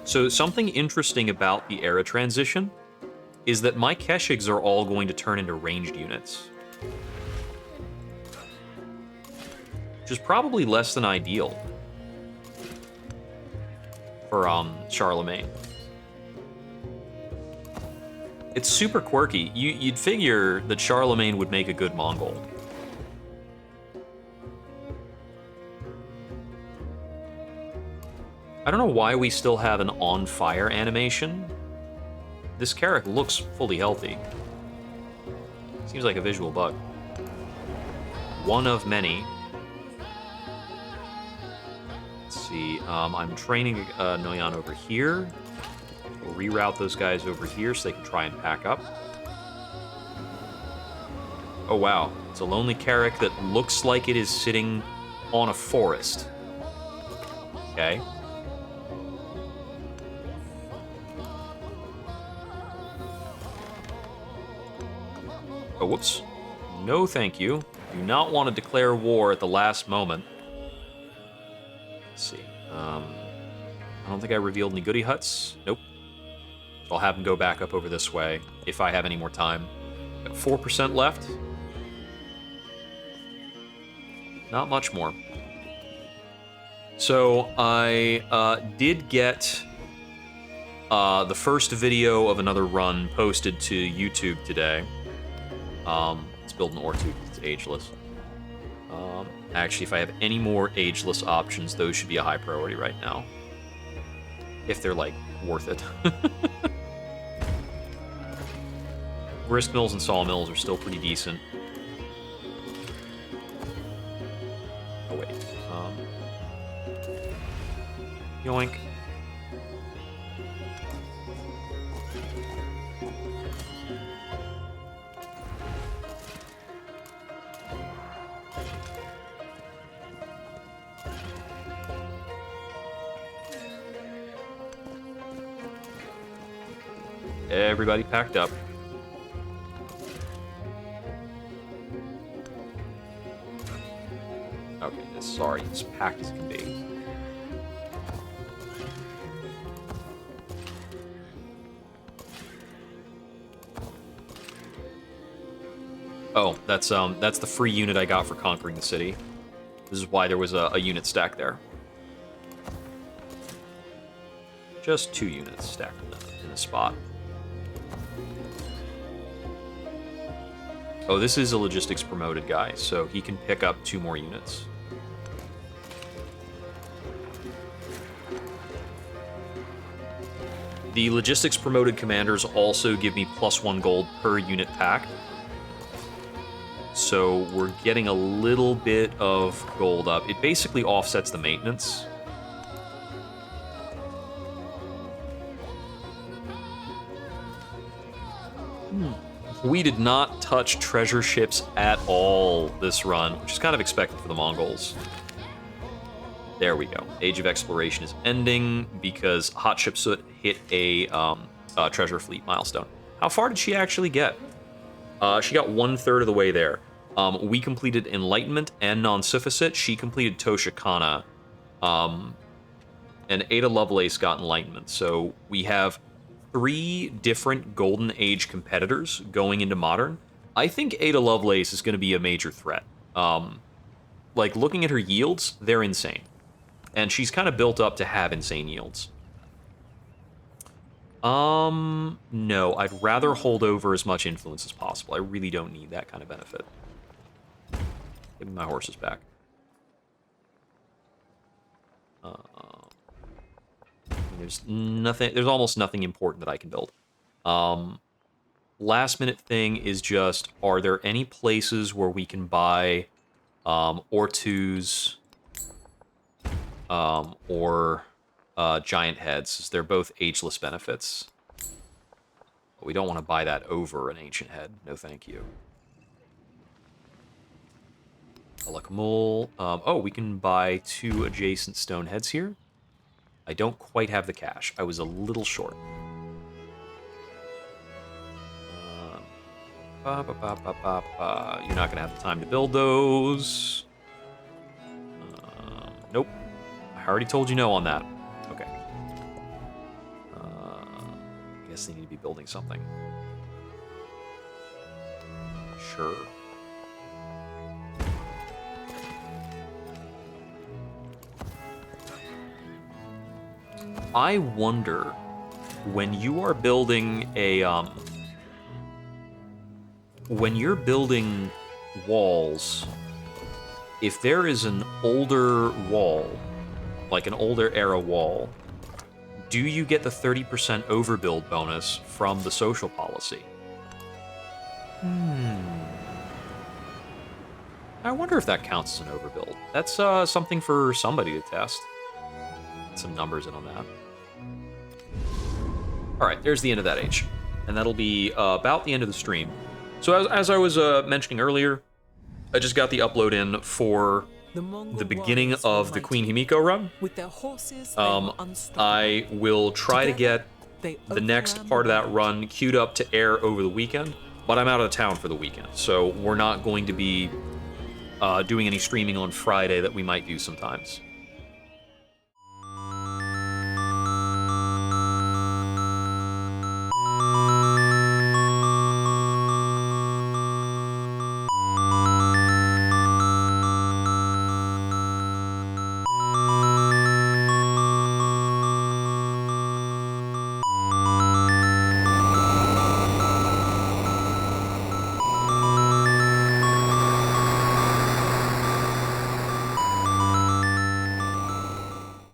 So something interesting about the era transition is that my Keshigs are all going to turn into ranged units. Which is probably less than ideal for Charlemagne. It's super quirky. You'd figure that Charlemagne would make a good Mongol. I don't know why we still have an on-fire animation. This character looks fully healthy. Seems like a visual bug. One of many. Let's see, I'm training Noyan over here. We'll reroute those guys over here so they can try and pack up. Oh wow, it's a lonely Carrick that looks like it is sitting on a forest. Okay. Oh, whoops. No, thank you. Do not want to declare war at the last moment. Let's see. I don't think I revealed any goodie huts. Nope. So I'll have them go back up over this way if I have any more time. Got 4% left. Not much more. So I did get the first video of another run posted to YouTube today. Let's build an ore tube. It's ageless. Actually, if I have any more ageless options, those should be a high priority right now. If they're, like, worth it. Grist mills and sawmills are still pretty decent. Oh, wait. Yoink. Everybody packed up. Okay, sorry, it's packed as can be. Oh, that's the free unit I got for conquering the city. This is why there was a unit stack there. Just 2 units stacked in a spot. Oh, this is a logistics promoted guy, so he can pick up 2 more units. The logistics promoted commanders also give me +1 gold per unit packed. So we're getting a little bit of gold up. It basically offsets the maintenance. We did not touch treasure ships at all this run, which is kind of expected for the Mongols. There we go. Age of Exploration is ending because Hot Ship Soot hit a treasure fleet milestone. How far did she actually get? She got 1/3 of the way there. We completed Enlightenment and Non-Sufficit. She completed Tosha Kana. And Ada Lovelace got Enlightenment. So we have 3 different Golden Age competitors going into Modern. I think Ada Lovelace is going to be a major threat. Like, looking at her yields, they're insane. And she's kind of built up to have insane yields. No, I'd rather hold over as much influence as possible. I really don't need that kind of benefit. Give me my horses back. There's nothing. There's almost nothing important that I can build. Last minute thing is just: are there any places where we can buy Ortus or giant heads? They're both ageless benefits. But we don't want to buy that over an ancient head. No, thank you. Alakamul. Oh, we can buy 2 adjacent stone heads here. I don't quite have the cash. I was a little short. You're not going to have the time to build those. Nope. I already told you no on that. Okay. I guess they need to be building something. Sure. I wonder, when you are building a, when you're building walls, if there is an older wall, like an older era wall, do you get the 30% overbuild bonus from the social policy? I wonder if that counts as an overbuild. That's something for somebody to test. Get some numbers in on that. All right, there's the end of that age. And that'll be about the end of the stream. So as I was mentioning earlier, I just got the upload in for the beginning of the Queen Himiko run. With their horses, I will try to get the next part of that run queued up to air over the weekend, but I'm out of town for the weekend, so we're not going to be doing any streaming on Friday that we might do sometimes.